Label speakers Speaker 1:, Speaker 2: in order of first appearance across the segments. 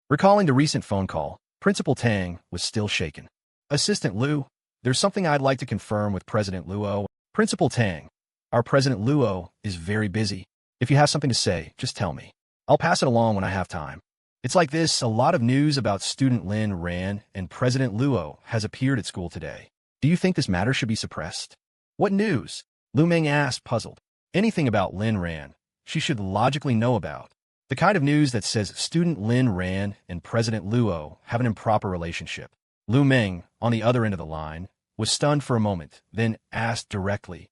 Speaker 1: Recalling the recent phone call, Principal Tang was still shaken. Assistant Lu, there's something I'd like to confirm with President Lu Yao. Principal Tang, our President Lu Yao is very busy. If you have something to say, just tell me. I'll pass it along when I have time. It's like this, a lot of news about student Lin Ran and President Lu Yao has appeared at school today. Do you think this matter should be suppressed? What news? Lu Meng asked, puzzled. Anything about Lin Ran, she should logically know about. The kind of news that says student Lin Ran and President Lu Yao have an improper relationship. Lu Meng, on the other end of the line, was stunned for a moment, then asked directly,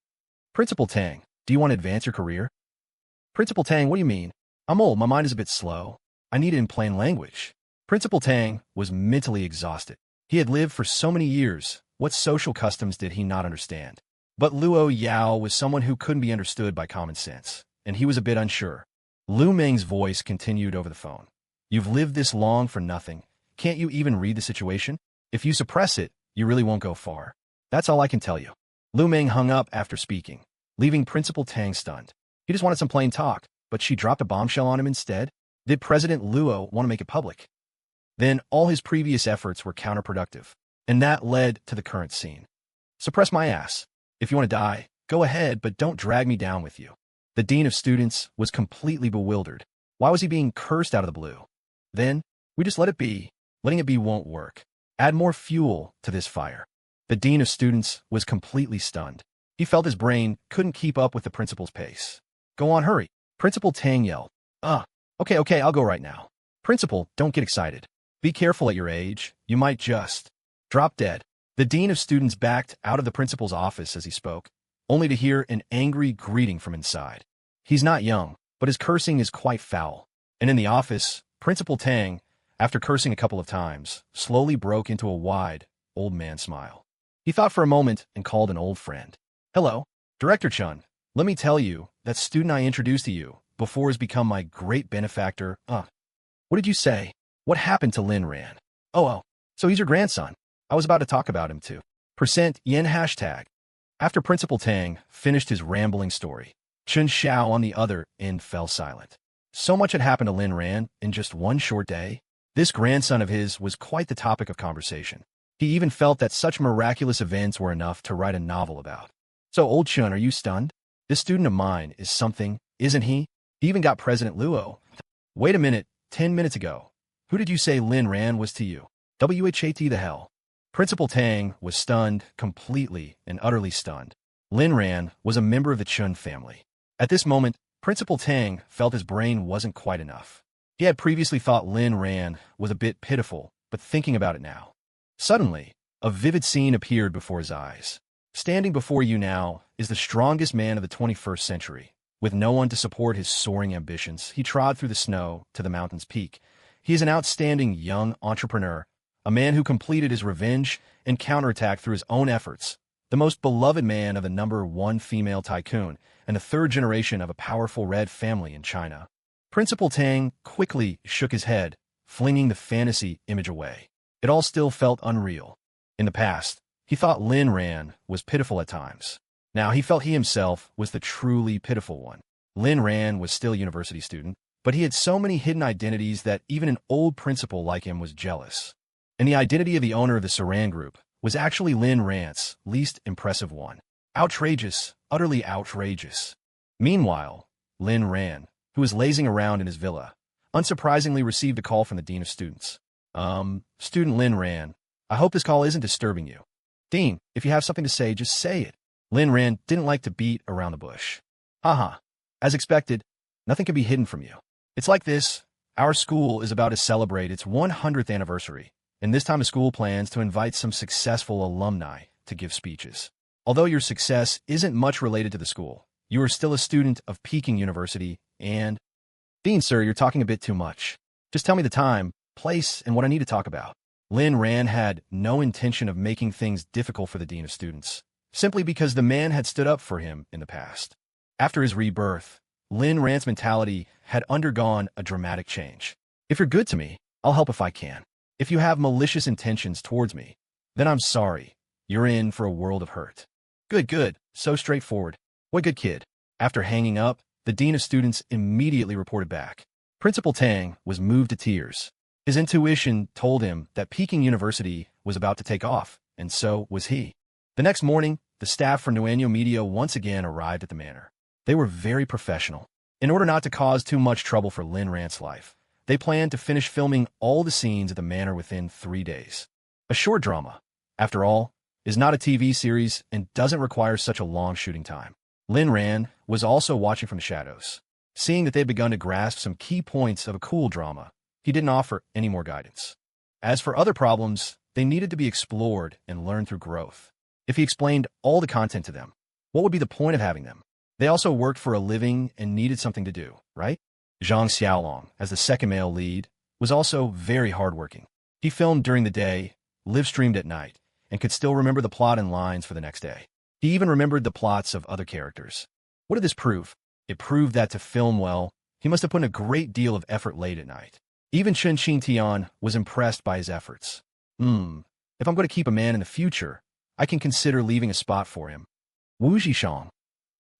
Speaker 1: Principal Tang, do you want to advance your career? Principal Tang, what do you mean? I'm old, my mind is a bit slow. I need it in plain language. Principal Tang was mentally exhausted. He had lived for so many years. What social customs did he not understand? But Lu Yao was someone who couldn't be understood by common sense, and he was a bit unsure. Lu Meng's voice continued over the phone. You've lived this long for nothing. Can't you even read the situation? If you suppress it, you really won't go far. That's all I can tell you. Lu Meng hung up after speaking, leaving Principal Tang stunned. He just wanted some plain talk, but she dropped a bombshell on him instead. Did President Lu Yao want to make it public? Then all his previous efforts were counterproductive, and that led to the current scene. Suppress my ass. If you want to die, go ahead, but don't drag me down with you. The dean of students was completely bewildered. Why was he being cursed out of the blue? Then, we just let it be. Letting it be won't work. Add more fuel to this fire. The dean of students was completely stunned. He felt his brain couldn't keep up with the principal's pace. Go on, hurry. Principal Tang yelled. Okay, I'll go right now. Principal, don't get excited. Be careful at your age. You might just drop dead. The dean of students backed out of the principal's office as he spoke, only to hear an angry greeting from inside. He's not young, but his cursing is quite foul. And in the office, Principal Tang, after cursing a couple of times, slowly broke into a wide, old man smile. He thought for a moment and called an old friend. Hello, Director Chun. Let me tell you, that student I introduced to you before has become my great benefactor. What did you say? What happened to Lin Ran? Oh, so he's your grandson. I was about to talk about him too. %yen hashtag. After Principal Tang finished his rambling story, Chun Xiao on the other end fell silent. So much had happened to Lin Ran in just one short day. This grandson of his was quite the topic of conversation. He even felt that such miraculous events were enough to write a novel about. So, old Chun, are you stunned? This student of mine is something, isn't he? He even got President Lu Yao. Wait a minute, 10 minutes ago. Who did you say Lin Ran was to you? What the hell? Principal Tang was stunned, completely and utterly stunned. Lin Ran was a member of the Chun family. At this moment, Principal Tang felt his brain wasn't quite enough. He had previously thought Lin Ran was a bit pitiful, but thinking about it now. Suddenly, a vivid scene appeared before his eyes. Standing before you now is the strongest man of the 21st century. With no one to support his soaring ambitions, he trod through the snow to the mountain's peak. He is an outstanding young entrepreneur, a man who completed his revenge and counterattack through his own efforts, the most beloved man of the #1 female tycoon, and the third generation of a powerful red family in China. Principal Tang quickly shook his head, flinging the fantasy image away. It all still felt unreal. In the past, he thought Lin Ran was pitiful at times. Now he felt he himself was the truly pitiful one. Lin Ran was still a university student, but he had so many hidden identities that even an old principal like him was jealous. And the identity of the owner of the Saran Group was actually Lin Ran's least impressive one. Outrageous, utterly outrageous. Meanwhile, Lin Ran, who was lazing around in his villa, unsurprisingly received a call from the dean of students. Student Lin Ran, I hope this call isn't disturbing you. Dean, if you have something to say, just say it. Lin Ran didn't like to beat around the bush. As expected, nothing can be hidden from you. It's like this. Our school is about to celebrate its 100th anniversary, and this time the school plans to invite some successful alumni to give speeches. Although your success isn't much related to the school, you are still a student of Peking University and... Dean, sir, you're talking a bit too much. Just tell me the time, place, and what I need to talk about. Lin Ran had no intention of making things difficult for the dean of students, simply because the man had stood up for him in the past. After his rebirth, Lin Ran's mentality had undergone a dramatic change. If you're good to me, I'll help if I can. If you have malicious intentions towards me, then I'm sorry. You're in for a world of hurt. Good, so straightforward. What good kid. After hanging up, the dean of students immediately reported back. Principal Tang was moved to tears. His intuition told him that Peking University was about to take off, and so was he. The next morning, the staff for Nueno Media once again arrived at the manor. They were very professional. In order not to cause too much trouble for Lin Ran's life, they planned to finish filming all the scenes at the manor within 3 days. A short drama, after all, is not a TV series and doesn't require such a long shooting time. Lin Ran was also watching from the shadows. Seeing that they had begun to grasp some key points of a cool drama, he didn't offer any more guidance. As for other problems, they needed to be explored and learned through growth. If he explained all the content to them, what would be the point of having them? They also worked for a living and needed something to do, right? Zhang Xiaolong, as the second male lead, was also very hardworking. He filmed during the day, live-streamed at night, and could still remember the plot and lines for the next day. He even remembered the plots of other characters. What did this prove? It proved that to film well, he must have put in a great deal of effort late at night. Even Chen Qingtian was impressed by his efforts. If I'm going to keep a man in the future, I can consider leaving a spot for him. Wu Zhishang.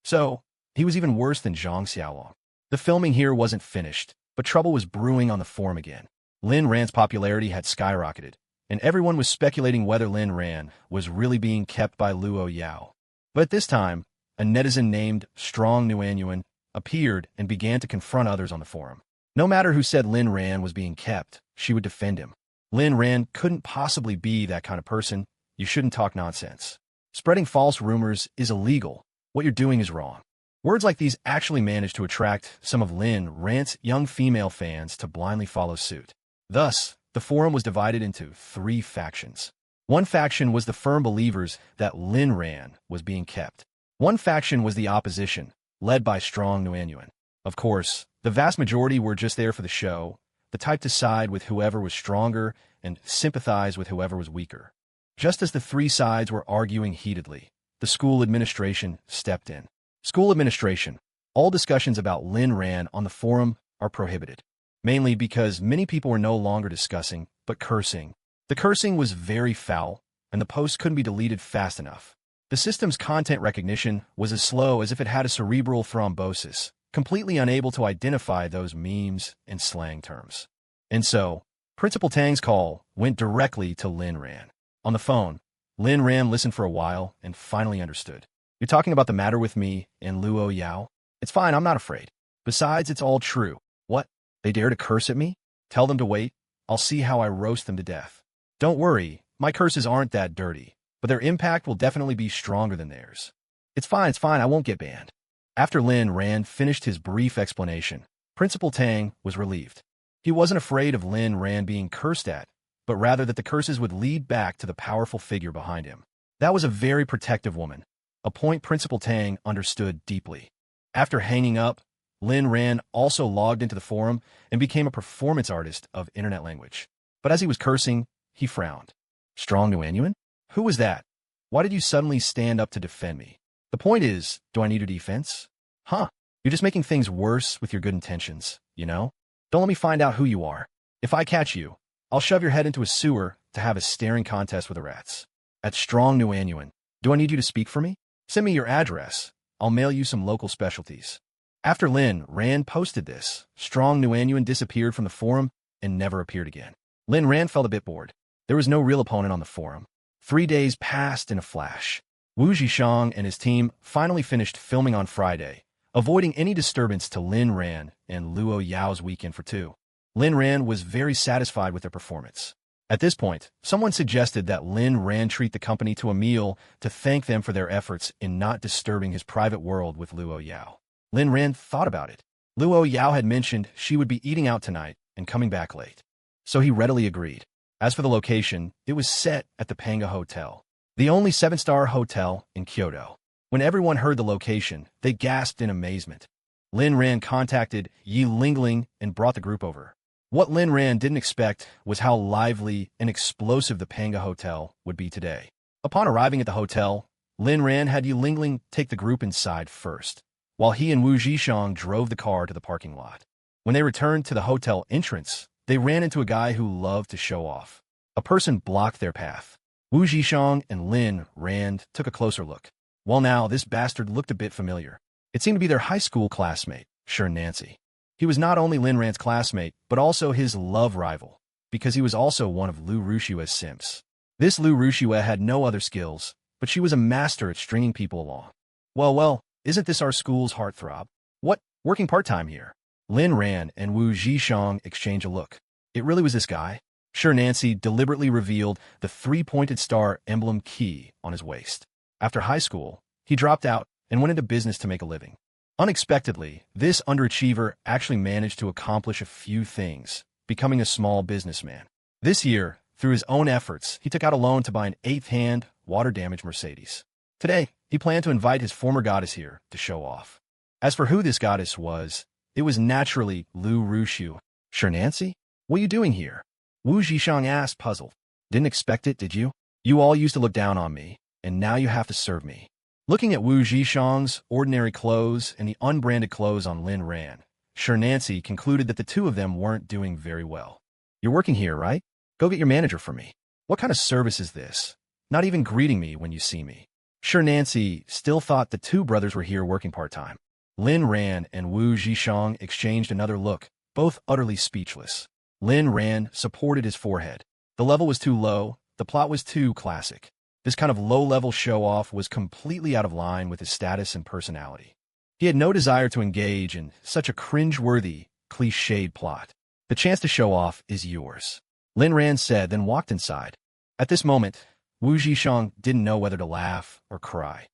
Speaker 1: So, he was even worse than Zhang Xiaolong. The filming here wasn't finished, but trouble was brewing on the forum again. Lin Ran's popularity had skyrocketed, and everyone was speculating whether Lin Ran was really being kept by Lu Yao. But at this time, a netizen named Strong Nuanyuan appeared and began to confront others on the forum. No matter who said Lin Ran was being kept, she would defend him. Lin Ran couldn't possibly be that kind of person. You shouldn't talk nonsense. Spreading false rumors is illegal. What you're doing is wrong. Words like these actually managed to attract some of Lin Ran's young female fans to blindly follow suit. Thus, the forum was divided into 3 factions. One faction was the firm believers that Lin Ran was being kept. One faction was the opposition, led by Strong Nuanyuan. Of course, the vast majority were just there for the show, the type to side with whoever was stronger and sympathize with whoever was weaker. Just as the 3 sides were arguing heatedly, the school administration stepped in. School administration. All discussions about Lin Ran on the forum are prohibited, mainly because many people were no longer discussing, but cursing. The cursing was very foul, and the post couldn't be deleted fast enough. The system's content recognition was as slow as if it had a cerebral thrombosis, completely unable to identify those memes and slang terms. And so, Principal Tang's call went directly to Lin Ran. On the phone, Lin Ran listened for a while and finally understood. You're talking about the matter with me and Lu Yao? It's fine, I'm not afraid. Besides, it's all true. What? They dare to curse at me? Tell them to wait. I'll see how I roast them to death. Don't worry, my curses aren't that dirty, but their impact will definitely be stronger than theirs. It's fine, I won't get banned. After Lin Ran finished his brief explanation, Principal Tang was relieved. He wasn't afraid of Lin Ran being cursed at, but rather that the curses would lead back to the powerful figure behind him. That was a very protective woman, a point Principal Tang understood deeply. After hanging up, Lin Ran also logged into the forum and became a performance artist of internet language. But as he was cursing, he frowned. Strong Nuanyuan? Who was that? Why did you suddenly stand up to defend me? The point is, do I need a defense? Huh, you're just making things worse with your good intentions, you know? Don't let me find out who you are. If I catch you, I'll shove your head into a sewer to have a staring contest with the rats. At Strong Nuanyuan, do I need you to speak for me? Send me your address. I'll mail you some local specialties. After Lin Ran posted this, Strong Nuanyuan disappeared from the forum and never appeared again. Lin Ran felt a bit bored. There was no real opponent on the forum. 3 days passed in a flash. Wu Zhishang and his team finally finished filming on Friday, avoiding any disturbance to Lin Ran and Lu Yao's weekend for 2. Lin Ran was very satisfied with their performance. At this point, someone suggested that Lin Ran treat the company to a meal to thank them for their efforts in not disturbing his private world with Lu Yao. Lin Ran thought about it. Lu Yao had mentioned she would be eating out tonight and coming back late, so he readily agreed. As for the location, it was set at the Panga Hotel, the only 7-star hotel in Kyoto. When everyone heard the location, they gasped in amazement. Lin Ran contacted Yi Lingling and brought the group over. What Lin Ran didn't expect was how lively and explosive the Panga Hotel would be today. Upon arriving at the hotel, Lin Ran had Yi Lingling take the group inside first, while he and Wu Zhishang drove the car to the parking lot. When they returned to the hotel entrance, they ran into a guy who loved to show off. A person blocked their path. Wu Zhishang and Lin Ran took a closer look. Well, now, this bastard looked a bit familiar. It seemed to be their high school classmate, Nancy. He was not only Lin Ran's classmate, but also his love rival. because he was also one of Lu Rushua's simps. This Lu Rushua had no other skills, but she was a master at stringing people along. Well, isn't this our school's heartthrob? What, working part-time here? Lin Ran and Wu Zhishang exchange a look. It really was this guy? Sure, Nancy deliberately revealed the three-pointed star emblem key on his waist. After high school, he dropped out and went into business to make a living. Unexpectedly, this underachiever actually managed to accomplish a few things, becoming a small businessman. This year, through his own efforts, he took out a loan to buy an 8th-hand, water-damaged Mercedes. Today, he planned to invite his former goddess here to show off. As for who this goddess was, it was naturally Lu Rushu. Sure, Nancy? What are you doing here? Wu Zhishang asked, puzzled. Didn't expect it, did you? You all used to look down on me, and now you have to serve me. Looking at Wu Zhishang's ordinary clothes and the unbranded clothes on Lin Ran, Sure Nancy concluded that the two of them weren't doing very well. You're working here, right? Go get your manager for me. What kind of service is this? Not even greeting me when you see me. Sure Nancy still thought the two brothers were here working part-time. Lin Ran and Wu Zhishang exchanged another look, both utterly speechless. Lin Ran supported his forehead. The level was too low, the plot was too classic. This kind of low-level show-off was completely out of line with his status and personality. He had no desire to engage in such a cringe-worthy, cliched plot. The chance to show off is yours, Lin Ran said, then walked inside. At this moment, Wu Zhishang didn't know whether to laugh or cry.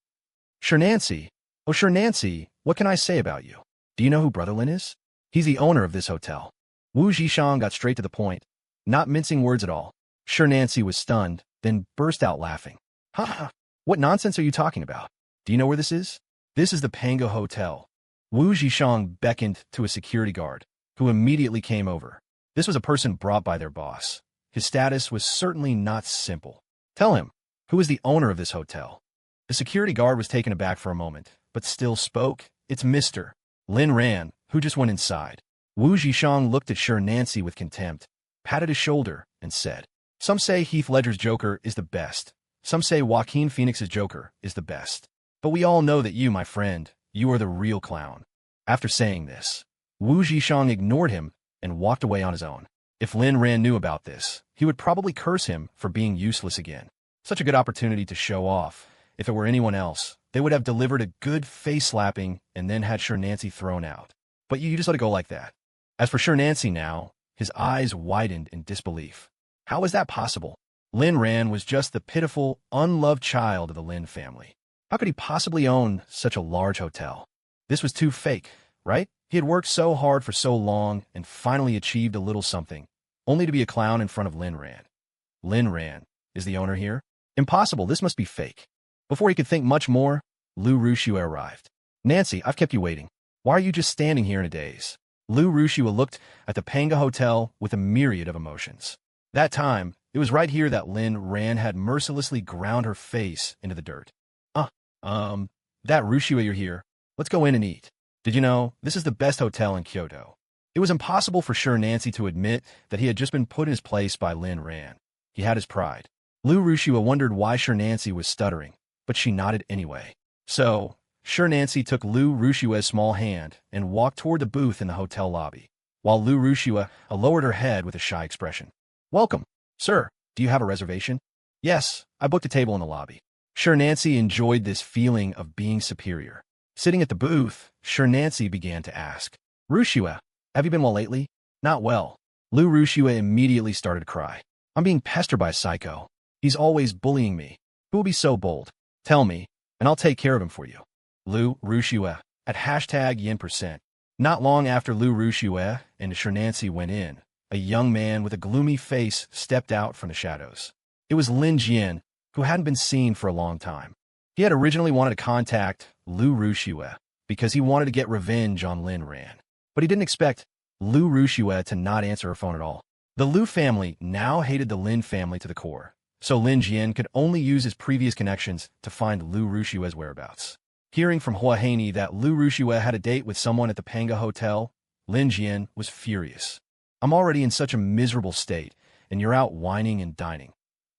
Speaker 1: Sure Nancy, oh sure Nancy, what can I say about you? Do you know who Brother Lin is? He's the owner of this hotel. Wu Zhishang got straight to the point, not mincing words at all. Sure Nancy was stunned, then burst out laughing. Ha ha, what nonsense are you talking about? Do you know where this is? This is the Pango Hotel. Wu Zhishang beckoned to a security guard, who immediately came over. This was a person brought by their boss. His status was certainly not simple. Tell him, who is the owner of this hotel? The security guard was taken aback for a moment, but still spoke. It's Mr. Lin Ran, who just went inside. Wu Zhishang looked at Sure Nancy with contempt, patted his shoulder, and said, Some say Heath Ledger's Joker is the best. Some say Joaquin Phoenix's Joker is the best. But we all know that you, my friend, you are the real clown. After saying this, Wu Zhishang ignored him and walked away on his own. If Lin Ran knew about this, he would probably curse him for being useless again. Such a good opportunity to show off. If it were anyone else, they would have delivered a good face-slapping and then had Sure Nancy thrown out. But you just let it go like that. As for Sure Nancy now, his eyes widened in disbelief. How was that possible? Lin Ran was just the pitiful, unloved child of the Lin family. How could he possibly own such a large hotel? This was too fake, right? He had worked so hard for so long and finally achieved a little something, only to be a clown in front of Lin Ran. Lin Ran is the owner here? Impossible, this must be fake. Before he could think much more, Lu Rushua arrived. Nancy, I've kept you waiting. Why are you just standing here in a daze? Lu Rushua looked at the Panga Hotel with a myriad of emotions. That time, it was right here that Lin Ran had mercilessly ground her face into the dirt. That Rushua, you're here. Let's go in and eat. Did you know, this is the best hotel in Kyoto. It was impossible for Sure Nancy to admit that he had just been put in his place by Lin Ran. He had his pride. Lu Rushua wondered why Sure Nancy was stuttering, but she nodded anyway. So, Sure Nancy took Lu Rushua's small hand and walked toward the booth in the hotel lobby, while Lu Rushua lowered her head with a shy expression. Welcome, sir. Do you have a reservation? Yes, I booked a table in the lobby. Sure Nancy enjoyed this feeling of being superior. Sitting at the booth, Sure Nancy began to ask, Rushua, have you been well lately? Not well. Lu Rushua immediately started to cry. I'm being pestered by a psycho. He's always bullying me. Who will be so bold? Tell me, and I'll take care of him for you. Lu Rushua, at #yen%. Not long after Lu Rushua and Sure Nancy went in, a young man with a gloomy face stepped out from the shadows. It was Lin Jian, who hadn't been seen for a long time. He had originally wanted to contact Lu Rushua because he wanted to get revenge on Lin Ran. But he didn't expect Lu Rushua to not answer her phone at all. The Lu family now hated the Lin family to the core, so Lin Jian could only use his previous connections to find Lu Rushua's whereabouts. Hearing from Hua Haney that Lu Rushua had a date with someone at the Panga Hotel, Lin Jian was furious. I'm already in such a miserable state, and you're out whining and dining.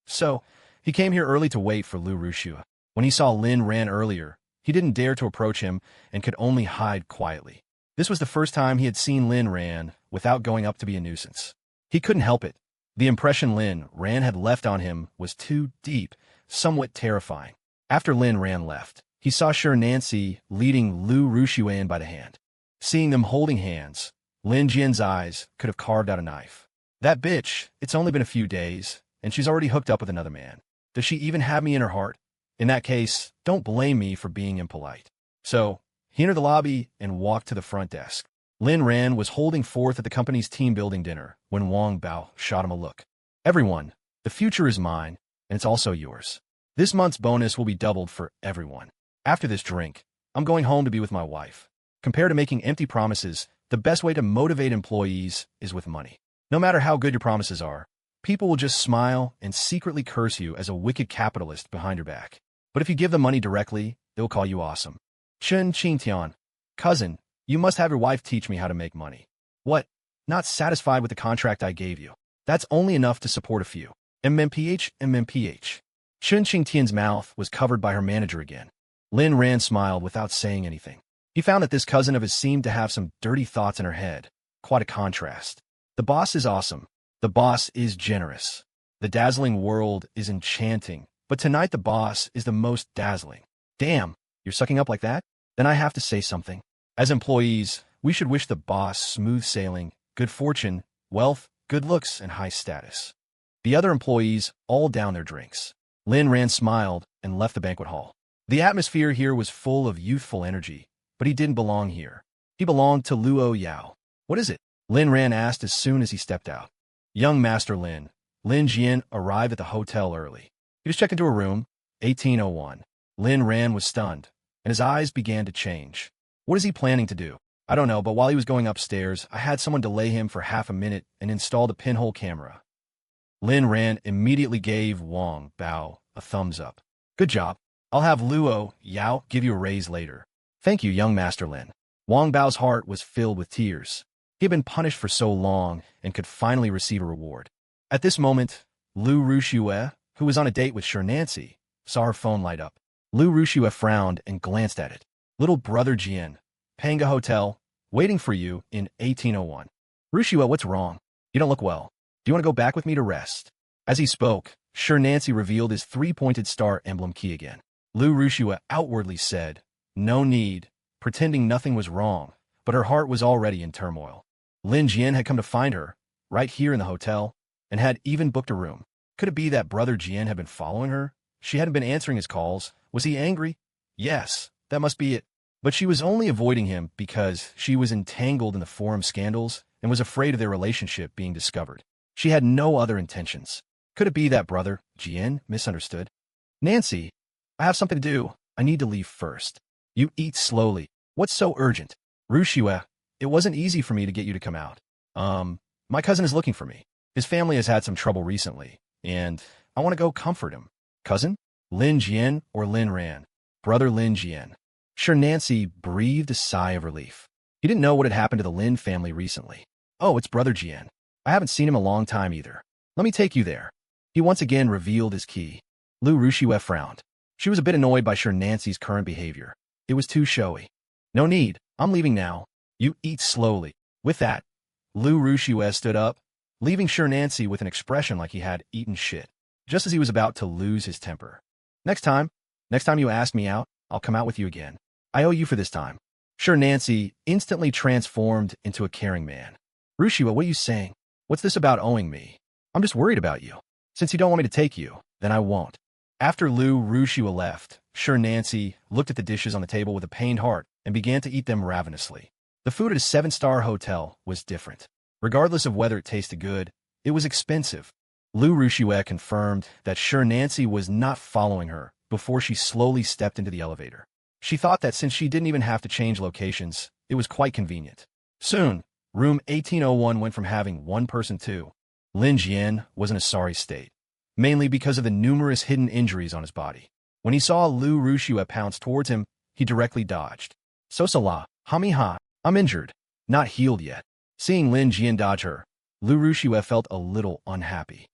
Speaker 1: So, he came here early to wait for Lu Rushua. When he saw Lin Ran earlier, he didn't dare to approach him and could only hide quietly. This was the first time he had seen Lin Ran without going up to be a nuisance. He couldn't help it. The impression Lin Ran had left on him was too deep, somewhat terrifying. After Lin Ran left, he saw Nancy leading Lu Rushue in by the hand. Seeing them holding hands, Lin Jian's eyes could have carved out a knife. That bitch, it's only been a few days, and she's already hooked up with another man. Does she even have me in her heart? In that case, don't blame me for being impolite. So, he entered the lobby and walked to the front desk. Lin Ran was holding forth at the company's team-building dinner when Wang Bao shot him a look. Everyone, the future is mine, and it's also yours. This month's bonus will be doubled for everyone. After this drink, I'm going home to be with my wife. Compared to making empty promises, the best way to motivate employees is with money. No matter how good your promises are, people will just smile and secretly curse you as a wicked capitalist behind your back. But if you give them money directly, they'll call you awesome. Chen Qingtian, cousin, you must have your wife teach me how to make money. What? Not satisfied with the contract I gave you? That's only enough to support a few. MMPH. Chen Qingtian's mouth was covered by her manager again. Lin Ran smiled without saying anything. He found that this cousin of his seemed to have some dirty thoughts in her head. Quite a contrast. The boss is awesome. The boss is generous. The dazzling world is enchanting. But tonight the boss is the most dazzling. Damn, you're sucking up like that? Then I have to say something. As employees, we should wish the boss smooth sailing, good fortune, wealth, good looks, and high status. The other employees all downed their drinks. Lin Ran smiled and left the banquet hall. The atmosphere here was full of youthful energy, but he didn't belong here. He belonged to Lu Yao. What is it? Lin Ran asked as soon as he stepped out. Young Master Lin Jian arrived at the hotel early. He was checked into a room, 1801. Lin Ran was stunned, and his eyes began to change. What is he planning to do? I don't know, but while he was going upstairs, I had someone delay him for half a minute and install the pinhole camera. Lin Ran immediately gave Wang Bao a thumbs up. Good job. I'll have Lu Yao give you a raise later. Thank you, young Master Lin. Wang Bao's heart was filled with tears. He had been punished for so long and could finally receive a reward. At this moment, Lu Rushue, who was on a date with Nancy, saw her phone light up. Lu Rushue frowned and glanced at it. Little brother Jian, paying a hotel, waiting for you in 1801. Rushue, what's wrong? You don't look well. Do you want to go back with me to rest? As he spoke, Nancy revealed his three-pointed star emblem key again. Lu Rushue outwardly said, no need, pretending nothing was wrong, but her heart was already in turmoil. Lin Jian had come to find her, right here in the hotel, and had even booked a room. Could it be that brother Jian had been following her? She hadn't been answering his calls. Was he angry? Yes, that must be it. But she was only avoiding him because she was entangled in the forum scandals and was afraid of their relationship being discovered. She had no other intentions. Could it be that brother Jian misunderstood? Nancy, I have something to do. I need to leave first. You eat slowly. What's so urgent? Rushue, it wasn't easy for me to get you to come out. My cousin is looking for me. His family has had some trouble recently, and I want to go comfort him. Cousin? Lin Jian or Lin Ran? Brother Lin Jian. Nancy breathed a sigh of relief. He didn't know what had happened to the Lin family recently. Oh, it's brother Jian. I haven't seen him a long time either. Let me take you there. He once again revealed his key. Lu Rushue frowned. She was a bit annoyed by Nancy's current behavior. It was too showy. No need. I'm leaving now. You eat slowly. With that, Lu Rushue stood up, leaving Nancy with an expression like he had eaten shit, just as he was about to lose his temper. Next time you ask me out, I'll come out with you again. I owe you for this time. Nancy instantly transformed into a caring man. Rushue, what are you saying? What's this about owing me? I'm just worried about you. Since you don't want me to take you, then I won't. After Lu Rushue left, Nancy looked at the dishes on the table with a pained heart and began to eat them ravenously. The food at a 7-star hotel was different. Regardless of whether it tasted good, it was expensive. Lu Rushue confirmed that Nancy was not following her before she slowly stepped into the elevator. She thought that since she didn't even have to change locations, it was quite convenient. Soon, room 1801 went from having one person to Lin Jian was in a sorry state, mainly because of the numerous hidden injuries on his body. When he saw Lu Rushue pounce towards him, he directly dodged. Sosala, Hamiha, I'm injured, not healed yet. Seeing Lin Jian dodge her, Lu Rushue felt a little unhappy.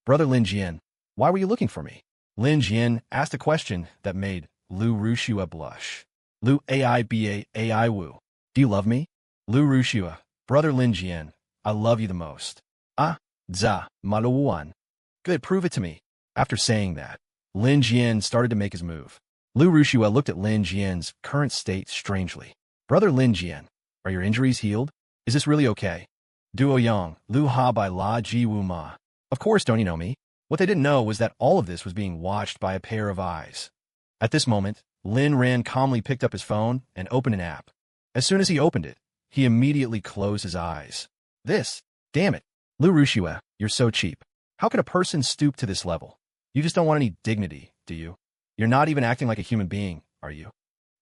Speaker 1: Brother Lin Jian, why were you looking for me? Lin Jian asked a question that made Lu Rushue blush. Lu Aiba Wu, do you love me? Lu Rushue, brother Lin Jian, I love you the most. Ah, Za, maluan. Good, prove it to me. After saying that, Lin Jian started to make his move. Lu Rushua looked at Lin Jian's current state strangely. Brother Lin Jian, are your injuries healed? Is this really okay? Duo Yang, Lu Ha by La Ji Wu Ma. Of course, don't you know me? What they didn't know was that all of this was being watched by a pair of eyes. At this moment, Lin Ran calmly picked up his phone and opened an app. As soon as he opened it, he immediately closed his eyes. Damn it. Lu Rushua, you're so cheap. How could a person stoop to this level? You just don't want any dignity, do you? You're not even acting like a human being, are you?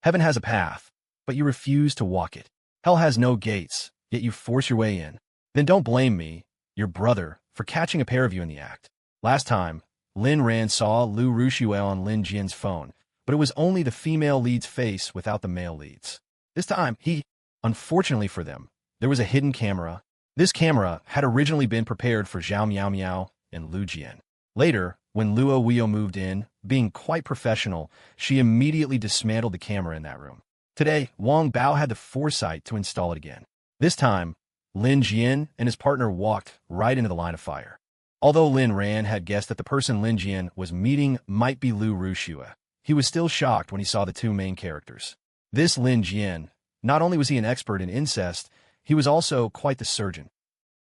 Speaker 1: Heaven has a path, but you refuse to walk it. Hell has no gates, yet you force your way in. Then don't blame me, your brother, for catching a pair of you in the act. Last time, Lin Ran saw Lu Rushua on Lin Jian's phone, but it was only the female lead's face without the male leads. This time, unfortunately for them, there was a hidden camera. This camera had originally been prepared for Zhao Miao Miao and Lu Jian. Later, when Luo Wio moved in, being quite professional, she immediately dismantled the camera in that room. Today, Wang Bao had the foresight to install it again. This time, Lin Jian and his partner walked right into the line of fire. Although Lin Ran had guessed that the person Lin Jian was meeting might be Lu Rushua, he was still shocked when he saw the two main characters. This Lin Jian, not only was he an expert in incest, he was also quite the surgeon.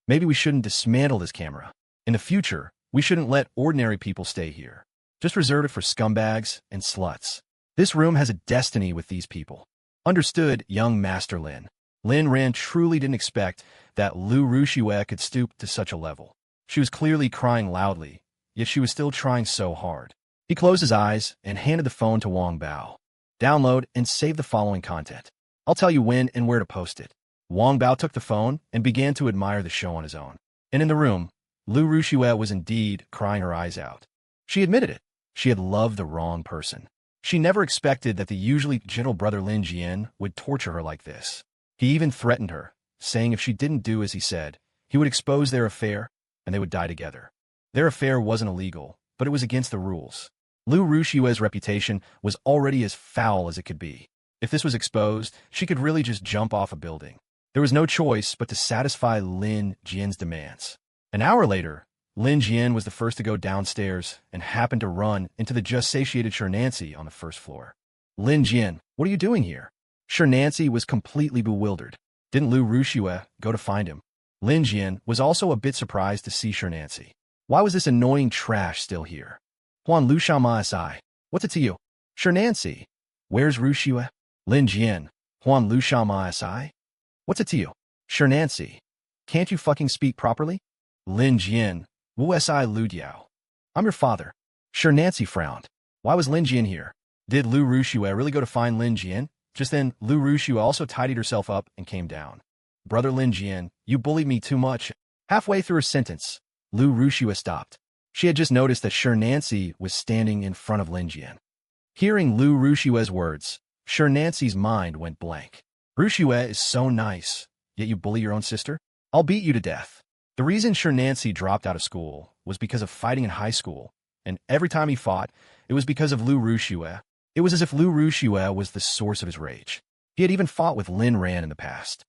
Speaker 1: Maybe we shouldn't dismantle this camera. In the future, we shouldn't let ordinary people stay here. Just reserve it for scumbags and sluts. This room has a destiny with these people. Understood, young Master Lin. Lin Ran truly didn't expect that Lu Rushua could stoop to such a level. She was clearly crying loudly, yet she was still trying so hard. He closed his eyes and handed the phone to Wang Bao. Download and save the following content. I'll tell you when and where to post it. Wang Bao took the phone and began to admire the show on his own. And in the room, Lu Rushua was indeed crying her eyes out. She admitted it. She had loved the wrong person. She never expected that the usually gentle brother Lin Jian would torture her like this. He even threatened her, saying if she didn't do as he said, he would expose their affair and they would die together. Their affair wasn't illegal, but it was against the rules. Lu Rushua's reputation was already as foul as it could be. If this was exposed, she could really just jump off a building. There was no choice but to satisfy Lin Jian's demands. An hour later, Lin Jian was the first to go downstairs and happened to run into the just satiated Nancy on the first floor. Lin Jian, what are you doing here? Nancy was completely bewildered. Didn't Lu Rushua go to find him? Lin Jian was also a bit surprised to see Nancy. Why was this annoying trash still here? Huan Lu Shama Si. What's it to you? Nancy. Where's Rushua? Lin Jian. Huan Lu Shama Si. What's it to you? Nancy. Can't you fucking speak properly? Lin Jian. Wu Si Lu Yao. I'm your father. Nancy frowned. Why was Lin Jian here? Did Lu Rushua really go to find Lin Jian? Just then, Lu Rushua also tidied herself up and came down. Brother Lin Jian, you bullied me too much. Halfway through her sentence, Lu Rushua stopped. She had just noticed that Nancy was standing in front of Lin Jian. Hearing Lu Rushua's words, Nancy's mind went blank. Rushua is so nice, yet you bully your own sister? I'll beat you to death. The reason Nancy dropped out of school was because of fighting in high school, and every time he fought, it was because of Lu Rushua. It was as if Lu Rushua was the source of his rage. He had even fought with Lin Ran in the past.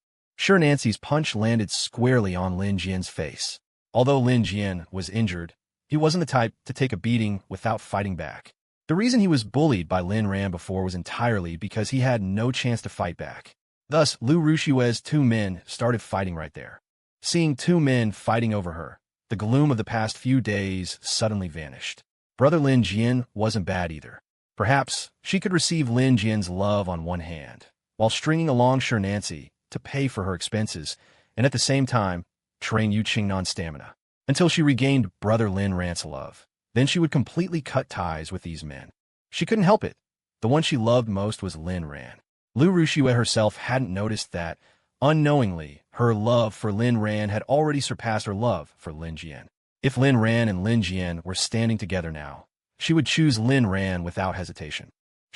Speaker 1: Nancy's punch landed squarely on Lin Jian's face. Although Lin Jian was injured, he wasn't the type to take a beating without fighting back. The reason he was bullied by Lin Ran before was entirely because he had no chance to fight back. Thus, Lu Rushua's two men started fighting right there. Seeing two men fighting over her, the gloom of the past few days suddenly vanished. Brother Lin Jian wasn't bad either. Perhaps she could receive Lin Jian's love on one hand, while stringing along Nancy to pay for her expenses, and at the same time, train Yu Qingnan stamina, until she regained Brother Lin Ran's love. Then she would completely cut ties with these men. She couldn't help it. The one she loved most was Lin Ran. Lu Rushua herself hadn't noticed that, unknowingly, her love for Lin Ran had already surpassed her love for Lin Jian. If Lin Ran and Lin Jian were standing together now, she would choose Lin Ran without hesitation.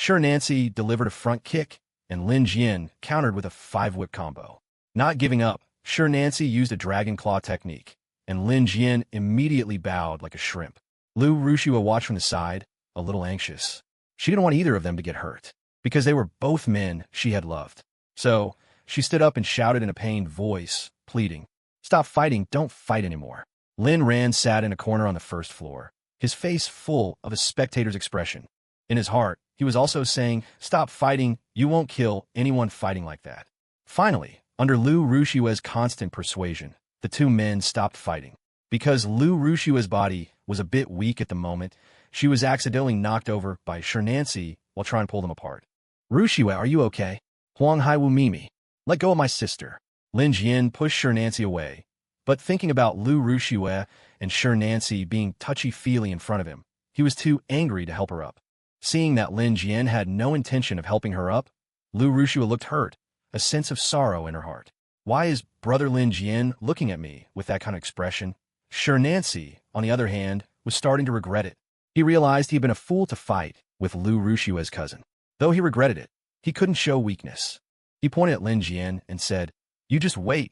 Speaker 1: Nancy delivered a front kick, and Lin Jian countered with a 5-whip combo. Not giving up, Nancy used a dragon claw technique, and Lin Jian immediately bowed like a shrimp. Lu Rushua watched from the side, a little anxious. She didn't want either of them to get hurt, because they were both men she had loved. So, she stood up and shouted in a pained voice, pleading, "Stop fighting, don't fight anymore. Lin Ran sat in a corner on the first floor, his face full of a spectator's expression. In his heart, he was also saying, "Stop fighting, you won't kill anyone fighting like that." Finally, under Lu Rushue's constant persuasion, the two men stopped fighting. Because Lu Rushue's body was a bit weak at the moment, she was accidentally knocked over by Shernancy while trying to pull them apart. "Rushue, are you okay? Huang Haiwu Mimi. Let go of my sister." Lin Jian pushed Shernancy away, but thinking about Lu Rushue and Shernancy being touchy-feely in front of him, he was too angry to help her up. Seeing that Lin Jian had no intention of helping her up, Lu Rushue looked hurt, a sense of sorrow in her heart. Why is brother Lin Jian looking at me with that kind of expression? Shernancy, on the other hand, was starting to regret it. He realized he'd been a fool to fight with Lu Rushue's cousin. Though he regretted it, he couldn't show weakness. He pointed at Lin Jian and said, you just wait.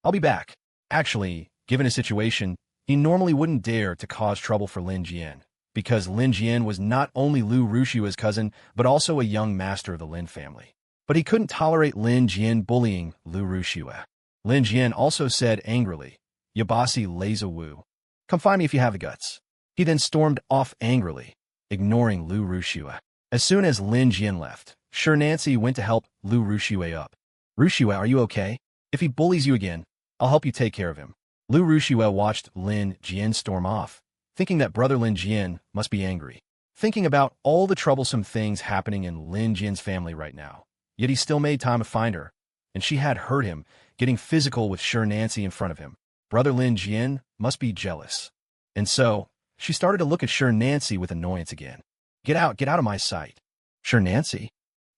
Speaker 1: I'll be back." Actually, given his situation, he normally wouldn't dare to cause trouble for Lin Jian, because Lin Jian was not only Lu Rushue's cousin, but also a young master of the Lin family. But he couldn't tolerate Lin Jian bullying Lu Rushue. Lin Jian also said angrily, "Yabasi Laza Wu. Come find me if you have the guts." He then stormed off angrily, ignoring Lu Rushue. As soon as Lin Jian left, Shernancy went to help Lu Rushue up. "Rushue, are you okay? If he bullies you again, I'll help you take care of him." Lu Rushue watched Lin Jian storm off, thinking that brother Lin Jian must be angry, thinking about all the troublesome things happening in Lin Jian's family right now. Yet he still made time to find her, and she had hurt him, getting physical with Shernancy in front of him. Brother Lin Jian must be jealous. And so, she started to look at Shernancy with annoyance again. Get out of my sight." "Shernancy?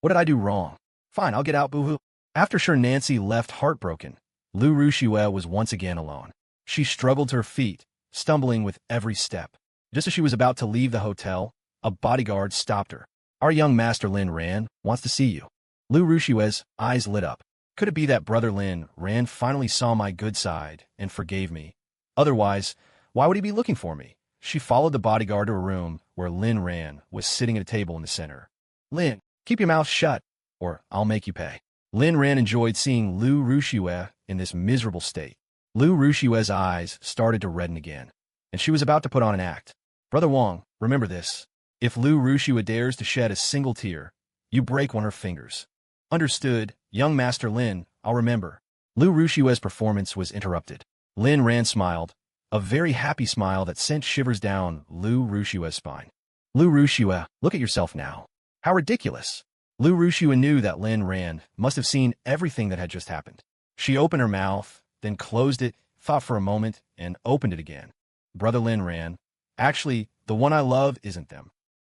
Speaker 1: What did I do wrong?" "Fine, I'll get out, boo-hoo." After Shernancy left heartbroken, Lu Rushue was once again alone. She struggled to her feet, stumbling with every step. Just as she was about to leave the hotel, a bodyguard stopped her. "Our young master Lin Ran wants to see you." Lu Rushue's eyes lit up. Could it be that brother Lin Ran finally saw my good side and forgave me? Otherwise, why would he be looking for me? She followed the bodyguard to a room where Lin Ran was sitting at a table in the center. "Lin, keep your mouth shut, or I'll make you pay." Lin Ran enjoyed seeing Lu Rushue in this miserable state. Lu Rushue's eyes started to redden again, and she was about to put on an act. "Brother Wang, remember this. If Lu Rushue dares to shed a single tear, you break one of her fingers." "Understood, young Master Lin, I'll remember." Lu Rushue's performance was interrupted. Lin Ran smiled, a very happy smile that sent shivers down Lu Rushue's spine. "Lu Rushue, look at yourself now. How ridiculous." Lu Rushue knew that Lin Ran must have seen everything that had just happened. She opened her mouth, then closed it, thought for a moment, and opened it again. "Brother Lin Ran, actually, the one I love isn't them."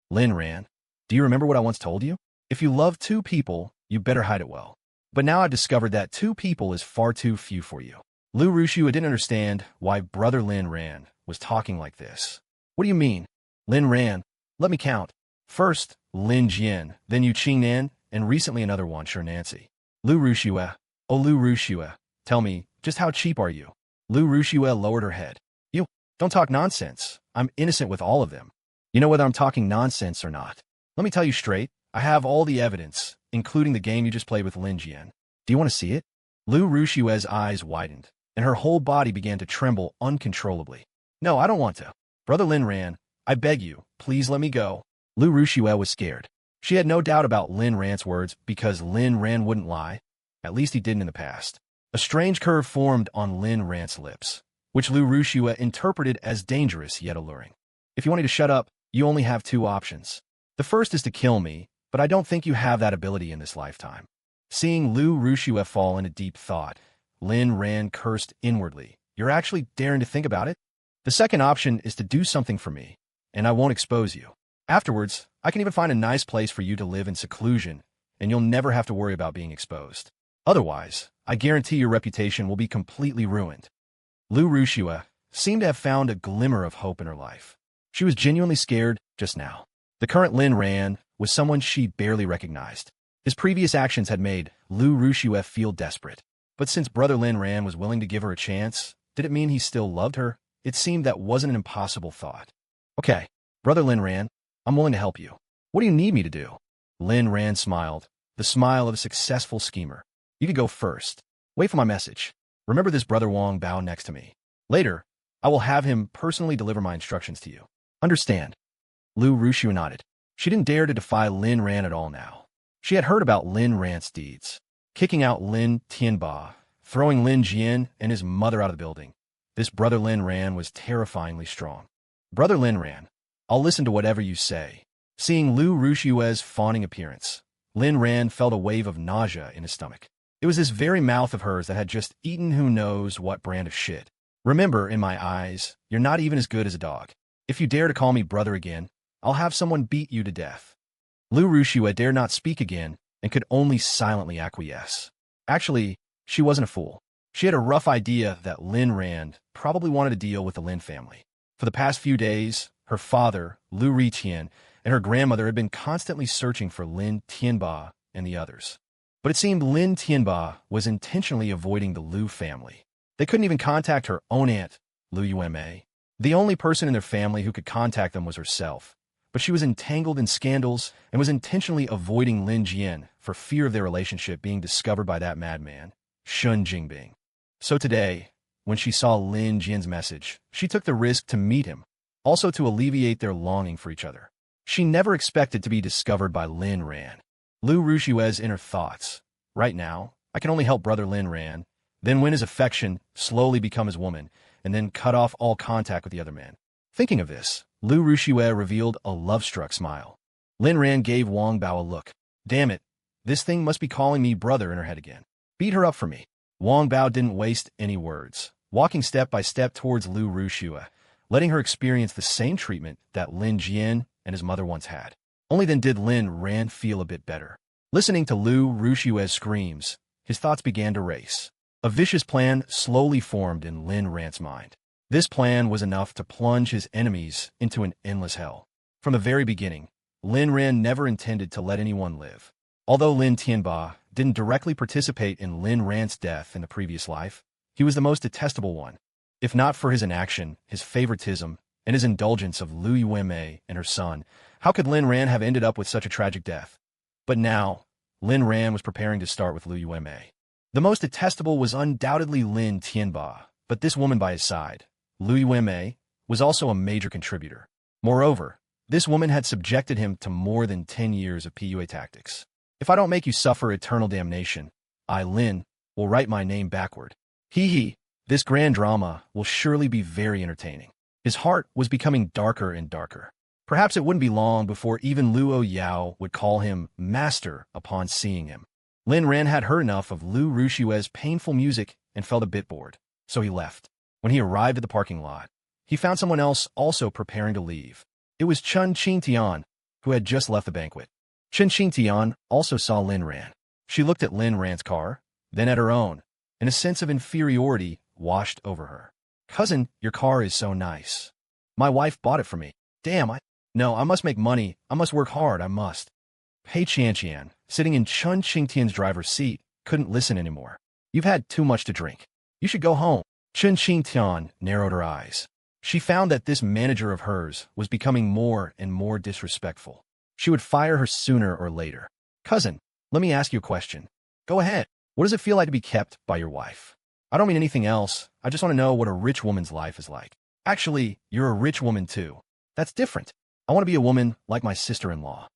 Speaker 1: "Lin Ran, do you remember what I once told you? If you love two people, you better hide it well. But now I've discovered that two people is far too few for you." Lu Rushue didn't understand why brother Lin Ran was talking like this. "What do you mean?" "Lin Ran, let me count. First, Lin Jian, then Yu Qingnan, and recently another one, Shernancy." "Lu Rushue, oh Lu Rushue, tell me, just how cheap are you?" Lu Rushue lowered her head. "You, don't talk nonsense. I'm innocent with all of them. You know whether I'm talking nonsense or not. Let me tell you straight, I have all the evidence, including the game you just played with Lin Jian. Do you want to see it?" Lu Rushue's eyes widened, and her whole body began to tremble uncontrollably. "No, I don't want to. Brother Lin Ran, I beg you, please let me go." Lu Rushue was scared. She had no doubt about Lin Ran's words because Lin Ran wouldn't lie. At least he didn't in the past. A strange curve formed on Lin Ran's lips, which Lu Rushue interpreted as dangerous yet alluring. "If you want me to shut up, you only have two options. The first is to kill me, but I don't think you have that ability in this lifetime." Seeing Lu Rushue fall into deep thought, Lin Ran cursed inwardly. "You're actually daring to think about it? The second option is to do something for me, and I won't expose you. Afterwards, I can even find a nice place for you to live in seclusion, and you'll never have to worry about being exposed. Otherwise, I guarantee your reputation will be completely ruined." Lu Rushue seemed to have found a glimmer of hope in her life. She was genuinely scared just now. The current Lin Ran was someone she barely recognized. His previous actions had made Lu Rushue feel desperate. But since brother Lin Ran was willing to give her a chance, did it mean he still loved her? It seemed that wasn't an impossible thought. "Okay, brother Lin Ran, I'm willing to help you. What do you need me to do?" Lin Ran smiled, the smile of a successful schemer. "You could go first. Wait for my message. Remember this brother Wang Bao next to me. Later, I will have him personally deliver my instructions to you. Understand? Lu Yao nodded. She didn't dare to defy Lin Ran at all now. She had heard about Lin Ran's deeds. Kicking out Lin Tianba, throwing Lin Jian and his mother out of the building. This brother Lin Ran was terrifyingly strong. Brother Lin Ran, I'll listen to whatever you say. Seeing Lu Yau's fawning appearance, Lin Ran felt a wave of nausea in his stomach. It was this very mouth of hers that had just eaten who knows what brand of shit. Remember, in my eyes, you're not even as good as a dog. If you dare to call me brother again, I'll have someone beat you to death. Lu Yao dared not speak again and could only silently acquiesce. Actually, she wasn't a fool. She had a rough idea that Lin Ran probably wanted to deal with the Lin family. For the past few days, her father, Lu Tian, and her grandmother had been constantly searching for Lin Tianba and the others. But it seemed Lin Tianba was intentionally avoiding the Lu family. They couldn't even contact her own aunt, Lu Yao. The only person in their family who could contact them was herself. But she was entangled in scandals and was intentionally avoiding Lin Jian for fear of their relationship being discovered by that madman, Shun Jingbing. So today, when she saw Lin Jian's message, she took the risk to meet him, also to alleviate their longing for each other. She never expected to be discovered by Lin Ran. Lu Yau's inner thoughts. Right now, I can only help brother Lin Ran, then win his affection, slowly become his woman, and then cut off all contact with the other men. Thinking of this, Lu Yao revealed a love-struck smile. Lin Ran gave Wang Bao a look. Damn it, this thing must be calling me brother in her head again. Beat her up for me. Wang Bao didn't waste any words, walking step by step towards Lu Yao, letting her experience the same treatment that Lin Jian and his mother once had. Only then did Lin Ran feel a bit better. Listening to Lu Yau's screams, his thoughts began to race. A vicious plan slowly formed in Lin Ran's mind. This plan was enough to plunge his enemies into an endless hell. From the very beginning, Lin Ran never intended to let anyone live. Although Lin Tianba didn't directly participate in Lin Ran's death in the previous life, he was the most detestable one. If not for his inaction, his favoritism, and his indulgence of Lu Yao and her son, how could Lin Ran have ended up with such a tragic death? But now, Lin Ran was preparing to start with Lu Yao. The most detestable was undoubtedly Lin Tianba, but this woman by his side, Lu Yao, was also a major contributor. Moreover, this woman had subjected him to more than 10 years of PUA tactics. If I don't make you suffer eternal damnation, I, Lin, will write my name backward. Hee, this grand drama will surely be very entertaining. His heart was becoming darker and darker. Perhaps it wouldn't be long before even Lu Yao would call him master upon seeing him. Lin Ran had heard enough of Lu Yau's painful music and felt a bit bored, so he left. When he arrived at the parking lot, he found someone else also preparing to leave. It was Chen Qingtian, who had just left the banquet. Chen Qingtian also saw Lin Ran. She looked at Lin Ran's car, then at her own, and a sense of inferiority washed over her. Cousin, your car is so nice. My wife bought it for me. Damn, I must make money. I must work hard. I must. Pei Qianqian, sitting in Chen Qingtian's driver's seat, couldn't listen anymore. You've had too much to drink. You should go home. Chen Qingtian narrowed her eyes. She found that this manager of hers was becoming more and more disrespectful. She would fire her sooner or later. Cousin, let me ask you a question. Go ahead. What does it feel like to be kept by your wife? I don't mean anything else. I just want to know what a rich woman's life is like. Actually, you're a rich woman too. That's different. I want to be a woman like my sister-in-law.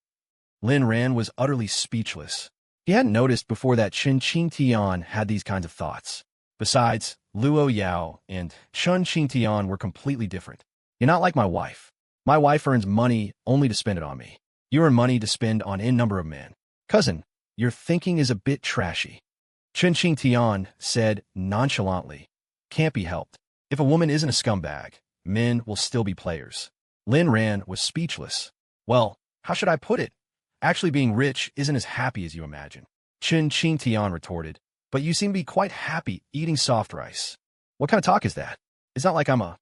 Speaker 1: Lin Ran was utterly speechless. He hadn't noticed before that Chen Qingtian had these kinds of thoughts. Besides, Lu Yao and Chen Qingtian were completely different. You're not like my wife. My wife earns money only to spend it on me. You earn money to spend on any number of men. Cousin, your thinking is a bit trashy. Chen Qingtian said nonchalantly. Can't be helped. If a woman isn't a scumbag, men will still be players. Lin Ran was speechless. Well, how should I put it? Actually, being rich isn't as happy as you imagine. Chen Qingtian retorted. But you seem to be quite happy eating soft rice. What kind of talk is that? It's not like I'm a...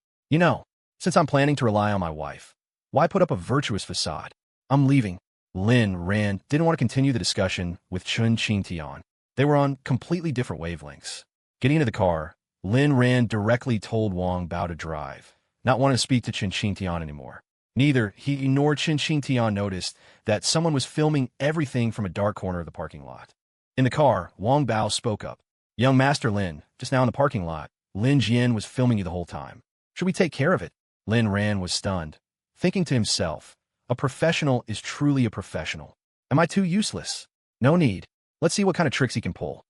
Speaker 1: since I'm planning to rely on my wife, why put up a virtuous facade? I'm leaving. Lin Ran didn't want to continue the discussion with Chen Qingtian. They were on completely different wavelengths. Getting into the car, Lin Ran directly told Wang Bao to drive, not wanting to speak to Chen Qingtian anymore. Neither he nor Chen Qingtian noticed that someone was filming everything from a dark corner of the parking lot. In the car, Wang Bao spoke up. Young Master Lin, just now in the parking lot, Lin Jian was filming you the whole time. Should we take care of it? Lin Ran was stunned, thinking to himself, a professional is truly a professional. Am I too useless? No need. Let's see what kind of tricks he can pull.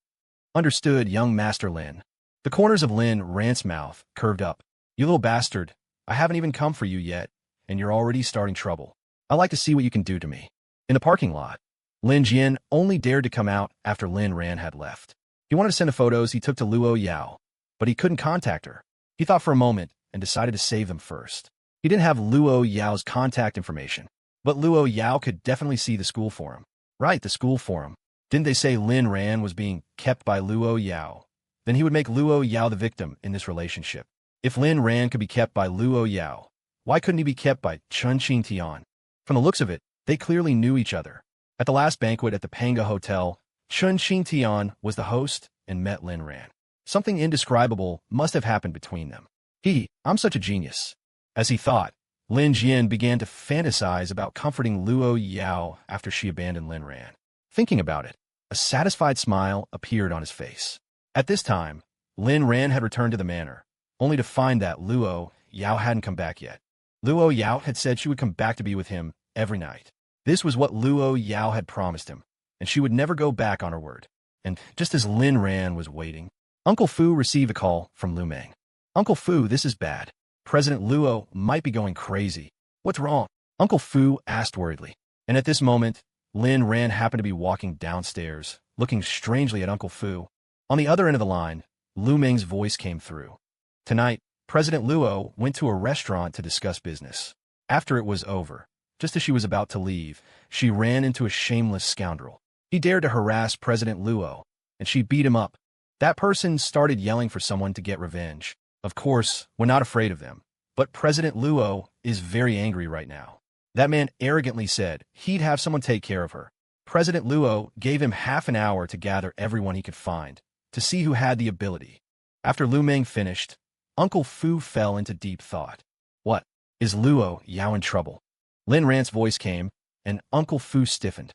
Speaker 1: Understood, young Master Lin. The corners of Lin Ran's mouth curved up. You little bastard, I haven't even come for you yet, and you're already starting trouble. I'd like to see what you can do to me. In the parking lot, Lin Jian only dared to come out after Lin Ran had left. He wanted to send the photos he took to Lu Yao, but he couldn't contact her. He thought for a moment and decided to save them first. He didn't have Lu Yao's contact information, but Lu Yao could definitely see the school forum. Right, the school forum. Didn't they say Lin Ran was being kept by Lu Yao? Then he would make Lu Yao the victim in this relationship. If Lin Ran could be kept by Lu Yao, why couldn't he be kept by Chun Tian? From the looks of it, they clearly knew each other. At the last banquet at the Panga Hotel, Chun Tian was the host and met Lin Ran. Something indescribable must have happened between them. I'm such a genius. As he thought, Lin Jian began to fantasize about comforting Lu Yao after she abandoned Lin Ran. Thinking about it, a satisfied smile appeared on his face. At this time, Lin Ran had returned to the manor, only to find that Lu Yao hadn't come back yet. Lu Yao had said she would come back to be with him every night. This was what Lu Yao had promised him, and she would never go back on her word. And just as Lin Ran was waiting, Uncle Fu received a call from Lu Meng. Uncle Fu, this is bad. President Luo might be going crazy. What's wrong? Uncle Fu asked worriedly. And at this moment, Lin Ran happened to be walking downstairs, looking strangely at Uncle Fu. On the other end of the line, Lu Meng's voice came through. Tonight, President Luo went to a restaurant to discuss business. After it was over, just as she was about to leave, she ran into a shameless scoundrel. He dared to harass President Luo, and she beat him up. That person started yelling for someone to get revenge. Of course, we're not afraid of them, but President Luo is very angry right now. That man arrogantly said he'd have someone take care of her. President Luo gave him half an hour to gather everyone he could find, to see who had the ability. After Lu Meng finished, Uncle Fu fell into deep thought. What? Is Lu Yao in trouble? Lin Ran's voice came, and Uncle Fu stiffened.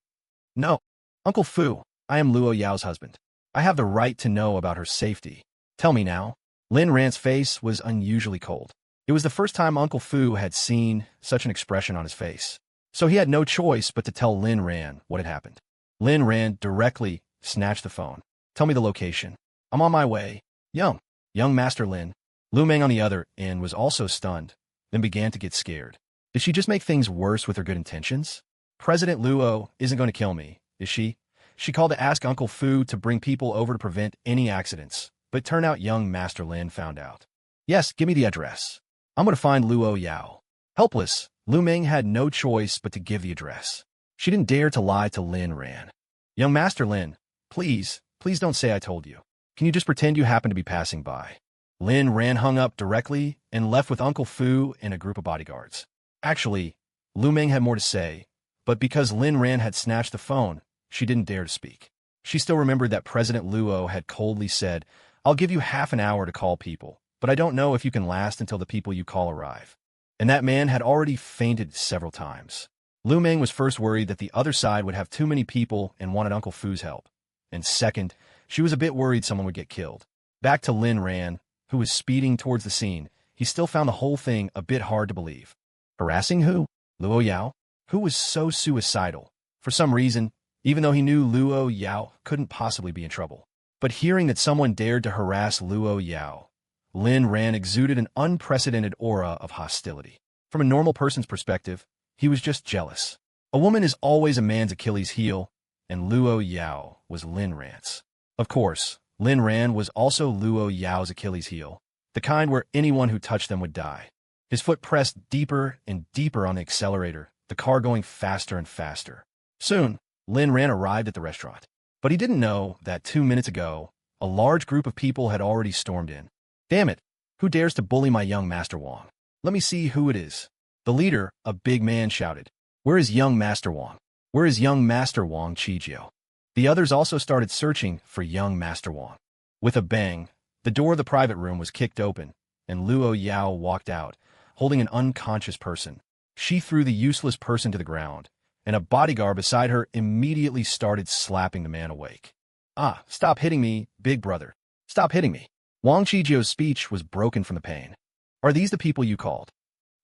Speaker 1: No. Uncle Fu, I am Lu Yao's husband. I have the right to know about her safety. Tell me now. Lin Ran's face was unusually cold. It was the first time Uncle Fu had seen such an expression on his face. So he had no choice but to tell Lin Ran what had happened. Lin Ran directly snatched the phone. Tell me the location. I'm on my way. Young Master Lin. Lu Meng on the other end was also stunned, then began to get scared. Did she just make things worse with her good intentions? President Luo isn't going to kill me, is she? She called to ask Uncle Fu to bring people over to prevent any accidents, but it turned out young Master Lin found out. Yes, give me the address. I'm going to find Lu Yao. Helpless, Lu Meng had no choice but to give the address. She didn't dare to lie to Lin Ran. Young Master Lin, please don't say I told you. Can you just pretend you happened to be passing by? Lin Ran hung up directly and left with Uncle Fu and a group of bodyguards. Actually, Lu Meng had more to say, but because Lin Ran had snatched the phone, she didn't dare to speak. She still remembered that President Luo had coldly said, I'll give you half an hour to call people, but I don't know if you can last until the people you call arrive. And that man had already fainted several times. Lu Meng was first worried that the other side would have too many people and wanted Uncle Fu's help. And second, she was a bit worried someone would get killed. Back to Lin Ran, who was speeding towards the scene, he still found the whole thing a bit hard to believe. Harassing who? Lu Yao? Who was so suicidal? For some reason, even though he knew Lu Yao couldn't possibly be in trouble. But hearing that someone dared to harass Lu Yao, Lin Ran exuded an unprecedented aura of hostility. From a normal person's perspective, he was just jealous. A woman is always a man's Achilles heel, and Lu Yao was Lin Ran's. Of course, Lin Ran was also Lu Yao's Achilles heel, the kind where anyone who touched them would die. His foot pressed deeper and deeper on the accelerator, the car going faster and faster. Soon, Lin Ran arrived at the restaurant. But he didn't know that 2 minutes ago, a large group of people had already stormed in. Damn it! Who dares to bully my young Master Wang? Let me see who it is. The leader, a big man, shouted. Where is young Master Wang? Where is young Master Wang Qijiao? The others also started searching for young Master Wang. With a bang, the door of the private room was kicked open, and Lu Yao walked out, holding an unconscious person. She threw the useless person to the ground, and a bodyguard beside her immediately started slapping the man awake. Ah, stop hitting me, big brother. Stop hitting me. Wang Qijio's speech was broken from the pain. Are these the people you called?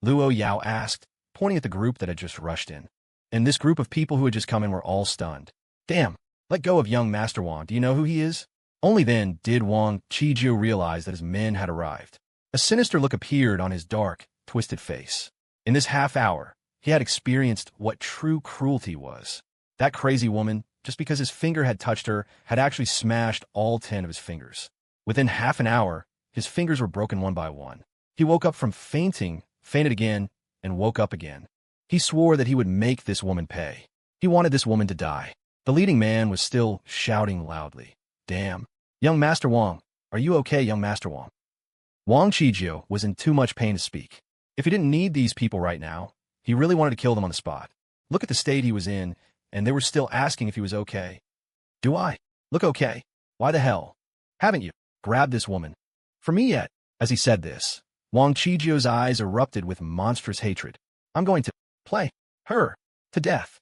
Speaker 1: Lu Yao asked, pointing at the group that had just rushed in. And this group of people who had just come in were all stunned. Damn, let go of young Master Wang. Do you know who he is? Only then did Wang Qijio realize that his men had arrived. A sinister look appeared on his dark, twisted face. In this half hour, he had experienced what true cruelty was. That crazy woman, just because his finger had touched her, had actually smashed all 10 of his fingers. Within half an hour, his fingers were broken one by one. He woke up from fainting, fainted again, and woke up again. He swore that he would make this woman pay. He wanted this woman to die. The leading man was still shouting loudly. Damn. Young Master Wang, are you okay, young Master Wang? Wang Qijio was in too much pain to speak. If he didn't need these people right now, he really wanted to kill them on the spot. Look at the state he was in, and they were still asking if he was okay. Do I look okay? Why the hell haven't you grabbed this woman for me yet? As he said this, Wang Qijio's eyes erupted with monstrous hatred. I'm going to play her to death.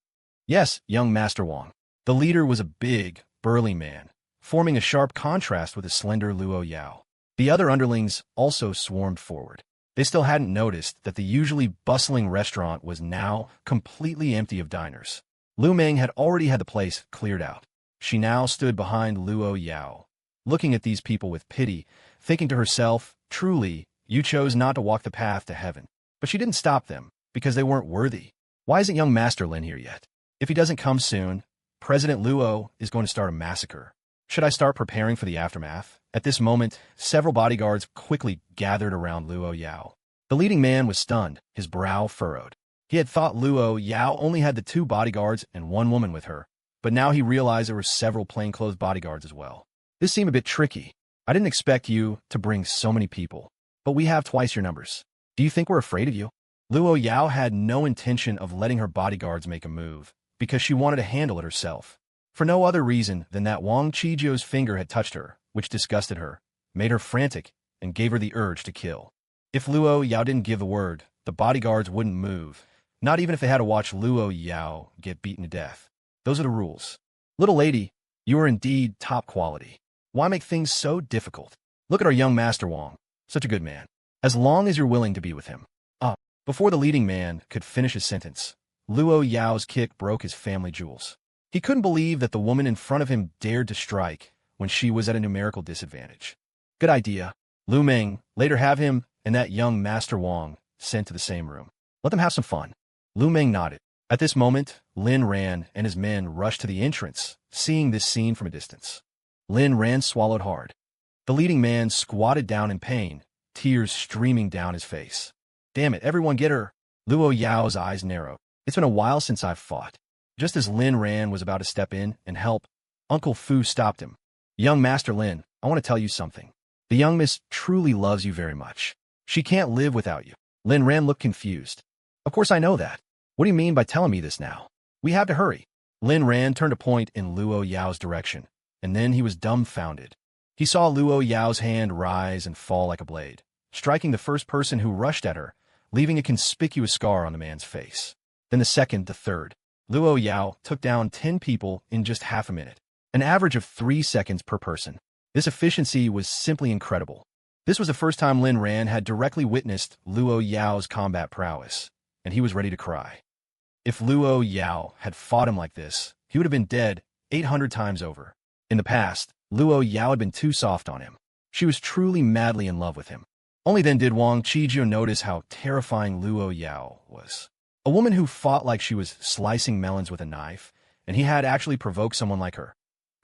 Speaker 1: Yes, young Master Wang. The leader was a big, burly man, forming a sharp contrast with the slender Lu Yao. The other underlings also swarmed forward. They still hadn't noticed that the usually bustling restaurant was now completely empty of diners. Lu Meng had already had the place cleared out. She now stood behind Lu Yao, looking at these people with pity, thinking to herself, truly, you chose not to walk the path to heaven. But she didn't stop them, because they weren't worthy. Why isn't young Master Lin here yet? If he doesn't come soon, President Luo is going to start a massacre. Should I start preparing for the aftermath? At this moment, several bodyguards quickly gathered around Lu Yao. The leading man was stunned, his brow furrowed. He had thought Lu Yao only had the 2 bodyguards and 1 woman with her, but now he realized there were several plainclothes bodyguards as well. This seemed a bit tricky. I didn't expect you to bring so many people, but we have twice your numbers. Do you think we're afraid of you? Lu Yao had no intention of letting her bodyguards make a move, because she wanted to handle it herself. For no other reason than that Wang Qijio's finger had touched her, which disgusted her, made her frantic, and gave her the urge to kill. If Lu Yao didn't give the word, the bodyguards wouldn't move, not even if they had to watch Lu Yao get beaten to death. Those are the rules. Little lady, you are indeed top quality. Why make things so difficult? Look at our young Master Wang, such a good man. As long as you're willing to be with him. Before the leading man could finish his sentence, Lu Yao's kick broke his family jewels. He couldn't believe that the woman in front of him dared to strike when she was at a numerical disadvantage. Good idea. Lu Meng, later have him and that young Master Wang sent to the same room. Let them have some fun. Lu Meng nodded. At this moment, Lin Ran and his men rushed to the entrance, seeing this scene from a distance. Lin Ran swallowed hard. The leading man squatted down in pain, tears streaming down his face. Damn it, everyone get her. Lu Yao's eyes narrowed. It's been a while since I've fought. Just as Lin Ran was about to step in and help, Uncle Fu stopped him. Young Master Lin, I want to tell you something. The young miss truly loves you very much. She can't live without you. Lin Ran looked confused. Of course I know that. What do you mean by telling me this now? We have to hurry. Lin Ran turned a point in Lu Yao's direction, and then he was dumbfounded. He saw Lu Yao's hand rise and fall like a blade, striking the first person who rushed at her, leaving a conspicuous scar on the man's face. Then the second, the third. Lu Yao took down 10 people in just half a minute, an average of 3 seconds per person. This efficiency was simply incredible. This was the first time Lin Ran had directly witnessed Lu Yao's combat prowess, and he was ready to cry. If Lu Yao had fought him like this, he would have been dead 800 times over. In the past, Lu Yao had been too soft on him. She was truly madly in love with him. Only then did Wang Qijio notice how terrifying Lu Yao was. A woman who fought like she was slicing melons with a knife, and he had actually provoked someone like her.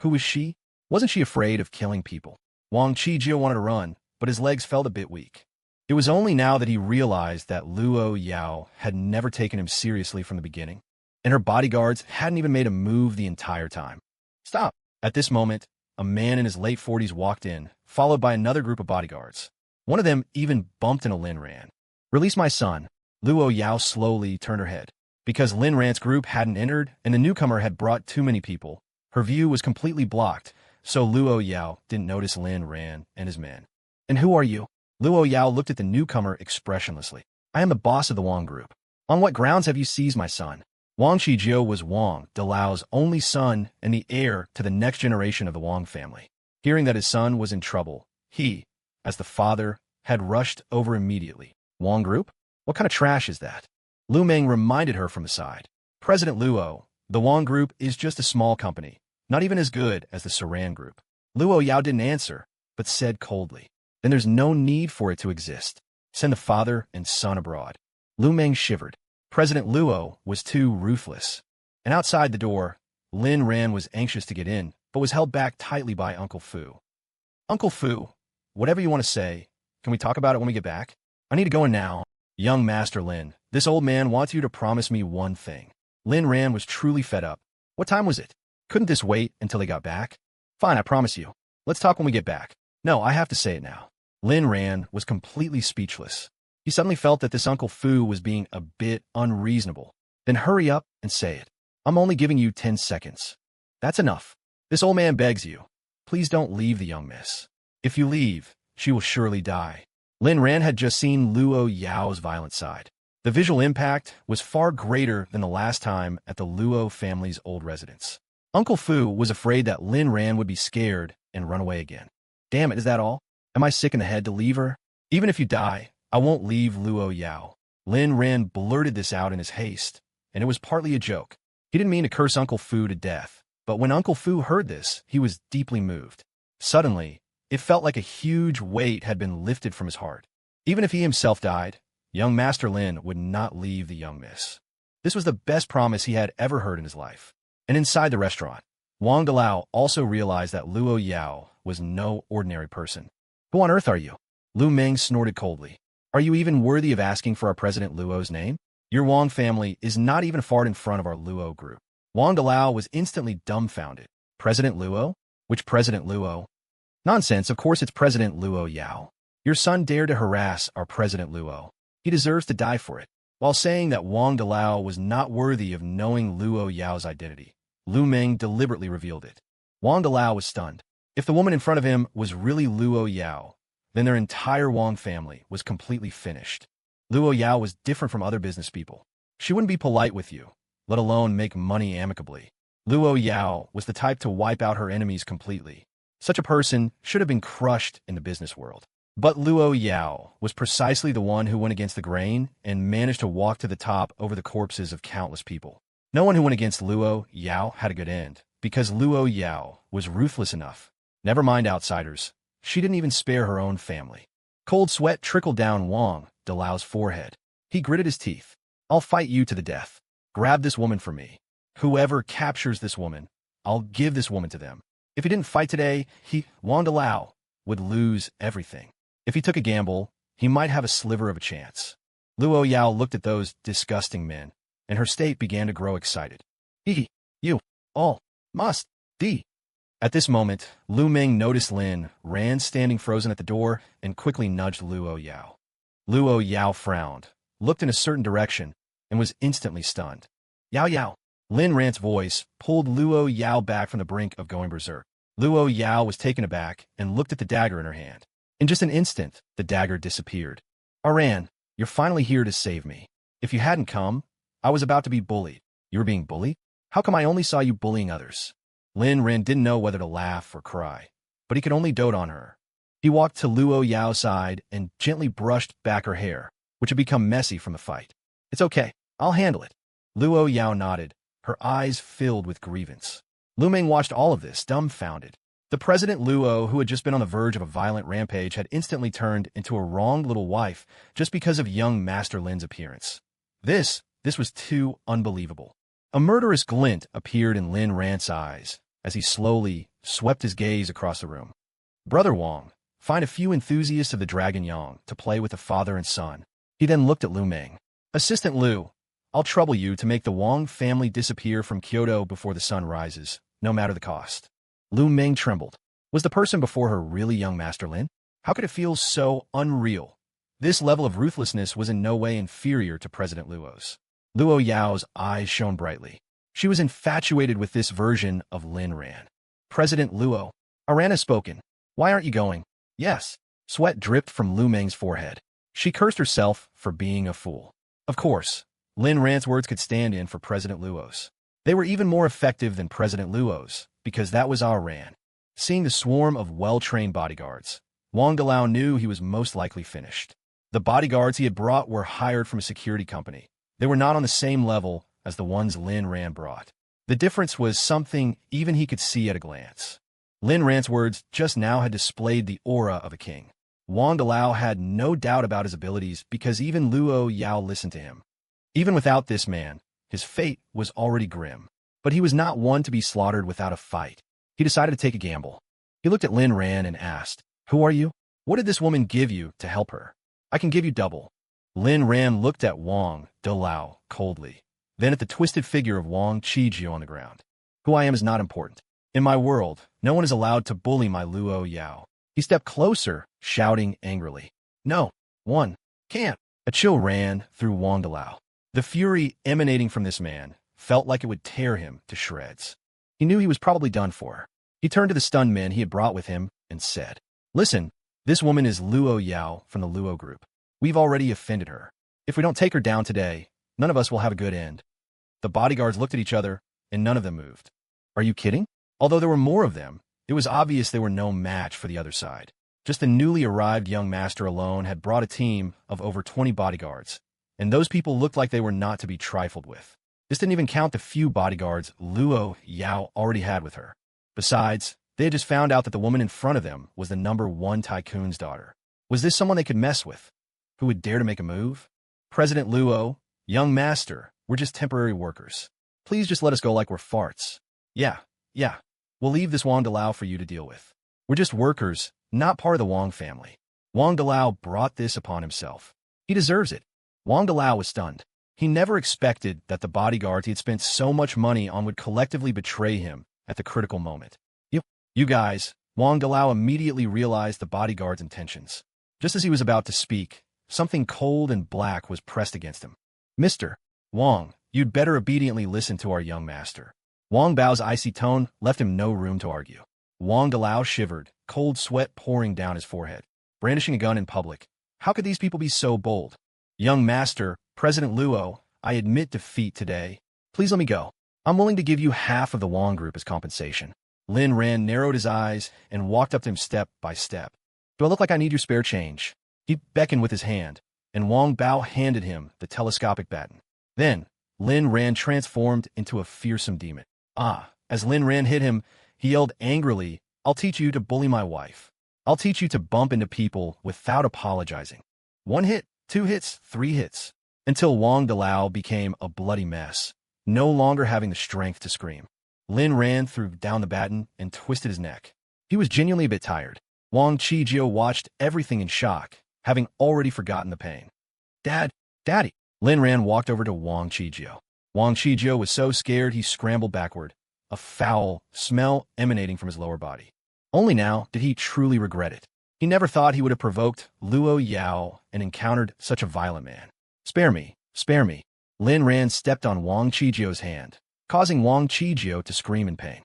Speaker 1: Who was she? Wasn't she afraid of killing people? Wang Qijio wanted to run, but his legs felt a bit weak. It was only now that he realized that Lu Yao had never taken him seriously from the beginning, and her bodyguards hadn't even made a move the entire time. Stop! At this moment, a man in his late 40s walked in, followed by another group of bodyguards. One of them even bumped into Lin Ran. Release my son. Lu Yao slowly turned her head. Because Lin Ran's group hadn't entered and the newcomer had brought too many people, her view was completely blocked, so Lu Yao didn't notice Lin Ran and his men. And who are you? Lu Yao looked at the newcomer expressionlessly. I am the boss of the Wang group. On what grounds have you seized my son? Wang Qijio was Wang Dalao's only son and the heir to the next generation of the Wang family. Hearing that his son was in trouble, he, as the father had rushed over immediately. Wong Group? What kind of trash is that? Lu Meng reminded her from the side. President Luo, the Wong Group is just a small company, not even as good as the Saran Group. Luo Yao didn't answer, but said coldly, then there's no need for it to exist. Send the father and son abroad. Lu Meng shivered. President Luo was too ruthless. And outside the door, Lin Ran was anxious to get in, but was held back tightly by Uncle Fu. Uncle Fu, whatever you want to say, can we talk about it when we get back? I need to go in now. Young Master Lin, this old man wants you to promise me one thing. Lin Ran was truly fed up. What time was it? Couldn't this wait until they got back? Fine, I promise you. Let's talk when we get back. No, I have to say it now. Lin Ran was completely speechless. He suddenly felt that this Uncle Fu was being a bit unreasonable. Then hurry up and say it. I'm only giving you 10 seconds. That's enough. This old man begs you. Please don't leave the young miss. If you leave, she will surely die. Lin Ran had just seen Luo Yao's violent side. The visual impact was far greater than the last time at the Luo family's old residence. Uncle Fu was afraid that Lin Ran would be scared and run away again. Damn it, is that all? Am I sick in the head to leave her? Even if you die, I won't leave Luo Yao. Lin Ran blurted this out in his haste, and it was partly a joke. He didn't mean to curse Uncle Fu to death, but when Uncle Fu heard this, he was deeply moved. Suddenly, it felt like a huge weight had been lifted from his heart. Even if he himself died, young Master Lin would not leave the young miss. This was the best promise he had ever heard in his life. And inside the restaurant, Wang Dalao also realized that Luo Yao was no ordinary person. Who on earth are you? Lu Meng snorted coldly. Are you even worthy of asking for our President Luo's name? Your Wang family is not even far in front of our Luo group. Wang Dalao was instantly dumbfounded. President Luo? Which President Luo? Nonsense, of course it's President Luo Yao. Your son dared to harass our President Luo. He deserves to die for it. While saying that Wang Dalao was not worthy of knowing Luo Yao's identity, Lu Meng deliberately revealed it. Wang Dalao was stunned. If the woman in front of him was really Luo Yao, then their entire Wang family was completely finished. Luo Yao was different from other business people. She wouldn't be polite with you, let alone make money amicably. Luo Yao was the type to wipe out her enemies completely. Such a person should have been crushed in the business world. But Luo Yao was precisely the one who went against the grain and managed to walk to the top over the corpses of countless people. No one who went against Luo Yao had a good end, because Luo Yao was ruthless enough. Never mind outsiders. She didn't even spare her own family. Cold sweat trickled down Wang Dalao's forehead. He gritted his teeth. I'll fight you to the death. Grab this woman for me. Whoever captures this woman, I'll give this woman to them. If he didn't fight today, Wang Dalao, would lose everything. If he took a gamble, he might have a sliver of a chance. Luo Yao looked at those disgusting men, and her state began to grow excited. You all must die. At this moment, Lu Meng noticed Lin Ran standing frozen at the door and quickly nudged Luo Yao. Luo Yao frowned, looked in a certain direction, and was instantly stunned. Yao Yao. Lin Ran's voice pulled Luo Yao back from the brink of going berserk. Luo Yao was taken aback and looked at the dagger in her hand. In just an instant, the dagger disappeared. Ran, you're finally here to save me. If you hadn't come, I was about to be bullied. You were being bullied? How come I only saw you bullying others? Lin Ran didn't know whether to laugh or cry, but he could only dote on her. He walked to Luo Yao's side and gently brushed back her hair, which had become messy from the fight. It's okay. I'll handle it. Luo Yao nodded, her eyes filled with grievance. Lu Meng watched all of this, dumbfounded. The President Luo, who had just been on the verge of a violent rampage, had instantly turned into a wronged little wife just because of young Master Lin's appearance. This was too unbelievable. A murderous glint appeared in Lin Ran's eyes as he slowly swept his gaze across the room. Brother Wang, find a few enthusiasts of the Dragon Yang to play with the father and son. He then looked at Lu Meng. Assistant Lu, I'll trouble you to make the Wang family disappear from Kyoto before the sun rises, no matter the cost. Lu Meng trembled. Was the person before her really young Master Lin? How could it feel so unreal? This level of ruthlessness was in no way inferior to President Luo's. Luo Yao's eyes shone brightly. She was infatuated with this version of Lin Ran. President Luo, Ran has spoken. Why aren't you going? Yes. Sweat dripped from Lu Meng's forehead. She cursed herself for being a fool. Of course, Lin Ran's words could stand in for President Luo's. They were even more effective than President Luo's, because that was Ran. Seeing the swarm of well-trained bodyguards, Wang Dalao knew he was most likely finished. The bodyguards he had brought were hired from a security company. They were not on the same level as the ones Lin Ran brought. The difference was something even he could see at a glance. Lin Ran's words just now had displayed the aura of a king. Wang Dalao had no doubt about his abilities because even Lu Yao listened to him. Even without this man, his fate was already grim. But he was not one to be slaughtered without a fight. He decided to take a gamble. He looked at Lin Ran and asked, "Who are you? What did this woman give you to help her? I can give you double." Lin Ran looked at Wang Dalao coldly, then at the twisted figure of Wang Qijio on the ground. "Who I am is not important. In my world, no one is allowed to bully my Lu Yao." He stepped closer, shouting angrily, "No, one can't." A chill ran through Wang Dalao. The fury emanating from this man felt like it would tear him to shreds. He knew he was probably done for. He turned to the stunned men he had brought with him and said, "Listen, this woman is Lu Yao from the Luo group. We've already offended her. If we don't take her down today, none of us will have a good end." The bodyguards looked at each other, and none of them moved. Are you kidding? Although there were more of them, it was obvious they were no match for the other side. Just the newly arrived young master alone had brought a team of over 20 bodyguards, and those people looked like they were not to be trifled with. This didn't even count the few bodyguards Lu Yao already had with her. Besides, they had just found out that the woman in front of them was the #1 tycoon's daughter. Was this someone they could mess with? Who would dare to make a move? "President Luo, young master, we're just temporary workers. Please just let us go like we're farts." Yeah. We'll leave this Wang Dalao for you to deal with. We're just workers, not part of the Wang family. Wang Dalao brought this upon himself. He deserves it. Wang Dalao was stunned. He never expected that the bodyguards he had spent so much money on would collectively betray him at the critical moment. You guys, Wang Dalao immediately realized the bodyguard's intentions. Just as he was about to speak, something cold and black was pressed against him. "Mr. Wang, you'd better obediently listen to our young master." Wang Bao's icy tone left him no room to argue. Wang Dalao shivered, cold sweat pouring down his forehead. Brandishing a gun in public. How could these people be so bold? "Young master, President Luo, I admit defeat today. Please let me go. I'm willing to give you half of the Wang group as compensation." Lin Ran narrowed his eyes and walked up to him step by step. "Do I look like I need your spare change?" He beckoned with his hand, and Wang Bao handed him the telescopic baton. Then, Lin Ran transformed into a fearsome demon. As Lin Ran hit him, he yelled angrily, "I'll teach you to bully my wife. I'll teach you to bump into people without apologizing. 1 hit, 2 hits, 3 hits." Until Wang Dalao became a bloody mess, no longer having the strength to scream. Lin Ran threw down the baton and twisted his neck. He was genuinely a bit tired. Wang Qijio watched everything in shock, having already forgotten the pain. Daddy! Lin Ran walked over to Wang Qijio. Wang Qijio was so scared he scrambled backward, a foul smell emanating from his lower body. Only now did he truly regret it. He never thought he would have provoked Lu Yao and encountered such a violent man. Spare me. Lin Ran stepped on Wang Qijio's hand, causing Wang Qijio to scream in pain.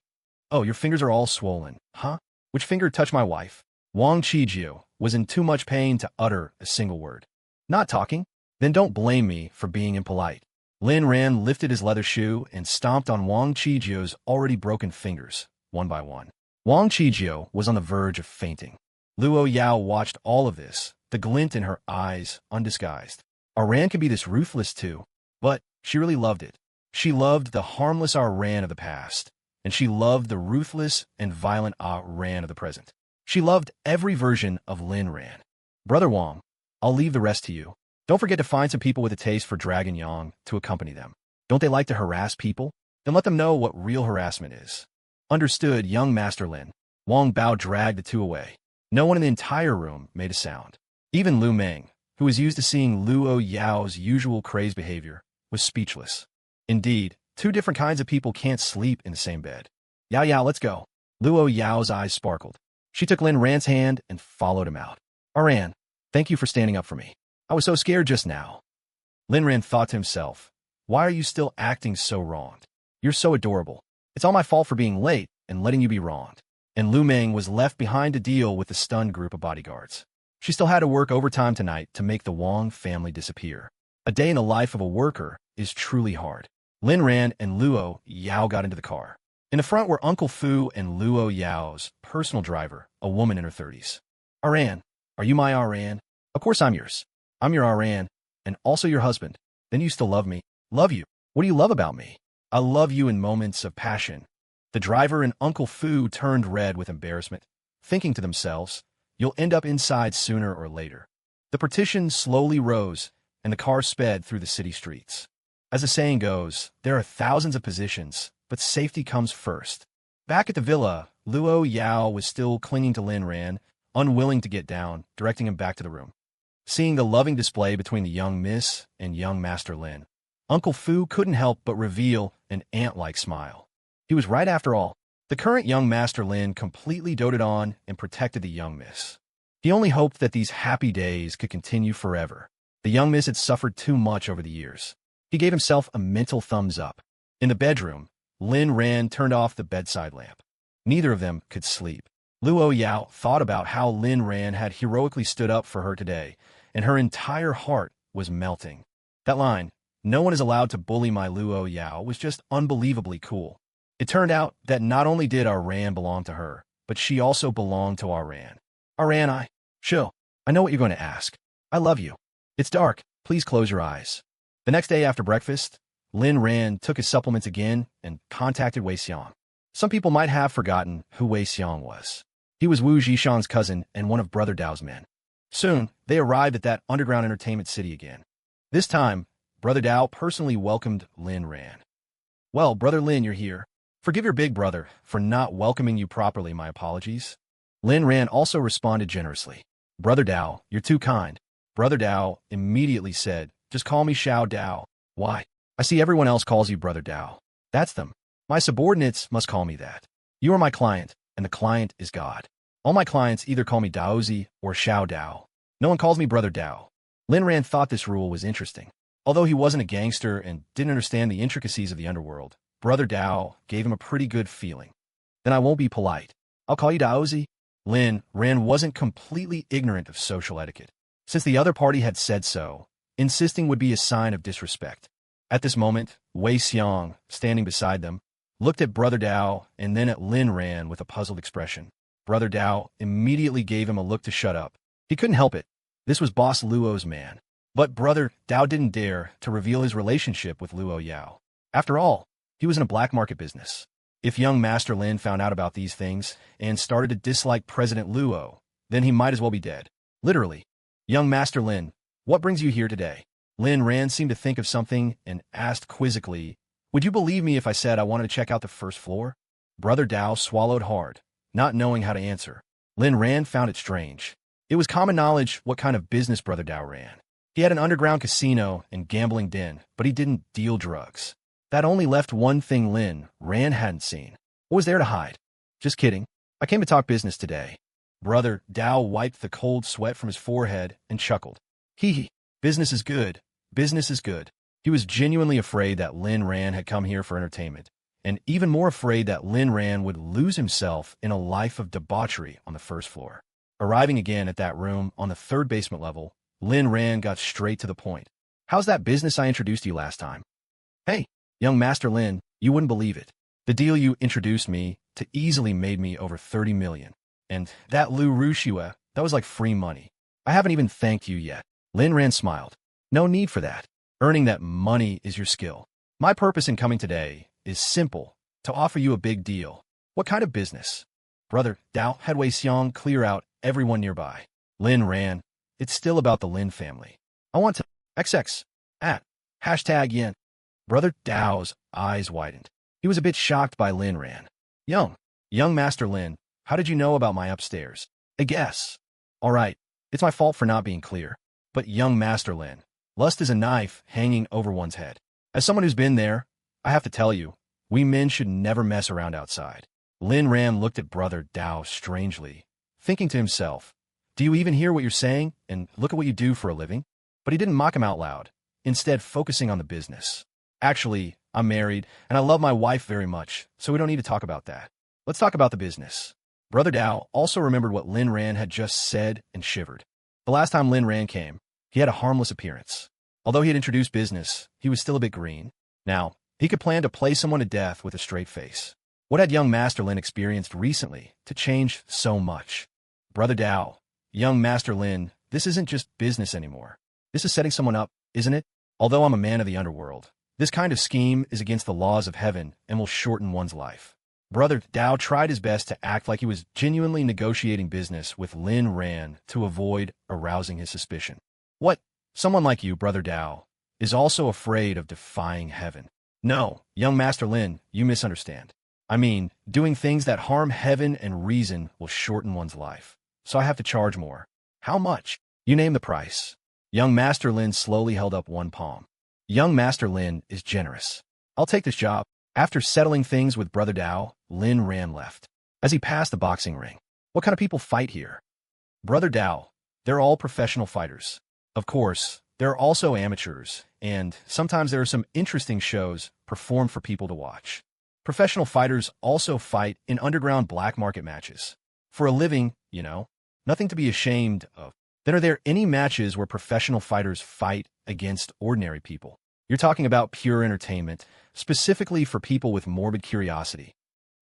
Speaker 1: "Oh, your fingers are all swollen, huh? Which finger touched my wife?" Wang Qijio was in too much pain to utter a single word. "Not talking? Then don't blame me for being impolite." Lin Ran lifted his leather shoe and stomped on Wang Qijio's already broken fingers, one by one. Wang Qijio was on the verge of fainting. Lu Yao watched all of this, the glint in her eyes undisguised. Ran could be this ruthless too, but she really loved it. She loved the harmless Ran of the past, and she loved the ruthless and violent Ran of the present. She loved every version of Lin Ran. "Brother Wang, I'll leave the rest to you. Don't forget to find some people with a taste for Dragon Yang to accompany them. Don't they like to harass people? Then let them know what real harassment is." "Understood, young Master Lin." Wang Bao dragged the two away. No one in the entire room made a sound. Even Lu Meng, who was used to seeing Lu Yao's usual crazed behavior, was speechless. Indeed, two different kinds of people can't sleep in the same bed. Yao, let's go." Lu Yao's eyes sparkled. She took Lin Ran's hand and followed him out. "Ran, thank you for standing up for me. I was so scared just now." Lin Ran thought to himself, "Why are you still acting so wronged? You're so adorable. It's all my fault for being late and letting you be wronged." And Lu Meng was left behind to deal with the stunned group of bodyguards. She still had to work overtime tonight to make the Wang family disappear. A day in the life of a worker is truly hard. Lin Ran and Lu Yao got into the car. In the front were Uncle Fu and Lu Yao's personal driver, a woman in her 30s. Ran, are you my Ran? Of course I'm yours. I'm your Ran, and also your husband. Then you still love me? Love you. What do you love about me? I love you in moments of passion. The driver and Uncle Fu turned red with embarrassment, thinking to themselves, you'll end up inside sooner or later. The partition slowly rose, and the car sped through the city streets. As the saying goes, there are thousands of positions, but safety comes first. Back at the villa, Lu Yao was still clinging to Lin Ran, unwilling to get down, directing him back to the room. Seeing the loving display between the young Miss and young Master Lin, Uncle Fu couldn't help but reveal an ant-like smile. He was right after all. The current young Master Lin completely doted on and protected the young Miss. He only hoped that these happy days could continue forever. The young Miss had suffered too much over the years. He gave himself a mental thumbs up. In the bedroom, Lin Ran turned off the bedside lamp. Neither of them could sleep. Lu Yao thought about how Lin Ran had heroically stood up for her today, and her entire heart was melting. That line, "No one is allowed to bully my Lu Yao," was just unbelievably cool. It turned out that not only did our Ran belong to her, but she also belonged to our Ran. Our Ran, Chill. I know what you're going to ask. I love you. It's dark. Please close your eyes. The next day after breakfast, Lin Ran took his supplements again and contacted Wei Xiang. Some people might have forgotten who Wei Xiang was. He was Wu Zhishan's cousin and one of Brother Dao's men. Soon, they arrived at that underground entertainment city again. This time, Brother Dao personally welcomed Lin Ran. Well, Brother Lin, you're here. Forgive your big brother for not welcoming you properly, my apologies. Lin Ran also responded generously. Brother Dao, you're too kind. Brother Dao immediately said, just call me Xiao Dao. Why? I see everyone else calls you Brother Dao. That's them. My subordinates must call me that. You are my client, and the client is God. All my clients either call me Daozi or Xiao Dao. No one calls me Brother Dao. Lin Ran thought this rule was interesting. Although he wasn't a gangster and didn't understand the intricacies of the underworld, Brother Dao gave him a pretty good feeling. Then I won't be polite. I'll call you Daozi. Lin Ran wasn't completely ignorant of social etiquette. Since the other party had said so, insisting would be a sign of disrespect. At this moment, Wei Xiang, standing beside them, looked at Brother Dao and then at Lin Ran with a puzzled expression. Brother Dao immediately gave him a look to shut up. He couldn't help it. This was Boss Luo's man. But Brother Dao didn't dare to reveal his relationship with Lu Yao. After all, he was in a black market business. If young Master Lin found out about these things and started to dislike President Luo, then he might as well be dead. Literally. Young Master Lin, what brings you here today? Lin Ran seemed to think of something and asked quizzically, would you believe me if I said I wanted to check out the first floor? Brother Dao swallowed hard, not knowing how to answer. Lin Ran found it strange. It was common knowledge what kind of business Brother Dao ran. He had an underground casino and gambling den, but he didn't deal drugs. That only left one thing Lin Ran hadn't seen. What was there to hide? Just kidding. I came to talk business today. Brother Dao wiped the cold sweat from his forehead and chuckled. Hee hee. Business is good. Business is good. He was genuinely afraid that Lin Ran had come here for entertainment, and even more afraid that Lin Ran would lose himself in a life of debauchery on the first floor. Arriving again at that room on the third basement level, Lin Ran got straight to the point. How's that business I introduced you last time? Hey, young Master Lin, you wouldn't believe it. The deal you introduced me to easily made me over 30 million. And that Lu Rushua, that was like free money. I haven't even thanked you yet. Lin Ran smiled. No need for that. Earning that money is your skill. My purpose in coming today is simple, to offer you a big deal. What kind of business? Brother Dao had Wei Xiang clear out everyone nearby. Lin Ran, it's still about the Lin family. I want to XX at #yen. Brother Dao's eyes widened. He was a bit shocked by Lin Ran. Young Master Lin, how did you know about my upstairs? I guess. All right, it's my fault for not being clear. But young Master Lin, lust is a knife hanging over one's head. As someone who's been there, I have to tell you, we men should never mess around outside. Lin Ran looked at Brother Dao strangely, thinking to himself, do you even hear what you're saying? And look at what you do for a living? But he didn't mock him out loud, instead focusing on the business. Actually, I'm married, and I love my wife very much, so we don't need to talk about that. Let's talk about the business. Brother Dao also remembered what Lin Ran had just said and shivered. The last time Lin Ran came, he had a harmless appearance. Although he had introduced business, he was still a bit green. Now, he could plan to play someone to death with a straight face. What had young Master Lin experienced recently to change so much? Brother Dao, young Master Lin, this isn't just business anymore. This is setting someone up, isn't it? Although I'm a man of the underworld, this kind of scheme is against the laws of heaven and will shorten one's life. Brother Dao tried his best to act like he was genuinely negotiating business with Lin Ran to avoid arousing his suspicion. What? Someone like you, Brother Dao, is also afraid of defying heaven. No, young Master Lin, you misunderstand. I mean, doing things that harm heaven and reason will shorten one's life. So I have to charge more. How much? You name the price. Young Master Lin slowly held up one palm. Young Master Lin is generous. I'll take this job. After settling things with Brother Dao, Lin Ran left. As he passed the boxing ring, what kind of people fight here? Brother Dao, they're all professional fighters. Of course, there are also amateurs, and sometimes there are some interesting shows performed for people to watch. Professional fighters also fight in underground black market matches. For a living, you know, nothing to be ashamed of. Then are there any matches where professional fighters fight against ordinary people? You're talking about pure entertainment, specifically for people with morbid curiosity.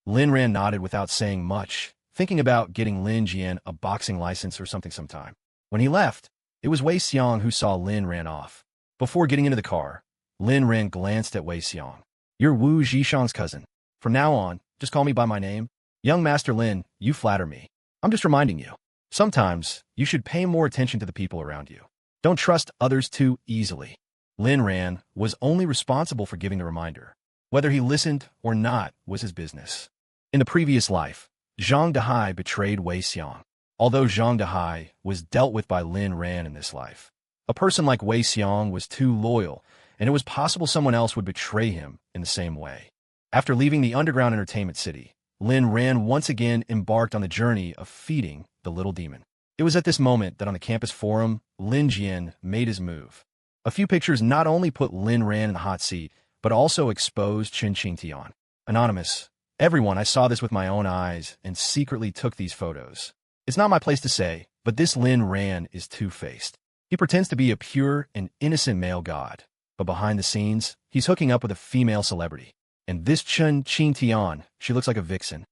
Speaker 1: Lin Ran nodded without saying much, thinking about getting Lin Jian a boxing license or something sometime. When he left, it was Wei Xiong who saw Lin Ran off. Before getting into the car, Lin Ran glanced at Wei Xiong. You're Wu Zhishang's cousin. From now on, just call me by my name. Young Master Lin, you flatter me. I'm just reminding you. Sometimes, you should pay more attention to the people around you. Don't trust others too easily. Lin Ran was only responsible for giving the reminder. Whether he listened or not was his business. In the previous life, Zhang Dehai betrayed Wei Xiong. Although Zhang Dehai was dealt with by Lin Ran in this life, a person like Wei Xiong was too loyal, and it was possible someone else would betray him in the same way. After leaving the underground entertainment city, Lin Ran once again embarked on the journey of feeding the little demon. It was at this moment that on the campus forum, Lin Jian made his move. A few pictures not only put Lin Ran in the hot seat, but also exposed Chen Qingtian. Anonymous. Everyone, I saw this with my own eyes and secretly took these photos. It's not my place to say, but this Lin Ran is two-faced. He pretends to be a pure and innocent male god, but behind the scenes, he's hooking up with a female celebrity. And this Chen Qingtian, she looks like a vixen.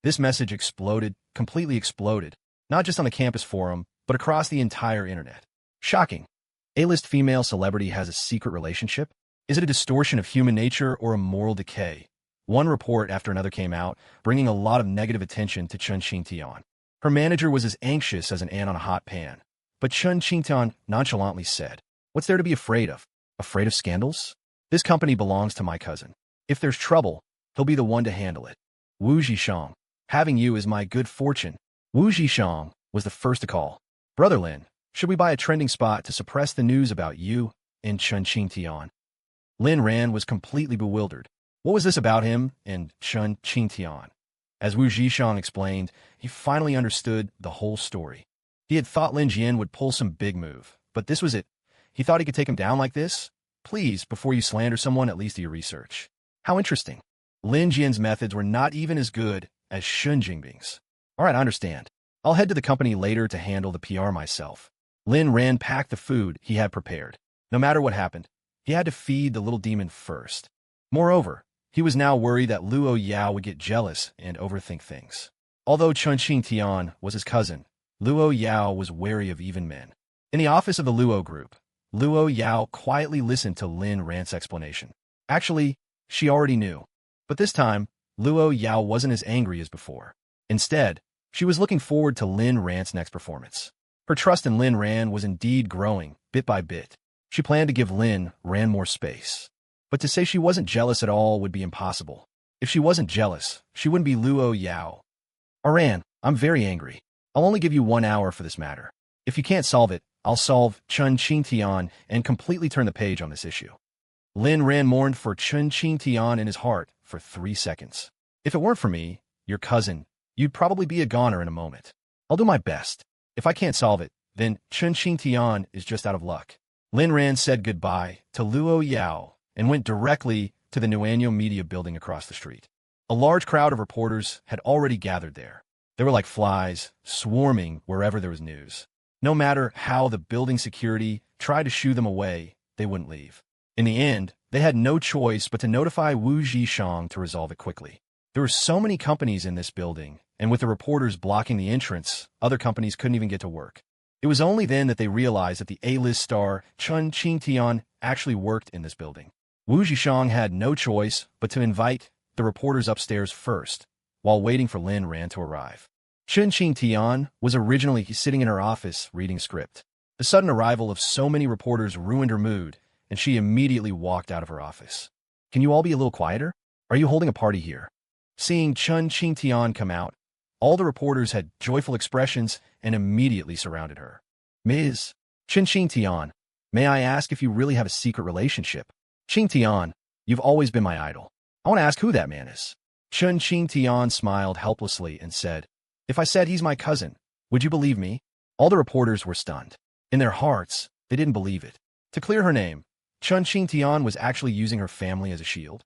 Speaker 1: This message exploded, completely exploded, not just on the campus forum, but across the entire internet. Shocking. A-list female celebrity has a secret relationship? Is it a distortion of human nature or a moral decay? One report after another came out, bringing a lot of negative attention to Chen Qingtian. Her manager was as anxious as an ant on a hot pan. But Chen Qingtian nonchalantly said, "What's there to be afraid of? Afraid of scandals? This company belongs to my cousin. If there's trouble, he'll be the one to handle it. Wu Zhishang, having you is my good fortune." Wu Zhishang was the first to call. "Brother Lin, should we buy a trending spot to suppress the news about you and Chen Qingtian?" Lin Ran was completely bewildered. What was this about him and Chen Qingtian? As Wu Zhishang explained, he finally understood the whole story. He had thought Lin Jian would pull some big move, but this was it. He thought he could take him down like this? Please, before you slander someone, at least do your research. How interesting. Lin Jian's methods were not even as good as Shun Jingbing's. All right, I understand. I'll head to the company later to handle the PR myself. Lin Ran packed the food he had prepared. No matter what happened, he had to feed the little demon first. Moreover, he was now worried that Lu Yao would get jealous and overthink things. Although Chen Qingtian was his cousin, Lu Yao was wary of even men. In the office of the Luo group, Lu Yao quietly listened to Lin Ran's explanation. Actually, she already knew. But this time, Lu Yao wasn't as angry as before. Instead, she was looking forward to Lin Ran's next performance. Her trust in Lin Ran was indeed growing, bit by bit. She planned to give Lin Ran more space. But to say she wasn't jealous at all would be impossible. If she wasn't jealous, she wouldn't be Lu Yao. "Aran, I'm very angry. I'll only give you 1 hour for this matter. If you can't solve it, I'll solve Chen Qingtian and completely turn the page on this issue." Lin Ran mourned for Chen Qingtian in his heart for 3 seconds. "If it weren't for me, your cousin, you'd probably be a goner in a moment. I'll do my best. If I can't solve it, then Chen Qingtian is just out of luck." Lin Ran said goodbye to Lu Yao and went directly to the Nuanyo Media building across the street. A large crowd of reporters had already gathered there. They were like flies, swarming wherever there was news. No matter how the building security tried to shoo them away, they wouldn't leave. In the end, they had no choice but to notify Wu Zhishang to resolve it quickly. There were so many companies in this building, and with the reporters blocking the entrance, other companies couldn't even get to work. It was only then that they realized that the A-list star Chun Qingtian actually worked in this building. Wu Zhishang had no choice but to invite the reporters upstairs first, while waiting for Lin Ran to arrive. Chun Qingtian was originally sitting in her office reading script. The sudden arrival of so many reporters ruined her mood, and she immediately walked out of her office. Can you all be a little quieter? Are you holding a party here? Seeing Chun Qingtian come out, all the reporters had joyful expressions and immediately surrounded her. Ms. Chun Qingtian, may I ask if you really have a secret relationship? Qingtian, you've always been my idol. I want to ask who that man is. Chun Qingtian smiled helplessly and said, if I said he's my cousin, would you believe me? All the reporters were stunned. In their hearts, they didn't believe it. To clear her name, Chun Qingtian was actually using her family as a shield.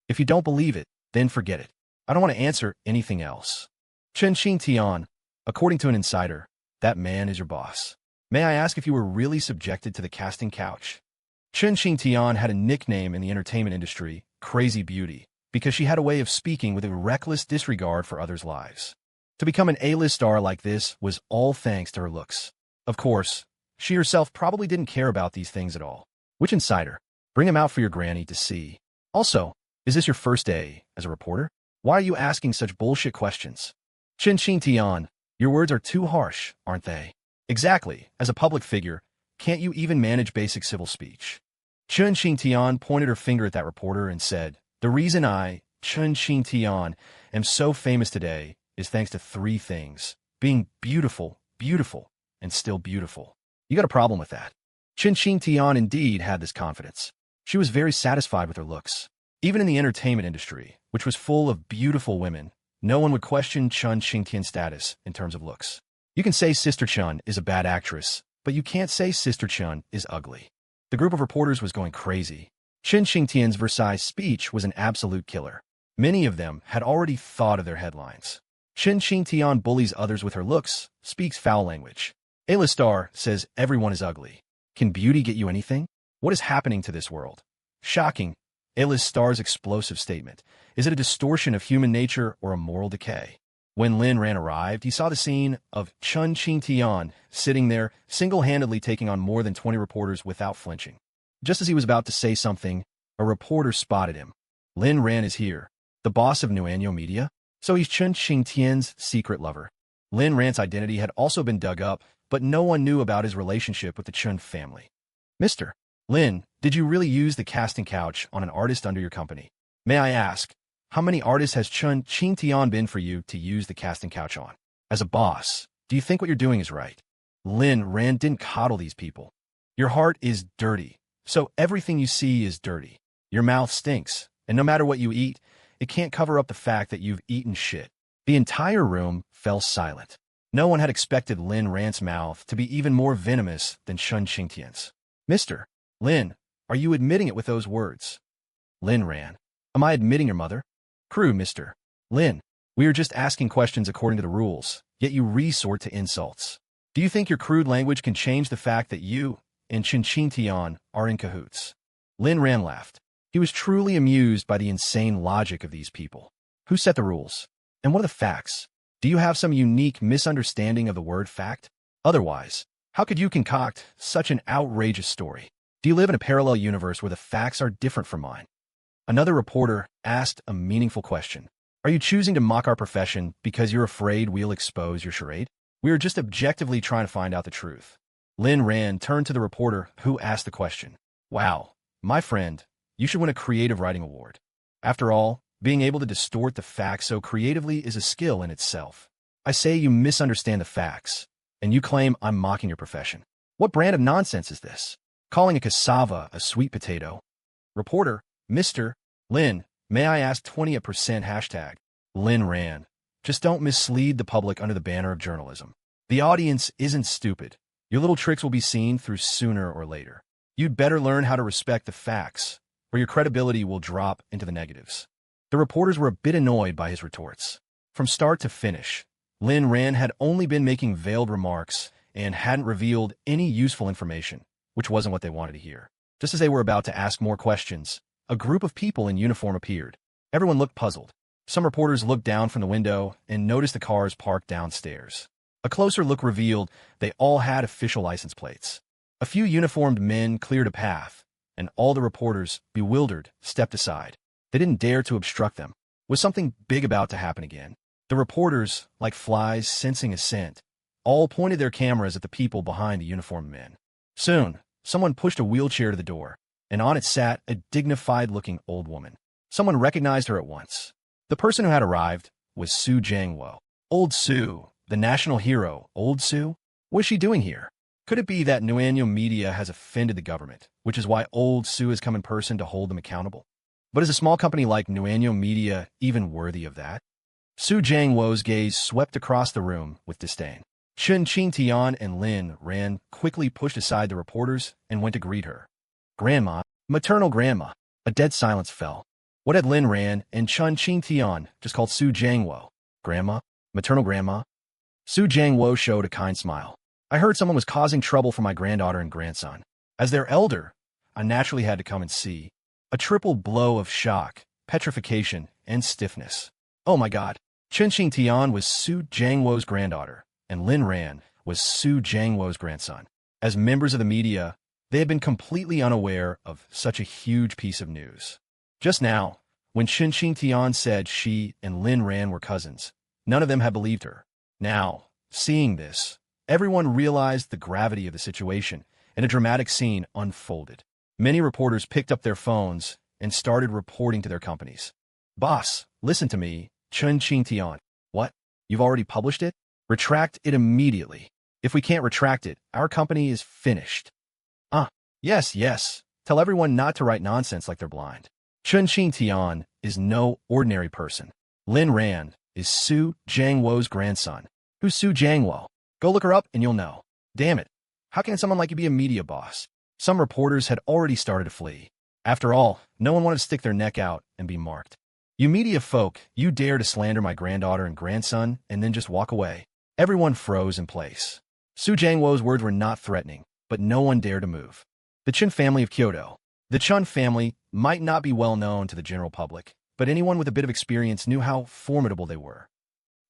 Speaker 1: If you don't believe it, then forget it. I don't want to answer anything else. Chun Qingtian, according to an insider, that man is your boss. May I ask if you were really subjected to the casting couch? Chun Qingtian had a nickname in the entertainment industry, Crazy Beauty, because she had a way of speaking with a reckless disregard for others' lives. To become an A-list star like this was all thanks to her looks. Of course, she herself probably didn't care about these things at all. Which insider? Bring him out for your granny to see. Also, is this your first day as a reporter? Why are you asking such bullshit questions? Chun Qingtian, your words are too harsh, aren't they? Exactly. As a public figure, can't you even manage basic civil speech? Chun Qingtian pointed her finger at that reporter and said, the reason I, Chun Qingtian, am so famous today is thanks to 3 things. Being beautiful, and still beautiful. You got a problem with that? Chun Qingtian indeed had this confidence. She was very satisfied with her looks. Even in the entertainment industry, which was full of beautiful women, no one would question Chun Qingtian's status in terms of looks. You can say Sister Chun is a bad actress, but you can't say Sister Chun is ugly. The group of reporters was going crazy. Chun Qingtian's Versailles speech was an absolute killer. Many of them had already thought of their headlines. Chun Qingtian bullies others with her looks, speaks foul language. A-list star says everyone is ugly. Can beauty get you anything? What is happening to this world? Shocking. A-list star's explosive statement. Is it a distortion of human nature or a moral decay? When Lin Ran arrived, he saw the scene of Chun Qingtian sitting there, single-handedly taking on more than 20 reporters without flinching. Just as he was about to say something, a reporter spotted him. Lin Ran is here, the boss of Nuanyo Media? So he's Chun Qingtian's secret lover. Lin Ran's identity had also been dug up, but no one knew about his relationship with the Chun family. Mr. Lin, did you really use the casting couch on an artist under your company? May I ask, how many artists has Chun Qingtian been for you to use the casting couch on? As a boss, do you think what you're doing is right? Lin Ran didn't coddle these people. Your heart is dirty, so everything you see is dirty. Your mouth stinks, and no matter what you eat, it can't cover up the fact that you've eaten shit. The entire room fell silent. No one had expected Lin Ran's mouth to be even more venomous than Chun Qingtian's. Mr. Lin, are you admitting it with those words? Lin Ran, am I admitting your mother? Crew, Mr. Lin, we are just asking questions according to the rules, yet you resort to insults. Do you think your crude language can change the fact that you and Chun Qingtian are in cahoots? Lin Ran laughed. He was truly amused by the insane logic of these people. Who set the rules? And what are the facts? Do you have some unique misunderstanding of the word fact? Otherwise, how could you concoct such an outrageous story? Do you live in a parallel universe where the facts are different from mine? Another reporter asked a meaningful question. Are you choosing to mock our profession because you're afraid we'll expose your charade? We are just objectively trying to find out the truth. Lin Ran turned to the reporter who asked the question. Wow, my friend, you should win a creative writing award. After all, being able to distort the facts so creatively is a skill in itself. I say you misunderstand the facts, and you claim I'm mocking your profession. What brand of nonsense is this? Calling a cassava a sweet potato? Reporter, Mr. Lin, may I ask 20% hashtag? Lin Ran. Just don't mislead the public under the banner of journalism. The audience isn't stupid. Your little tricks will be seen through sooner or later. You'd better learn how to respect the facts, or your credibility will drop into the negatives. The reporters were a bit annoyed by his retorts. From start to finish, Lin Ran had only been making veiled remarks and hadn't revealed any useful information, which wasn't what they wanted to hear. Just as they were about to ask more questions, a group of people in uniform appeared. Everyone looked puzzled. Some reporters looked down from the window and noticed the cars parked downstairs. A closer look revealed they all had official license plates. A few uniformed men cleared a path, and all the reporters, bewildered, stepped aside. They didn't dare to obstruct them. Was something big about to happen again? The reporters, like flies sensing a scent, all pointed their cameras at the people behind the uniformed men. Soon, someone pushed a wheelchair to the door, and on it sat a dignified-looking old woman. Someone recognized her at once. The person who had arrived was Su Jiangwo. Old Su, the national hero. Old Su? What is she doing here? Could it be that Nuanyo Media has offended the government, which is why Old Su has come in person to hold them accountable? But is a small company like Nuanyo Media even worthy of that? Su Jiangwo's gaze swept across the room with disdain. Chen Qingtian and Lin Ran quickly pushed aside the reporters and went to greet her. Grandma, maternal grandma. A dead silence fell. What had Lin Ran and Chen Qingtian just called Su Jiangwo? Grandma? Maternal grandma? Su Jiangwo showed a kind smile. I heard someone was causing trouble for my granddaughter and grandson. As their elder, I naturally had to come and see. A triple blow of shock, petrification, and stiffness. Oh my God. Chen Qingtian was Su Jiangwo's granddaughter, and Lin Ran was Su Jiangwo's grandson. As members of the media, they had been completely unaware of such a huge piece of news. Just now, when Chen Qingtian said she and Lin Ran were cousins, none of them had believed her. Now, seeing this, everyone realized the gravity of the situation, and a dramatic scene unfolded. Many reporters picked up their phones and started reporting to their companies. Boss, listen to me, Chen Qingtian. What? You've already published it? Retract it immediately. If we can't retract it, our company is finished. Yes. Tell everyone not to write nonsense like they're blind. Chen Qingtian is no ordinary person. Lin Ran is Su Jiangwo's grandson. Who's Su Jiangwo? Go look her up and you'll know. Damn it. How can someone like you be a media boss? Some reporters had already started to flee. After all, no one wanted to stick their neck out and be marked. You media folk, you dare to slander my granddaughter and grandson and then just walk away. Everyone froze in place. Su Jiangwo's words were not threatening, but no one dared to move. The Chen family of Kyoto. The Chen family might not be well known to the general public, but anyone with a bit of experience knew how formidable they were.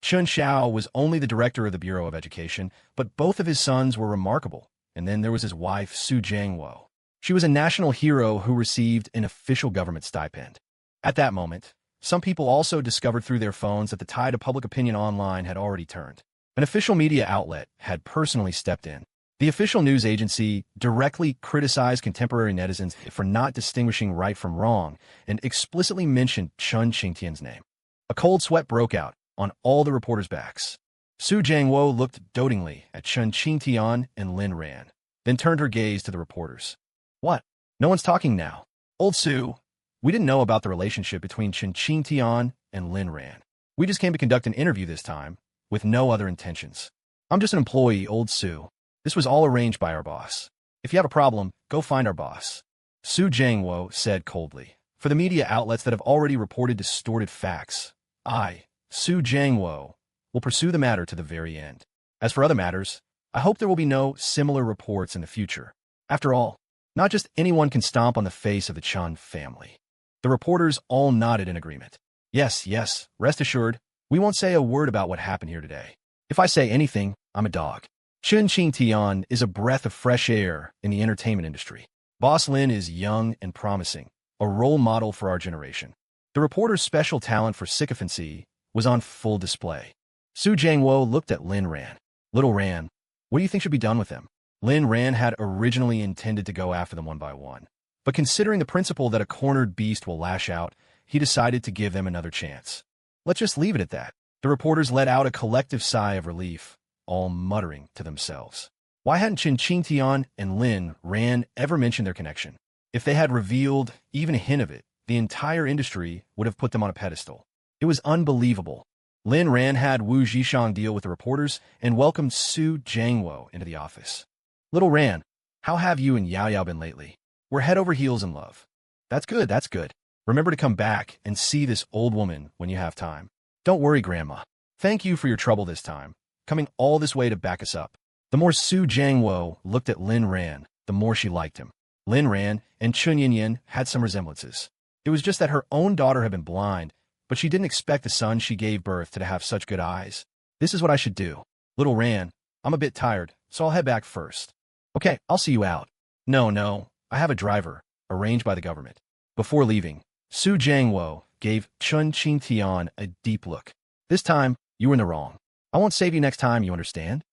Speaker 1: Chen Xiao was only the director of the Bureau of Education, but both of his sons were remarkable. And then there was his wife, Su Jiangwo. She was a national hero who received an official government stipend. At that moment, some people also discovered through their phones that the tide of public opinion online had already turned. An official media outlet had personally stepped in. The official news agency directly criticized contemporary netizens for not distinguishing right from wrong and explicitly mentioned Chen Qingtian's name. A cold sweat broke out on all the reporters' backs. Su Jiangwo looked dotingly at Chen Qingtian and Lin Ran, then turned her gaze to the reporters. What? No one's talking now. Old Su, we didn't know about the relationship between Chen Qingtian and Lin Ran. We just came to conduct an interview this time, with no other intentions. I'm just an employee, Old Su. This was all arranged by our boss. If you have a problem, go find our boss. Su Jiangwo said coldly. For the media outlets that have already reported distorted facts, I, Su Jiangwo, will pursue the matter to the very end. As for other matters, I hope there will be no similar reports in the future. After all, not just anyone can stomp on the face of the Chen family. The reporters all nodded in agreement. Yes, rest assured, we won't say a word about what happened here today. If I say anything, I'm a dog. Chen Qingtian is a breath of fresh air in the entertainment industry. Boss Lin is young and promising, a role model for our generation. The reporter's special talent for sycophancy was on full display. Su Jiangwo looked at Lin Ran. Little Ran, what do you think should be done with them? Lin Ran had originally intended to go after them one by one. But considering the principle that a cornered beast will lash out, he decided to give them another chance. Let's just leave it at that. The reporters let out a collective sigh of relief, all muttering to themselves. Why hadn't Chen Qingtian and Lin Ran ever mentioned their connection? If they had revealed even a hint of it, the entire industry would have put them on a pedestal. It was unbelievable. Lin Ran had Wu Zhishang deal with the reporters and welcomed Su Jiangwo into the office. Little Ran, how have you and Yao been lately? We're head over heels in love. That's good. Remember to come back and see this old woman when you have time. Don't worry, Grandma. Thank you for your trouble this time, coming all this way to back us up. The more Su Jiangwo looked at Lin Ran, the more she liked him. Lin Ran and Chun Yinyin had some resemblances. It was just that her own daughter had been blind, but she didn't expect the son she gave birth to have such good eyes. This is what I should do. Little Ran, I'm a bit tired, so I'll head back first. Okay, I'll see you out. No, I have a driver, arranged by the government. Before leaving, Su Jiangwo gave Chun Qingtian a deep look. This time, you were in the wrong. I won't save you next time, you understand?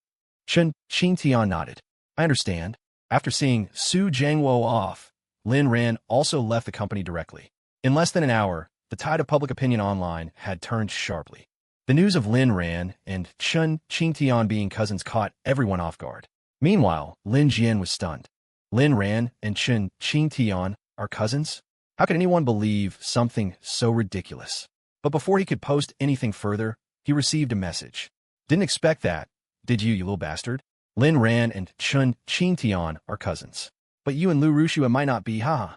Speaker 1: Chun Qingtian nodded. I understand. After seeing Su Jiangwo off, Lin Ran also left the company directly. In less than an hour, the tide of public opinion online had turned sharply. The news of Lin Ran and Chun Qingtian being cousins caught everyone off guard. Meanwhile, Lin Jian was stunned. Lin Ran and Chun Qingtian are cousins? How could anyone believe something so ridiculous? But before he could post anything further, he received a message. Didn't expect that, did you little bastard? Lin Ran and Chun Qingtian are cousins. But you and Lu Rushua might not be, haha.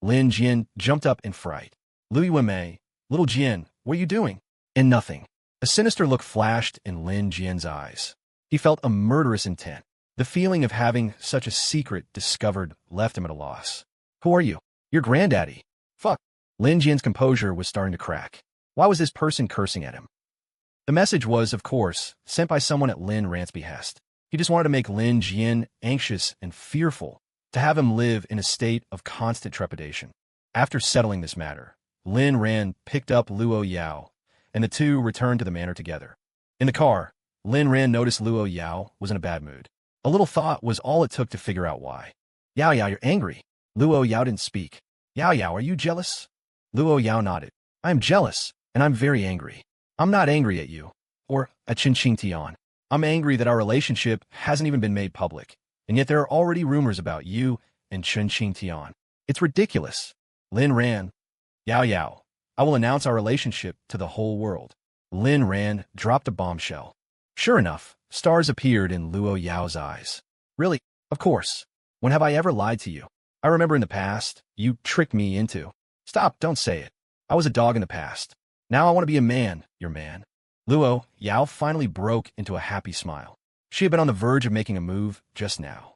Speaker 1: Lin Jian jumped up in fright. Lu Yuemei, little Jian, what are you doing? And nothing. A sinister look flashed in Lin Jian's eyes. He felt a murderous intent. The feeling of having such a secret discovered left him at a loss. Who are you? Your granddaddy. Fuck. Lin Jian's composure was starting to crack. Why was this person cursing at him? The message was, of course, sent by someone at Lin Ran's behest. He just wanted to make Lin Jian anxious and fearful, to have him live in a state of constant trepidation. After settling this matter, Lin Ran picked up Lu Yao, and the two returned to the manor together. In the car, Lin Ran noticed Lu Yao was in a bad mood. A little thought was all it took to figure out why. Yao, you're angry. Lu Yao didn't speak. Yao, are you jealous? Lu Yao nodded. I am jealous, and I'm very angry. I'm not angry at you, or at Chun Qingtian. I'm angry that our relationship hasn't even been made public, and yet there are already rumors about you and Chun Qingtian. It's ridiculous. Lin Ran. Yao, I will announce our relationship to the whole world. Lin Ran dropped a bombshell. Sure enough, stars appeared in Lu Yao's eyes. Really? Of course. When have I ever lied to you? I remember in the past, you tricked me into. Stop, don't say it. I was a dog in the past. Now I want to be a man, your man. Lu Yao finally broke into a happy smile. She had been on the verge of making a move just now.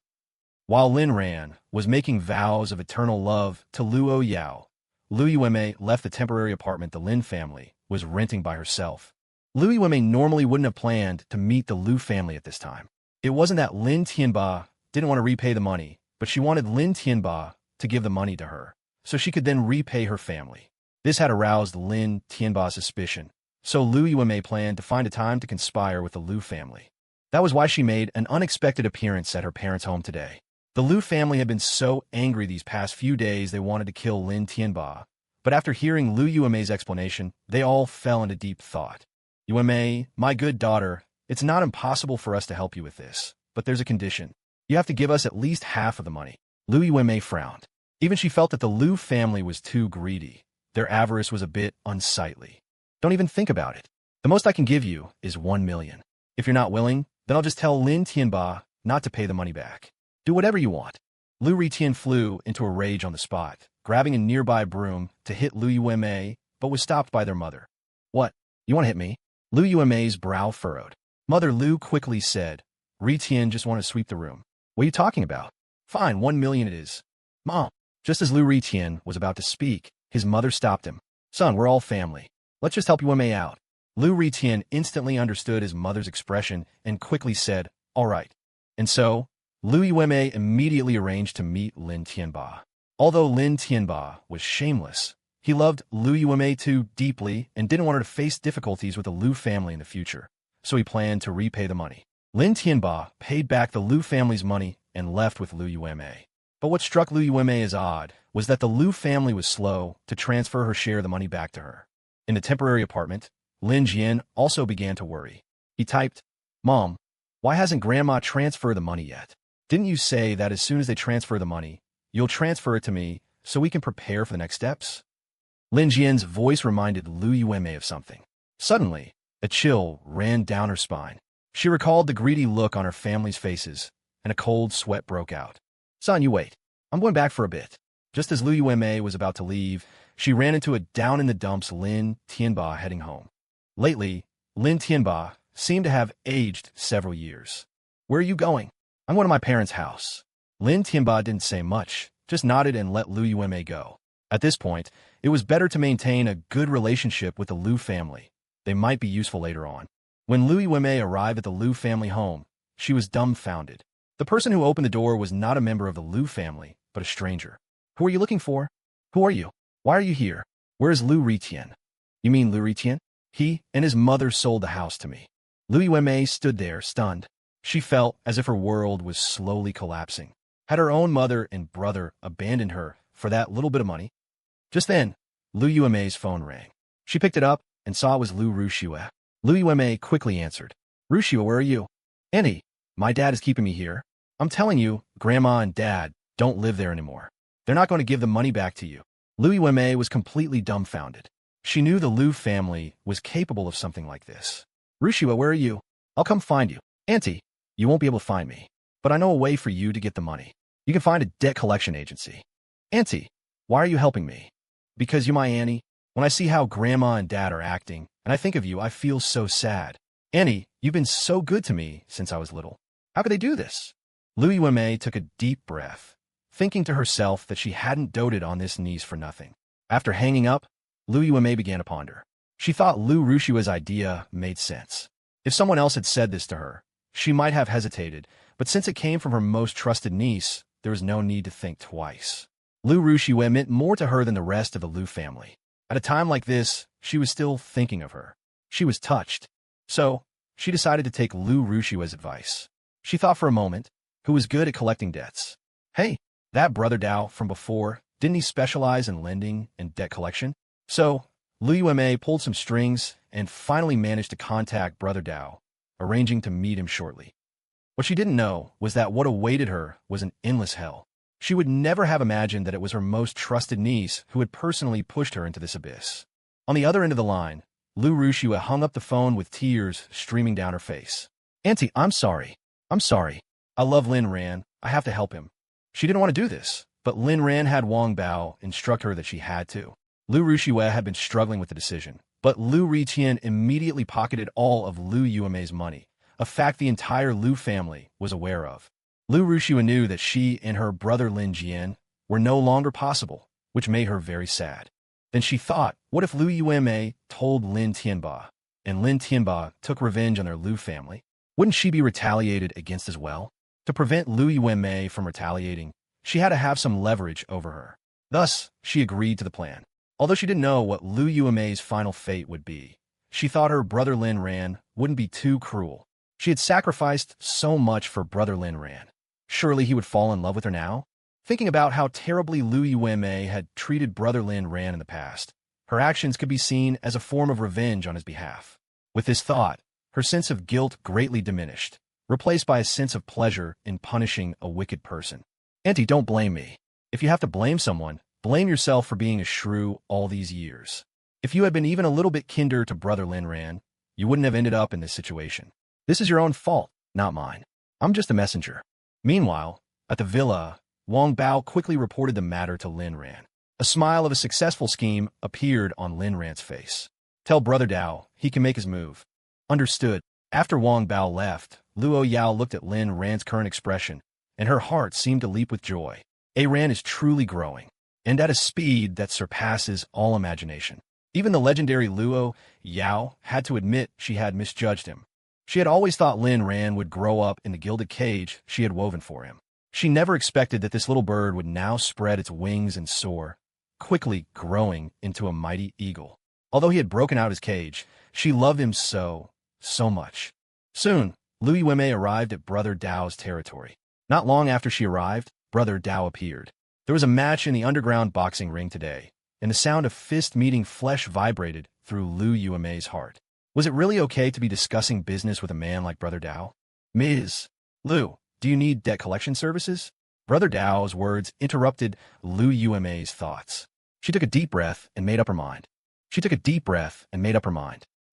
Speaker 1: While Lin Ran was making vows of eternal love to Lu Yao, Lu Yuemei left the temporary apartment the Lin family was renting by herself. Lu Yuemei normally wouldn't have planned to meet the Lu family at this time. It wasn't that Lin Tianba didn't want to repay the money, but she wanted Lin Tianba to give the money to her, so she could then repay her family. This had aroused Lin Tianba's suspicion, so Lu Yuemei planned to find a time to conspire with the Lu family. That was why she made an unexpected appearance at her parents' home today. The Lu family had been so angry these past few days they wanted to kill Lin Tianba, but after hearing Lu Yuemei's explanation, they all fell into deep thought. Yuemei, my good daughter, it's not impossible for us to help you with this, but there's a condition. You have to give us at least half of the money. Lu Yuemei frowned. Even she felt that the Lu family was too greedy. Their avarice was a bit unsightly. Don't even think about it. The most I can give you is 1 million. If you're not willing, then I'll just tell Lin Tianba not to pay the money back. Do whatever you want. Lu Ritian flew into a rage on the spot, grabbing a nearby broom to hit Lu Yuemei, but was stopped by their mother. What? You want to hit me? Lu Yuemei's brow furrowed. Mother Lu quickly said, Ritian just want to sweep the room. What are you talking about? Fine, 1 million it is. Mom. Just as Lu Ritian was about to speak, his mother stopped him. Son, we're all family. Let's just help Yuemei out. Lu Ritian instantly understood his mother's expression and quickly said, all right. And so, Lu Yuemei immediately arranged to meet Lin Tianba. Although Lin Tianba was shameless, he loved Lu Yuemei too deeply and didn't want her to face difficulties with the Lu family in the future, so he planned to repay the money. Lin Tianba paid back the Lu family's money and left with Lu Yuemei. But what struck Lu Yuemei as odd was that the Lu family was slow to transfer her share of the money back to her. In the temporary apartment, Lin Jian also began to worry. He typed, Mom, why hasn't Grandma transferred the money yet? Didn't you say that as soon as they transfer the money, you'll transfer it to me so we can prepare for the next steps? Lin Jian's voice reminded Lu Yuemei of something. Suddenly, a chill ran down her spine. She recalled the greedy look on her family's faces, and a cold sweat broke out. Son, you wait. I'm going back for a bit. Just as Lu Yuemei was about to leave, she ran into a down-in-the-dumps Lin Tianba heading home. Lately, Lin Tianba seemed to have aged several years. Where are you going? I'm going to my parents' house. Lin Tianba didn't say much, just nodded and let Lu Yuemei go. At this point, it was better to maintain a good relationship with the Lu family. They might be useful later on. When Lu Yao arrived at the Lu family home, she was dumbfounded. The person who opened the door was not a member of the Lu family, but a stranger. Who are you looking for? Who are you? Why are you here? Where is Lu Ran? You mean Lu Ran? He and his mother sold the house to me. Lu Yao stood there, stunned. She felt as if her world was slowly collapsing. Had her own mother and brother abandoned her for that little bit of money? Just then, Lu Yao's phone rang. She picked it up and saw it was Lu Yao. Lu Yao quickly answered. Yao, where are you? Auntie, my dad is keeping me here. I'm telling you, Grandma and Dad don't live there anymore. They're not going to give the money back to you. Lu Yao was completely dumbfounded. She knew the Lu family was capable of something like this. Yao, where are you? I'll come find you. Auntie, you won't be able to find me, but I know a way for you to get the money. You can find a debt collection agency. Auntie, why are you helping me? Because you're my auntie. When I see how Grandma and Dad are acting, and I think of you, I feel so sad. Auntie, you've been so good to me since I was little. How could they do this? Lu Yao took a deep breath, thinking to herself that she hadn't doted on this niece for nothing. After hanging up, Lu Yao began to ponder. She thought Lu Yao's idea made sense. If someone else had said this to her, she might have hesitated, but since it came from her most trusted niece, there was no need to think twice. Lu Yao meant more to her than the rest of the Lu family. At a time like this, she was still thinking of her. She was touched. So, she decided to take Lu Yao's advice. She thought for a moment, who was good at collecting debts. Hey, that brother Dao from before, didn't he specialize in lending and debt collection? So, Lu Yao pulled some strings and finally managed to contact brother Dao, arranging to meet him shortly. What she didn't know was that what awaited her was an endless hell. She would never have imagined that it was her most trusted niece who had personally pushed her into this abyss. On the other end of the line, Lu Yao hung up the phone with tears streaming down her face. Auntie, I'm sorry. I'm sorry. I love Lin Ran. I have to help him. She didn't want to do this, but Lin Ran had Wang Bao instruct her that she had to. Lu Yao had been struggling with the decision, but Lu Ran immediately pocketed all of Lu Yao's money, a fact the entire Lu family was aware of. Lu Yao knew that she and her brother Lin Jian were no longer possible, which made her very sad. Then she thought, what if Lu Yao told Lin Tianba, and Lin Tianba took revenge on their Lu family? Wouldn't she be retaliated against as well? To prevent Lu Yao from retaliating, she had to have some leverage over her. Thus, she agreed to the plan. Although she didn't know what Lu Yao's final fate would be, she thought her brother Lin Ran wouldn't be too cruel. She had sacrificed so much for brother Lin Ran. Surely he would fall in love with her now? Thinking about how terribly Lu Yao had treated brother Lin Ran in the past, her actions could be seen as a form of revenge on his behalf. With this thought, her sense of guilt greatly diminished, replaced by a sense of pleasure in punishing a wicked person. Auntie, don't blame me. If you have to blame someone, blame yourself for being a shrew all these years. If you had been even a little bit kinder to brother Lin Ran, you wouldn't have ended up in this situation. This is your own fault, not mine. I'm just a messenger. Meanwhile, at the villa, Wang Bao quickly reported the matter to Lin Ran. A smile of a successful scheme appeared on Lin Ran's face. Tell brother Dao he can make his move. Understood. After Wang Bao left, Lu Yao looked at Lin Ran's current expression, and her heart seemed to leap with joy. Ran is truly growing, and at a speed that surpasses all imagination. Even the legendary Lu Yao had to admit she had misjudged him. She had always thought Lin Ran would grow up in the gilded cage she had woven for him. She never expected that this little bird would now spread its wings and soar, quickly growing into a mighty eagle. Although he had broken out his cage, she loved him so much. Soon, Lu Yao arrived at brother Dao's territory. Not long after she arrived, brother Dao appeared. There was a match in the underground boxing ring today, and the sound of fist meeting flesh vibrated through Lu Yao's heart. Was it really okay to be discussing business with a man like brother Dao? Ms. Lu, do you need debt collection services? Brother Dao's words interrupted Lu Yao's thoughts. She took a deep breath and made up her mind.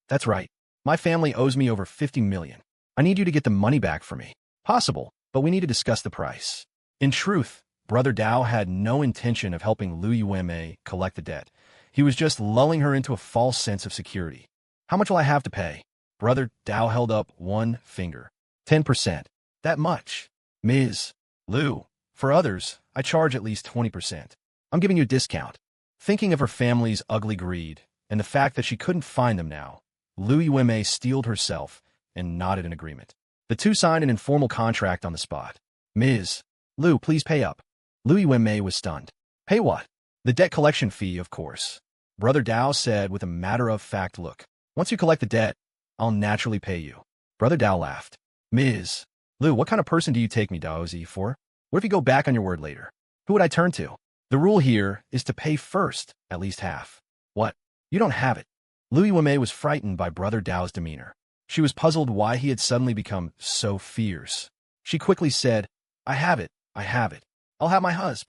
Speaker 1: That's right. My family owes me over 50 million. I need you to get the money back for me. Possible, but we need to discuss the price. In truth, brother Dao had no intention of helping Lu Yao collect the debt. He was just lulling her into a false sense of security. How much will I have to pay? Brother Dao held up one finger. 10%. That much. Ms. Lu, for others, I charge at least 20%. I'm giving you a discount. Thinking of her family's ugly greed and the fact that she couldn't find them now, Lu Yao steeled herself and nodded in agreement. The two signed an informal contract on the spot. Ms. Lu, please pay up. Lu Yao was stunned. Pay what? The debt collection fee, of course. Brother Dao said with a matter-of-fact look. Once you collect the debt, I'll naturally pay you. Brother Dao laughed. Ms. Lu, what kind of person do you take me, Daozi, for? What if you go back on your word later? Who would I turn to? The rule here is to pay first, at least half. What? You don't have it. Lu Yao was frightened by Brother Dao's demeanor. She was puzzled why he had suddenly become so fierce. She quickly said, I have it. I'll have my husband.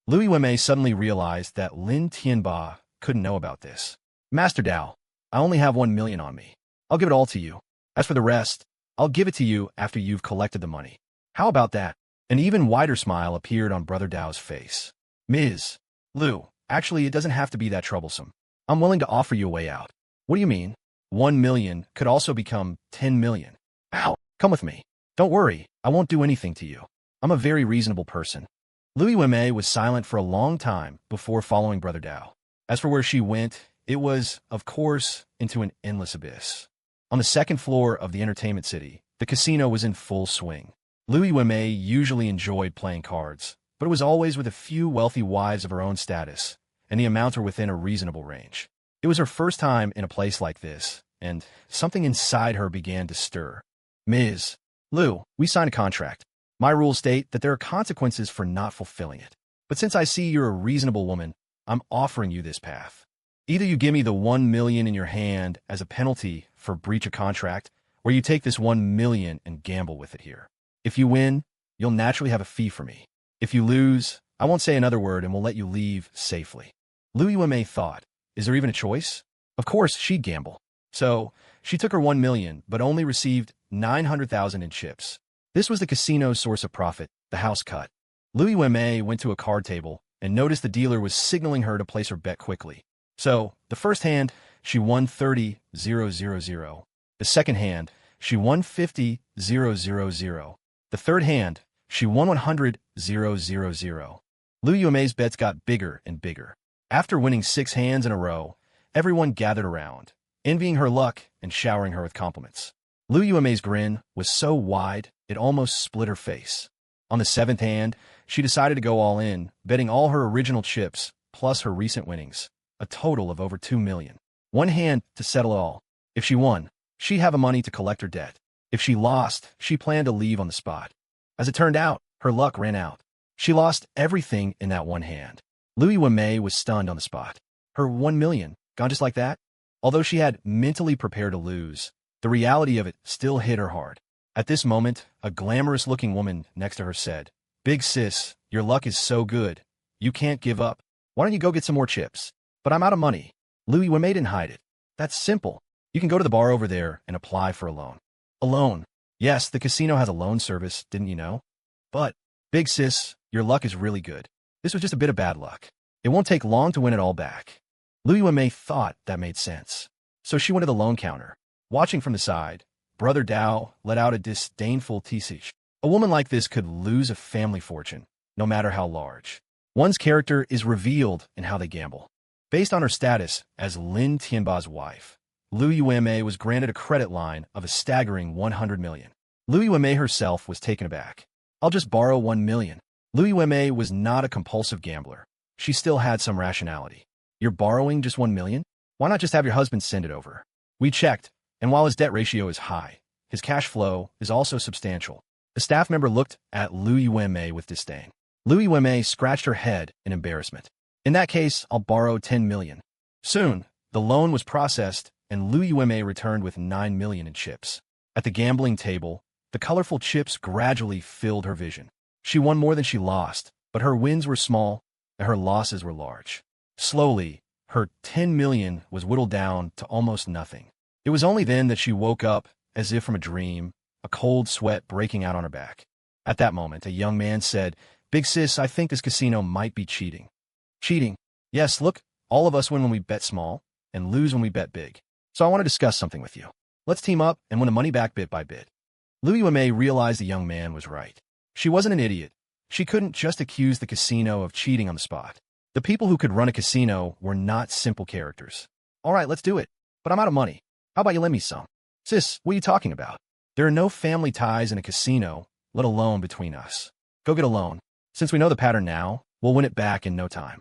Speaker 1: Lu Yao suddenly realized that Lin Tianba couldn't know about this. Master Dao, I only have 1 million on me. I'll give it all to you. As for the rest, I'll give it to you after you've collected the money. How about that? An even wider smile appeared on Brother Dao's face. Ms. Lu, actually, it doesn't have to be that troublesome. I'm willing to offer you a way out. What do you mean? 1 million could also become 10 million. Ow, come with me. Don't worry, I won't do anything to you. I'm a very reasonable person. Lu Yao was silent for a long time before following Brother Dao. As for where she went, it was, of course, into an endless abyss. On the second floor of the entertainment city, the casino was in full swing. Lu Yao usually enjoyed playing cards, but it was always with a few wealthy wives of her own status, and the amounts were within a reasonable range. It was her first time in a place like this, and something inside her began to stir. Ms. Lu, we signed a contract. My rules state that there are consequences for not fulfilling it. But since I see you're a reasonable woman, I'm offering you this path. Either you give me the 1 million in your hand as a penalty for breach of contract, or you take this 1 million and gamble with it here. If you win, you'll naturally have a fee for me. If you lose, I won't say another word and will let you leave safely. Lu Yao thought, is there even a choice? Of course, she'd gamble. So, she took her 1 million, but only received 900,000 in chips. This was the casino's source of profit, the house cut. Lu Yao went to a card table and noticed the dealer was signaling her to place her bet quickly. So, the first hand, she won 30,000. The second hand, she won 50,000. The third hand, she won 100,000. Lu Yao's bets got bigger and bigger. After winning 6 hands in a row, everyone gathered around, envying her luck and showering her with compliments. Lu Yao's grin was so wide, it almost split her face. On the 7th hand, she decided to go all in, betting all her original chips, plus her recent winnings, a total of over 2 million. One hand to settle it all. If she won, she'd have the money to collect her debt. If she lost, she planned to leave on the spot. As it turned out, her luck ran out. She lost everything in that one hand. Lu Yao was stunned on the spot. Her 1 million, gone just like that? Although she had mentally prepared to lose, the reality of it still hit her hard. At this moment, a glamorous-looking woman next to her said, Big sis, your luck is so good. You can't give up. Why don't you go get some more chips? But I'm out of money. Lu Yao didn't hide it. That's simple. You can go to the bar over there and apply for a loan. A loan? Yes, the casino has a loan service, didn't you know? But, big sis, your luck is really good. This was just a bit of bad luck. It won't take long to win it all back. Lu Yao thought that made sense. So she went to the loan counter. Watching from the side, Brother Dao let out a disdainful tsh. A woman like this could lose a family fortune, no matter how large. One's character is revealed in how they gamble. Based on her status as Lin Tianba's wife, Lu Yao was granted a credit line of a staggering 100 million. Lu Yao herself was taken aback. I'll just borrow 1 million. Lu Yao was not a compulsive gambler. She still had some rationality. You're borrowing just 1 million? Why not just have your husband send it over? We checked, and while his debt ratio is high, his cash flow is also substantial. A staff member looked at Lu Yao with disdain. Lu Yao scratched her head in embarrassment. In that case, I'll borrow 10 million. Soon, the loan was processed, and Lu Yao returned with 9 million in chips. At the gambling table, the colorful chips gradually filled her vision. She won more than she lost, but her wins were small, and her losses were large. Slowly, her 10 million was whittled down to almost nothing. It was only then that she woke up, as if from a dream, a cold sweat breaking out on her back. At that moment, a young man said, Big sis, I think this casino might be cheating. Cheating? Yes, look, all of us win when we bet small, and lose when we bet big. So I want to discuss something with you. Let's team up and win the money back bit by bit. Lu Yao realized the young man was right. She wasn't an idiot. She couldn't just accuse the casino of cheating on the spot. The people who could run a casino were not simple characters. All right, let's do it. But I'm out of money. How about you lend me some? Sis, what are you talking about? There are no family ties in a casino, let alone between us. Go get a loan. Since we know the pattern now, we'll win it back in no time.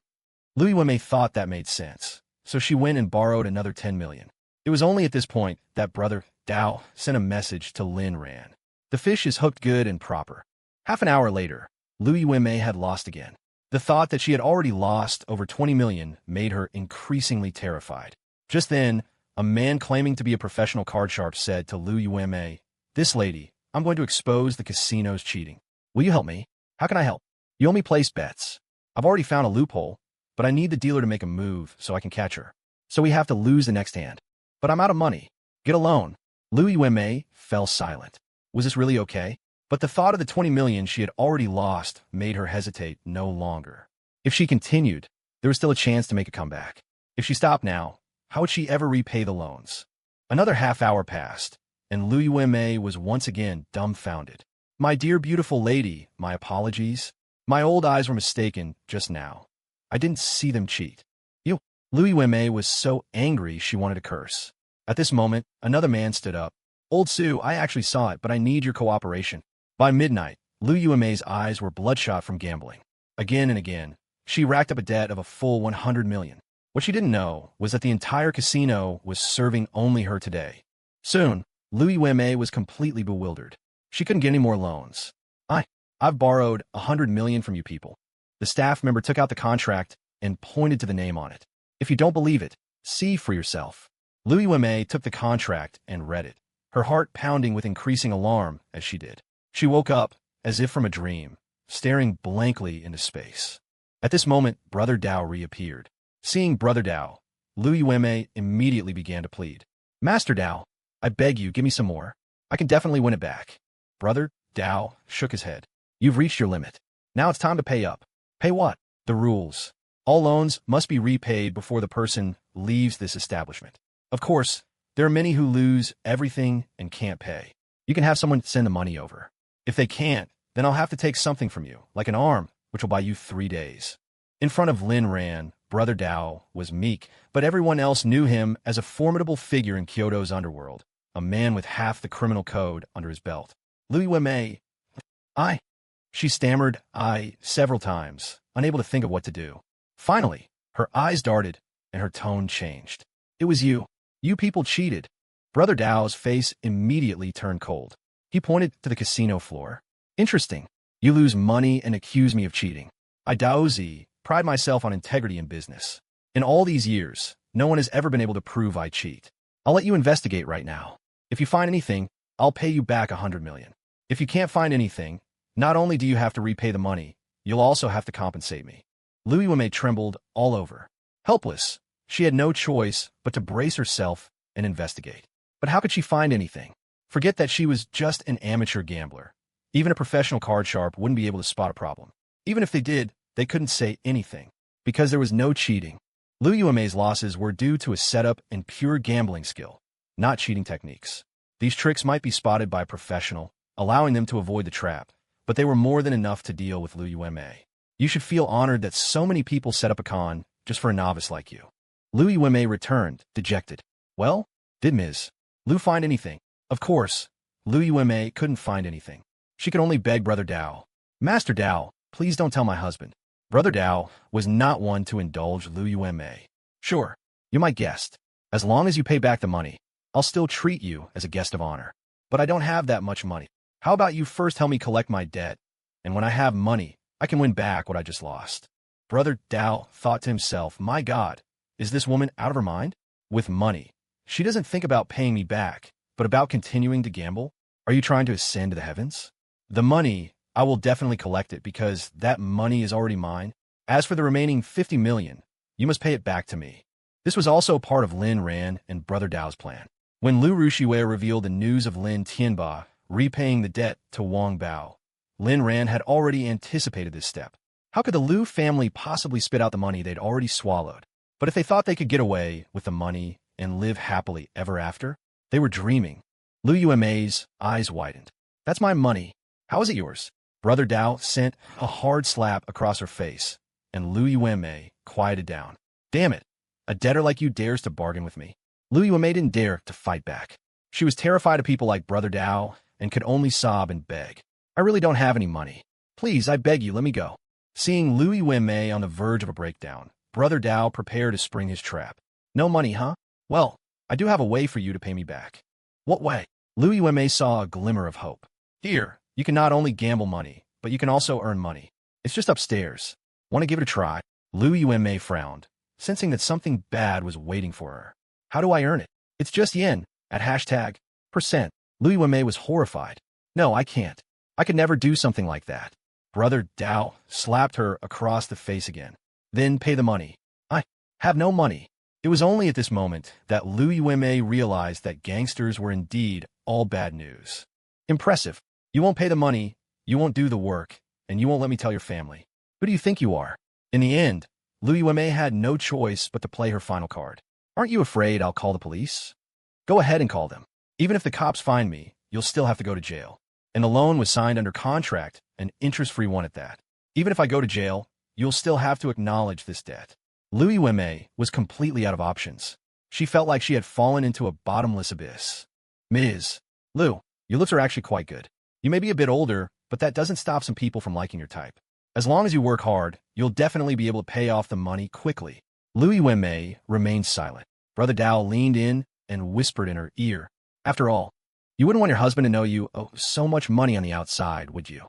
Speaker 1: Lu Yao thought that made sense, so she went and borrowed another 10 million. It was only at this point that brother Dao sent a message to Lin Ran. The fish is hooked good and proper. Half an hour later, Lu Yao had lost again. The thought that she had already lost over 20 million made her increasingly terrified. Just then, a man claiming to be a professional card sharp said to Lu Yao, "This lady, I'm going to expose the casino's cheating. Will you help me? How can I help? You only place bets. I've already found a loophole, but I need the dealer to make a move so I can catch her. So we have to lose the next hand. But I'm out of money. Get a loan." Lu Yao fell silent. Was this really okay? But the thought of the 20 million she had already lost made her hesitate no longer. If she continued, there was still a chance to make a comeback. If she stopped now, how would she ever repay the loans? Another half hour passed, and Lu Yao was once again dumbfounded. "My dear beautiful lady, my apologies. My old eyes were mistaken just now. I didn't see them cheat." Lu Yao was so angry she wanted to curse. At this moment, another man stood up. "Old Sue, I actually saw it, but I need your cooperation." By midnight, Lu Yao's eyes were bloodshot from gambling. Again and again, she racked up a debt of a full 100 million. What she didn't know was that the entire casino was serving only her today. Soon, Lu Yao was completely bewildered. She couldn't get any more loans. I've borrowed 100 million from you people." The staff member took out the contract and pointed to the name on it. "If you don't believe it, see for yourself." Lu Yao took the contract and read it, her heart pounding with increasing alarm as she did. She woke up, as if from a dream, staring blankly into space. At this moment, Brother Dao reappeared. Seeing Brother Dao, Lu Yao immediately began to plead. "Master Dao, I beg you, give me some more. I can definitely win it back." Brother Dao shook his head. "You've reached your limit. Now it's time to pay up." "Pay what?" "The rules. All loans must be repaid before the person leaves this establishment. Of course, there are many who lose everything and can't pay. You can have someone send the money over. If they can't, then I'll have to take something from you, like an arm, which will buy you 3 days." In front of Lin Ran, Brother Dao was meek, but everyone else knew him as a formidable figure in Kyoto's underworld, a man with half the criminal code under his belt. Lu Yao, she stammered several times, unable to think of what to do. Finally, her eyes darted, and her tone changed. "It was you. You people cheated." Brother Dao's face immediately turned cold. He pointed to the casino floor. "Interesting. You lose money and accuse me of cheating. I Daozi pride myself on integrity in business. In all these years, no one has ever been able to prove I cheat. I'll let you investigate right now. If you find anything, I'll pay you back 100 million. If you can't find anything, not only do you have to repay the money, you'll also have to compensate me." Lu Yao trembled all over. Helpless, she had no choice but to brace herself and investigate. But how could she find anything? Forget that she was just an amateur gambler. Even a professional card sharp wouldn't be able to spot a problem. Even if they did, they couldn't say anything, because there was no cheating. Lu Yao's losses were due to a setup and pure gambling skill, not cheating techniques. These tricks might be spotted by a professional, allowing them to avoid the trap, but they were more than enough to deal with Lu Yao. "You should feel honored that so many people set up a con just for a novice like you." Lu Yao returned, dejected. "Well, did Ms. Lu find anything?" Of course, Lu Yao couldn't find anything. She could only beg Brother Dao. "Master Dao, please don't tell my husband." Brother Dao was not one to indulge Lu Yao. "Sure, you're my guest. As long as you pay back the money, I'll still treat you as a guest of honor. But I don't have that much money. How about you first help me collect my debt, and when I have money, I can win back what I just lost." Brother Dao thought to himself, "My God, is this woman out of her mind? With money, she doesn't think about paying me back, but about continuing to gamble? Are you trying to ascend to the heavens? The money, I will definitely collect it because that money is already mine. As for the remaining 50 million, you must pay it back to me." This was also part of Lin Ran and Brother Dao's plan. When Lu Rushiwei revealed the news of Lin Tianba repaying the debt to Wang Bao, Lin Ran had already anticipated this step. How could the Lu family possibly spit out the money they'd already swallowed? But if they thought they could get away with the money and live happily ever after, they were dreaming. Lu Yao's eyes widened. "That's my money. How is it yours?" Brother Dao sent a hard slap across her face, and Lu Yao quieted down. "Damn it! A debtor like you dares to bargain with me. Lu Yao didn't dare to fight back. She was terrified of people like Brother Dao and could only sob and beg. I really don't have any money. Please, I beg you, let me go. Seeing Lu Yao on the verge of a breakdown, Brother Dao prepared to spring his trap. No money, huh? Well, I do have a way for you to pay me back. What way? Lu Yao saw a glimmer of hope. Here, you can not only gamble money, but you can also earn money. It's just upstairs. Want to give it a try? Lu Yao frowned, sensing that something bad was waiting for her. How do I earn it? It's just yen, at #%. Lu Yao was horrified. No, I can't. I could never do something like that. Brother Dao slapped her across the face again. Then pay the money. I have no money. It was only at this moment that Lu Yao realized that gangsters were indeed all bad news. Impressive. You won't pay the money, you won't do the work, and you won't let me tell your family. Who do you think you are? In the end, Lu Yao had no choice but to play her final card. Aren't you afraid I'll call the police? Go ahead and call them. Even if the cops find me, you'll still have to go to jail. And the loan was signed under contract, an interest-free one at that. Even if I go to jail, you'll still have to acknowledge this debt. Lu Yao was completely out of options. She felt like she had fallen into a bottomless abyss. Ms. Lu, your looks are actually quite good. You may be a bit older, but that doesn't stop some people from liking your type. As long as you work hard, you'll definitely be able to pay off the money quickly. Lu Yao remained silent. Brother Dao leaned in and whispered in her ear. After all, you wouldn't want your husband to know you owe so much money on the outside, would you?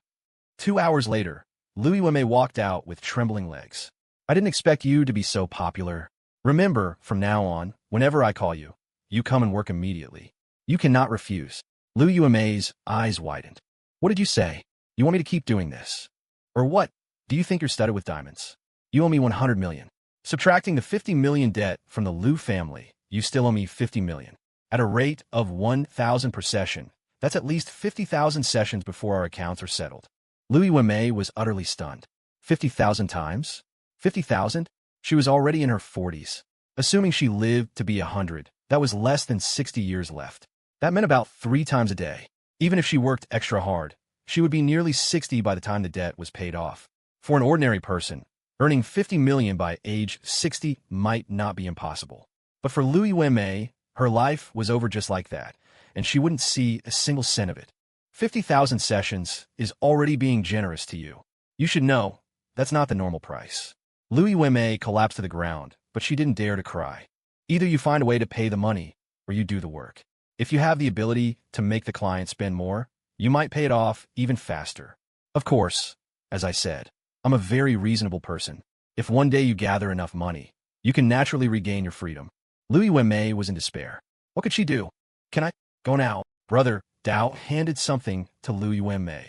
Speaker 1: 2 hours later, Lu Yao walked out with trembling legs. I didn't expect you to be so popular. Remember, from now on, whenever I call you, you come and work immediately. You cannot refuse. Lu Yao's eyes widened. What did you say? You want me to keep doing this? Or what? Do you think you're studded with diamonds? You owe me 100 million. Subtracting the 50 million debt from the Lu family, you still owe me 50 million. At a rate of 1,000 per session, that's at least 50,000 sessions before our accounts are settled. Lu Yao was utterly stunned. 50,000 times? 50,000? She was already in her 40s. Assuming she lived to be 100, that was less than 60 years left. That meant about 3 times a day. Even if she worked extra hard, she would be nearly 60 by the time the debt was paid off. For an ordinary person, earning 50 million by age 60 might not be impossible. But for Lu Yao, her life was over just like that, and she wouldn't see a single cent of it. 50,000 sessions is already being generous to you. You should know, that's not the normal price. Lu Yao collapsed to the ground, but she didn't dare to cry. Either you find a way to pay the money, or you do the work. If you have the ability to make the client spend more, you might pay it off even faster. Of course, as I said, I'm a very reasonable person. If one day you gather enough money, you can naturally regain your freedom. Lu Yao was in despair. What could she do? Can I go now? Brother Dao handed something to Lu Yao.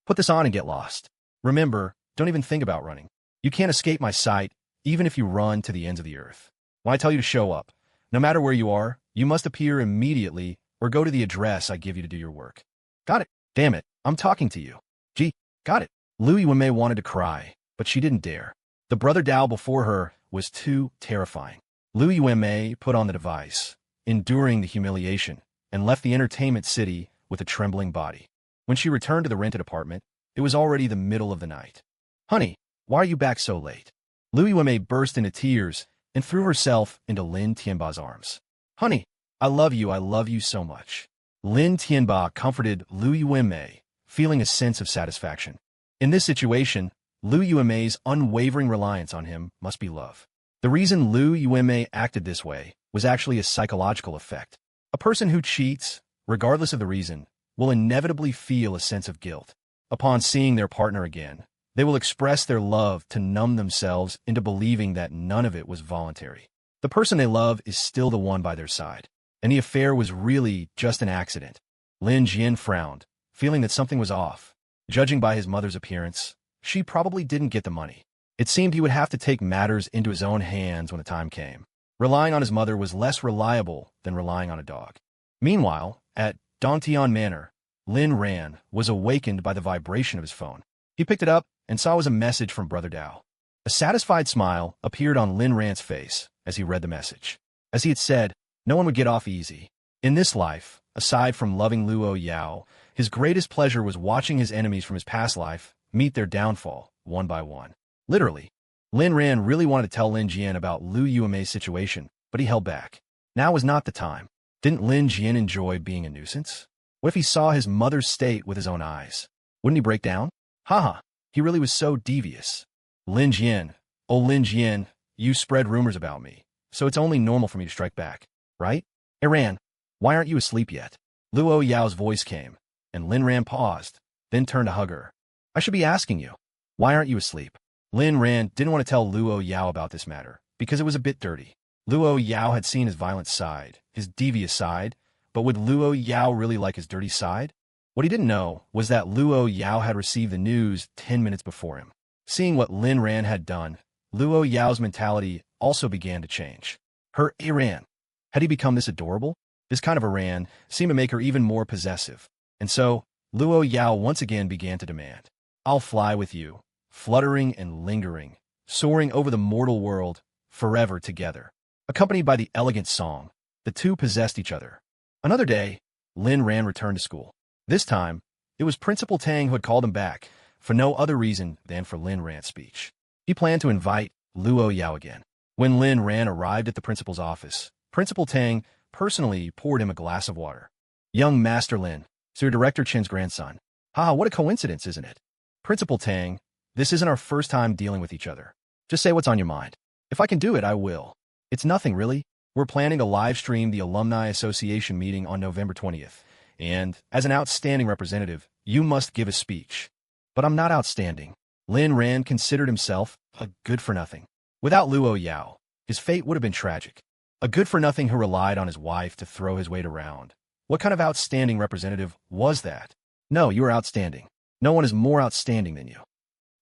Speaker 1: Put this on and get lost. Remember, don't even think about running. You can't escape my sight, even if you run to the ends of the earth. When I tell you to show up, no matter where you are, you must appear immediately or go to the address I give you to do your work. Got it? Damn it, I'm talking to you. Gee, got it. Lu Yao wanted to cry, but she didn't dare. The Brother Dao before her was too terrifying. Lu Yao put on the device, enduring the humiliation, and left the entertainment city with a trembling body. When she returned to the rented apartment, it was already the middle of the night. Honey, why are you back so late? Lu Yao burst into tears and threw herself into Lin Tianba's arms. Honey, I love you so much. Lin Tianba comforted Lu Yao, feeling a sense of satisfaction. In this situation, Lu Yao's unwavering reliance on him must be love. The reason Lu Yao acted this way was actually a psychological effect. A person who cheats, regardless of the reason, will inevitably feel a sense of guilt. Upon seeing their partner again, they will express their love to numb themselves into believing that none of it was voluntary. The person they love is still the one by their side, and the affair was really just an accident. Lin Jian frowned, feeling that something was off. Judging by his mother's appearance, she probably didn't get the money. It seemed he would have to take matters into his own hands when the time came. Relying on his mother was less reliable than relying on a dog. Meanwhile, at Dantian Manor, Lin Ran was awakened by the vibration of his phone. He picked it up and saw it was a message from Brother Dao. A satisfied smile appeared on Lin Ran's face as he read the message. As he had said, no one would get off easy. In this life, aside from loving Lu Yao, his greatest pleasure was watching his enemies from his past life meet their downfall, one by one. Literally, Lin Ran really wanted to tell Lin Jian about Lu Yao's situation, but he held back. Now was not the time. Didn't Lin Jian enjoy being a nuisance? What if he saw his mother's state with his own eyes? Wouldn't he break down? Haha, he really was so devious. Lin Jian, oh Lin Jian, you spread rumors about me, so it's only normal for me to strike back, right? Hey Ran, why aren't you asleep yet? Lu Yao's voice came, and Lin Ran paused, then turned to hug her. I should be asking you, why aren't you asleep? Lin Ran didn't want to tell Lu Yao about this matter, because it was a bit dirty. Lu Yao had seen his violent side, his devious side, but would Lu Yao really like his dirty side? What he didn't know was that Lu Yao had received the news 10 minutes before him. Seeing what Lin Ran had done, Lu Yao's mentality also began to change. Her Iran. Had he become this adorable? This kind of Iran seemed to make her even more possessive. And so, Lu Yao once again began to demand, I'll fly with you, fluttering and lingering, soaring over the mortal world, forever together. Accompanied by the elegant song, the two possessed each other. Another day, Lin Ran returned to school. This time, it was Principal Tang who had called him back, for no other reason than for Lin Ran's speech. He planned to invite Lu Yao again. When Lin Ran arrived at the principal's office, Principal Tang personally poured him a glass of water. Young Master Lin, Sir Director Chen's grandson. Ha, what a coincidence, isn't it? Principal Tang, this isn't our first time dealing with each other. Just say what's on your mind. If I can do it, I will. It's nothing, really. We're planning to live stream the Alumni Association meeting on November 20th. And, as an outstanding representative, you must give a speech. But I'm not outstanding. Lin Ran considered himself a good-for-nothing. Without Lu Yao, his fate would have been tragic. A good-for-nothing who relied on his wife to throw his weight around. What kind of outstanding representative was that? No, you are outstanding. No one is more outstanding than you.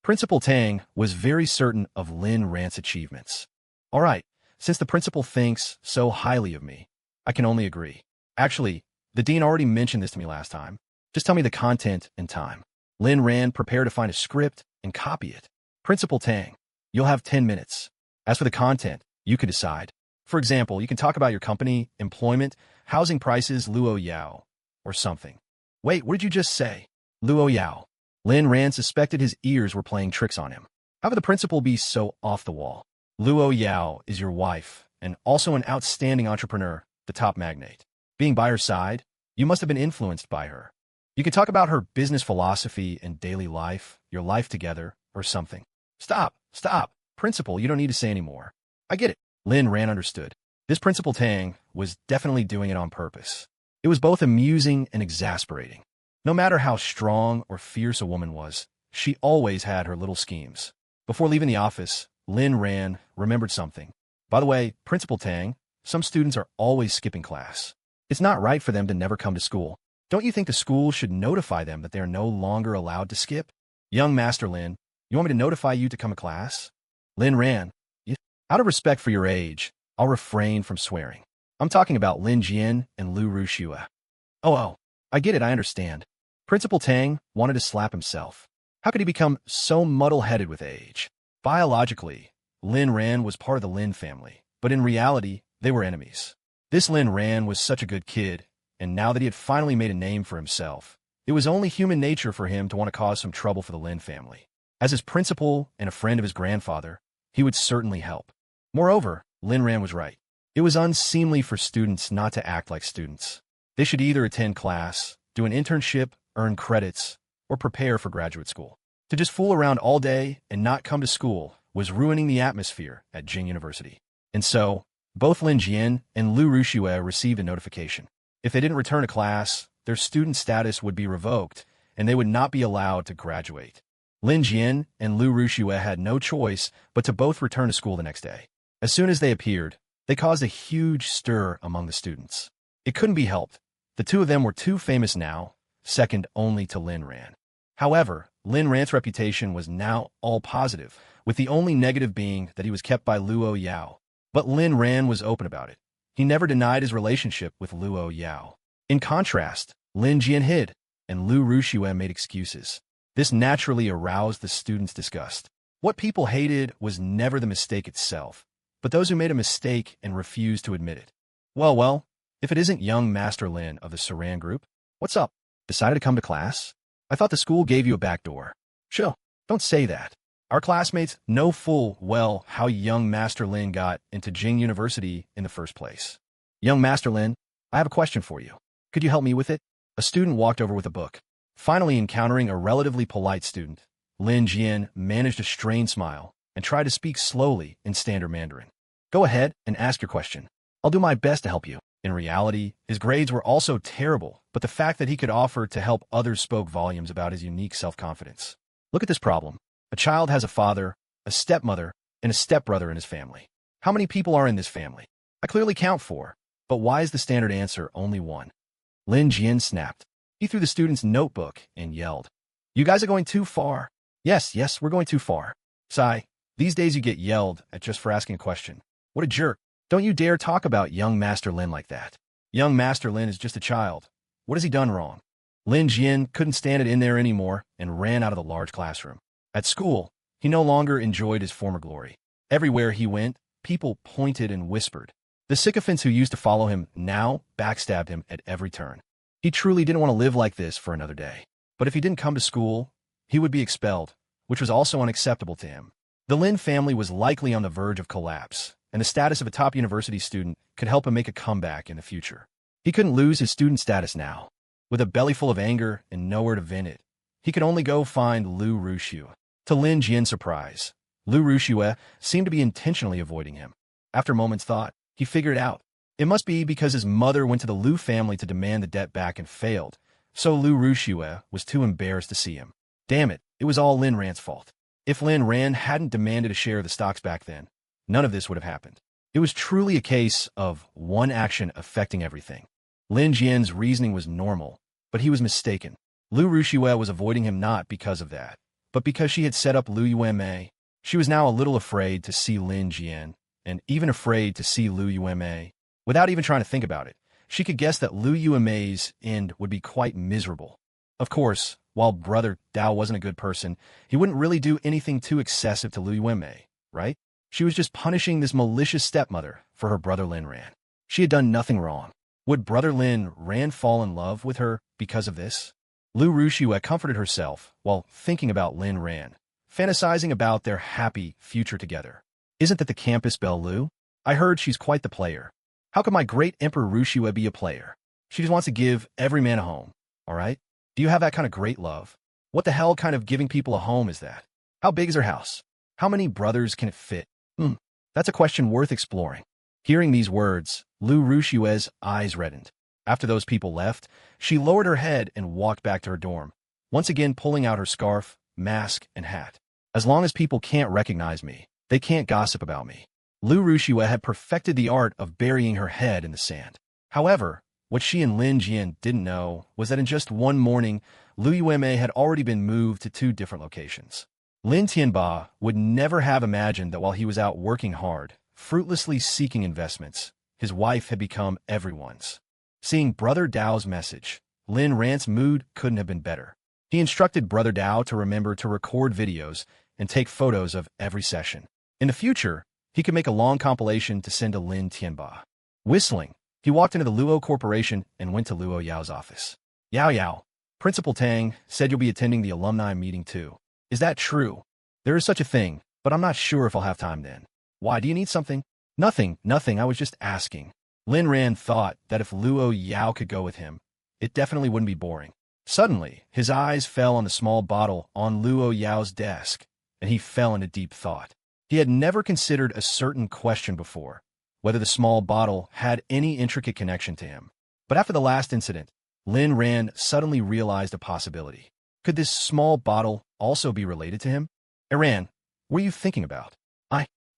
Speaker 1: Principal Tang was very certain of Lin Ran's achievements. All right, since the principal thinks so highly of me, I can only agree. Actually, the dean already mentioned this to me last time. Just tell me the content and time. Lin Ran prepared to find a script and copy it. Principal Tang, you'll have 10 minutes. As for the content, you can decide. For example, you can talk about your company, employment, housing prices, Lu Yao, or something. Wait, what did you just say? Lu Yao. Lin Ran suspected his ears were playing tricks on him. How could the principal be so off the wall? Lu Yao is your wife, and also an outstanding entrepreneur, the top magnate. Being by her side, you must have been influenced by her. You can talk about her business philosophy and daily life, your life together, or something. Stop. Principal, you don't need to say any more. I get it. Lin Ran understood. This Principal Tang was definitely doing it on purpose. It was both amusing and exasperating. No matter how strong or fierce a woman was, she always had her little schemes. Before leaving the office, Lin Ran remembered something. By the way, Principal Tang, some students are always skipping class. It's not right for them to never come to school. Don't you think the school should notify them that they are no longer allowed to skip? Young Master Lin, you want me to notify you to come to class? Lin Ran, out of respect for your age, I'll refrain from swearing. I'm talking about Lin Jian and Lu Rushua. Oh, I get it, I understand. Principal Tang wanted to slap himself. How could he become so muddle-headed with age? Biologically, Lin Ran was part of the Lin family, but in reality, they were enemies. This Lin Ran was such a good kid, and now that he had finally made a name for himself, it was only human nature for him to want to cause some trouble for the Lin family. As his principal and a friend of his grandfather, he would certainly help. Moreover, Lin Ran was right. It was unseemly for students not to act like students. They should either attend class, do an internship, earn credits, or prepare for graduate school. To just fool around all day and not come to school was ruining the atmosphere at Jing University. And so, both Lin Jian and Lu Rushua received a notification. If they didn't return to class, their student status would be revoked, and they would not be allowed to graduate. Lin Jian and Lu Rushua had no choice but to both return to school the next day. As soon as they appeared, they caused a huge stir among the students. It couldn't be helped. The two of them were too famous now, second only to Lin Ran. However, Lin Ran's reputation was now all positive, with the only negative being that he was kept by Lu Yao. But Lin Ran was open about it. He never denied his relationship with Lu Yao. In contrast, Lin Jian hid, and Lu Rushua made excuses. This naturally aroused the students' disgust. What people hated was never the mistake itself, but those who made a mistake and refused to admit it. Well, if it isn't young Master Lin of the Saran group, what's up? Decided to come to class? I thought the school gave you a back door. Chill, don't say that. Our classmates know full well how young Master Lin got into Jing University in the first place. Young Master Lin, I have a question for you. Could you help me with it? A student walked over with a book. Finally encountering a relatively polite student, Lin Jian managed a strained smile and tried to speak slowly in standard Mandarin. Go ahead and ask your question. I'll do my best to help you. In reality, his grades were also terrible, but the fact that he could offer to help others spoke volumes about his unique self-confidence. Look at this problem. A child has a father, a stepmother, and a stepbrother in his family. How many people are in this family? I clearly count 4, but why is the standard answer only 1? Lin Jian snapped. He threw the student's notebook and yelled, "You guys are going too far." Yes, we're going too far. Sigh. These days you get yelled at just for asking a question. What a jerk. Don't you dare talk about young Master Lin like that. Young Master Lin is just a child. What has he done wrong? Lin Jian couldn't stand it in there anymore and ran out of the large classroom. At school, he no longer enjoyed his former glory. Everywhere he went, people pointed and whispered. The sycophants who used to follow him now backstabbed him at every turn. He truly didn't want to live like this for another day. But if he didn't come to school, he would be expelled, which was also unacceptable to him. The Lin family was likely on the verge of collapse, and the status of a top university student could help him make a comeback in the future. He couldn't lose his student status now. With a belly full of anger and nowhere to vent it, he could only go find Lu Ruxiu. To Lin Jian's surprise, Lu Ruxiu seemed to be intentionally avoiding him. After a moment's thought, he figured it out. It must be because his mother went to the Lu family to demand the debt back and failed, so Lu Ruxiu was too embarrassed to see him. Damn it, it was all Lin Ran's fault. If Lin Ran hadn't demanded a share of the stocks back then, none of this would have happened. It was truly a case of one action affecting everything. Lin Jian's reasoning was normal, but he was mistaken. Lu Ruxiu was avoiding him not because of that, but because she had set up Lu Yuanmei. She was now a little afraid to see Lin Jian, and even afraid to see Lu Yuanmei. Without even trying to think about it, she could guess that Lu Yuanmei's end would be quite miserable. Of course, while Brother Dao wasn't a good person, he wouldn't really do anything too excessive to Lu Yuanmei, right? She was just punishing this malicious stepmother for her brother Lin Ran. She had done nothing wrong. Would Brother Lin Ran fall in love with her because of this? Lu Ruxiu comforted herself while thinking about Lin Ran, fantasizing about their happy future together. Isn't that the campus belle Lu? I heard she's quite the player. How could my great Emperor Ruxiu be a player? She just wants to give every man a home, all right? Do you have that kind of great love? What the hell kind of giving people a home is that? How big is her house? How many brothers can it fit? That's a question worth exploring. Hearing these words, Lu Ruxiu's eyes reddened. After those people left, she lowered her head and walked back to her dorm, once again pulling out her scarf, mask, and hat. As long as people can't recognize me, they can't gossip about me. Lu Ruxiu had perfected the art of burying her head in the sand. However, what she and Lin Jian didn't know was that in just one morning, Lu Yuanmei had already been moved to 2 different locations. Lin Tianba would never have imagined that while he was out working hard, fruitlessly seeking investments, his wife had become everyone's. Seeing Brother Dao's message, Lin Ran's mood couldn't have been better. He instructed Brother Dao to remember to record videos and take photos of every session. In the future, he could make a long compilation to send to Lin Tianba. Whistling, he walked into the Luo Corporation and went to Lu Yao's office. Yao, Principal Tang said you'll be attending the alumni meeting too. Is that true? There is such a thing, but I'm not sure if I'll have time then. Why, do you need something? Nothing, I was just asking. Lin Ran thought that if Lu Yao could go with him, it definitely wouldn't be boring. Suddenly, his eyes fell on the small bottle on Lu Yao's desk, and he fell into deep thought. He had never considered a certain question before, whether the small bottle had any intricate connection to him. But after the last incident, Lin Ran suddenly realized a possibility. Could this small bottle also be related to him? Ran, what are you thinking about?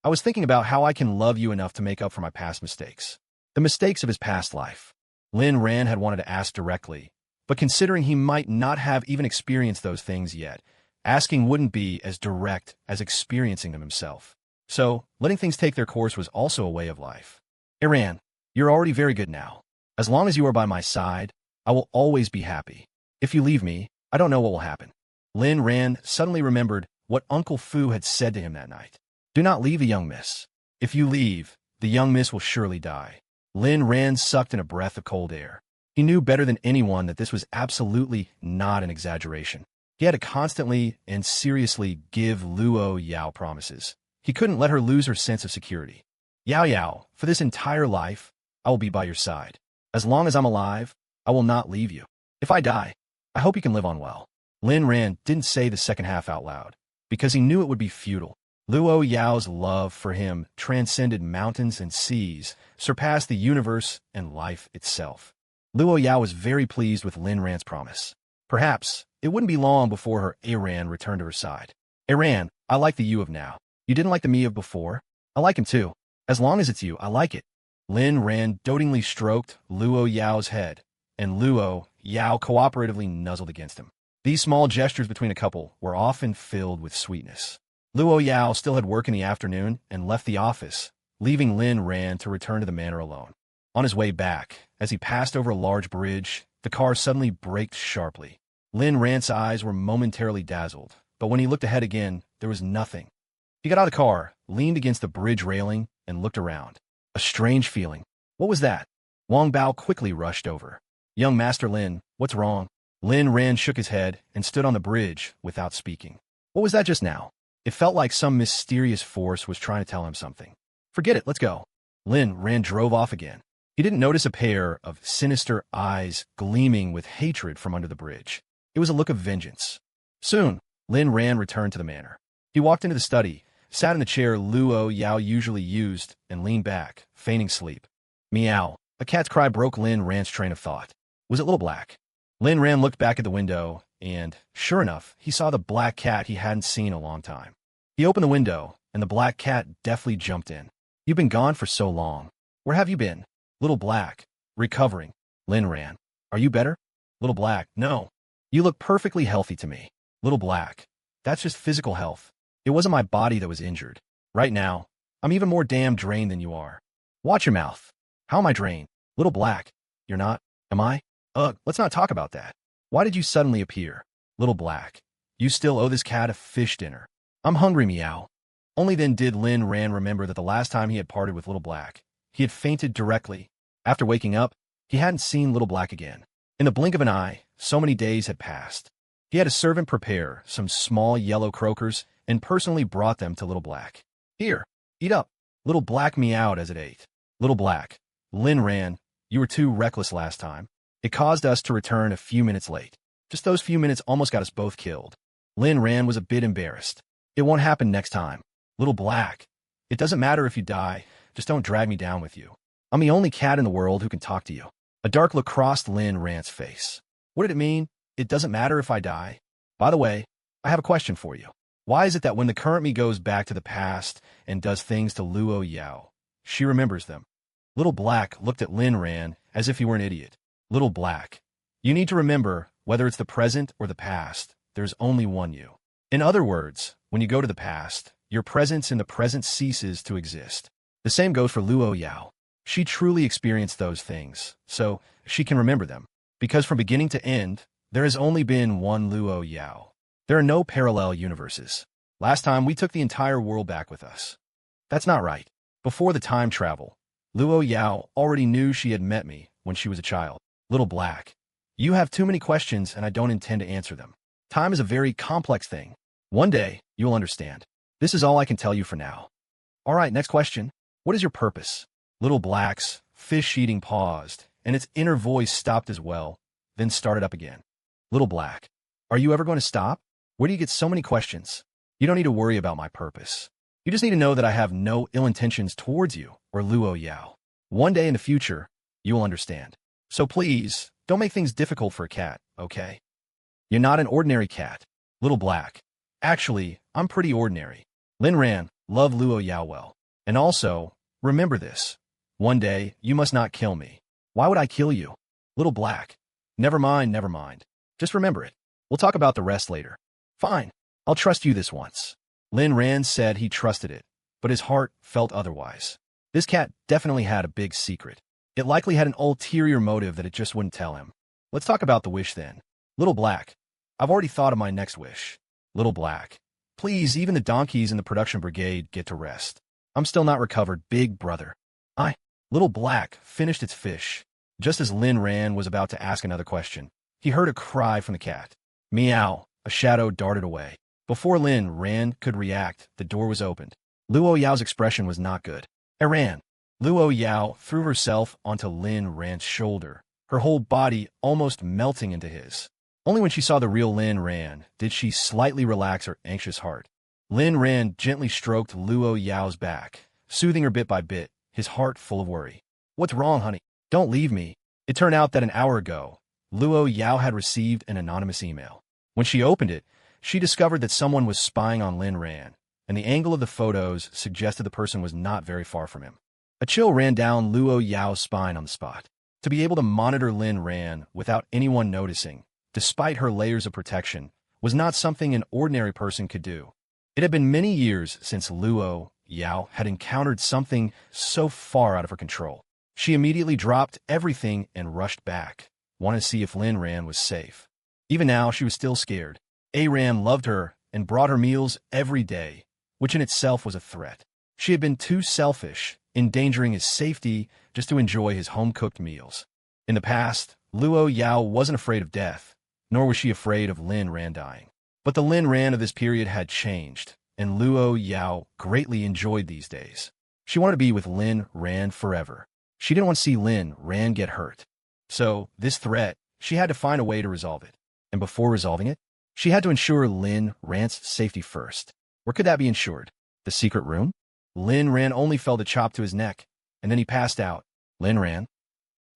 Speaker 1: I was thinking about how I can love you enough to make up for my past mistakes. The mistakes of his past life. Lin Ran had wanted to ask directly, but considering he might not have even experienced those things yet, asking wouldn't be as direct as experiencing them himself. So, letting things take their course was also a way of life. Ran, you're already very good now. As long as you are by my side, I will always be happy. If you leave me, I don't know what will happen. Lin Ran suddenly remembered what Uncle Fu had said to him that night. Do not leave the young miss. If you leave, the young miss will surely die. Lin Ran sucked in a breath of cold air. He knew better than anyone that this was absolutely not an exaggeration. He had to constantly and seriously give Lu Yao promises. He couldn't let her lose her sense of security. Yao, for this entire life, I will be by your side. As long as I'm alive, I will not leave you. If I die, I hope you can live on well." Lin Ran didn't say the second half out loud, because he knew it would be futile. Lu Yao's love for him transcended mountains and seas, surpassed the universe and life itself. Lu Yao was very pleased with Lin Ran's promise. Perhaps it wouldn't be long before her Aran returned to her side. "Aran, I like the you of now. You didn't like the me of before? I like him too. As long as it's you, I like it." Lin Ran dotingly stroked Lu Yao's head, and Lu Yao cooperatively nuzzled against him. These small gestures between a couple were often filled with sweetness. Lu Yao still had work in the afternoon and left the office, leaving Lin Ran to return to the manor alone. On his way back, as he passed over a large bridge, the car suddenly braked sharply. Lin Ran's eyes were momentarily dazzled, but when he looked ahead again, there was nothing. He got out of the car, leaned against the bridge railing, and looked around. A strange feeling. What was that? Wang Bao quickly rushed over. "Young Master Lin, what's wrong?" Lin Ran shook his head and stood on the bridge without speaking. What was that just now? It felt like some mysterious force was trying to tell him something. "Forget it, let's go." Lin Ran drove off again. He didn't notice a pair of sinister eyes gleaming with hatred from under the bridge. It was a look of vengeance. Soon, Lin Ran returned to the manor. He walked into the study, sat in the chair Lu Yao usually used, and leaned back, feigning sleep. Meow. A cat's cry broke Lin Ran's train of thought. Was it Little Black? Lin Ran looked back at the window, and, sure enough, he saw the black cat he hadn't seen in a long time. He opened the window, and the black cat deftly jumped in. "You've been gone for so long. Where have you been?" Little Black. "Recovering." Lin Ran. "Are you better?" Little Black. "No. You look perfectly healthy to me." Little Black. "That's just physical health. It wasn't my body that was injured. Right now, I'm even more damn drained than you are." "Watch your mouth." "How am I drained?" Little Black. "You're not? Am I?" "Ugh, let's not talk about that. Why did you suddenly appear?" Little Black. "You still owe this cat a fish dinner." "I'm hungry, Meow." Only then did Lin Ran remember that the last time he had parted with Little Black, he had fainted directly. After waking up, he hadn't seen Little Black again. In the blink of an eye, so many days had passed. He had a servant prepare some small yellow croakers and personally brought them to Little Black. "Here, eat up." Little Black meowed as it ate. Little Black. "Lin Ran, you were too reckless last time. It caused us to return a few minutes late. Just those few minutes almost got us both killed." Lin Ran was a bit embarrassed. "It won't happen next time." Little Black. "It doesn't matter if you die, just don't drag me down with you. I'm the only cat in the world who can talk to you." A dark look crossed Lin Ran's face. What did it mean? It doesn't matter if I die? By the way, I have a question for you. Why is it that when the current me goes back to the past and does things to Lu Yao, she remembers them? Little Black looked at Lin Ran as if he were an idiot. Little Black. "You need to remember, whether it's the present or the past, there's only one you. In other words, when you go to the past, your presence in the present ceases to exist. The same goes for Lu Yao. She truly experienced those things, so she can remember them. Because from beginning to end, there has only been one Lu Yao. There are no parallel universes. Last time, we took the entire world back with us." "That's not right. Before the time travel, Lu Yao already knew she had met me when she was a child." Little Black. "You have too many questions and I don't intend to answer them. Time is a very complex thing. One day, you'll understand. This is all I can tell you for now." "All right, next question. What is your purpose?" Little Black's fish-eating paused, and its inner voice stopped as well, then started up again. Little Black. "Are you ever going to stop? Where do you get so many questions? You don't need to worry about my purpose. You just need to know that I have no ill intentions towards you or Lu Yao. One day in the future, you will understand. So please, don't make things difficult for a cat, okay? You're not an ordinary cat." Little Black. "Actually, I'm pretty ordinary. Lin Ran, love Lu Yao well. And also, remember this. One day, you must not kill me." "Why would I kill you?" Little Black. Never mind, never mind. Just remember it. We'll talk about the rest later." "Fine. I'll trust you this once." Lin Ran said he trusted it, but his heart felt otherwise. This cat definitely had a big secret. It likely had an ulterior motive that it just wouldn't tell him. "Let's talk about the wish then." Little Black. "I've already thought of my next wish." Little Black. "Please, even the donkeys in the production brigade get to rest. I'm still not recovered, big brother." Little Black finished its fish. Just as Lin Ran was about to ask another question, he heard a cry from the cat. Meow. A shadow darted away. Before Lin Ran could react, the door was opened. Lu Yao's expression was not good. "Aran, Lu Yao threw herself onto Lin Ran's shoulder, her whole body almost melting into his. Only when she saw the real Lin Ran did she slightly relax her anxious heart. Lin Ran gently stroked Lu Yao's back, soothing her bit by bit, his heart full of worry. "What's wrong, honey? Don't leave me." It turned out that an hour ago, Lu Yao had received an anonymous email. When she opened it, she discovered that someone was spying on Lin Ran, and the angle of the photos suggested the person was not very far from him. A chill ran down Lu Yao's spine on the spot. To be able to monitor Lin Ran without anyone noticing, despite her layers of protection, was not something an ordinary person could do. It had been many years since Lu Yao had encountered something so far out of her control. She immediately dropped everything and rushed back, wanting to see if Lin Ran was safe. Even now, she was still scared. Ran loved her and brought her meals every day, which in itself was a threat. She had been too selfish, endangering his safety just to enjoy his home-cooked meals. In the past, Lu Yao wasn't afraid of death, nor was she afraid of Lin Ran dying. But the Lin Ran of this period had changed, and Lu Yao greatly enjoyed these days. She wanted to be with Lin Ran forever. She didn't want to see Lin Ran get hurt. So, this threat, she had to find a way to resolve it. And before resolving it, she had to ensure Lin Ran's safety first. Where could that be ensured? The secret room? Lin Ran only felt a chop to his neck, and then he passed out. Lin Ran?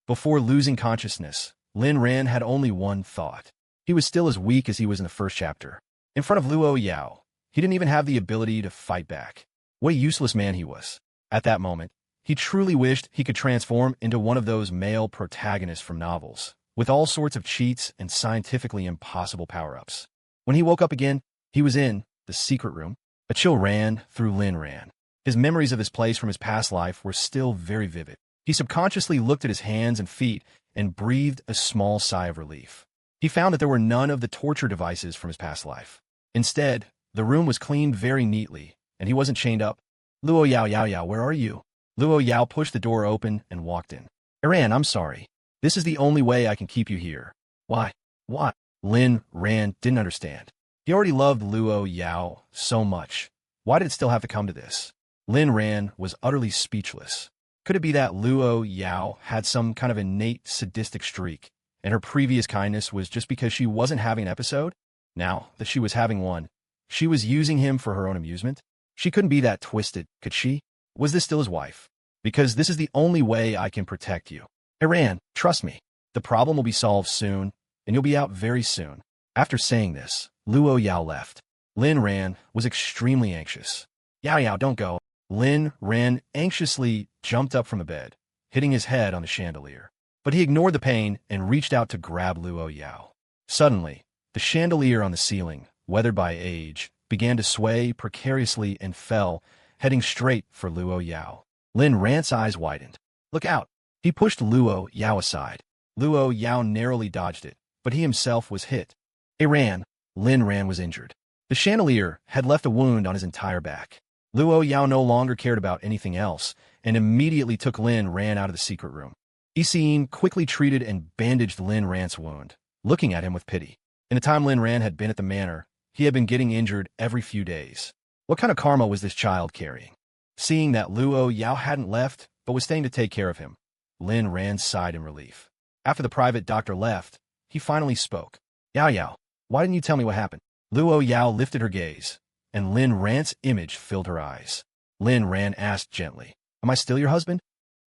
Speaker 1: Before losing consciousness, Lin Ran had only one thought. He was still as weak as he was in the first chapter. In front of Lu Yao, he didn't even have the ability to fight back. What a useless man he was. At that moment, he truly wished he could transform into one of those male protagonists from novels, with all sorts of cheats and scientifically impossible power-ups. When he woke up again, he was in the secret room. A chill ran through Lin Ran. His memories of this place from his past life were still very vivid. He subconsciously looked at his hands and feet and breathed a small sigh of relief. He found that there were none of the torture devices from his past life. Instead, the room was cleaned very neatly, and he wasn't chained up. Lu Yao, where are you? Lu Yao pushed the door open and walked in. Ran, I'm sorry. This is the only way I can keep you here. Why? Why? Lin Ran didn't understand. He already loved Lu Yao so much. Why did it still have to come to this? Lin Ran was utterly speechless. Could it be that Lu Yao had some kind of innate sadistic streak, and her previous kindness was just because she wasn't having an episode? Now that she was having one, she was using him for her own amusement? She couldn't be that twisted, could she? Was this still his wife? Because this is the only way I can protect you. Ran, trust me. The problem will be solved soon, and you'll be out very soon. After saying this, Lu Yao left. Lin Ran was extremely anxious. Yao, don't go. Lin Ran anxiously jumped up from the bed, hitting his head on the chandelier. But he ignored the pain and reached out to grab Lu Yao. Suddenly, the chandelier on the ceiling, weathered by age, began to sway precariously and fell, heading straight for Lu Yao. Lin Ran's eyes widened. Look out! He pushed Lu Yao aside. Lu Yao narrowly dodged it, but he himself was hit. Lin Ran was injured. The chandelier had left a wound on his entire back. Lu Yao no longer cared about anything else, and immediately took Lin Ran out of the secret room. Isin quickly treated and bandaged Lin Ran's wound, looking at him with pity. In the time Lin Ran had been at the manor, he had been getting injured every few days. What kind of karma was this child carrying? Seeing that Lu Yao hadn't left, but was staying to take care of him, Lin Ran sighed in relief. After the private doctor left, he finally spoke. Yao, why didn't you tell me what happened? Lu Yao lifted her gaze, and Lin Ran's image filled her eyes. Lin Ran asked gently, Am I still your husband?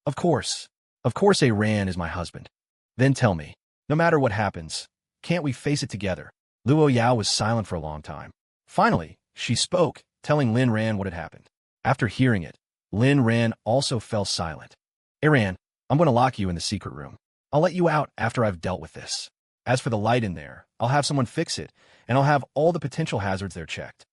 Speaker 1: Of course. Of course Ran is my husband. Then tell me, no matter what happens, can't we face it together? Lu Yao was silent for a long time. Finally, she spoke, telling Lin Ran what had happened. After hearing it, Lin Ran also fell silent. Ran, I'm going to lock you in the secret room. I'll let you out after I've dealt with this. As for the light in there, I'll have someone fix it, and I'll have all the potential hazards there checked.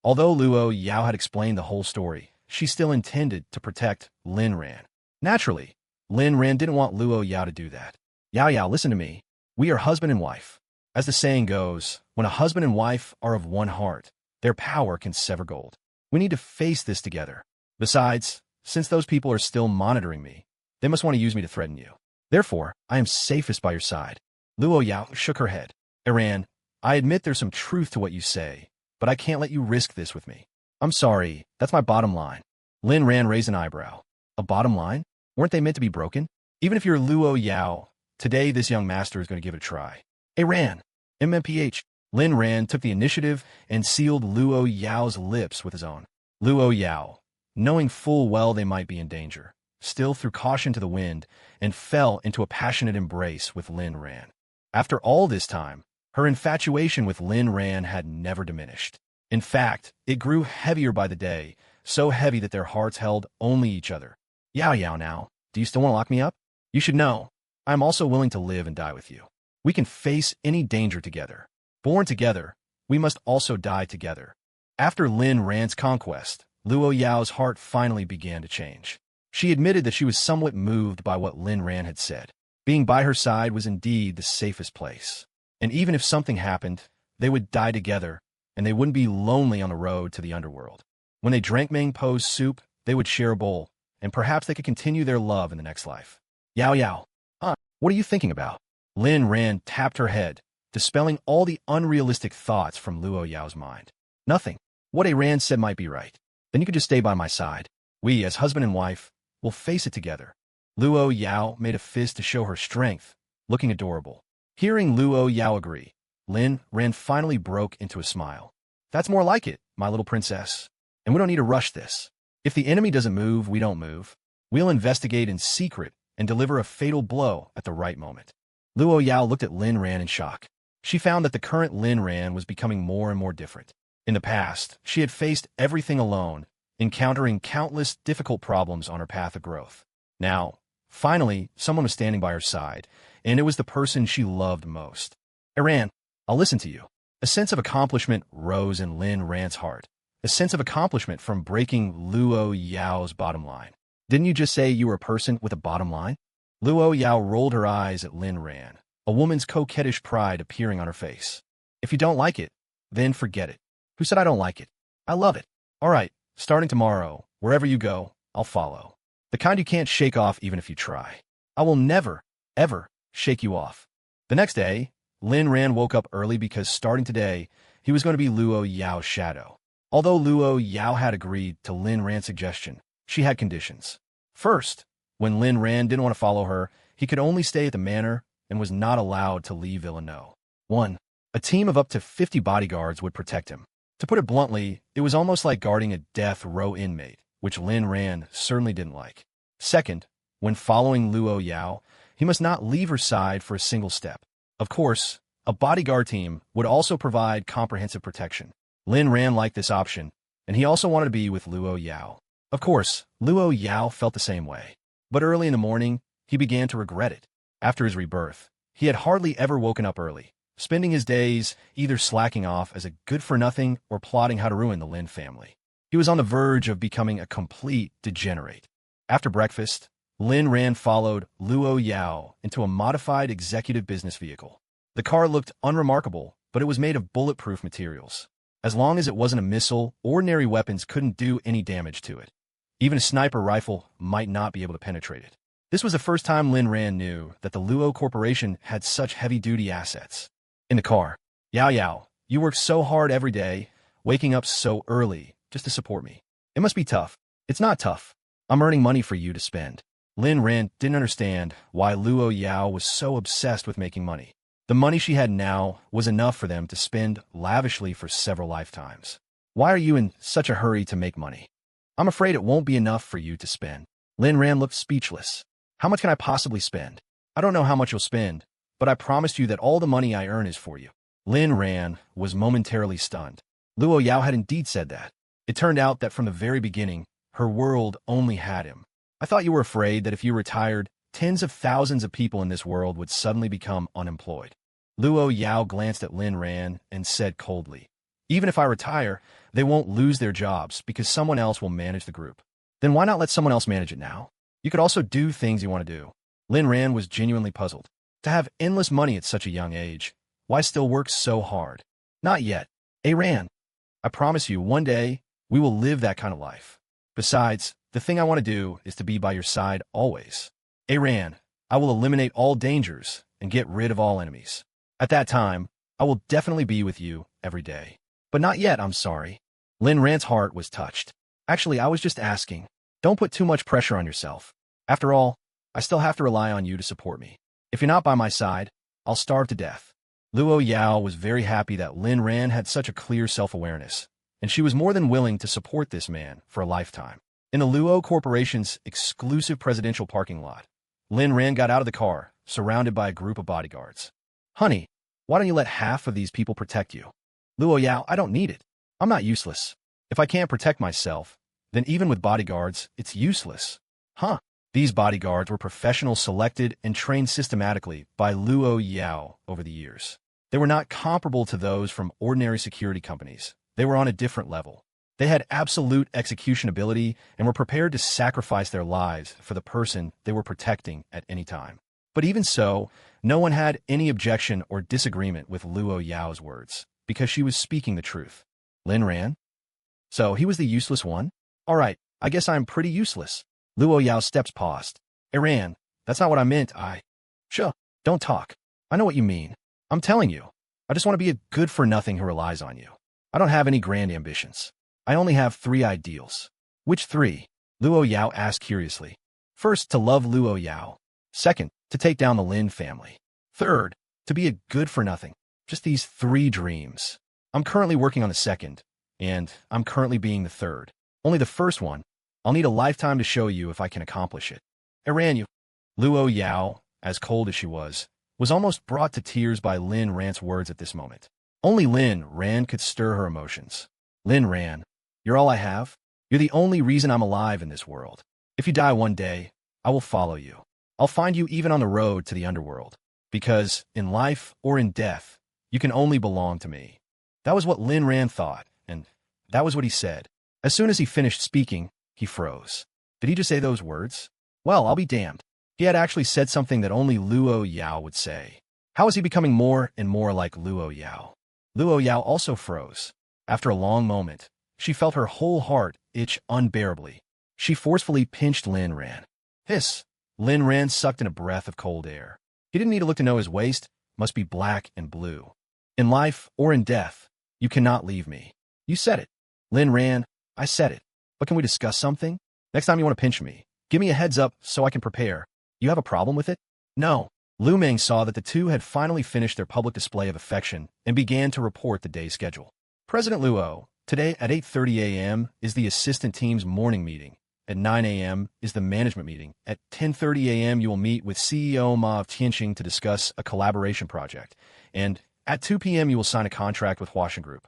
Speaker 1: Although Lu Yao had explained the whole story, she still intended to protect Lin Ran. Naturally, Lin Ran didn't want Lu Yao to do that. Yao, listen to me. We are husband and wife. As the saying goes, when a husband and wife are of one heart, their power can sever gold. We need to face this together. Besides, since those people are still monitoring me, they must want to use me to threaten you. Therefore, I am safest by your side. Lu Yao shook her head. Ran, I admit there's some truth to what you say, but I can't let you risk this with me. I'm sorry, that's my bottom line. Lin Ran raised an eyebrow. A bottom line? Weren't they meant to be broken? Even if you're Lu Yao, today this young master is going to give it a try. A Ran, MMPH. Lin Ran took the initiative and sealed Lu Yao's lips with his own. Lu Yao, knowing full well they might be in danger, still threw caution to the wind and fell into a passionate embrace with Lin Ran. After all this time, her infatuation with Lin Ran had never diminished. In fact, it grew heavier by the day, so heavy that their hearts held only each other. Yao Yao now, do you still want to lock me up? You should know, I am also willing to live and die with you. We can face any danger together. Born together, we must also die together. After Lin Ran's conquest, Lu Yao's heart finally began to change. She admitted that she was somewhat moved by what Lin Ran had said. Being by her side was indeed the safest place. And even if something happened, they would die together, and they wouldn't be lonely on the road to the underworld. When they drank Meng Po's soup, they would share a bowl, and perhaps they could continue their love in the next life. Yao Yao, what are you thinking about? Lin Ran tapped her head, dispelling all the unrealistic thoughts from Lu Yao's mind. Nothing. What A Ran said might be right. Then you could just stay by my side. We, as husband and wife, will face it together. Lu Yao made a fist to show her strength, looking adorable. Hearing Lu Yao agree, Lin Ran finally broke into a smile. That's more like it, my little princess. And we don't need to rush this. If the enemy doesn't move, we don't move. We'll investigate in secret and deliver a fatal blow at the right moment. Lu Yao looked at Lin Ran in shock. She found that the current Lin Ran was becoming more and more different. In the past, she had faced everything alone, encountering countless difficult problems on her path of growth. Now, finally, someone was standing by her side, and it was the person she loved most. Ran, I'll listen to you. A sense of accomplishment rose in Lin Ran's heart. A sense of accomplishment from breaking Lu Yao's bottom line. Didn't you just say you were a person with a bottom line? Lu Yao rolled her eyes at Lin Ran, a woman's coquettish pride appearing on her face. If you don't like it, then forget it. Who said I don't like it? I love it. All right, starting tomorrow, wherever you go, I'll follow. The kind you can't shake off even if you try. I will never, ever shake you off. The next day, Lin Ran woke up early because starting today, he was going to be Lu Yao's shadow. Although Lu Yao had agreed to Lin Ran's suggestion, she had conditions. First, when Lin Ran didn't want to follow her, he could only stay at the manor and was not allowed to leave Villeneuve. 1. A team of up to 50 bodyguards would protect him. To put it bluntly, it was almost like guarding a death row inmate, which Lin Ran certainly didn't like. Second, when following Lu Yao, he must not leave her side for a single step. Of course, a bodyguard team would also provide comprehensive protection. Lin Ran liked this option, and he also wanted to be with Lu Yao. Of course, Lu Yao felt the same way. But early in the morning, he began to regret it. After his rebirth, he had hardly ever woken up early, spending his days either slacking off as a good-for-nothing or plotting how to ruin the Lin family. He was on the verge of becoming a complete degenerate. After breakfast, Lin Ran followed Lu Yao into a modified executive business vehicle. The car looked unremarkable, but it was made of bulletproof materials. As long as it wasn't a missile, ordinary weapons couldn't do any damage to it. Even a sniper rifle might not be able to penetrate it. This was the first time Lin Ran knew that the Luo Corporation had such heavy-duty assets. In the car, Yao Yao, you work so hard every day, waking up so early, just to support me. It must be tough. It's not tough. I'm earning money for you to spend. Lin Ran didn't understand why Lu Yao was so obsessed with making money. The money she had now was enough for them to spend lavishly for several lifetimes. Why are you in such a hurry to make money? I'm afraid it won't be enough for you to spend. Lin Ran looked speechless. How much can I possibly spend? I don't know how much you'll spend, but I promised you that all the money I earn is for you. Lin Ran was momentarily stunned. Lu Yao had indeed said that. It turned out that from the very beginning, her world only had him. I thought you were afraid that if you retired, tens of thousands of people in this world would suddenly become unemployed. Lu Yao glanced at Lin Ran and said coldly, even if I retire, they won't lose their jobs because someone else will manage the group. Then why not let someone else manage it now? You could also do things you want to do. Lin Ran was genuinely puzzled. To have endless money at such a young age, why still work so hard? Not yet. A Ran, I promise you one day we will live that kind of life. Besides, the thing I want to do is to be by your side always. A Ran, I will eliminate all dangers and get rid of all enemies. At that time, I will definitely be with you every day. But not yet, I'm sorry. Lin Ran's heart was touched. Actually, I was just asking. Don't put too much pressure on yourself. After all, I still have to rely on you to support me. If you're not by my side, I'll starve to death. Lu Yao was very happy that Lin Ran had such a clear self-awareness, and she was more than willing to support this man for a lifetime. In the Luo Corporation's exclusive presidential parking lot, Lin Ran got out of the car, surrounded by a group of bodyguards. Honey, why don't you let half of these people protect you? Lu Yao, I don't need it. I'm not useless. If I can't protect myself, then even with bodyguards, it's useless. Huh? These bodyguards were professionals selected and trained systematically by Lu Yao over the years. They were not comparable to those from ordinary security companies. They were on a different level. They had absolute execution ability and were prepared to sacrifice their lives for the person they were protecting at any time. But even so, no one had any objection or disagreement with Lu Yao's words, because she was speaking the truth. Lin Ran? So he was the useless one? All right, I guess I'm pretty useless. Lu Yao's steps paused. Ran, that's not what I meant. Sure, don't talk. I know what you mean. I'm telling you. I just want to be a good-for-nothing who relies on you. I don't have any grand ambitions. I only have 3 ideals. Which 3? Lu Yao asked curiously. First, to love Lu Yao. Second, to take down the Lin family. Third, to be a good-for-nothing. Just these 3 dreams. I'm currently working on the second, and I'm currently being the third. Only the first one, I'll need a lifetime to show you if I can accomplish it. Ran you. Lu Yao, as cold as she was almost brought to tears by Lin Ran's words at this moment. Only Lin Ran could stir her emotions. Lin Ran, you're all I have. You're the only reason I'm alive in this world. If you die one day, I will follow you. I'll find you even on the road to the underworld. Because, in life or in death, you can only belong to me. That was what Lin Ran thought, and that was what he said. As soon as he finished speaking, he froze. Did he just say those words? Well, I'll be damned. He had actually said something that only Lu Yao would say. How was he becoming more and more like Lu Yao? Lu Yao also froze. After a long moment, she felt her whole heart itch unbearably. She forcefully pinched Lin Ran. Hiss! Lin Ran sucked in a breath of cold air. He didn't need to look to know his waist must be black and blue. In life or in death, you cannot leave me. You said it. Lin Ran, I said it. But can we discuss something? Next time you want to pinch me, give me a heads up so I can prepare. You have a problem with it? No. Lu Meng saw that the two had finally finished their public display of affection and began to report the day's schedule. President Luo, today at 8:30 a.m. is the assistant team's morning meeting. At 9 a.m. is the management meeting. At 10:30 a.m. you will meet with CEO Ma of Tianxing to discuss a collaboration project. And at 2 p.m. you will sign a contract with Huashan Group.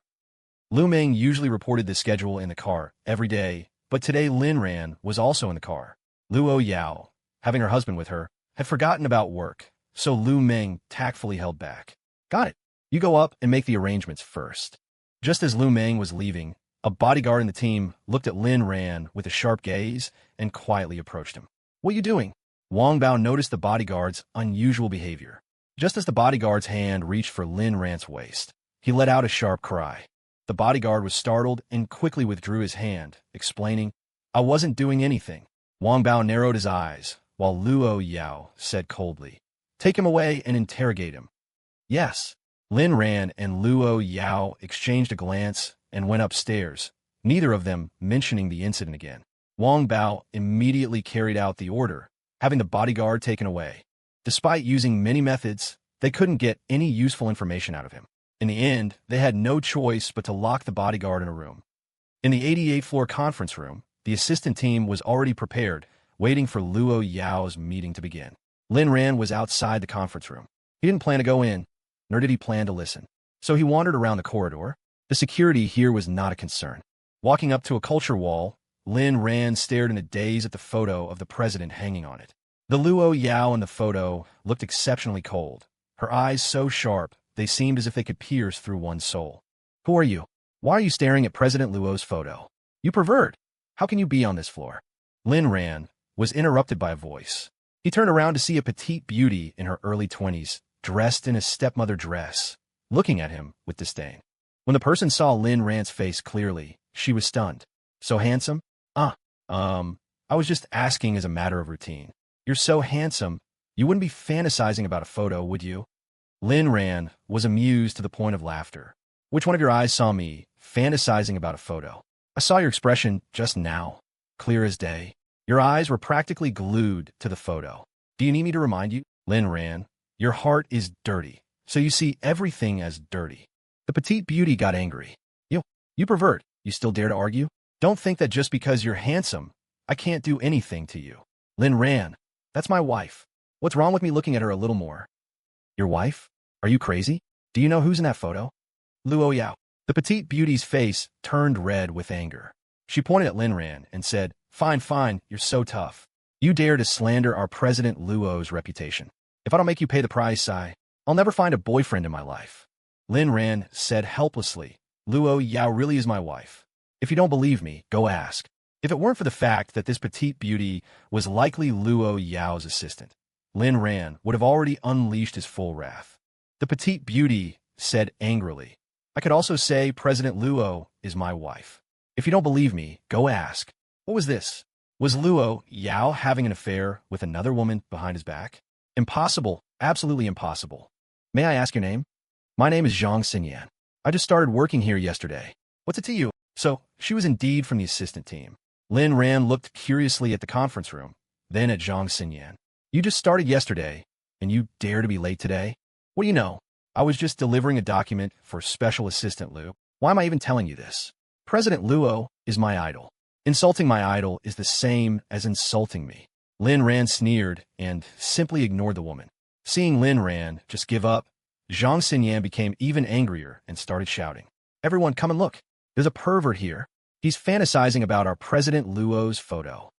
Speaker 1: Lu Meng usually reported this schedule in the car every day, but today Lin Ran was also in the car. Lu Yao, having her husband with her, had forgotten about work, so Lu Meng tactfully held back. Got it. You go up and make the arrangements first. Just as Lu Meng was leaving, a bodyguard in the team looked at Lin Ran with a sharp gaze and quietly approached him. What are you doing? Wang Bao noticed the bodyguard's unusual behavior. Just as the bodyguard's hand reached for Lin Ran's waist, he let out a sharp cry. The bodyguard was startled and quickly withdrew his hand, explaining, I wasn't doing anything. Wang Bao narrowed his eyes, while Lu Yao said coldly, Take him away and interrogate him. Yes. Lin Ran and Lu Yao exchanged a glance and went upstairs, neither of them mentioning the incident again. Wang Bao immediately carried out the order, having the bodyguard taken away. Despite using many methods, they couldn't get any useful information out of him. In the end, they had no choice but to lock the bodyguard in a room. In the 88th floor conference room, the assistant team was already prepared, waiting for Lu Yao's meeting to begin. Lin Ran was outside the conference room. He didn't plan to go in, nor did he plan to listen. So he wandered around the corridor. The security here was not a concern. Walking up to a culture wall, Lin Ran stared in a daze at the photo of the president hanging on it. The Lu Yao in the photo looked exceptionally cold, her eyes so sharp they seemed as if they could pierce through one's soul. Who are you? Why are you staring at President Luo's photo? You pervert! How can you be on this floor? Lin Ran was interrupted by a voice. He turned around to see a petite beauty in her early 20s, dressed in a stepmother dress, looking at him with disdain. When the person saw Lin Ran's face clearly, she was stunned. So handsome? I was just asking as a matter of routine. You're so handsome, you wouldn't be fantasizing about a photo, would you? Lin Ran was amused to the point of laughter. Which one of your eyes saw me fantasizing about a photo? I saw your expression just now, clear as day. Your eyes were practically glued to the photo. Do you need me to remind you? Lin Ran, your heart is dirty, so you see everything as dirty. The petite beauty got angry. You pervert. You still dare to argue? Don't think that just because you're handsome, I can't do anything to you. Lin Ran, that's my wife. What's wrong with me looking at her a little more? Your wife? Are you crazy? Do you know who's in that photo? Lu Yao. The petite beauty's face turned red with anger. She pointed at Lin Ran and said, Fine, fine, you're so tough. You dare to slander our President Luo's reputation. If I don't make you pay the price, I'll never find a boyfriend in my life. Lin Ran said helplessly, Lu Yao really is my wife. If you don't believe me, go ask. If it weren't for the fact that this petite beauty was likely Lu Yao's assistant, Lin Ran would have already unleashed his full wrath. The petite beauty said angrily, I could also say President Luo is my wife. If you don't believe me, go ask. What was this? Was Lu Yao having an affair with another woman behind his back? Impossible. Absolutely impossible. May I ask your name? My name is Zhang Xinyan. I just started working here yesterday. What's it to you? So, she was indeed from the assistant team. Lin Ran looked curiously at the conference room, then at Zhang Xinyan. You just started yesterday, and you dare to be late today? What do you know? I was just delivering a document for Special Assistant Lu. Why am I even telling you this? President Luo is my idol. Insulting my idol is the same as insulting me. Lin Ran sneered and simply ignored the woman. Seeing Lin Ran just give up, Zhang Xinyan became even angrier and started shouting. Everyone, come and look. There's a pervert here. He's fantasizing about our President Luo's photo.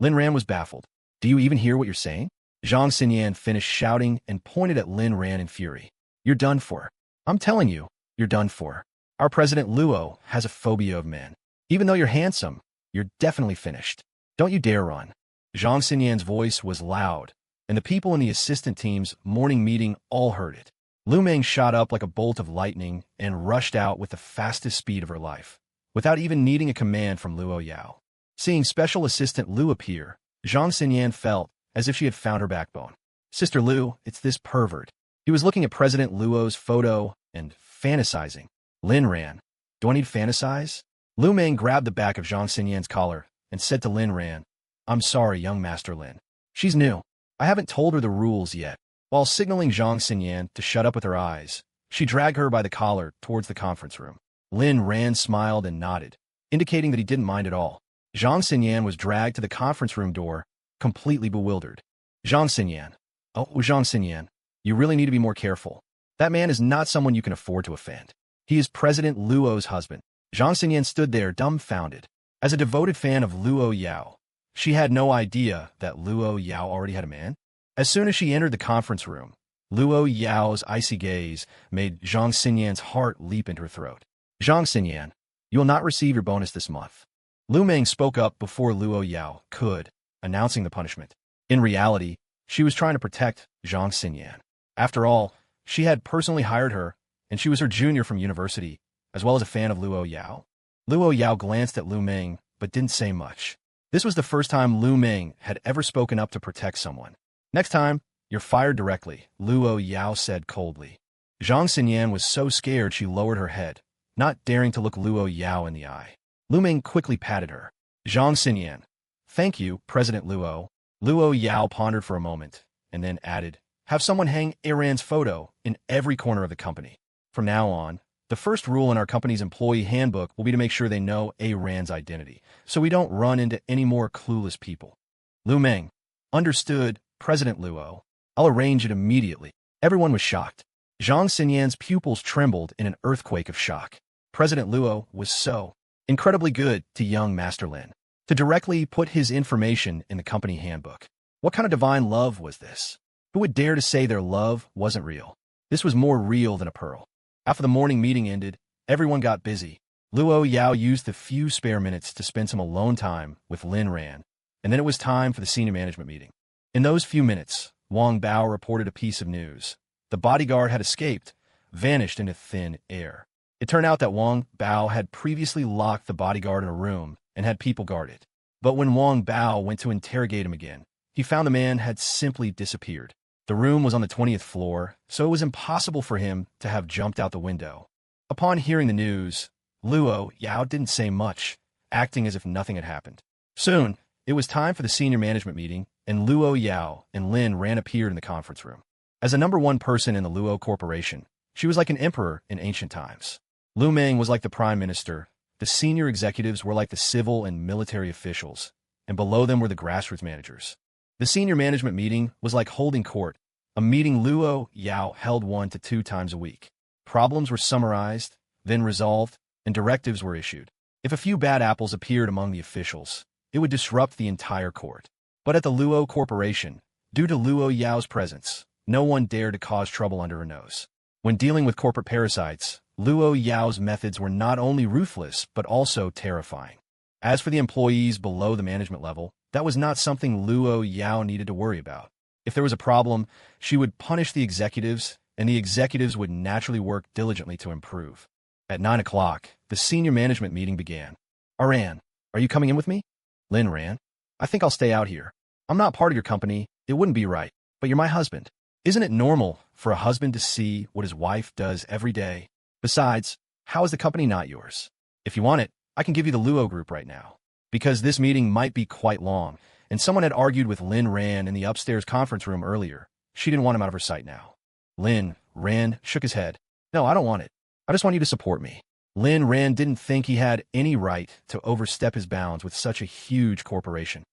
Speaker 1: Lin Ran was baffled. Do you even hear what you're saying? Zhang Xinyan finished shouting and pointed at Lin Ran in fury. You're done for. I'm telling you, you're done for. Our President Luo has a phobia of men. Even though you're handsome, you're definitely finished. Don't you dare run. Zhang Xinyan's voice was loud, and the people in the assistant team's morning meeting all heard it. Lu Meng shot up like a bolt of lightning and rushed out with the fastest speed of her life, without even needing a command from Lu Yao. Seeing Special Assistant Lu appear, Zhang Xinyan felt as if she had found her backbone. Sister Lu, it's this pervert. He was looking at President Luo's photo and fantasizing. Lin Ran, do I need to fantasize? Lu Meng grabbed the back of Zhang Xinyan's collar and said to Lin Ran, I'm sorry, young Master Lin. She's new. I haven't told her the rules yet. While signaling Zhang Xinyan to shut up with her eyes, she dragged her by the collar towards the conference room. Lin Ran smiled and nodded, indicating that he didn't mind at all. Zhang Xinyan was dragged to the conference room door, completely bewildered. Zhang Xinyan. Oh, Zhang Xinyan, you really need to be more careful. That man is not someone you can afford to offend. He is President Luo's husband. Zhang Xinyan stood there dumbfounded. As a devoted fan of Lu Yao, she had no idea that Lu Yao already had a man. As soon as she entered the conference room, Lu Yao's icy gaze made Zhang Xinyan's heart leap into her throat. Zhang Xinyan, you will not receive your bonus this month. Lu Meng spoke up before Lu Yao could, announcing the punishment. In reality, she was trying to protect Zhang Xinyan. After all, she had personally hired her, and she was her junior from university, as well as a fan of Lu Yao. Lu Yao glanced at Lu Meng, but didn't say much. This was the first time Lu Meng had ever spoken up to protect someone. Next time, you're fired directly, Lu Yao said coldly. Zhang Xinyan was so scared she lowered her head, not daring to look Lu Yao in the eye. Lu Meng quickly patted her. Zhang Xinyan. Thank you, President Luo. Lu Yao pondered for a moment, and then added, have someone hang Ran's photo in every corner of the company. From now on, the first rule in our company's employee handbook will be to make sure they know Ran's identity, so we don't run into any more clueless people. Lu Meng. Understood, President Luo. I'll arrange it immediately. Everyone was shocked. Zhang Xinyan's pupils trembled in an earthquake of shock. President Luo was so incredibly good to young Master Lin to directly put his information in the company handbook. What kind of divine love was this? Who would dare to say their love wasn't real? This was more real than a pearl. After the morning meeting ended, everyone got busy. Lu Yao used the few spare minutes to spend some alone time with Lin Ran, and then it was time for the senior management meeting. In those few minutes, Wang Bao reported a piece of news. The bodyguard had escaped, vanished into thin air. It turned out that Wang Bao had previously locked the bodyguard in a room and had people guard it. But when Wang Bao went to interrogate him again, he found the man had simply disappeared. The room was on the 20th floor, so it was impossible for him to have jumped out the window. Upon hearing the news, Lu Yao didn't say much, acting as if nothing had happened. Soon, it was time for the senior management meeting, and Lu Yao and Lin Ran appeared in the conference room. As a number one person in the Luo Corporation, she was like an emperor in ancient times. Lu Meng was like the prime minister, the senior executives were like the civil and military officials, and below them were the grassroots managers. The senior management meeting was like holding court, a meeting Lu Yao held 1 to 2 times a week. Problems were summarized, then resolved, and directives were issued. If a few bad apples appeared among the officials, it would disrupt the entire court. But at the Luo Corporation, due to Lu Yao's presence, no one dared to cause trouble under her nose. When dealing with corporate parasites, Lu Yao's methods were not only ruthless but also terrifying. As for the employees below the management level, that was not something Lu Yao needed to worry about. If there was a problem, she would punish the executives, and the executives would naturally work diligently to improve. At 9 o'clock, the senior management meeting began. Ran, are you coming in with me? Lin Ran, I think I'll stay out here. I'm not part of your company, it wouldn't be right, but you're my husband. Isn't it normal for a husband to see what his wife does every day? Besides, how is the company not yours? If you want it, I can give you the Luo group right now. Because this meeting might be quite long, and someone had argued with Lin Ran in the upstairs conference room earlier. She didn't want him out of her sight now. Lin Ran shook his head. No, I don't want it. I just want you to support me. Lin Ran didn't think he had any right to overstep his bounds with such a huge corporation.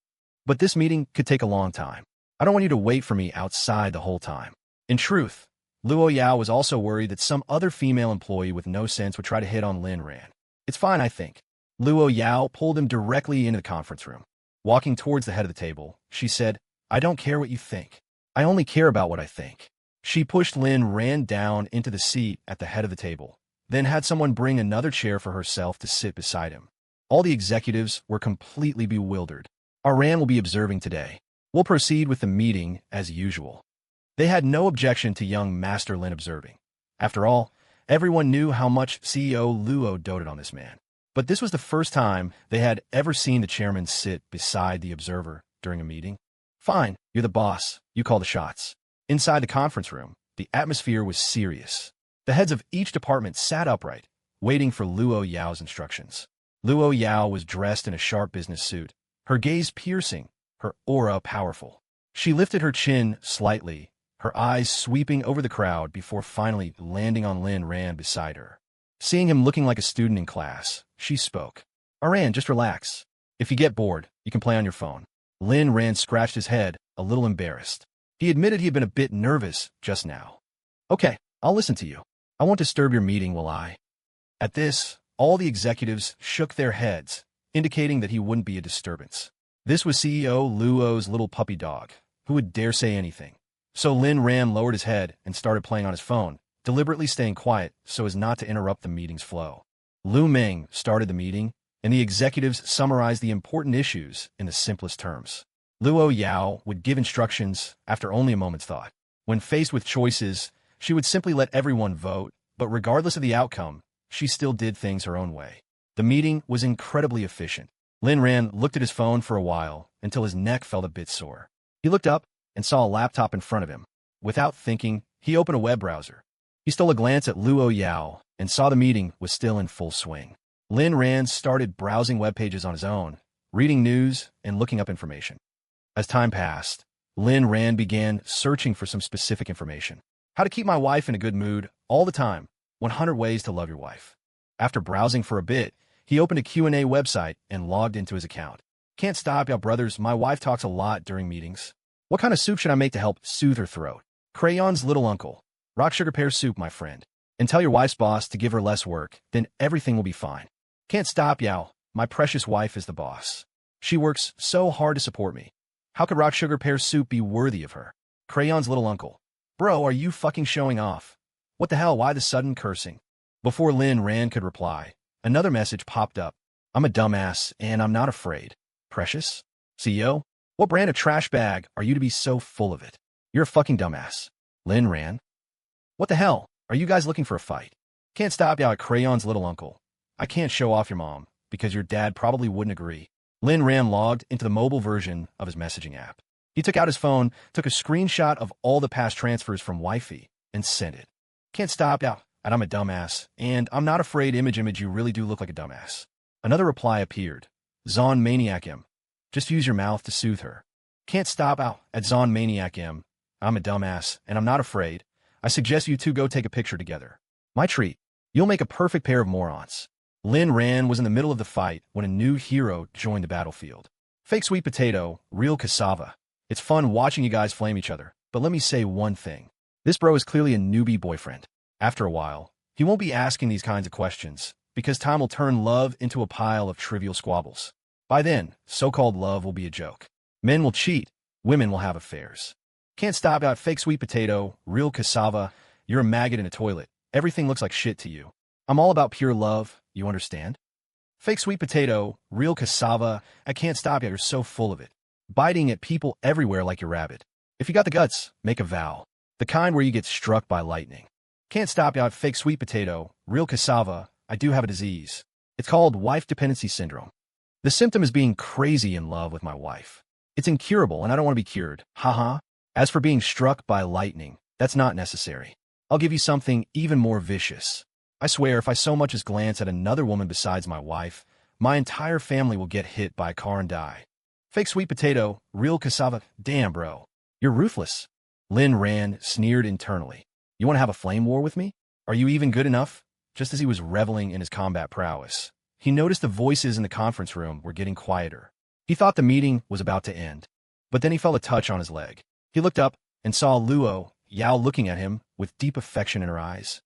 Speaker 1: But this meeting could take a long time. I don't want you to wait for me outside the whole time. In truth, Lu Yao was also worried that some other female employee with no sense would try to hit on Lin Ran. It's fine, I think. Lu Yao pulled him directly into the conference room. Walking towards the head of the table, she said, I don't care what you think. I only care about what I think. She pushed Lin Ran down into the seat at the head of the table, then had someone bring another chair for herself to sit beside him. All the executives were completely bewildered. Ran will be observing today. We'll proceed with the meeting as usual. They had no objection to young Master Lin observing. After all, everyone knew how much CEO Luo doted on this man. But this was the first time they had ever seen the chairman sit beside the observer during a meeting. Fine, you're the boss. You call the shots. Inside the conference room, the atmosphere was serious. The heads of each department sat upright, waiting for Lu Yao's instructions. Lu Yao was dressed in a sharp business suit, her gaze piercing, her aura powerful. She lifted her chin slightly, her eyes sweeping over the crowd before finally landing on Lin Ran beside her. Seeing him looking like a student in class, she spoke. Ran, just relax. If you get bored, you can play on your phone. Lin Ran scratched his head, a little embarrassed. He admitted he had been a bit nervous just now. Okay, I'll listen to you. I won't disturb your meeting, will I? At this, all the executives shook their heads, indicating that he wouldn't be a disturbance. This was CEO Luo's little puppy dog, who would dare say anything. So Lin Ran lowered his head and started playing on his phone, deliberately staying quiet so as not to interrupt the meeting's flow. Lu Meng started the meeting, and the executives summarized the important issues in the simplest terms. Lu Yao would give instructions after only a moment's thought. When faced with choices, she would simply let everyone vote, but regardless of the outcome, she still did things her own way. The meeting was incredibly efficient. Lin Ran looked at his phone for a while until his neck felt a bit sore. He looked up and saw a laptop in front of him. Without thinking, he opened a web browser. He stole a glance at Lu Yao and saw the meeting was still in full swing. Lin Ran started browsing web pages on his own, reading news and looking up information. As time passed, Lin Ran began searching for some specific information. How to keep my wife in a good mood all the time. 100 ways to love your wife. After browsing for a bit, he opened a Q&A website and logged into his account. Can't stop, y'all brothers. My wife talks a lot during meetings. What kind of soup should I make to help soothe her throat? Crayon's little uncle. Rock sugar pear soup, my friend. And tell your wife's boss to give her less work, then everything will be fine. Can't stop, y'all. My precious wife is the boss. She works so hard to support me. How could rock sugar pear soup be worthy of her? Crayon's little uncle. Bro, are you fucking showing off? What the hell, why the sudden cursing? Before Lin Ran could reply, another message popped up. I'm a dumbass, and I'm not afraid. Precious? CEO? What brand of trash bag are you to be so full of it? You're a fucking dumbass. Lin Ran? What the hell? Are you guys looking for a fight? Can't stop y'all at Crayon's little uncle. I can't show off your mom, because your dad probably wouldn't agree. Lin Ran logged into the mobile version of his messaging app. He took out his phone, took a screenshot of all the past transfers from wifey, and sent it. Can't stop y'all. And I'm a dumbass, and I'm not afraid image you really do look like a dumbass. Another reply appeared. Zon Maniac M. Just use your mouth to soothe her. Can't stop out at Zon Maniac M. I'm a dumbass, and I'm not afraid. I suggest you two go take a picture together. My treat. You'll make a perfect pair of morons. Lin Ran was in the middle of the fight when a new hero joined the battlefield. Fake sweet potato, real cassava. It's fun watching you guys flame each other, but let me say one thing. This bro is clearly a newbie boyfriend. After a while, he won't be asking these kinds of questions, because time will turn love into a pile of trivial squabbles. By then, so-called love will be a joke. Men will cheat, women will have affairs. Can't stop out fake sweet potato, real cassava. You're a maggot in a toilet. Everything looks like shit to you. I'm all about pure love, you understand? Fake sweet potato, real cassava. I can't stop you, you're so full of it. Biting at people everywhere like your rabbit. If you got the guts, make a vow. The kind where you get struck by lightning. Can't stop you, fake sweet potato, real cassava. I do have a disease. It's called wife dependency syndrome. The symptom is being crazy in love with my wife. It's incurable and I don't want to be cured. Haha. As for being struck by lightning, that's not necessary. I'll give you something even more vicious. I swear if I so much as glance at another woman besides my wife, my entire family will get hit by a car and die. Fake sweet potato, real cassava. Damn, bro. You're ruthless. Lin Ran sneered internally. You want to have a flame war with me? Are you even good enough? Just as he was reveling in his combat prowess, he noticed the voices in the conference room were getting quieter. He thought the meeting was about to end, but then he felt a touch on his leg. He looked up and saw Lu Yao looking at him with deep affection in her eyes.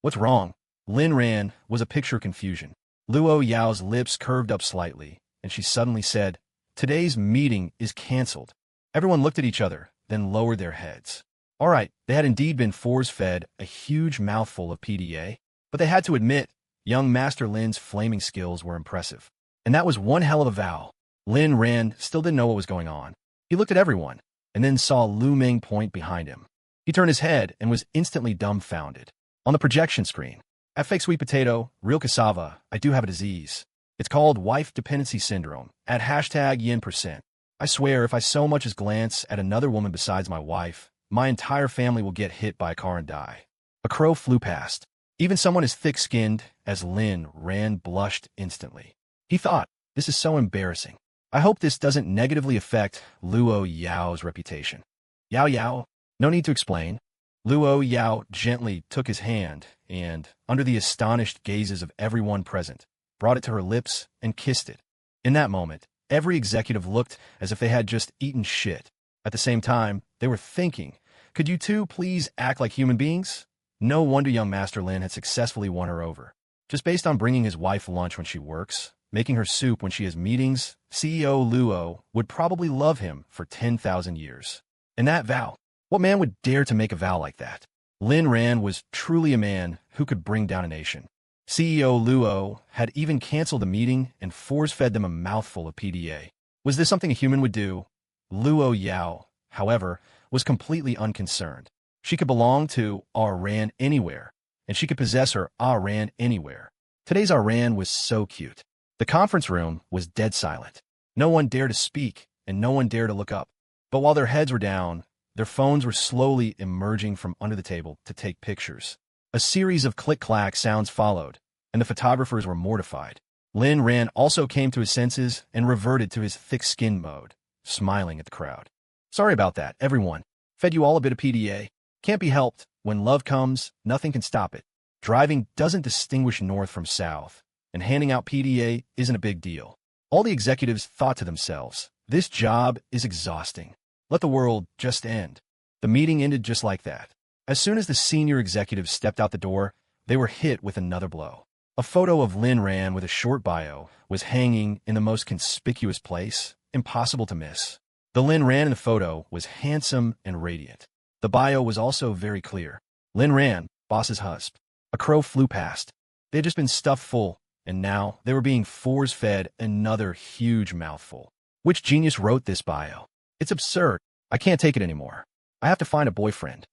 Speaker 1: What's wrong? Lin Ran was a picture of confusion. Lu Yao's lips curved up slightly, and she suddenly said, "Today's meeting is cancelled." Everyone looked at each other, then lowered their heads. All right, they had indeed been force-fed a huge mouthful of PDA, but they had to admit, young Master Lin's flaming skills were impressive. And that was one hell of a vow. Lin Ran still didn't know what was going on. He looked at everyone, and then saw Lu Meng point behind him. He turned his head and was instantly dumbfounded. On the projection screen, at fake sweet potato, real cassava, I do have a disease. It's called wife dependency syndrome, at hashtag yin%. I swear if I so much as glance at another woman besides my wife, my entire family will get hit by a car and die. A crow flew past. Even someone as thick-skinned as Lin Ran blushed instantly. He thought, this is so embarrassing. I hope this doesn't negatively affect Lu Yao's reputation. Yao, no need to explain. Lu Yao gently took his hand and, under the astonished gazes of everyone present, brought it to her lips and kissed it. In that moment, every executive looked as if they had just eaten shit. At the same time, they were thinking, could you two please act like human beings? No wonder young Master Lin had successfully won her over. Just based on bringing his wife lunch when she works, making her soup when she has meetings, CEO Lu would probably love him for 10,000 years. And that vow, what man would dare to make a vow like that? Lin Ran was truly a man who could bring down a nation. CEO Lu had even canceled the meeting and force-fed them a mouthful of PDA. Was this something a human would do? Lu Yao, however, was completely unconcerned. She could belong to Ran anywhere, and she could possess her Ran anywhere. Today's Ran was so cute. The conference room was dead silent. No one dared to speak, and no one dared to look up. But while their heads were down, their phones were slowly emerging from under the table to take pictures. A series of click-clack sounds followed, and the photographers were mortified. Lin Ran also came to his senses and reverted to his thick-skinned mode, smiling at the crowd. Sorry about that, everyone. Fed you all a bit of PDA. Can't be helped. When love comes, nothing can stop it. Driving doesn't distinguish north from south, and handing out PDA isn't a big deal. All the executives thought to themselves, this job is exhausting. Let the world just end. The meeting ended just like that. As soon as the senior executives stepped out the door, they were hit with another blow. A photo of Lin Ran with a short bio was hanging in the most conspicuous place, impossible to miss. The Lin Ran in the photo was handsome and radiant. The bio was also very clear. Lin Ran, boss's husband. A crow flew past. They had just been stuffed full, and now they were being force-fed another huge mouthful. Which genius wrote this bio? It's absurd. I can't take it anymore. I have to find a boyfriend.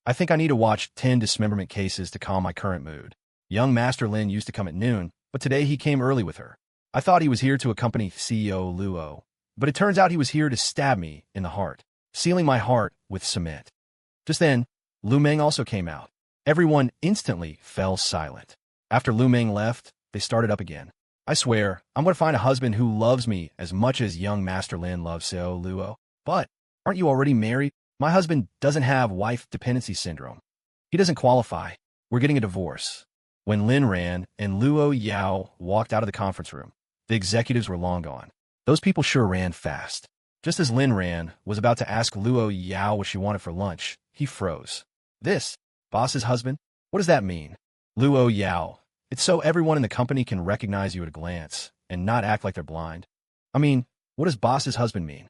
Speaker 1: I think I need to watch 10 dismemberment cases to calm my current mood. Young Master Lin used to come at noon, but today he came early with her. I thought he was here to accompany CEO Lu, but it turns out he was here to stab me in the heart, sealing my heart with cement. Just then, Lu Meng also came out. Everyone instantly fell silent. After Lu Meng left, they started up again. I swear, I'm going to find a husband who loves me as much as young Master Lin loves Seo Luo. But, aren't you already married? My husband doesn't have wife dependency syndrome. He doesn't qualify. We're getting a divorce. When Lin Ran and Lu Yao walked out of the conference room, the executives were long gone. Those people sure ran fast. Just as Lin Ran was about to ask Lu Yao what she wanted for lunch, he froze. This? Boss's husband? What does that mean? Lu Yao. It's so everyone in the company can recognize you at a glance and not act like they're blind. I mean, what does boss's husband mean?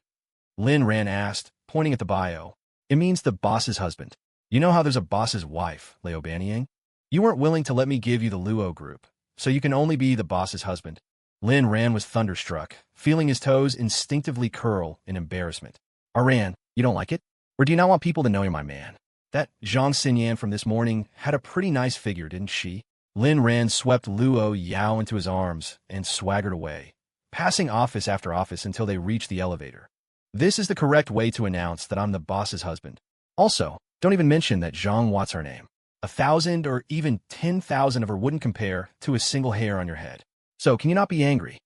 Speaker 1: Lin Ran asked, pointing at the bio. It means the boss's husband. You know how there's a boss's wife, Leo Banyang? You weren't willing to let me give you the Luo group, so you can only be the boss's husband. Lin Ran was thunderstruck, feeling his toes instinctively curl in embarrassment. Ran, you don't like it? Or do you not want people to know you're my man? That Zhang Xinyan from this morning had a pretty nice figure, didn't she? Lin Ran swept Lu Yao into his arms and swaggered away, passing office after office until they reached the elevator. This is the correct way to announce that I'm the boss's husband. Also, don't even mention that Zhang what's her name. 1,000 or even 10,000 of her wouldn't compare to a single hair on your head. So can you not be angry?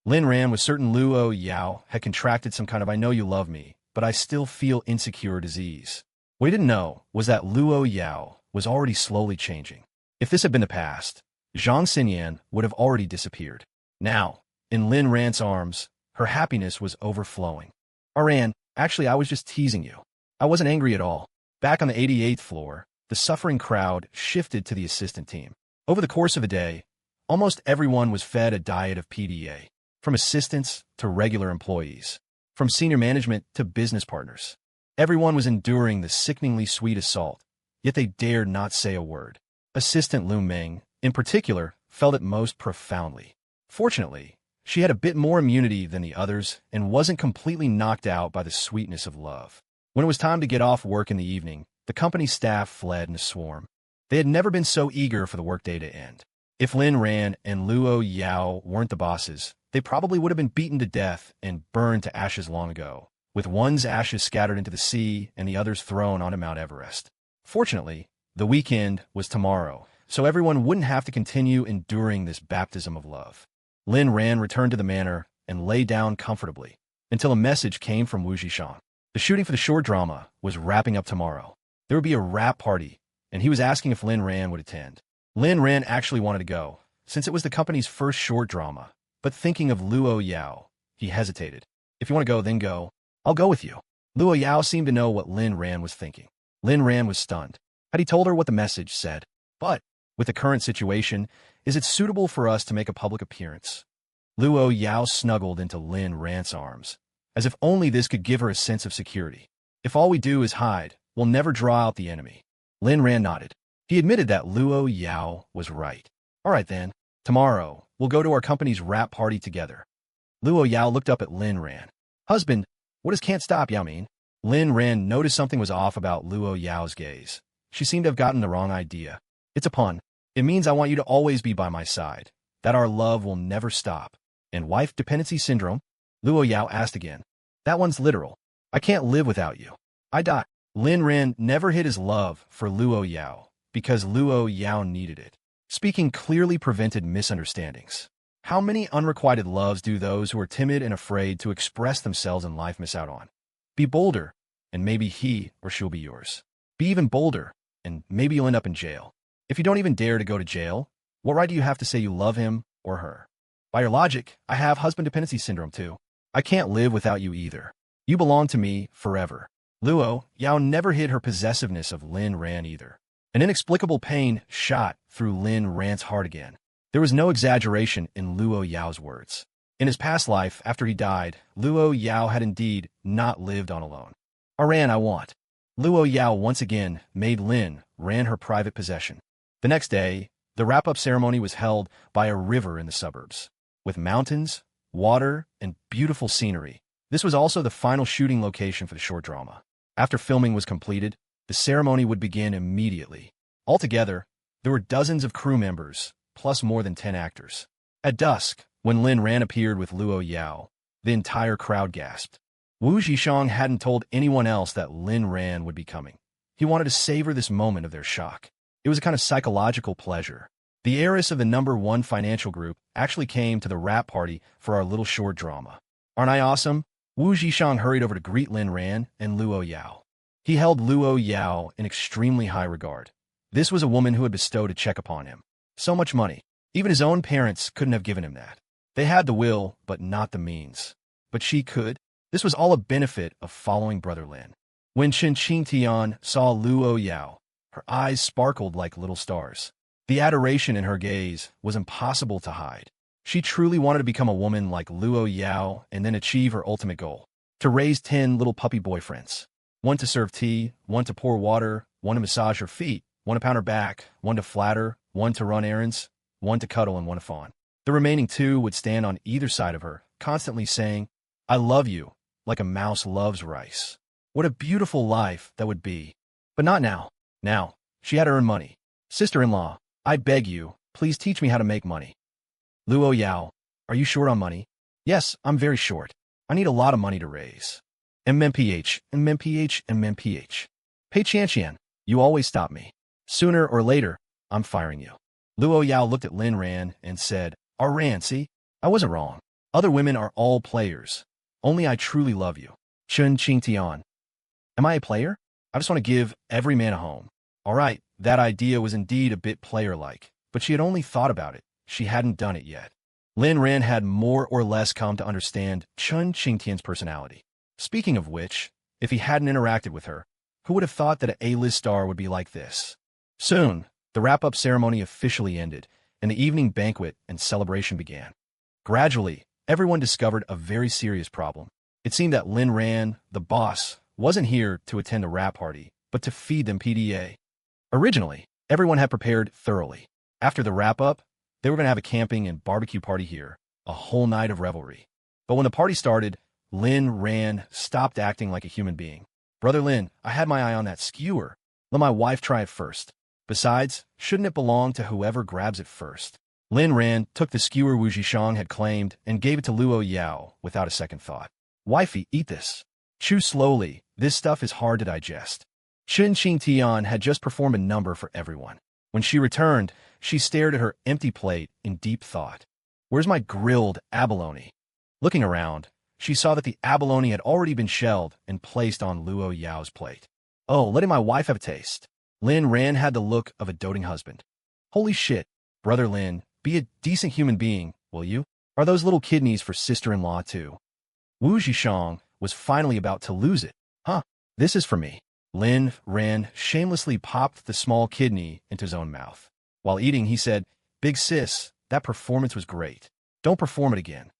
Speaker 1: Lin Ran was certain Lu Yao had contracted some kind of I know you love me, but I still feel insecure disease. What he didn't know was that Lu Yao was already slowly changing. If this had been the past, Zhang Xinyan would have already disappeared. Now, in Lin Ran's arms, her happiness was overflowing. Ran, actually I was just teasing you. I wasn't angry at all. Back on the 88th floor, the suffering crowd shifted to the assistant team. Over the course of a day, almost everyone was fed a diet of PDA, from assistants to regular employees, from senior management to business partners. Everyone was enduring the sickeningly sweet assault, yet they dared not say a word. Assistant Lu Meng, in particular, felt it most profoundly. Fortunately, she had a bit more immunity than the others and wasn't completely knocked out by the sweetness of love. When it was time to get off work in the evening, the company's staff fled in a swarm. They had never been so eager for the workday to end. If Lin Ran and Lu Yao weren't the bosses, they probably would have been beaten to death and burned to ashes long ago, with one's ashes scattered into the sea and the others thrown onto Mount Everest. Fortunately, the weekend was tomorrow, so everyone wouldn't have to continue enduring this baptism of love. Lin Ran returned to the manor and lay down comfortably until a message came from Wu Zhishang. The shooting for the short drama was wrapping up tomorrow. There would be a wrap party, and he was asking if Lin Ran would attend. Lin Ran actually wanted to go, since it was the company's first short drama, but thinking of Lu Yao, he hesitated. If you want to go, then go. I'll go with you. Lu Yao seemed to know what Lin Ran was thinking. Lin Ran was stunned. Had he told her what the message said? But, with the current situation, is it suitable for us to make a public appearance? Lu Yao snuggled into Lin Ran's arms, as if only this could give her a sense of security. If all we do is hide, we'll never draw out the enemy. Lin Ran nodded. He admitted that Lu Yao was right. All right then, tomorrow, we'll go to our company's wrap party together. Lu Yao looked up at Lin Ran. Husband, what does can't stop Yao mean? Lin Ran noticed something was off about Lu Yao's gaze. She seemed to have gotten the wrong idea. It's a pun. It means I want you to always be by my side, that our love will never stop. And wife dependency syndrome? Lu Yao asked again. That one's literal. I can't live without you. I die. Lin Ran never hid his love for Lu Yao because Lu Yao needed it. Speaking clearly prevented misunderstandings. How many unrequited loves do those who are timid and afraid to express themselves in life miss out on? Be bolder, and maybe he or she'll be yours. Be even bolder, and maybe you'll end up in jail. If you don't even dare to go to jail, what right do you have to say you love him or her? By your logic, I have husband dependency syndrome too. I can't live without you either. You belong to me forever. Lu Yao never hid her possessiveness of Lin Ran either. An inexplicable pain shot through Lin Ran's heart again. There was no exaggeration in Lu Yao's words. In his past life, after he died, Lu Yao had indeed not lived on alone. Ran I want. Lu Yao once again made Lin Ran her private possession. The next day, the wrap-up ceremony was held by a river in the suburbs, with mountains, water, and beautiful scenery. This was also the final shooting location for the short drama. After filming was completed, the ceremony would begin immediately. Altogether, there were dozens of crew members, plus more than 10 actors. At dusk, when Lin Ran appeared with Lu Yao, the entire crowd gasped. Wu Zhishang hadn't told anyone else that Lin Ran would be coming. He wanted to savor this moment of their shock. It was a kind of psychological pleasure. The heiress of the #1 financial group actually came to the wrap party for our little short drama. Aren't I awesome? Wu Zhishang hurried over to greet Lin Ran and Lu Yao. He held Lu Yao in extremely high regard. This was a woman who had bestowed a check upon him. So much money. Even his own parents couldn't have given him that. They had the will, but not the means. But she could. This was all a benefit of following Brother Lin. When Chen Qingtian saw Lu Yao, her eyes sparkled like little stars. The adoration in her gaze was impossible to hide. She truly wanted to become a woman like Lu Yao and then achieve her ultimate goal. To raise 10 little puppy boyfriends. One to serve tea, one to pour water, one to massage her feet, one to pound her back, one to flatter, one to run errands, one to cuddle, and one to fawn. The remaining 2 would stand on either side of her, constantly saying, "I love you," like a mouse loves rice. What a beautiful life that would be. But not now. Now, she had to earn money. Sister-in-law, I beg you, please teach me how to make money. Lu Yao, are you short on money? Yes, I'm very short. I need a lot of money to raise. MMPH, MMPH, MMPH. Pei Qianqian, you always stop me. Sooner or later, I'm firing you. Lu Yao looked at Lin Ran and said, Ran, see? I wasn't wrong. Other women are all players. Only I truly love you. Chen Qingtian. Am I a player? I just want to give every man a home. All right, that idea was indeed a bit player-like, but she had only thought about it. She hadn't done it yet. Lin Ran had more or less come to understand Chen Qingtian's personality. Speaking of which, if he hadn't interacted with her, who would have thought that an A-list star would be like this? Soon, the wrap-up ceremony officially ended, and the evening banquet and celebration began. Gradually, everyone discovered a very serious problem. It seemed that Lin Ran, the boss, wasn't here to attend the wrap party, but to feed them PDA. Originally, everyone had prepared thoroughly. After the wrap-up, they were going to have a camping and barbecue party here, a whole night of revelry. But when the party started, Lin Ran stopped acting like a human being. Brother Lin, I had my eye on that skewer. Let my wife try it first. Besides, shouldn't it belong to whoever grabs it first? Lin Ran took the skewer Wu Zhishang had claimed and gave it to Lu Yao without a second thought. Wifey, eat this. Chew slowly. This stuff is hard to digest. Chen Qingtian had just performed a number for everyone. When she returned, she stared at her empty plate in deep thought. Where's my grilled abalone? Looking around, she saw that the abalone had already been shelled and placed on Lu Yao's plate. Oh, letting my wife have a taste. Lin Ran had the look of a doting husband. Holy shit, Brother Lin, be a decent human being, will you? Are those little kidneys for sister-in-law too? Wu Zhishang was finally about to lose it. Huh, this is for me. Lin Ran shamelessly popped the small kidney into his own mouth. While eating, he said, Big sis, that performance was great. Don't perform it again.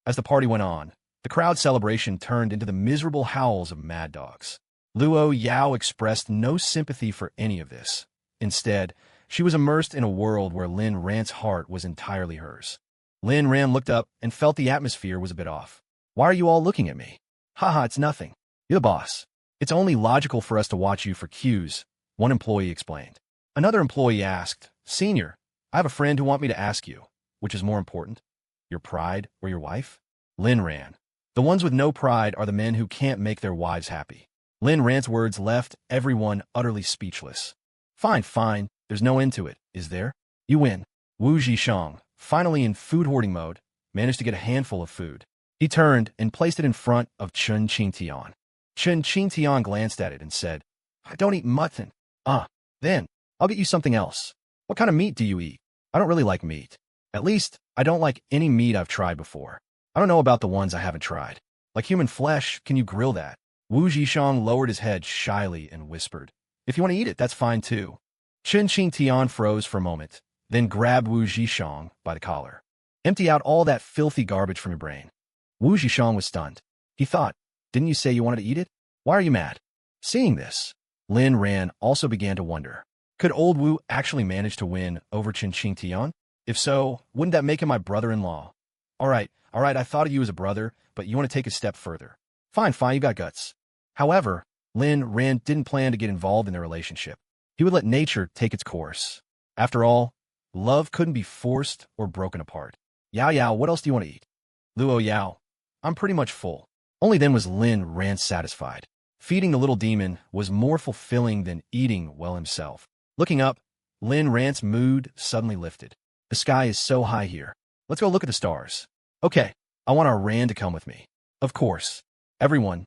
Speaker 1: As the party went on, the crowd celebration turned into the miserable howls of mad dogs. Lu Yao expressed no sympathy for any of this. Instead, she was immersed in a world where Lin Ran's heart was entirely hers. Lin Ran looked up and felt the atmosphere was a bit off. Why are you all looking at me? Haha, it's nothing. You're the boss. It's only logical for us to watch you for cues, one employee explained. Another employee asked, Senior, I have a friend who want me to ask you, which is more important, your pride or your wife? Lin Ran. The ones with no pride are the men who can't make their wives happy. Lin Ran's words left everyone utterly speechless. Fine, fine, there's no end to it, is there? You win. Wu Zhishang, finally in food hoarding mode, managed to get a handful of food. He turned and placed it in front of Chen Qingtian. Chen Qingtian glanced at it and said, I don't eat mutton. Then, I'll get you something else. What kind of meat do you eat? I don't really like meat. At least, I don't like any meat I've tried before. I don't know about the ones I haven't tried. Like human flesh, can you grill that? Wu Zhishang lowered his head shyly and whispered, If you want to eat it, that's fine too. Chen Qingtian froze for a moment, then grabbed Wu Zhishang by the collar. Empty out all that filthy garbage from your brain. Wu Zhishang was stunned. He thought, Didn't you say you wanted to eat it? Why are you mad? Seeing this, Lin Ran also began to wonder, could old Wu actually manage to win over Chen Qingtian? If so, wouldn't that make him my brother-in-law? All right, I thought of you as a brother, but you want to take a step further. Fine, you got guts. However, Lin Ran didn't plan to get involved in their relationship. He would let nature take its course. After all, love couldn't be forced or broken apart. Yao, what else do you want to eat? Lu Yao, I'm pretty much full. Only then was Lin Ran satisfied. Feeding the little demon was more fulfilling than eating well himself. Looking up, Lin Ran's mood suddenly lifted. The sky is so high here. Let's go look at the stars. Okay, I want our Ran to come with me. Of course. Everyone,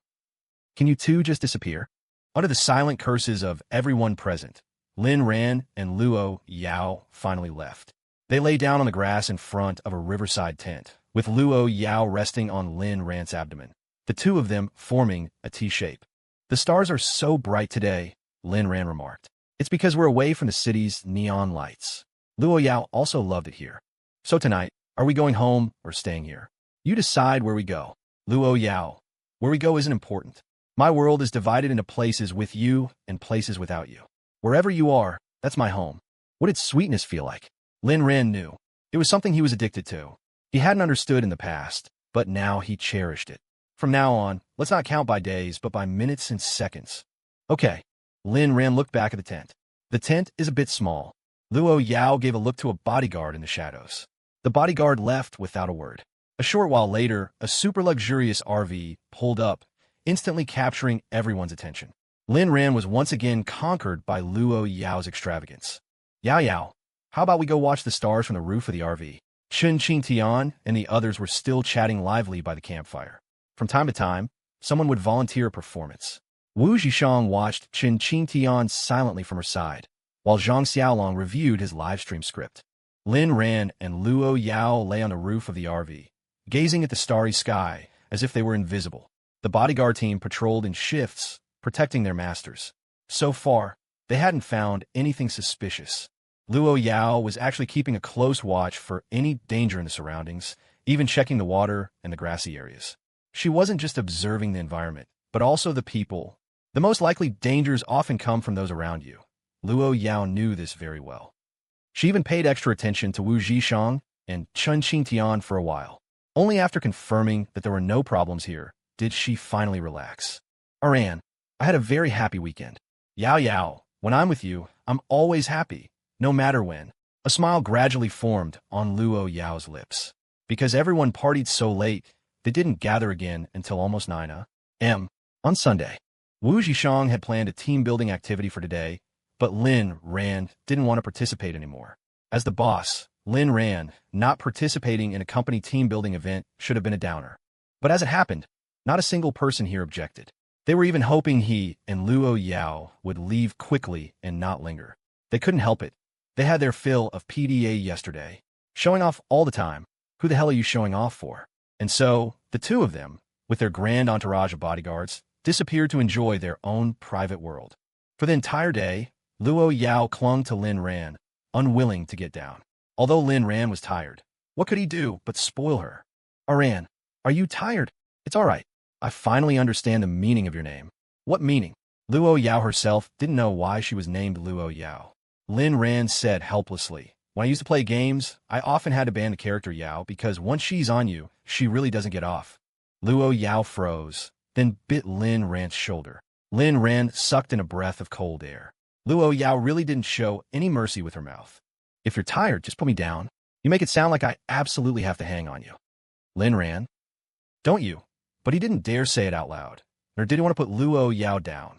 Speaker 1: can you two just disappear? Under the silent curses of everyone present, Lin Ran and Lu Yao finally left. They lay down on the grass in front of a riverside tent, with Lu Yao resting on Lin Ran's abdomen, the two of them forming a T shape. The stars are so bright today, Lin Ran remarked. It's because we're away from the city's neon lights. Lu Yao also loved it here. So tonight, are we going home or staying here? You decide where we go. Lu Yao, where we go isn't important. My world is divided into places with you and places without you. Wherever you are, that's my home. What did sweetness feel like? Lin Ran knew. It was something he was addicted to. He hadn't understood in the past, but now he cherished it. From now on, let's not count by days, but by minutes and seconds. Okay. Lin Ran looked back at the tent. The tent is a bit small. Lu Yao gave a look to a bodyguard in the shadows. The bodyguard left without a word. A short while later, a super luxurious RV pulled up, instantly capturing everyone's attention. Lin Ran was once again conquered by Lu Yao's extravagance. Yao, how about we go watch the stars from the roof of the RV? Chen Qingtian and the others were still chatting lively by the campfire. From time to time, someone would volunteer a performance. Wu Zhishang watched Chen Qingtian silently from her side, while Zhang Xiaolong reviewed his livestream script. Lin Ran and Lu Yao lay on the roof of the RV, gazing at the starry sky as if they were invisible. The bodyguard team patrolled in shifts, protecting their masters. So far, they hadn't found anything suspicious. Lu Yao was actually keeping a close watch for any danger in the surroundings, even checking the water and the grassy areas. She wasn't just observing the environment, but also the people. The most likely dangers often come from those around you. Lu Yao knew this very well. She even paid extra attention to Wu Zhishang and Chen Qingtian for a while. Only after confirming that there were no problems here did she finally relax. Aran, I had a very happy weekend. Yao, when I'm with you, I'm always happy, no matter when. A smile gradually formed on Lu Yao's lips. Because everyone partied so late, they didn't gather again until almost 9 a.m. on Sunday. Wu Zhishang had planned a team-building activity for today, but Lin Ran didn't want to participate anymore. As the boss, Lin Ran, not participating in a company team-building event should have been a downer. But as it happened, not a single person here objected. They were even hoping he and Lu Yao would leave quickly and not linger. They couldn't help it. They had their fill of PDA yesterday. Showing off all the time. Who the hell are you showing off for? And so, the two of them, with their grand entourage of bodyguards, disappeared to enjoy their own private world. For the entire day, Lu Yao clung to Lin Ran, unwilling to get down. Although Lin Ran was tired, what could he do but spoil her? Aran, are you tired? It's all right. I finally understand the meaning of your name. What meaning? Lu Yao herself didn't know why she was named Lu Yao. Lin Ran said helplessly, when I used to play games, I often had to ban the character Yao because once she's on you, she really doesn't get off. Lu Yao froze, then bit Lin Ran's shoulder. Lin Ran sucked in a breath of cold air. Lu Yao really didn't show any mercy with her mouth. If you're tired, just put me down. You make it sound like I absolutely have to hang on you. Lin Ran. Don't you? But he didn't dare say it out loud, nor did he want to put Lu Yao down.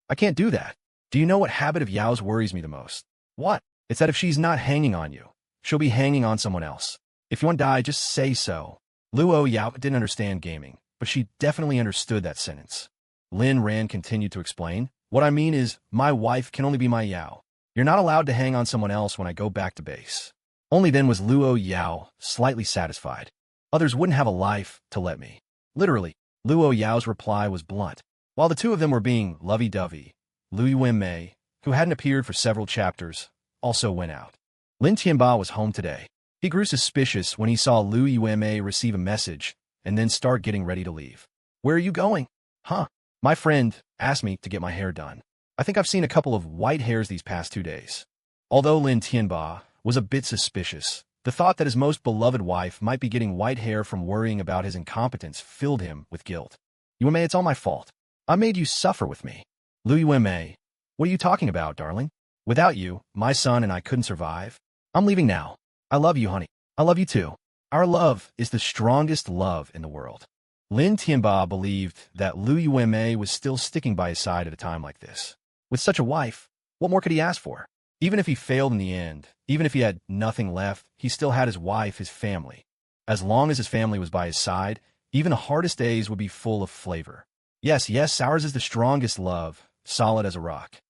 Speaker 1: I can't do that. Do you know what habit of Yao's worries me the most? What? It's that if she's not hanging on you, she'll be hanging on someone else. If you want to die, just say so. Lu Yao didn't understand gaming, but she definitely understood that sentence. Lin Ran continued to explain, what I mean is, my wife can only be my Yao. You're not allowed to hang on someone else when I go back to base. Only then was Lu Yao slightly satisfied. Others wouldn't have a life to let me. Literally, Lu Yao's reply was blunt. While the two of them were being lovey-dovey, Lu Yuanmei, who hadn't appeared for several chapters, also went out. Lin Tianba was home today. He grew suspicious when he saw Lu Yuanmei receive a message and then start getting ready to leave. Where are you going? Huh? My friend asked me to get my hair done. I think I've seen a couple of white hairs these past 2 days. Although Lin Tianba was a bit suspicious, the thought that his most beloved wife might be getting white hair from worrying about his incompetence filled him with guilt. Yuanmei, it's all my fault. I made you suffer with me. Lu Yuanmei, what are you talking about, darling? Without you, my son and I couldn't survive. I'm leaving now. I love you, honey. I love you too. Our love is the strongest love in the world. Lin Tianba believed that Lu Yuanmei was still sticking by his side at a time like this. With such a wife, what more could he ask for? Even if he failed in the end, even if he had nothing left, he still had his wife, his family. As long as his family was by his side, even the hardest days would be full of flavor. Yes, yes, ours is the strongest love, solid as a rock.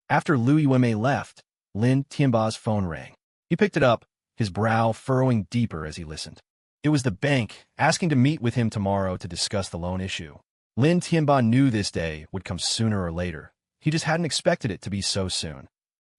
Speaker 1: After Lu Yao left, Lin Tianba's phone rang. He picked it up, his brow furrowing deeper as he listened. It was the bank, asking to meet with him tomorrow to discuss the loan issue. Lin Tianba knew this day would come sooner or later. He just hadn't expected it to be so soon.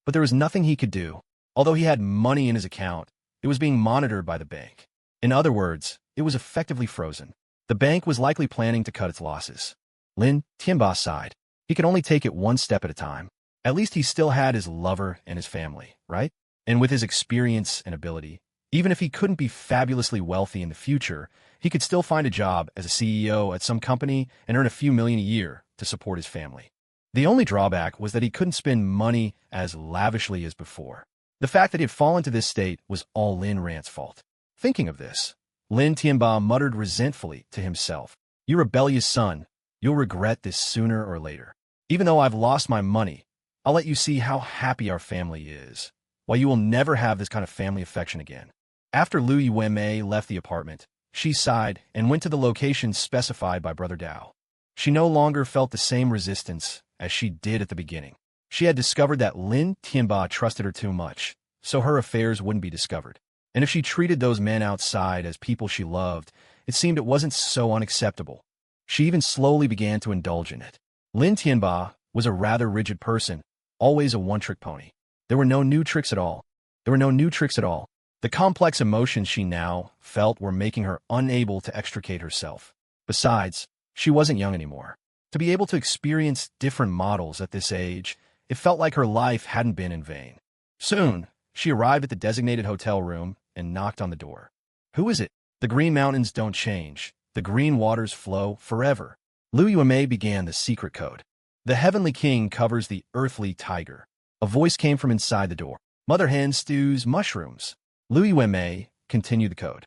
Speaker 1: But there was nothing he could do. Although he had money in his account, it was being monitored by the bank. In other words, it was effectively frozen. The bank was likely planning to cut its losses. Lin Tianba sighed. He could only take it one step at a time. At least he still had his lover and his family, right? And with his experience and ability, even if he couldn't be fabulously wealthy in the future, he could still find a job as a CEO at some company and earn a few million a year to support his family. The only drawback was that he couldn't spend money as lavishly as before. The fact that he had fallen to this state was all Lin Ran's fault. Thinking of this, Lin Tianba muttered resentfully to himself, "You rebellious son, you'll regret this sooner or later. Even though I've lost my money, I'll let you see how happy our family is, while you will never have this kind of family affection again." After Lu Yao left the apartment, she sighed and went to the location specified by Brother Dao. She no longer felt the same resistance as she did at the beginning. She had discovered that Lin Tianba trusted her too much, so her affairs wouldn't be discovered. And if she treated those men outside as people she loved, it seemed it wasn't so unacceptable. She even slowly began to indulge in it. Lin Tianba was a rather rigid person, always a one-trick pony. There were no new tricks at all. The complex emotions she now felt were making her unable to extricate herself. Besides, she wasn't young anymore. To be able to experience different models at this age, it felt like her life hadn't been in vain. Soon, she arrived at the designated hotel room and knocked on the door. "Who is it?" "The Green Mountains don't change. The green waters flow forever." Lu Yao began the secret code. "The heavenly king covers the earthly tiger." A voice came from inside the door. "Mother hen stews mushrooms." Lu Yao continued the code.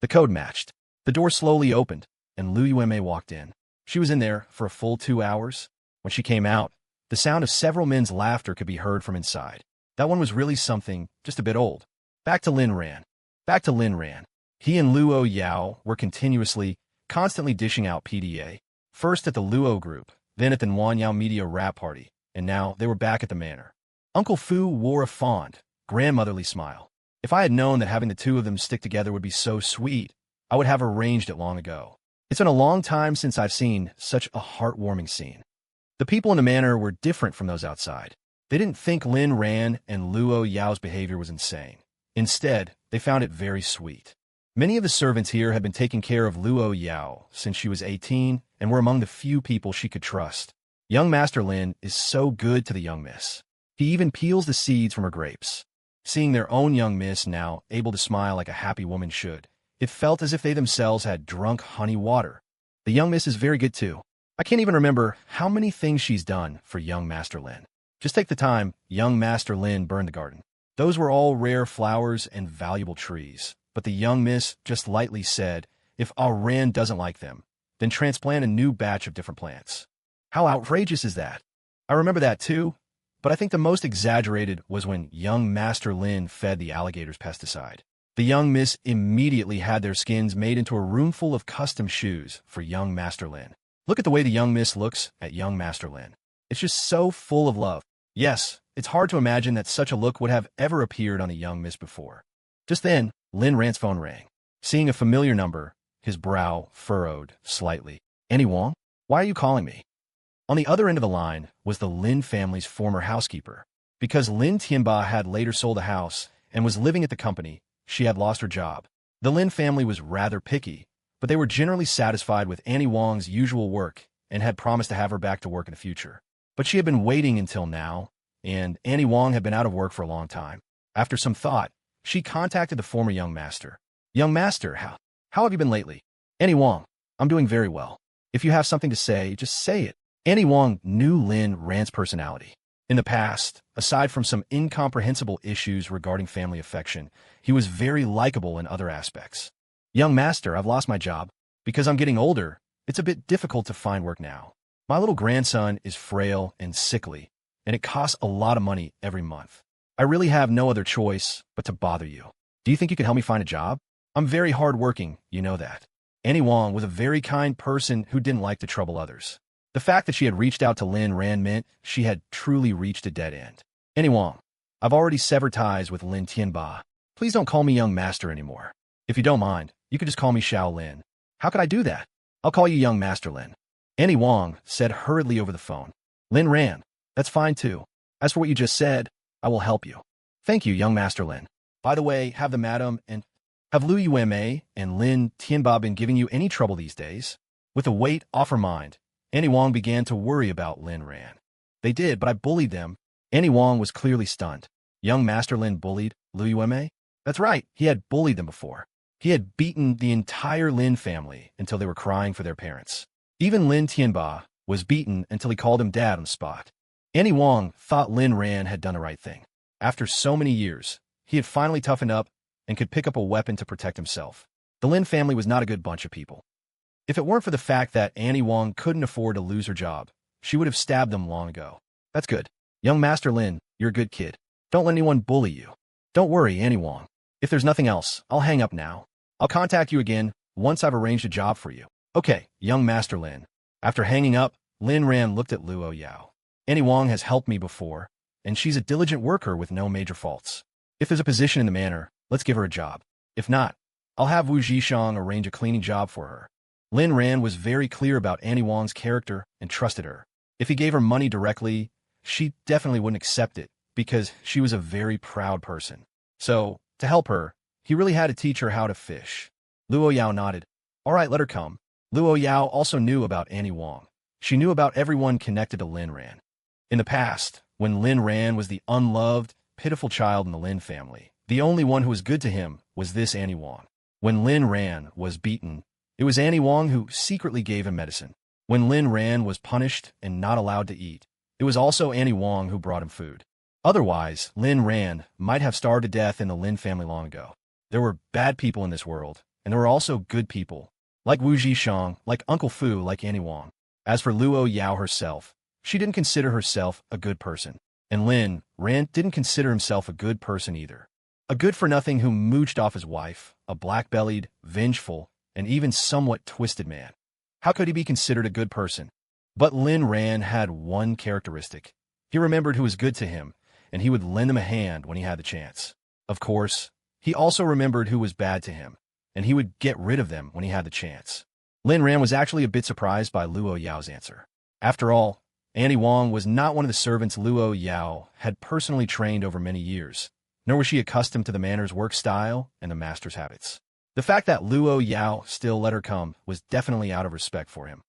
Speaker 1: The code matched. The door slowly opened, and Lu Yao walked in. She was in there for a full 2 hours. When she came out, the sound of several men's laughter could be heard from inside. That one was really something, just a bit old. Back to Lin Ran. He and Lu Yao were constantly dishing out PDA. First at the Luo group, then at the Nuan Yao Media rap party, and now they were back at the manor. Uncle Fu wore a fond, grandmotherly smile. If I had known that having the two of them stick together would be so sweet, I would have arranged it long ago. It's been a long time since I've seen such a heartwarming scene. The people in the manor were different from those outside. They didn't think Lin Ran and Lu Yao's behavior was insane. Instead, they found it very sweet. Many of the servants here had been taking care of Lu Yao since she was 18 and were among the few people she could trust. Young Master Lin is so good to the young miss. He even peels the seeds from her grapes. Seeing their own young miss now able to smile like a happy woman should, it felt as if they themselves had drunk honey water. The young miss is very good too. I can't even remember how many things she's done for young Master Lin. Just take the time young Master Lin burned the garden. Those were all rare flowers and valuable trees. But the young miss just lightly said, if our Ran doesn't like them, then transplant a new batch of different plants. How outrageous is that? I remember that too, but I think the most exaggerated was when young Master Lin fed the alligators pesticide. The young miss immediately had their skins made into a room full of custom shoes for young Master Lin. Look at the way the young miss looks at young Master Lin. It's just so full of love. Yes, it's hard to imagine that such a look would have ever appeared on a young miss before. Just then, Lin Ran's phone rang. Seeing a familiar number, his brow furrowed slightly. "Annie Wong? Why are you calling me?" On the other end of the line was the Lin family's former housekeeper. Because Lin Tianba had later sold the house and was living at the company, she had lost her job. The Lin family was rather picky, but they were generally satisfied with Annie Wong's usual work and had promised to have her back to work in the future. But she had been waiting until now, and Annie Wong had been out of work for a long time. After some thought, she contacted the former young master. "Young master, how have you been lately?" "Annie Wong, I'm doing very well. If you have something to say, just say it." Annie Wong knew Lin Ran's personality. In the past, aside from some incomprehensible issues regarding family affection, he was very likable in other aspects. "Young master, I've lost my job. Because I'm getting older, it's a bit difficult to find work now. My little grandson is frail and sickly, and it costs a lot of money every month. I really have no other choice but to bother you. Do you think you could help me find a job? I'm very hardworking, you know that. Annie Wong was a very kind person who didn't like to trouble others. The fact that she had reached out to Lin Ran meant she had truly reached a dead end. Annie Wong, I've already severed ties with Lin Tianba. Please don't call me young master anymore. If you don't mind, you could just call me Xiao Lin. How could I do that? I'll call you young master Lin. Annie Wong said hurriedly over the phone. Lin Ran, that's fine too. As for what you just said, I will help you. Thank you, young master Lin. By the way, have Lu Yao and Lin Tianba been giving you any trouble these days? With a weight off her mind, Annie Wong began to worry about Lin Ran. They did, but I bullied them. Annie Wong was clearly stunned. Young master Lin bullied Lu Yao? That's right, he had bullied them before. He had beaten the entire Lin family until they were crying for their parents. Even Lin Tianba was beaten until he called him dad on the spot. Annie Wong thought Lin Ran had done the right thing. After so many years, he had finally toughened up and could pick up a weapon to protect himself. The Lin family was not a good bunch of people. If it weren't for the fact that Annie Wong couldn't afford to lose her job, she would have stabbed them long ago. That's good. Young Master Lin, you're a good kid. Don't let anyone bully you. Don't worry, Annie Wong. If there's nothing else, I'll hang up now. I'll contact you again once I've arranged a job for you. Okay, young Master Lin. After hanging up, Lin Ran looked at Lu Yao. Annie Wong has helped me before, and she's a diligent worker with no major faults. If there's a position in the manor, let's give her a job. If not, I'll have Wu Zhishang arrange a cleaning job for her. Lin Ran was very clear about Annie Wong's character and trusted her. If he gave her money directly, she definitely wouldn't accept it because she was a very proud person. So, to help her, he really had to teach her how to fish. Lu Yao nodded. All right, let her come. Lu Yao also knew about Annie Wong. She knew about everyone connected to Lin Ran. In the past, when Lin Ran was the unloved, pitiful child in the Lin family, the only one who was good to him was this Annie Wong. When Lin Ran was beaten, it was Annie Wong who secretly gave him medicine. When Lin Ran was punished and not allowed to eat, it was also Annie Wong who brought him food. Otherwise, Lin Ran might have starved to death in the Lin family long ago. There were bad people in this world, and there were also good people, like Wu Zhishang, like Uncle Fu, like Annie Wong. As for Lu Yao herself, she didn't consider herself a good person, and Lin Ran didn't consider himself a good person either. A good-for-nothing who mooched off his wife, a black-bellied, vengeful, and even somewhat twisted man. How could he be considered a good person? But Lin Ran had one characteristic. He remembered who was good to him, and he would lend them a hand when he had the chance. Of course, he also remembered who was bad to him, and he would get rid of them when he had the chance. Lin Ran was actually a bit surprised by Lu Yao's answer. After all, Annie Wong was not one of the servants Lu Yao had personally trained over many years, nor was she accustomed to the manor's work style and the master's habits. The fact that Lu Yao still let her come was definitely out of respect for him.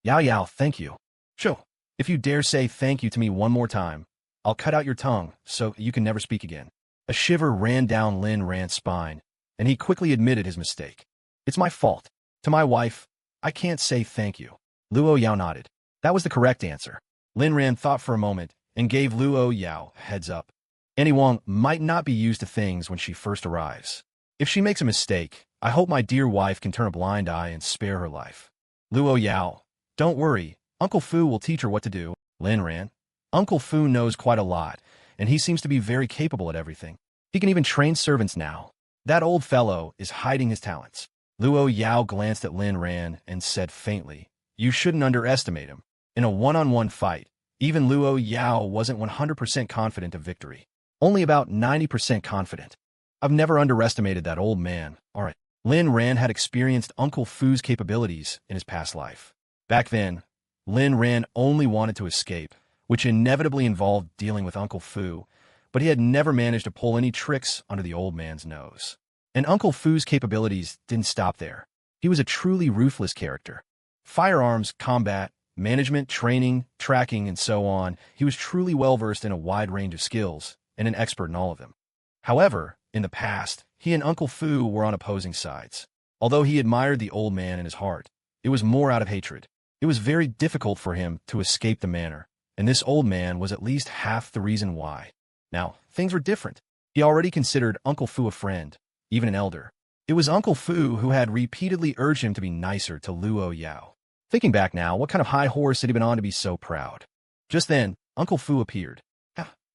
Speaker 1: Yao, thank you. Sure. If you dare say thank you to me one more time, I'll cut out your tongue so you can never speak again. A shiver ran down Lin Ran's spine, and he quickly admitted his mistake. It's my fault. To my wife, I can't say thank you. Lu Yao nodded. That was the correct answer. Lin Ran thought for a moment and gave Lu Yao a heads up. Annie Wong might not be used to things when she first arrives. If she makes a mistake, I hope my dear wife can turn a blind eye and spare her life. Lu Yao, don't worry. Uncle Fu will teach her what to do. Lin Ran. Uncle Fu knows quite a lot, and he seems to be very capable at everything. He can even train servants now. That old fellow is hiding his talents. Lu Yao glanced at Lin Ran and said faintly, you shouldn't underestimate him. In a one-on-one fight, even Lu Yao wasn't 100% confident of victory. Only about 90% confident. I've never underestimated that old man. All right. Lin Ran had experienced Uncle Fu's capabilities in his past life. Back then, Lin Ran only wanted to escape, which inevitably involved dealing with Uncle Fu, but he had never managed to pull any tricks under the old man's nose. And Uncle Fu's capabilities didn't stop there. He was a truly ruthless character. Firearms, combat, management, training, tracking, and so on, he was truly well-versed in a wide range of skills, and an expert in all of them. However, in the past, he and Uncle Fu were on opposing sides. Although he admired the old man in his heart, it was more out of hatred. It was very difficult for him to escape the manor, and this old man was at least half the reason why. Now, things were different. He already considered Uncle Fu a friend, even an elder. It was Uncle Fu who had repeatedly urged him to be nicer to Lu Yao. Thinking back now, what kind of high horse had he been on to be so proud? Just then, Uncle Fu appeared.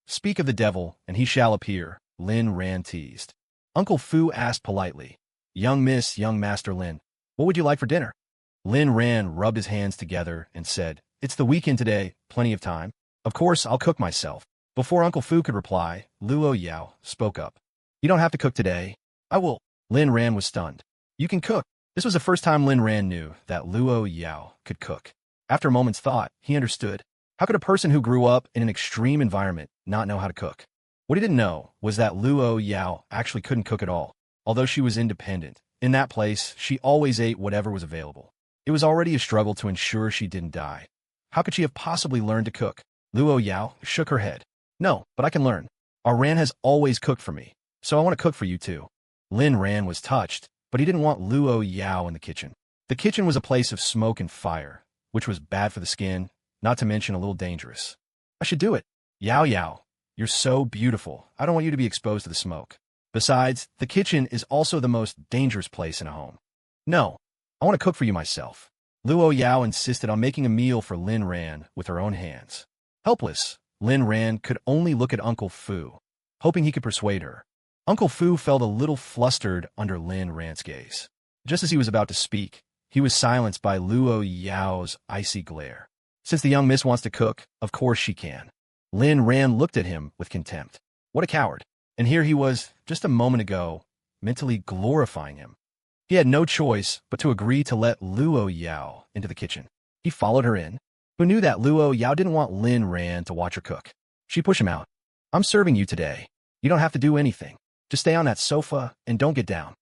Speaker 1: Speak of the devil, and he shall appear, Lin Ran teased. Uncle Fu asked politely, young Master Lin, what would you like for dinner? Lin Ran rubbed his hands together and said, it's the weekend today, plenty of time. Of course, I'll cook myself. Before Uncle Fu could reply, Lu Yao spoke up. You don't have to cook today. I will. Lin Ran was stunned. You can cook. This was the first time Lin Ran knew that Lu Yao could cook. After a moment's thought, he understood. How could a person who grew up in an extreme environment not know how to cook? What he didn't know was that Lu Yao actually couldn't cook at all. Although she was independent, in that place, she always ate whatever was available. It was already a struggle to ensure she didn't die. How could she have possibly learned to cook? Lu Yao shook her head. No, but I can learn. Our Ran has always cooked for me, so I want to cook for you too. Lin Ran was touched, but he didn't want Lu Yao in the kitchen. The kitchen was a place of smoke and fire, which was bad for the skin, not to mention a little dangerous. I should do it. Yao, you're so beautiful. I don't want you to be exposed to the smoke. Besides, the kitchen is also the most dangerous place in a home. No, I want to cook for you myself. Lu Yao insisted on making a meal for Lin Ran with her own hands. Helpless, Lin Ran could only look at Uncle Fu, hoping he could persuade her. Uncle Fu felt a little flustered under Lin Ran's gaze. Just as he was about to speak, he was silenced by Lu Yao's icy glare. Since the young miss wants to cook, of course she can. Lin Ran looked at him with contempt. What a coward. And here he was, just a moment ago, mentally glorifying him. He had no choice but to agree to let Lu Yao into the kitchen. He followed her in. Who knew that Lu Yao didn't want Lin Ran to watch her cook? She pushed him out. I'm serving you today. You don't have to do anything. Just stay on that sofa and don't get down.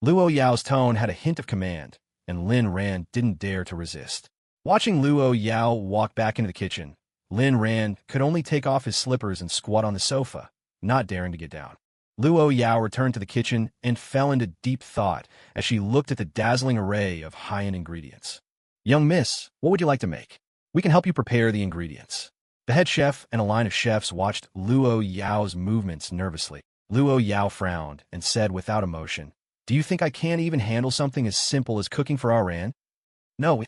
Speaker 1: Lu Yao's tone had a hint of command, and Lin Ran didn't dare to resist. Watching Lu Yao walk back into the kitchen, Lin Ran could only take off his slippers and squat on the sofa, not daring to get down. Lu Yao returned to the kitchen and fell into deep thought as she looked at the dazzling array of high-end ingredients. Young miss, what would you like to make? We can help you prepare the ingredients. The head chef and a line of chefs watched Lu Yao's movements nervously. Lu Yao frowned and said without emotion, do you think I can't even handle something as simple as cooking for our Ran? No,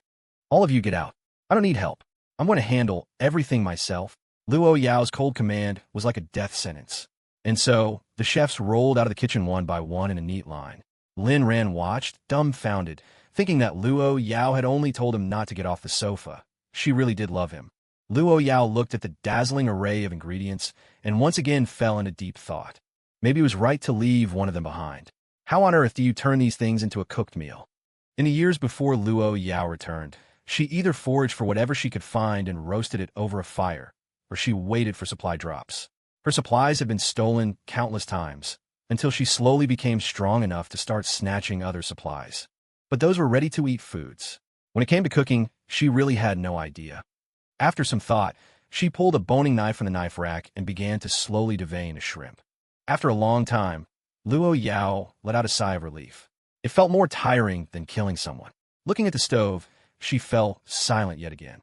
Speaker 1: all of you get out. I don't need help. I'm going to handle everything myself. Lu Yao's cold command was like a death sentence. And so, the chefs rolled out of the kitchen one by one in a neat line. Lin Ran watched, dumbfounded, thinking that Lu Yao had only told him not to get off the sofa. She really did love him. Lu Yao looked at the dazzling array of ingredients and once again fell into deep thought. Maybe it was right to leave one of them behind. How on earth do you turn these things into a cooked meal? In the years before Lu Yao returned, she either foraged for whatever she could find and roasted it over a fire, or she waited for supply drops. Her supplies had been stolen countless times, until she slowly became strong enough to start snatching other supplies. But those were ready-to-eat foods. When it came to cooking, she really had no idea. After some thought, she pulled a boning knife from the knife rack and began to slowly devein a shrimp. After a long time, Lu Yao let out a sigh of relief. It felt more tiring than killing someone. Looking at the stove, she fell silent yet again.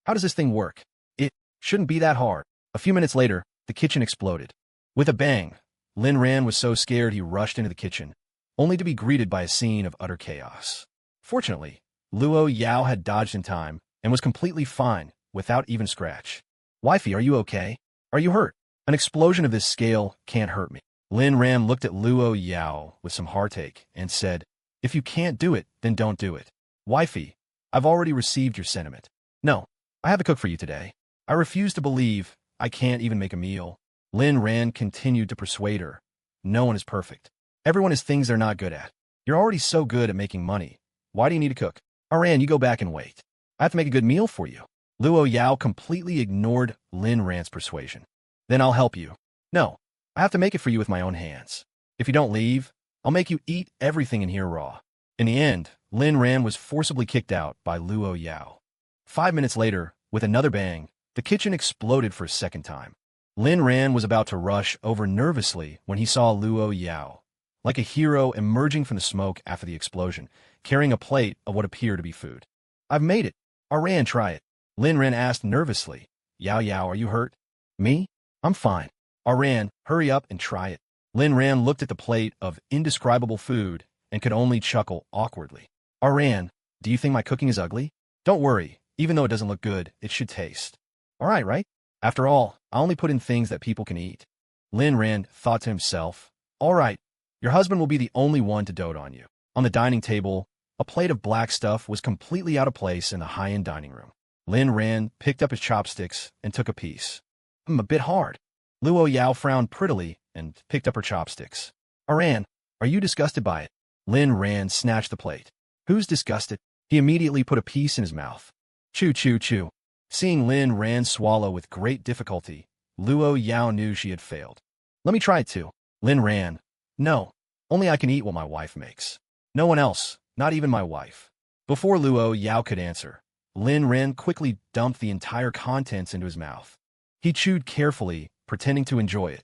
Speaker 1: How does this thing work? It shouldn't be that hard. A few minutes later, the kitchen exploded. With a bang, Lin Ran was so scared he rushed into the kitchen, only to be greeted by a scene of utter chaos. Fortunately, Lu Yao had dodged in time and was completely fine, without even a scratch. Wifey, are you okay? Are you hurt? An explosion of this scale can't hurt me. Lin Ran looked at Lu Yao with some heartache and said, if you can't do it, then don't do it. Wifey, I've already received your sentiment. No, I have to cook for you today. I refuse to believe I can't even make a meal. Lin Ran continued to persuade her. No one is perfect. Everyone has things they're not good at. You're already so good at making money. Why do you need to cook? Ran, you go back and wait. I have to make a good meal for you. Lu Yao completely ignored Lin Ran's persuasion. Then I'll help you. No, I have to make it for you with my own hands. If you don't leave, I'll make you eat everything in here raw. In the end, Lin Ran was forcibly kicked out by Lu Yao. 5 minutes later, with another bang, the kitchen exploded for a second time. Lin Ran was about to rush over nervously when he saw Lu Yao, like a hero emerging from the smoke after the explosion, carrying a plate of what appeared to be food. I've made it. Ran, try it. Lin Ran asked nervously. Yao, are you hurt? Me? I'm fine. Ran, hurry up and try it. Lin Ran looked at the plate of indescribable food and could only chuckle awkwardly. Ran, do you think my cooking is ugly? Don't worry, even though it doesn't look good, it should taste. All right, right? After all, I only put in things that people can eat. Lin Ran thought to himself. All right, your husband will be the only one to dote on you. On the dining table, a plate of black stuff was completely out of place in the high-end dining room. Lin Ran picked up his chopsticks and took a piece. A bit hard. Lu Yao frowned prettily and picked up her chopsticks. Aran, are you disgusted by it? Lin Ran snatched the plate. Who's disgusted? He immediately put a piece in his mouth. Chew, chew, chew. Seeing Lin Ran swallow with great difficulty, Lu Yao knew she had failed. Let me try it too. Lin Ran. No. Only I can eat what my wife makes. No one else, not even my wife. Before Lu Yao could answer, Lin Ran quickly dumped the entire contents into his mouth. He chewed carefully, pretending to enjoy it.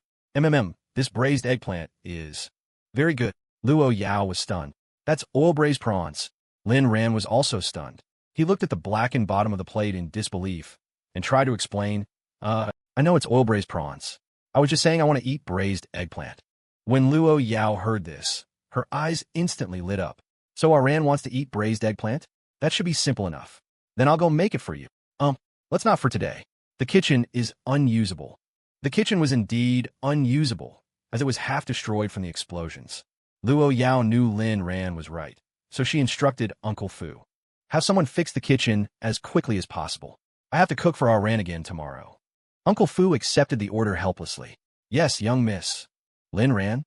Speaker 1: This braised eggplant is very good. Lu Yao was stunned. That's oil-braised prawns. Lin Ran was also stunned. He looked at the blackened bottom of the plate in disbelief and tried to explain, I know it's oil-braised prawns. I was just saying I want to eat braised eggplant. When Lu Yao heard this, her eyes instantly lit up. So Aran wants to eat braised eggplant? That should be simple enough. Then I'll go make it for you. Let's not for today. The kitchen is unusable. The kitchen was indeed unusable, as it was half destroyed from the explosions. Lu Yao knew Lin Ran was right, so she instructed Uncle Fu. Have someone fix the kitchen as quickly as possible. I have to cook for Aran again tomorrow. Uncle Fu accepted the order helplessly. Yes, young miss. Lin Ran?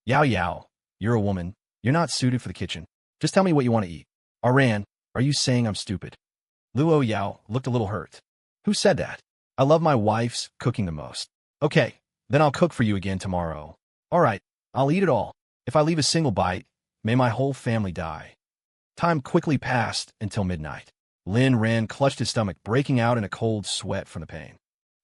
Speaker 1: Yao, you're a woman. You're not suited for the kitchen. Just tell me what you want to eat. Aran, are you saying I'm stupid? Lu Yao looked a little hurt. Who said that? I love my wife's cooking the most. Okay, then I'll cook for you again tomorrow. All right, I'll eat it all. If I leave a single bite, may my whole family die. Time quickly passed until midnight. Lin Ran clutched his stomach, breaking out in a cold sweat from the pain.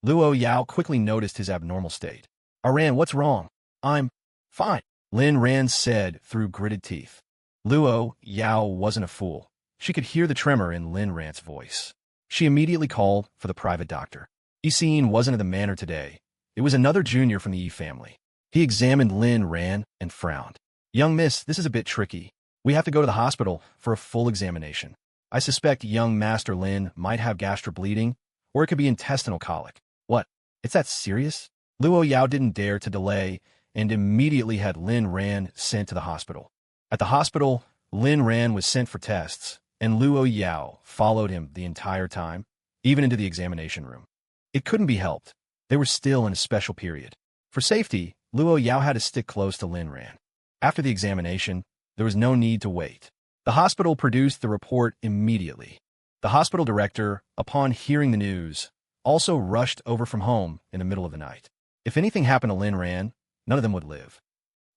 Speaker 1: Lu Yao quickly noticed his abnormal state. Aran, what's wrong? I'm fine, Lin Ran said through gritted teeth. Lu Yao wasn't a fool. She could hear the tremor in Lin Ran's voice. She immediately called for the private doctor. Yi wasn't at the manor today. It was another junior from the Yi family. He examined Lin Ran and frowned. Young miss, this is a bit tricky. We have to go to the hospital for a full examination. I suspect young Master Lin might have gastrobleeding, or it could be intestinal colic. What? It's that serious? Lu Yao didn't dare to delay and immediately had Lin Ran sent to the hospital. At the hospital, Lin Ran was sent for tests, and Lu Yao followed him the entire time, even into the examination room. It couldn't be helped. They were still in a special period. For safety, Lu Yao had to stick close to Lin Ran. After the examination, there was no need to wait. The hospital produced the report immediately. The hospital director, upon hearing the news, also rushed over from home in the middle of the night. If anything happened to Lin Ran, none of them would live.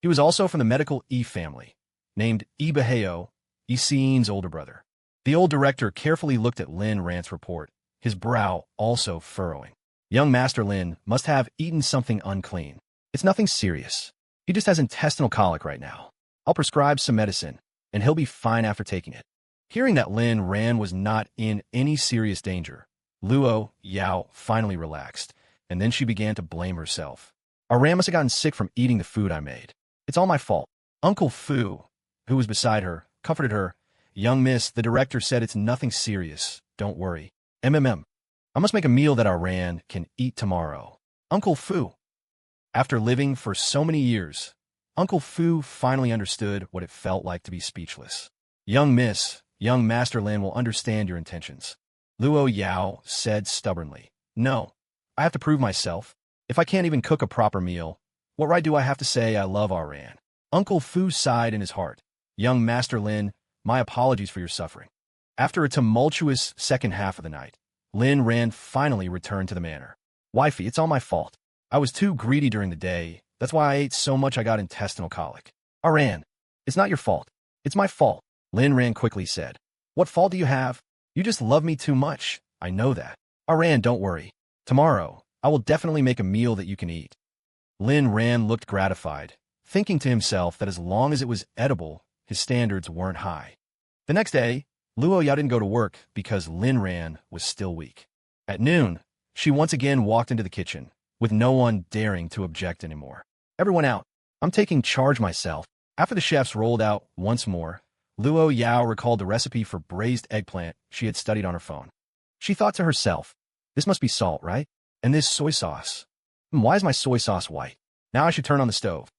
Speaker 1: He was also from the medical Yi family, named Yi Baheo, Yi older brother. The old director carefully looked at Lin Ran's report, his brow also furrowing. Young Master Lin must have eaten something unclean. It's nothing serious. He just has intestinal colic right now. I'll prescribe some medicine, and he'll be fine after taking it. Hearing that Lin Ran was not in any serious danger, Lu Yao finally relaxed, and then she began to blame herself. Aran must have gotten sick from eating the food I made. It's all my fault. Uncle Fu, who was beside her, comforted her. Young miss, the director said it's nothing serious. Don't worry. I must make a meal that Aran can eat tomorrow. Uncle Fu. After living for so many years, Uncle Fu finally understood what it felt like to be speechless. Young miss, young Master Lin will understand your intentions. Lu Yao said stubbornly. No, I have to prove myself. If I can't even cook a proper meal, what right do I have to say I love Aran? Uncle Fu sighed in his heart. Young Master Lin, my apologies for your suffering. After a tumultuous second half of the night, Lin Ran finally returned to the manor. Wifey, it's all my fault. I was too greedy during the day. That's why I ate so much I got intestinal colic. Aran, it's not your fault. It's my fault, Lin Ran quickly said. What fault do you have? You just love me too much. I know that. Aran, don't worry. Tomorrow, I will definitely make a meal that you can eat. Lin Ran looked gratified, thinking to himself that as long as it was edible, his standards weren't high. The next day, Lu Yao didn't go to work because Lin Ran was still weak. At noon, she once again walked into the kitchen, with no one daring to object anymore. Everyone out. I'm taking charge myself. After the chefs rolled out once more, Lu Yao recalled the recipe for braised eggplant she had studied on her phone. She thought to herself, this must be salt, right? And this soy sauce. Why is my soy sauce white? Now I should turn on the stove.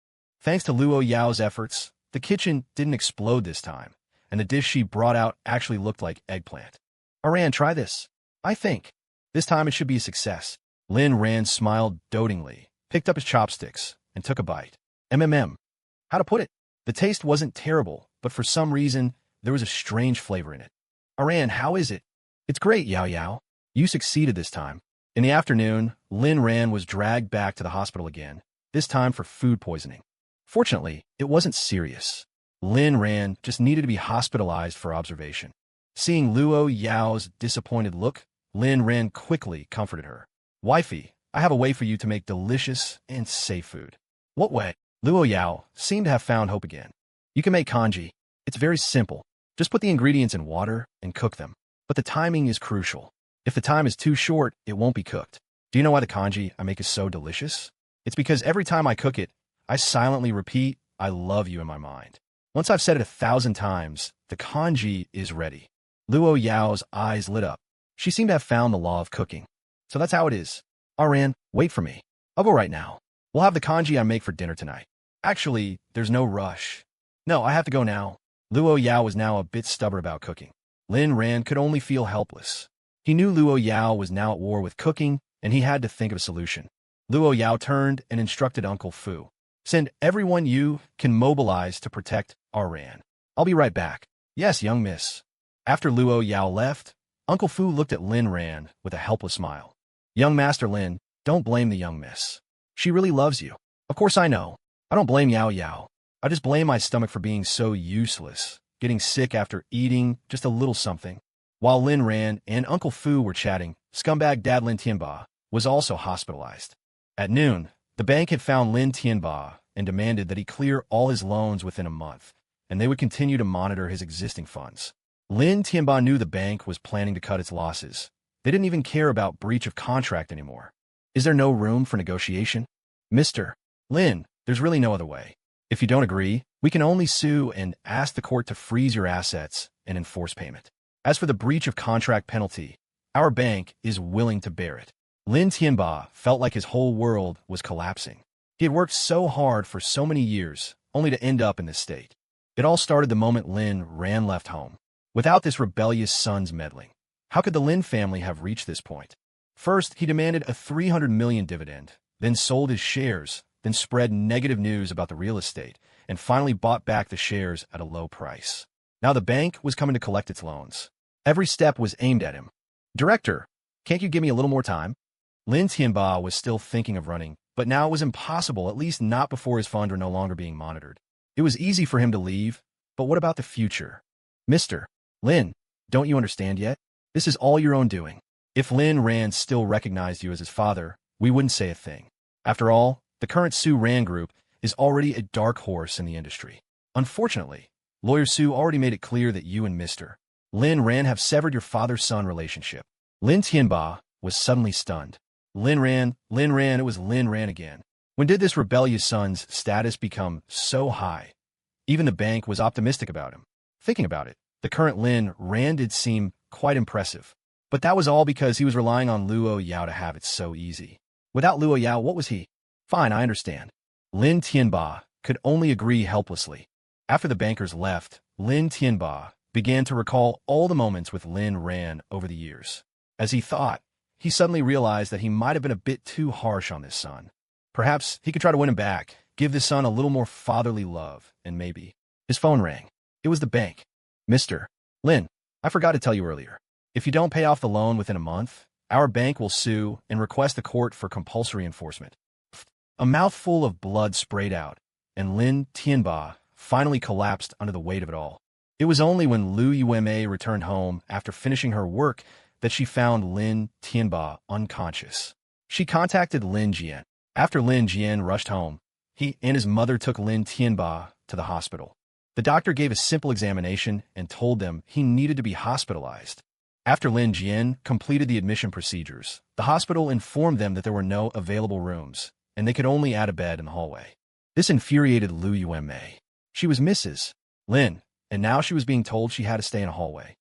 Speaker 1: Thanks to Lu Yao's efforts, the kitchen didn't explode this time, and the dish she brought out actually looked like eggplant. Ran, try this. I think. This time it should be a success. Lin Ran smiled dotingly, picked up his chopsticks, and took a bite. How to put it? The taste wasn't terrible, but for some reason, there was a strange flavor in it. Ran, how is it? It's great, Yao Yao. You succeeded this time. In the afternoon, Lin Ran was dragged back to the hospital again, this time for food poisoning. Fortunately, it wasn't serious. Lin Ran just needed to be hospitalized for observation. Seeing Lu Yao's disappointed look, Lin Ran quickly comforted her. Wifey, I have a way for you to make delicious and safe food. What way? Lu Yao seemed to have found hope again. You can make congee. It's very simple. Just put the ingredients in water and cook them. But the timing is crucial. If the time is too short, it won't be cooked. Do you know why the congee I make is so delicious? It's because every time I cook it, I silently repeat, I love you in my mind. Once I've said it 1,000 times, the congee is ready. Lu Yao's eyes lit up. She seemed to have found the law of cooking. So that's how it is. Ran, wait for me. I'll go right now. We'll have the congee I make for dinner tonight. Actually, there's no rush. No, I have to go now. Lu Yao was now a bit stubborn about cooking. Lin Ran could only feel helpless. He knew Lu Yao was now at war with cooking, and he had to think of a solution. Lu Yao turned and instructed Uncle Fu. Send everyone you can mobilize to protect Ran. I'll be right back. Yes, young miss. After Lu Yao left, Uncle Fu looked at Lin Ran with a helpless smile. Young Master Lin, don't blame the young miss. She really loves you. Of course I know. I don't blame Yao Yao. I just blame my stomach for being so useless, getting sick after eating just a little something. While Lin Ran and Uncle Fu were chatting, scumbag Dad Lin Tianba was also hospitalized. At noon, the bank had found Lin Tianba and demanded that he clear all his loans within a month, and they would continue to monitor his existing funds. Lin Tianba knew the bank was planning to cut its losses. They didn't even care about breach of contract anymore. Is there no room for negotiation? Mr. Lin, there's really no other way. If you don't agree, we can only sue and ask the court to freeze your assets and enforce payment. As for the breach of contract penalty, our bank is willing to bear it. Lin Tianba felt like his whole world was collapsing. He had worked so hard for so many years, only to end up in this state. It all started the moment Lin Ran left home. Without this rebellious son's meddling, how could the Lin family have reached this point? First, he demanded a 300 million dividend, then sold his shares, then spread negative news about the real estate, and finally bought back the shares at a low price. Now the bank was coming to collect its loans. Every step was aimed at him. Director, can't you give me a little more time? Lin Tianba was still thinking of running, but now it was impossible, at least not before his funds were no longer being monitored. It was easy for him to leave, but what about the future? Mr. Lin, don't you understand yet? This is all your own doing. If Lin Ran still recognized you as his father, we wouldn't say a thing. After all, the current Su Ran group is already a dark horse in the industry. Unfortunately, Lawyer Su already made it clear that you and Mr. Lin Ran have severed your father-son relationship. Lin Tianba was suddenly stunned. Lin Ran, it was Lin Ran again. When did this rebellious son's status become so high? Even the bank was optimistic about him. Thinking about it, the current Lin Ran did seem quite impressive. But that was all because he was relying on Lu Yao to have it so easy. Without Lu Yao, what was he? Fine, I understand. Lin Tianba could only agree helplessly. After the bankers left, Lin Tianba began to recall all the moments with Lin Ran over the years. As he thought, he suddenly realized that he might have been a bit too harsh on this son. Perhaps he could try to win him back, give this son a little more fatherly love, and maybe. His phone rang. It was the bank. Mr. Lin, I forgot to tell you earlier. If you don't pay off the loan within a month, our bank will sue and request the court for compulsory enforcement. A mouthful of blood sprayed out, and Lin Tianba finally collapsed under the weight of it all. It was only when Lu Yao returned home after finishing her work that she found Lin Tianba unconscious. She contacted Lin Jian. After Lin Jian rushed home, he and his mother took Lin Tianba to the hospital. The doctor gave a simple examination and told them he needed to be hospitalized. After Lin Jian completed the admission procedures, the hospital informed them that there were no available rooms, and they could only add a bed in the hallway. This infuriated Lu Yao. She was Mrs. Lin, and now she was being told she had to stay in a hallway.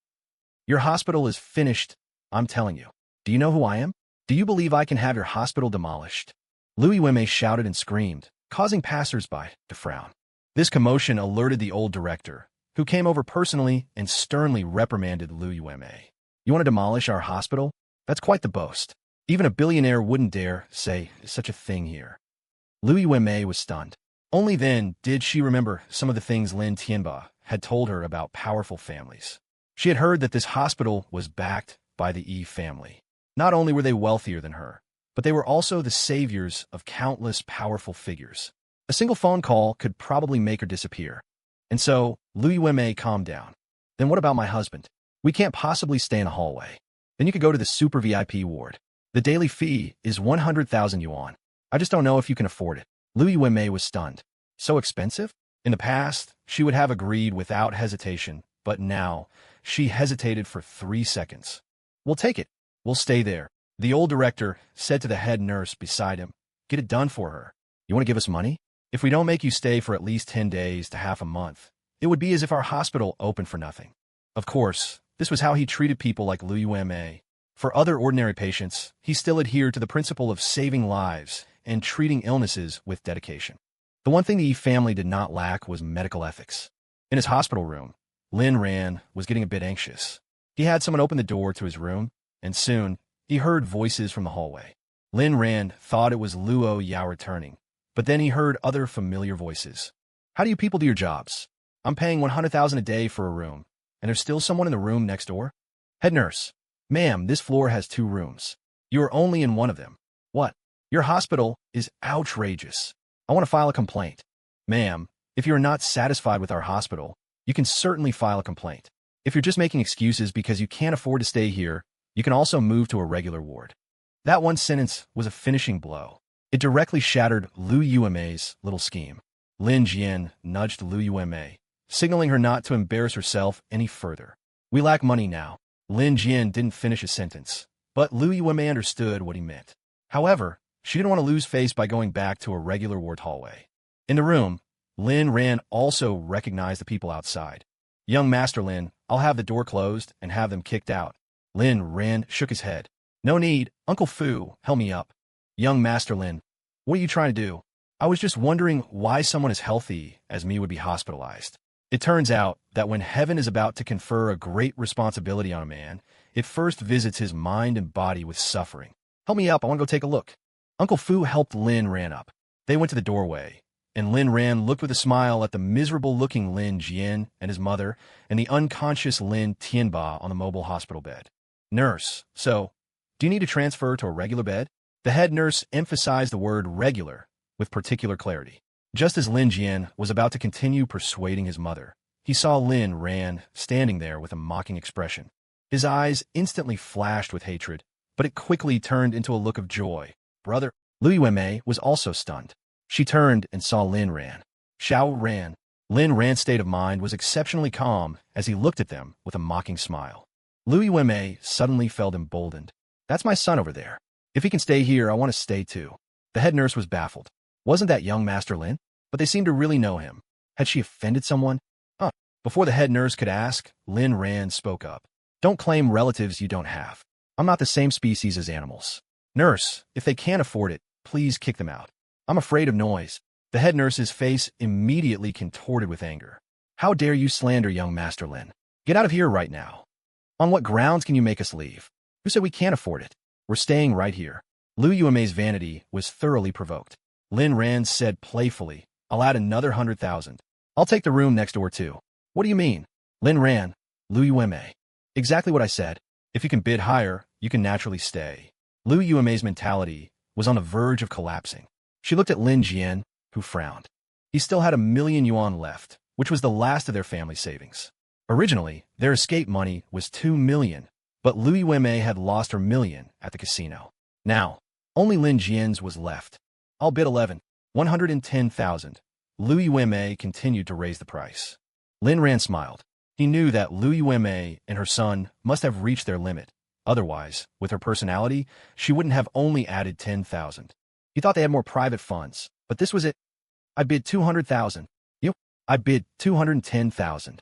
Speaker 1: Your hospital is finished, I'm telling you. Do you know who I am? Do you believe I can have your hospital demolished? Lu Yao shouted and screamed, causing passers-by to frown. This commotion alerted the old director, who came over personally and sternly reprimanded Lu Yao. You want to demolish our hospital? That's quite the boast. Even a billionaire wouldn't dare say such a thing here. Lu Yao was stunned. Only then did she remember some of the things Lin Tianba had told her about powerful families. She had heard that this hospital was backed by the Yi family. Not only were they wealthier than her, but they were also the saviors of countless powerful figures. A single phone call could probably make her disappear. And so, Lu Yao calmed down. Then what about my husband? We can't possibly stay in the hallway. Then you could go to the super VIP ward. The daily fee is 100,000 yuan. I just don't know if you can afford it. Lu Yao was stunned. So expensive? In the past, she would have agreed without hesitation, but now, she hesitated for 3 seconds. We'll take it. We'll stay there. The old director said to the head nurse beside him, get it done for her. You want to give us money? If we don't make you stay for at least 10 days to half a month, it would be as if our hospital opened for nothing. Of course, this was how he treated people like Lu Yao. For other ordinary patients, he still adhered to the principle of saving lives and treating illnesses with dedication. The one thing the Yi family did not lack was medical ethics. In his hospital room, Lin Ran was getting a bit anxious. He had someone open the door to his room, and soon, he heard voices from the hallway. Lin Ran thought it was Lu Yao returning, but then he heard other familiar voices. How do you people do your jobs? I'm paying 100,000 a day for a room, and there's still someone in the room next door? Head nurse, ma'am, this floor has 2 rooms. You are only in one of them. What? Your hospital is outrageous. I want to file a complaint. Ma'am, if you are not satisfied with our hospital, you can certainly file a complaint. If you're just making excuses because you can't afford to stay here, you can also move to a regular ward. That one sentence was a finishing blow. It directly shattered Lu Yao's little scheme. Lin Jian nudged Lu Yao, signaling her not to embarrass herself any further. We lack money now. Lin Jian didn't finish his sentence, but Lu Yao understood what he meant. However, she didn't want to lose face by going back to a regular ward hallway. In the room, Lin Ran also recognized the people outside. Young Master Lin, I'll have the door closed and have them kicked out. Lin Ran shook his head. No need, Uncle Fu, help me up. Young Master Lin, what are you trying to do? I was just wondering why someone as healthy as me would be hospitalized. It turns out that when heaven is about to confer a great responsibility on a man, it first visits his mind and body with suffering. Help me up, I want to go take a look. Uncle Fu helped Lin Ran up. They went to the doorway, and Lin Ran looked with a smile at the miserable-looking Lin Jian and his mother and the unconscious Lin Tianba on the mobile hospital bed. Nurse, so, do you need to transfer to a regular bed? The head nurse emphasized the word regular with particular clarity. Just as Lin Jian was about to continue persuading his mother, he saw Lin Ran standing there with a mocking expression. His eyes instantly flashed with hatred, but it quickly turned into a look of joy. Brother, Lu Yao was also stunned. She turned and saw Lin Ran. Xiao Ran. Lin Ran's state of mind was exceptionally calm as he looked at them with a mocking smile. Lu Yao suddenly felt emboldened. That's my son over there. If he can stay here, I want to stay too. The head nurse was baffled. Wasn't that young Master Lin? But they seemed to really know him. Had she offended someone? Before the head nurse could ask, Lin Ran spoke up. Don't claim relatives you don't have. I'm not the same species as animals. Nurse, if they can't afford it, please kick them out. I'm afraid of noise. The head nurse's face immediately contorted with anger. How dare you slander young Master Lin? Get out of here right now. On what grounds can you make us leave? Who said we can't afford it? We're staying right here. Lu Yao's vanity was thoroughly provoked. Lin Ran said playfully, I'll add another 100,000. I'll take the room next door too. What do you mean? Lin Ran, Lu Yao. Exactly what I said. If you can bid higher, you can naturally stay. Lu Yao's mentality was on the verge of collapsing. She looked at Lin Jian, who frowned. He still had 1,000,000 yuan left, which was the last of their family savings. Originally, their escape money was 2 million, but Lu Yao had lost her million at the casino. Now, only Lin Jian's was left. I'll bid 110,000. Lu Yao continued to raise the price. Lin Ran smiled. He knew that Lu Yao and her son must have reached their limit. Otherwise, with her personality, she wouldn't have only added 10,000. He thought they had more private funds, but this was it. I bid 200,000. I bid 210,000.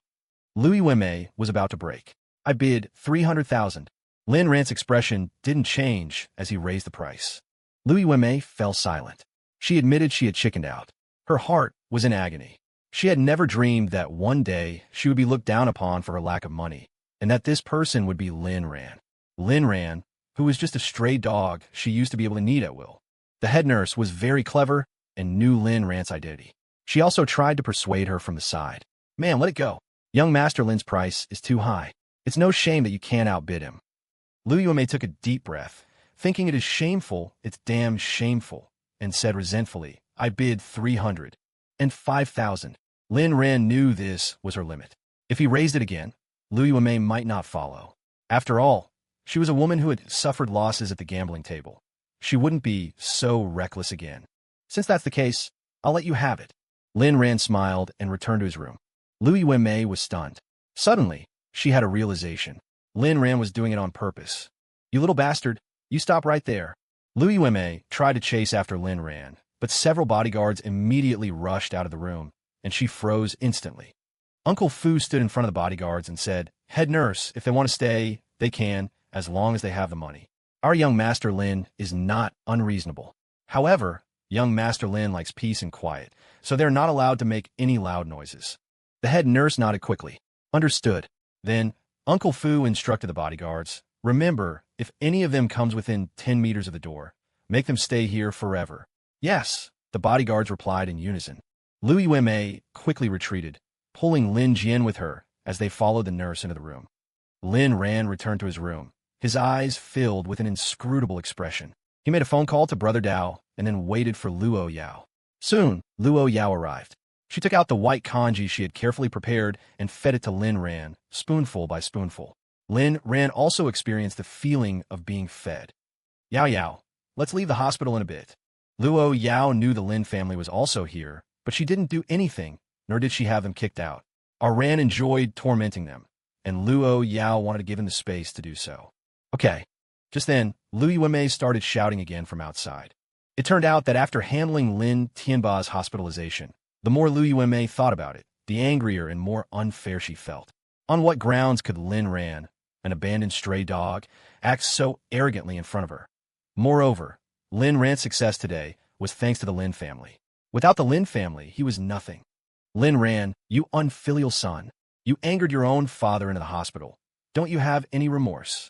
Speaker 1: Lu Yao was about to break. I bid 300,000. Lin Ran's expression didn't change as he raised the price. Lu Yao fell silent. She admitted she had chickened out. Her heart was in agony. She had never dreamed that one day she would be looked down upon for her lack of money, and that this person would be Lin Ran. Lin Ran, who was just a stray dog she used to be able to knead at will. The head nurse was very clever and knew Lin Ran's identity. She also tried to persuade her from the side. "Man, let it go. Young Master Lin's price is too high. It's no shame that you can't outbid him." Lu Yao took a deep breath, thinking it is shameful, it's damn shameful, and said resentfully, "I bid 300 and 5,000. Lin Ran knew this was her limit. If he raised it again, Lu Yao might not follow. After all, she was a woman who had suffered losses at the gambling table. She wouldn't be so reckless again. "Since that's the case, I'll let you have it." Lin Ran smiled and returned to his room. Lu Yao was stunned. Suddenly, she had a realization. Lin Ran was doing it on purpose. "You little bastard, you stop right there." Lu Yao tried to chase after Lin Ran, but several bodyguards immediately rushed out of the room, and she froze instantly. Uncle Fu stood in front of the bodyguards and said, "Head nurse, if they want to stay, they can, as long as they have the money. Our young Master Lin is not unreasonable. However, young Master Lin likes peace and quiet, so they're not allowed to make any loud noises." The head nurse nodded quickly. "Understood." Then, Uncle Fu instructed the bodyguards, "Remember, if any of them comes within 10 meters of the door, make them stay here forever." "Yes," the bodyguards replied in unison. Lu Yao quickly retreated, pulling Lin Jian with her as they followed the nurse into the room. Lin Ran returned to his room, his eyes filled with an inscrutable expression. He made a phone call to Brother Dao and then waited for Lu Yao. Soon, Lu Yao arrived. She took out the white congee she had carefully prepared and fed it to Lin Ran, spoonful by spoonful. Lin Ran also experienced the feeling of being fed. Yao, let's leave the hospital in a bit." Lu Yao knew the Lin family was also here, but she didn't do anything, nor did she have them kicked out. Ran enjoyed tormenting them, and Lu Yao wanted to give him the space to do so. "Okay." Just then, Lu Yao started shouting again from outside. It turned out that after handling Lin Tianba's hospitalization, the more Lu Yao thought about it, the angrier and more unfair she felt. On what grounds could Lin Ran, an abandoned stray dog, act so arrogantly in front of her? Moreover, Lin Ran's success today was thanks to the Lin family. Without the Lin family, he was nothing. "Lin Ran, you unfilial son. You angered your own father into the hospital. Don't you have any remorse?"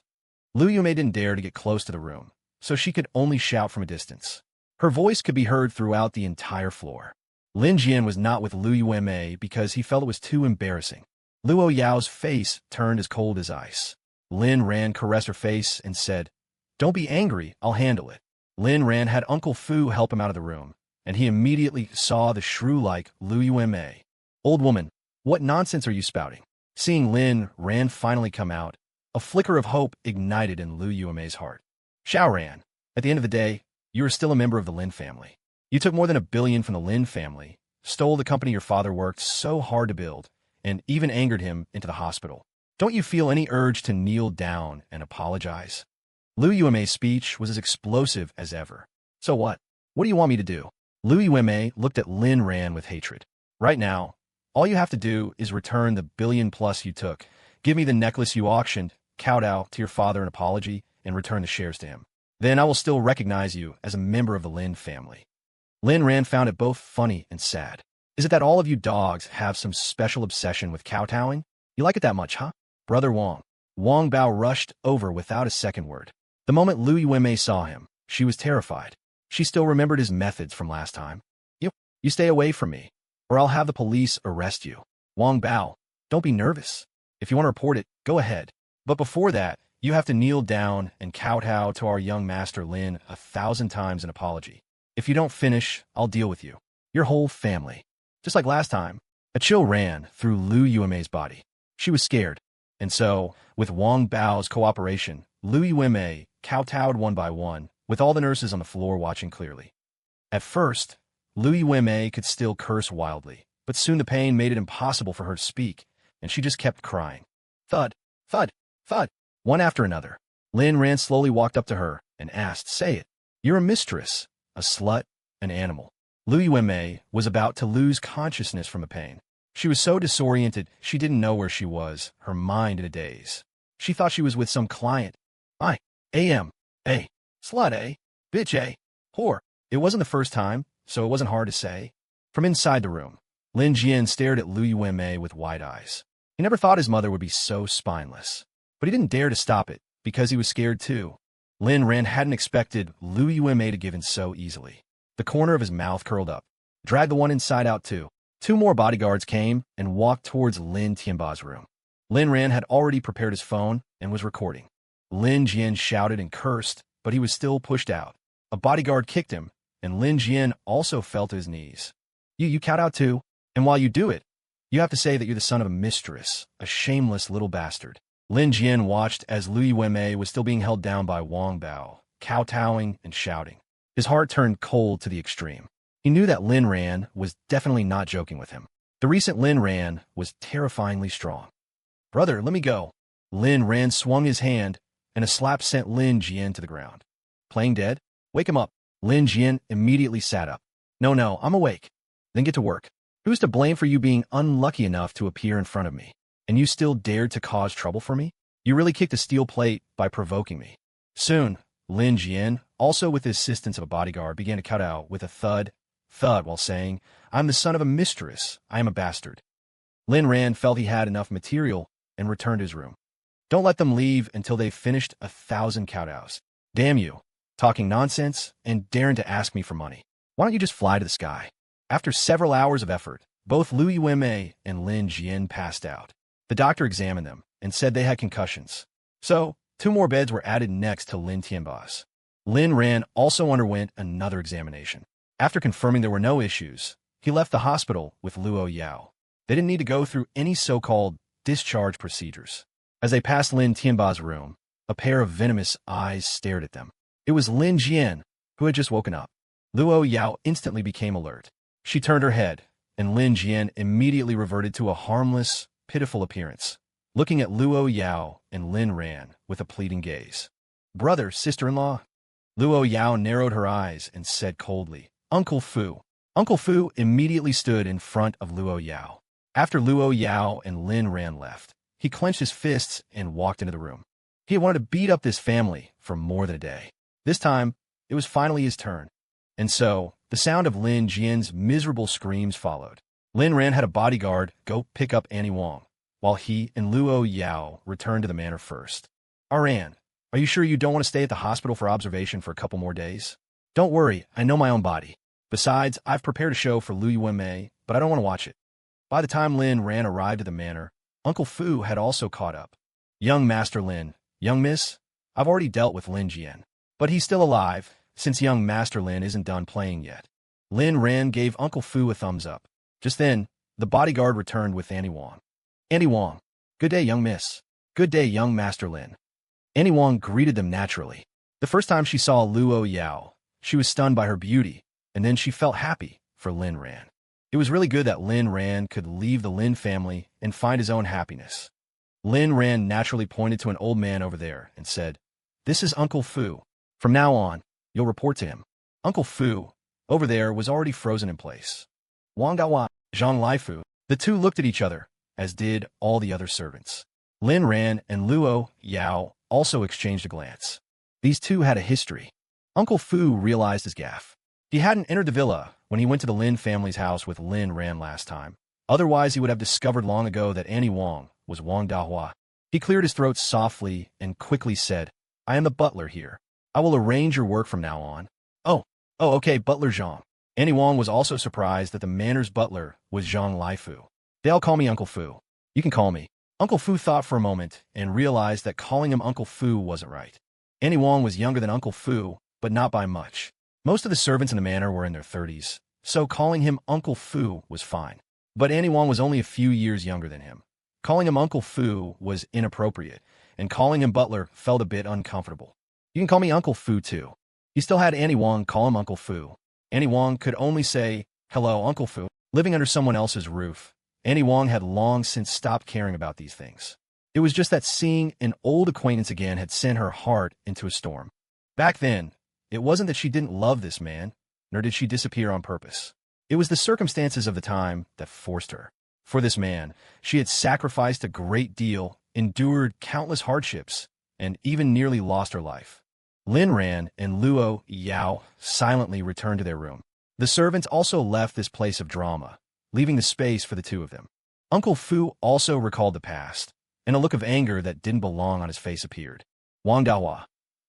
Speaker 1: Lu Yao didn't dare to get close to the room, so she could only shout from a distance. Her voice could be heard throughout the entire floor. Lin Jian was not with Lu Yao because he felt it was too embarrassing. Lu Yao's face turned as cold as ice. Lin Ran caressed her face and said, "Don't be angry, I'll handle it." Lin Ran had Uncle Fu help him out of the room, and he immediately saw the shrew-like Lu Yao. "Old woman, what nonsense are you spouting?" Seeing Lin Ran finally come out, a flicker of hope ignited in Lu Yao's heart. "Xiao Ran, at the end of the day, you are still a member of the Lin family. You took more than $1 billion from the Lin family, stole the company your father worked so hard to build, and even angered him into the hospital. Don't you feel any urge to kneel down and apologize?" Lu Yao's speech was as explosive as ever. "So what? What do you want me to do?" Lu Yao looked at Lin Ran with hatred. "Right now, all you have to do is return the $1 billion plus you took, give me the necklace you auctioned, kowtow to your father an apology, and return the shares to him. Then I will still recognize you as a member of the Lin family." Lin Ran found it both funny and sad. "Is it that all of you dogs have some special obsession with kowtowing? You like it that much, huh?" "Brother Wang." Wang Bao rushed over without a second word. The moment Lu Yao saw him, she was terrified. She still remembered his methods from last time. You stay away from me, or I'll have the police arrest you." "Wang Bao, don't be nervous. If you want to report it, go ahead. But before that, you have to kneel down and kowtow to our young Master Lin 1,000 times an apology. If you don't finish, I'll deal with you. Your whole family." Just like last time, a chill ran through Lu Yao's body. She was scared, and so, with Wang Bao's cooperation, Lu Yao kowtowed one by one, with all the nurses on the floor watching clearly. At first, Lu Yao could still curse wildly, but soon the pain made it impossible for her to speak, and she just kept crying. Thud, thud, thud, one after another. Lin Ran slowly walked up to her and asked, "Say it. You're a mistress, a slut, an animal." Lu Yao was about to lose consciousness from the pain. She was so disoriented she didn't know where she was, her mind in a daze. She thought she was with some client, I am a slut, bitch, whore. It wasn't the first time, so it wasn't hard to say. From inside the room, Lin Jian stared at Lu Yao with wide eyes. He never thought his mother would be so spineless, but he didn't dare to stop it because he was scared too. Lin Ran hadn't expected Lu Yao to give in so easily. The corner of his mouth curled up, dragged the one inside out too. 2 more bodyguards came and walked towards Lin Tianba's room. Lin Ran had already prepared his phone and was recording. Lin Jian shouted and cursed, but he was still pushed out. A bodyguard kicked him, and Lin Jian also fell to his knees. You count out too, and while you do it, you have to say that you're the son of a mistress, a shameless little bastard. Lin Jian watched as Lu Yao was still being held down by Wang Bao, kowtowing and shouting. His heart turned cold to the extreme. He knew that Lin Ran was definitely not joking with him. The recent Lin Ran was terrifyingly strong. Brother, let me go. Lin Ran swung his hand, and a slap sent Lin Jian to the ground. Playing dead? Wake him up. Lin Jian immediately sat up. No, I'm awake. Then get to work. Who's to blame for you being unlucky enough to appear in front of me? And you still dared to cause trouble for me? You really kicked a steel plate by provoking me. Soon, Lin Jian, also with the assistance of a bodyguard, began to cut out with a thud while saying, I'm the son of a mistress. I am a bastard. Lin Ran felt he had enough material and returned to his room. Don't let them leave until they've finished 1,000 kowtows. Damn you, talking nonsense and daring to ask me for money. Why don't you just fly to the sky? After several hours of effort, both Lu Yao and Lin Jian passed out. The doctor examined them and said they had concussions. So, 2 more beds were added next to Lin Tianba's. Lin Ran also underwent another examination. After confirming there were no issues, he left the hospital with Lu Yao. They didn't need to go through any so-called discharge procedures. As they passed Lin Tianba's room, a pair of venomous eyes stared at them. It was Lin Jian, who had just woken up. Lu Yao instantly became alert. She turned her head, and Lin Jian immediately reverted to a harmless, pitiful appearance, looking at Lu Yao and Lin Ran with a pleading gaze. Brother, sister-in-law? Lu Yao narrowed her eyes and said coldly, Uncle Fu. Uncle Fu immediately stood in front of Lu Yao. After Lu Yao and Lin Ran left, he clenched his fists and walked into the room. He had wanted to beat up this family for more than a day. This time, it was finally his turn. And so, the sound of Lin Jian's miserable screams followed. Lin Ran had a bodyguard go pick up Annie Wang, while he and Lu Yao returned to the manor first. Ran, are you sure you don't want to stay at the hospital for observation for a couple more days? Don't worry, I know my own body. Besides, I've prepared a show for Lu Yao, but I don't want to watch it. By the time Lin Ran arrived at the manor, Uncle Fu had also caught up. Young Master Lin, young miss, I've already dealt with Lin Jian. But he's still alive, since young Master Lin isn't done playing yet. Lin Ran gave Uncle Fu a thumbs up. Just then, the bodyguard returned with Annie Wang. Annie Wang, good day, young miss. Good day, young Master Lin. Annie Wang greeted them naturally. The first time she saw Lu Yao, she was stunned by her beauty, and then she felt happy for Lin Ran. It was really good that Lin Ran could leave the Lin family and find his own happiness. Lin Ran naturally pointed to an old man over there and said, This is Uncle Fu. From now on, you'll report to him. Uncle Fu, over there, was already frozen in place. Wang Gaowa, Zhang Laifu, the two looked at each other, as did all the other servants. Lin Ran and Lu Yao also exchanged a glance. These two had a history. Uncle Fu realized his gaffe. He hadn't entered the villa when he went to the Lin family's house with Lin Ran last time. Otherwise, he would have discovered long ago that Annie Wang was Wang Dahua. He cleared his throat softly and quickly said, I am the butler here. I will arrange your work from now on. Oh, okay, Butler Zhang. Annie Wang was also surprised that the manor's butler was Zhang Laifu. They all call me Uncle Fu. You can call me. Uncle Fu thought for a moment and realized that calling him Uncle Fu wasn't right. Annie Wang was younger than Uncle Fu, but not by much. Most of the servants in the manor were in their 30s, so calling him Uncle Fu was fine. But Annie Wang was only a few years younger than him. Calling him Uncle Fu was inappropriate, and calling him butler felt a bit uncomfortable. You can call me Uncle Fu too. He still had Annie Wang call him Uncle Fu. Annie Wang could only say, Hello, Uncle Fu. Living under someone else's roof, Annie Wang had long since stopped caring about these things. It was just that seeing an old acquaintance again had sent her heart into a storm. Back then, it wasn't that she didn't love this man, nor did she disappear on purpose. It was the circumstances of the time that forced her. For this man, she had sacrificed a great deal, endured countless hardships, and even nearly lost her life. Lin Ran and Lu Yao silently returned to their room. The servants also left this place of drama, leaving the space for the two of them. Uncle Fu also recalled the past, and a look of anger that didn't belong on his face appeared. Wang Dahua.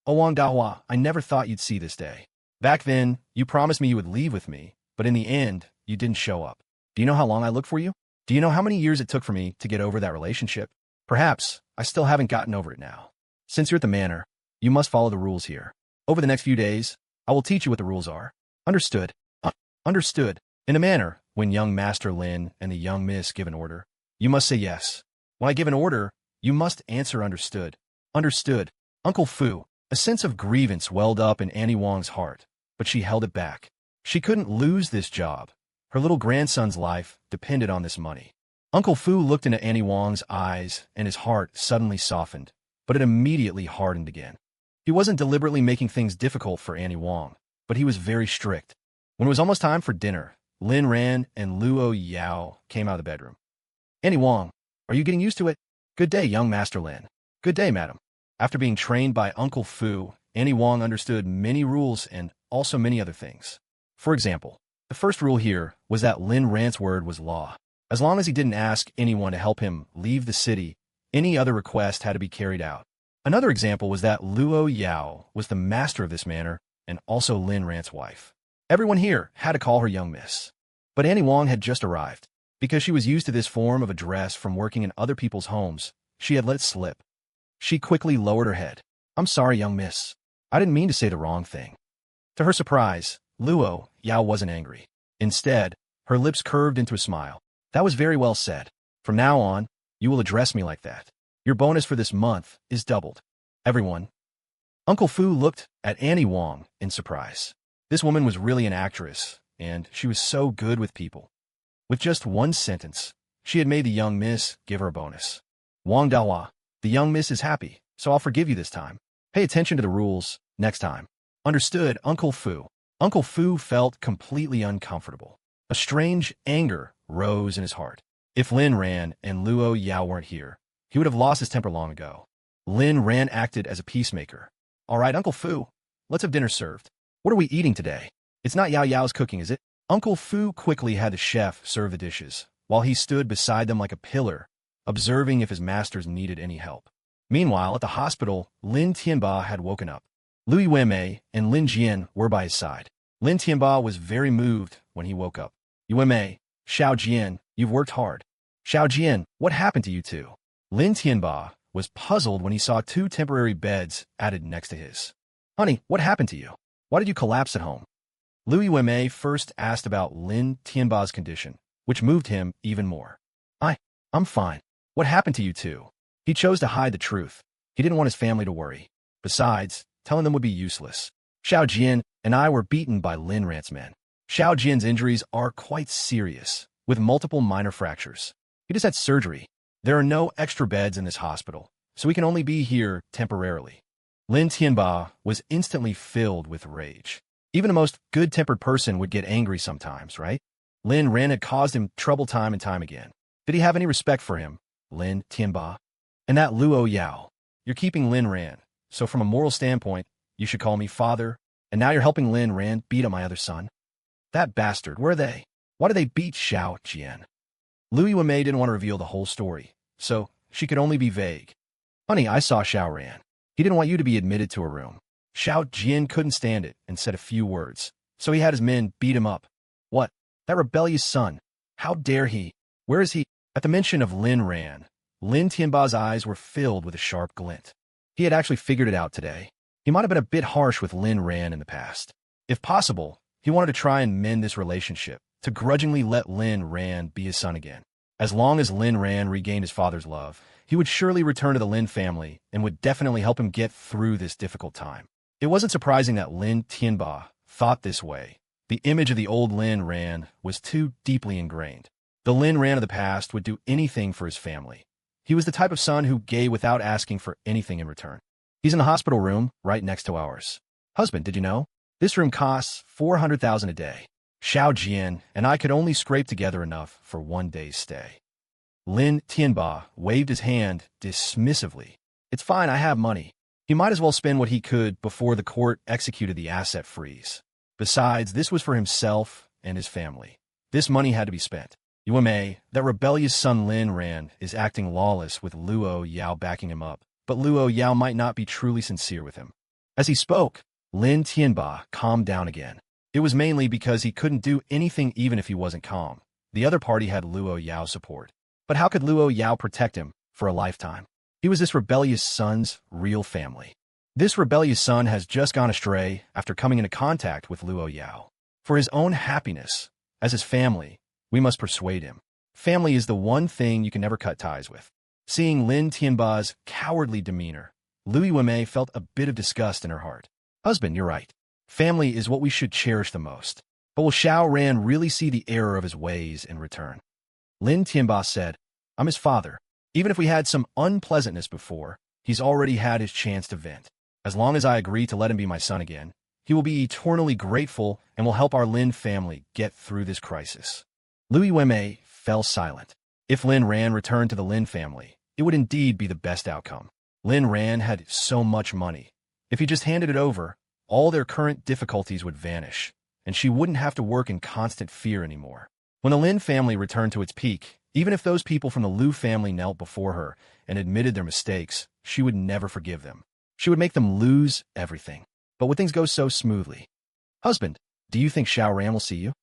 Speaker 1: Oh, Wang Dahua, I never thought you'd see this day. Back then, you promised me you would leave with me, but in the end, you didn't show up. Do you know how long I looked for you? Do you know how many years it took for me to get over that relationship? Perhaps I still haven't gotten over it now. Since you're at the manor, you must follow the rules here. Over the next few days, I will teach you what the rules are. Understood? Understood. In the manor, when young Master Lin and the young Miss give an order, you must say yes. When I give an order, you must answer understood. Understood. Uncle Fu. A sense of grievance welled up in Annie Wang's heart, but she held it back. She couldn't lose this job. Her little grandson's life depended on this money. Uncle Fu looked into Annie Wang's eyes, and his heart suddenly softened, but it immediately hardened again. He wasn't deliberately making things difficult for Annie Wang, but he was very strict. When it was almost time for dinner, Lin Ran and Lu Yao came out of the bedroom. Annie Wang, are you getting used to it? Good day, young Master Lin. Good day, madam. After being trained by Uncle Fu, Annie Wang understood many rules and also many other things. For example, the first rule here was that Lin Ran's word was law. As long as he didn't ask anyone to help him leave the city, any other request had to be carried out. Another example was that Lu Yao was the master of this manor and also Lin Ran's wife. Everyone here had to call her young miss. But Annie Wang had just arrived. Because she was used to this form of address from working in other people's homes, she had let it slip. She quickly lowered her head. I'm sorry, young miss. I didn't mean to say the wrong thing. To her surprise, Lu Yao wasn't angry. Instead, her lips curved into a smile. That was very well said. From now on, you will address me like that. Your bonus for this month is doubled. Everyone. Uncle Fu looked at Annie Wang in surprise. This woman was really an actress, and she was so good with people. With just one sentence, she had made the young miss give her a bonus. Wang Dahua, the young miss is happy, so I'll forgive you this time. Pay attention to the rules next time. Understood, Uncle Fu. Uncle Fu felt completely uncomfortable. A strange anger rose in his heart. If Lin Ran and Lu Yao weren't here, he would have lost his temper long ago. Lin Ran acted as a peacemaker. All right, Uncle Fu, let's have dinner served. What are we eating today? It's not Yao Yao's cooking, is it? Uncle Fu quickly had the chef serve the dishes, while he stood beside them like a pillar, observing if his masters needed any help. Meanwhile, at the hospital, Lin Tianba had woken up. Lu Yuemei and Lin Jian were by his side. Lin Tianba was very moved when he woke up. Yuemei, Xiao Jian, you've worked hard. Xiao Jian, what happened to you two? Lin Tianba was puzzled when he saw two temporary beds added next to his. Honey, what happened to you? Why did you collapse at home? Lu Yuemei first asked about Lin Tianba's condition, which moved him even more. I'm fine. What happened to you two? He chose to hide the truth. He didn't want his family to worry. Besides, telling them would be useless. Xiao Jian and I were beaten by Lin Ran's men. Xiao Jian's injuries are quite serious, with multiple minor fractures. He just had surgery. There are no extra beds in this hospital, so he can only be here temporarily. Lin Tianba was instantly filled with rage. Even the most good-tempered person would get angry sometimes, right? Lin Ran had caused him trouble time and time again. Did he have any respect for him, Lin Tianba? And that Lu Yao. You're keeping Lin Ran, so from a moral standpoint, you should call me father, and now you're helping Lin Ran beat up my other son? That bastard, where are they? Why did they beat Xiao Jian? Lu Yuemei didn't want to reveal the whole story, so she could only be vague. Honey, I saw Xiao Ran. He didn't want you to be admitted to a room. Xiao Jian couldn't stand it and said a few words, so he had his men beat him up. What? That rebellious son. How dare he? Where is he? At the mention of Lin Ran, Lin Tianba's eyes were filled with a sharp glint. He had actually figured it out today. He might have been a bit harsh with Lin Ran in the past. If possible, he wanted to try and mend this relationship, to grudgingly let Lin Ran be his son again. As long as Lin Ran regained his father's love, he would surely return to the Lin family and would definitely help him get through this difficult time. It wasn't surprising that Lin Tianba thought this way. The image of the old Lin Ran was too deeply ingrained. The Lin Ran of the past would do anything for his family. He was the type of son who gave without asking for anything in return. He's in the hospital room right next to ours. Husband, did you know? This room costs 400,000 a day. Xiao Jian and I could only scrape together enough for one day's stay. Lin Tianba waved his hand dismissively. It's fine, I have money. He might as well spend what he could before the court executed the asset freeze. Besides, this was for himself and his family. This money had to be spent. Yue, that rebellious son Lin Ran, is acting lawless with Lu Yao backing him up, but Lu Yao might not be truly sincere with him. As he spoke, Lin Tianba calmed down again. It was mainly because he couldn't do anything even if he wasn't calm. The other party had Lu Yao's support. But how could Lu Yao protect him for a lifetime? He was this rebellious son's real family. This rebellious son has just gone astray after coming into contact with Lu Yao. For his own happiness, as his family, we must persuade him. Family is the one thing you can never cut ties with. Seeing Lin Tianba's cowardly demeanor, Lu Yue felt a bit of disgust in her heart. Husband, you're right. Family is what we should cherish the most. But will Xiao Ran really see the error of his ways in return? Lin Tianba said, I'm his father. Even if we had some unpleasantness before, he's already had his chance to vent. As long as I agree to let him be my son again, he will be eternally grateful and will help our Lin family get through this crisis. Lu Yue fell silent. If Lin Ran returned to the Lin family, it would indeed be the best outcome. Lin Ran had so much money. If he just handed it over, all their current difficulties would vanish, and she wouldn't have to work in constant fear anymore. When the Lin family returned to its peak, even if those people from the Lu family knelt before her and admitted their mistakes, she would never forgive them. She would make them lose everything. But would things go so smoothly? Husband, do you think Xiao Ran will see you?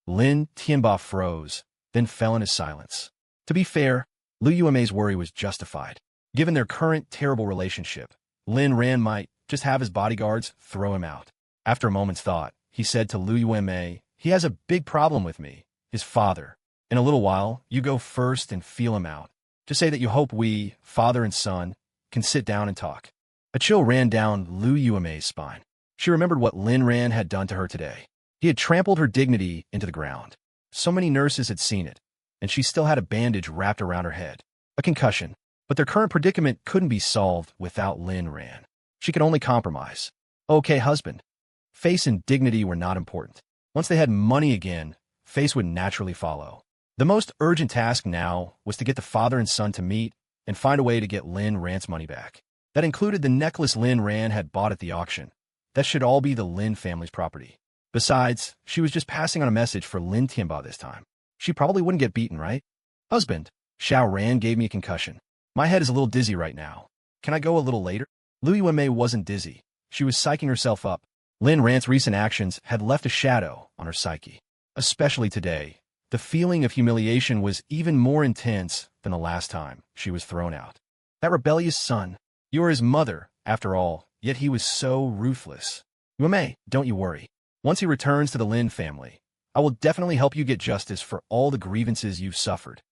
Speaker 1: Lin Tianba froze, then fell into silence. To be fair, Lu Yue's worry was justified. Given their current terrible relationship, Lin Ran might just have his bodyguards throw him out. After a moment's thought, he said to Lu Yue, he has a big problem with me, his father. In a little while, you go first and feel him out. Just say that you hope we, father and son, can sit down and talk. A chill ran down Lu Yue's spine. She remembered what Lin Ran had done to her today. He had trampled her dignity into the ground. So many nurses had seen it, and she still had a bandage wrapped around her head. A concussion. But their current predicament couldn't be solved without Lin Ran. She could only compromise. Okay, husband. Face and dignity were not important. Once they had money again, face would naturally follow. The most urgent task now was to get the father and son to meet and find a way to get Lin Ran's money back. That included the necklace Lin Ran had bought at the auction. That should all be the Lin family's property. Besides, she was just passing on a message for Lin Tianba this time. She probably wouldn't get beaten, right? Husband, Xiao Ran gave me a concussion. My head is a little dizzy right now. Can I go a little later? Lu Yue wasn't dizzy. She was psyching herself up. Lin Ran's recent actions had left a shadow on her psyche. Especially today, the feeling of humiliation was even more intense than the last time she was thrown out. That rebellious son. You are his mother, after all, yet he was so ruthless. Yue, don't you worry. Once he returns to the Lin family, I will definitely help you get justice for all the grievances you've suffered.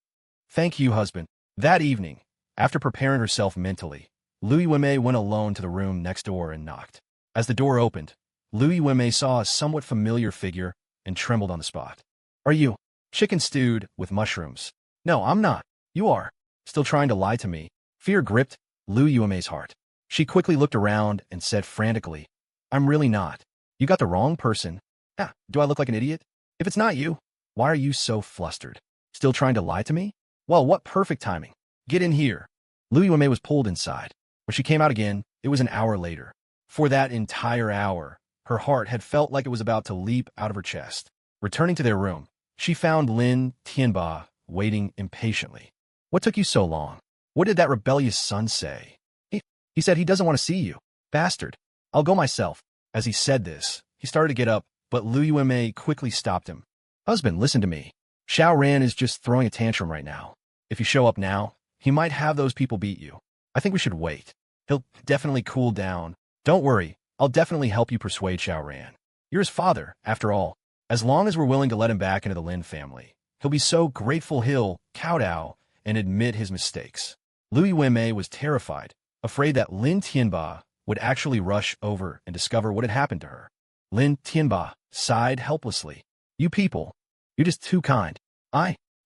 Speaker 1: Thank you, husband. That evening, after preparing herself mentally, Lu Yue went alone to the room next door and knocked. As the door opened, Lu Yue saw a somewhat familiar figure and trembled on the spot. Are you chicken stewed with mushrooms? No, I'm not. You are. Still trying to lie to me. Fear gripped Lu Yue's heart. She quickly looked around and said frantically, I'm really not. You got the wrong person. Ah, do I look like an idiot? If it's not you, why are you so flustered? Still trying to lie to me? Well, what perfect timing. Get in here. Lu Yue was pulled inside. When she came out again, it was an hour later. For that entire hour, her heart had felt like it was about to leap out of her chest. Returning to their room, she found Lin Tianba waiting impatiently. What took you so long? What did that rebellious son say? He said he doesn't want to see you. Bastard. I'll go myself. As he said this, he started to get up, but Lu Yue quickly stopped him. Husband, listen to me. Xiao Ran is just throwing a tantrum right now. If you show up now, he might have those people beat you. I think we should wait. He'll definitely cool down. Don't worry, I'll definitely help you persuade Xiao Ran. You're his father, after all. As long as we're willing to let him back into the Lin family, he'll be so grateful he'll kowtow and admit his mistakes. Lu Yue was terrified, afraid that Lin Tianba would actually rush over and discover what had happened to her. Lin Tianba sighed helplessly. You people, you're just too kind.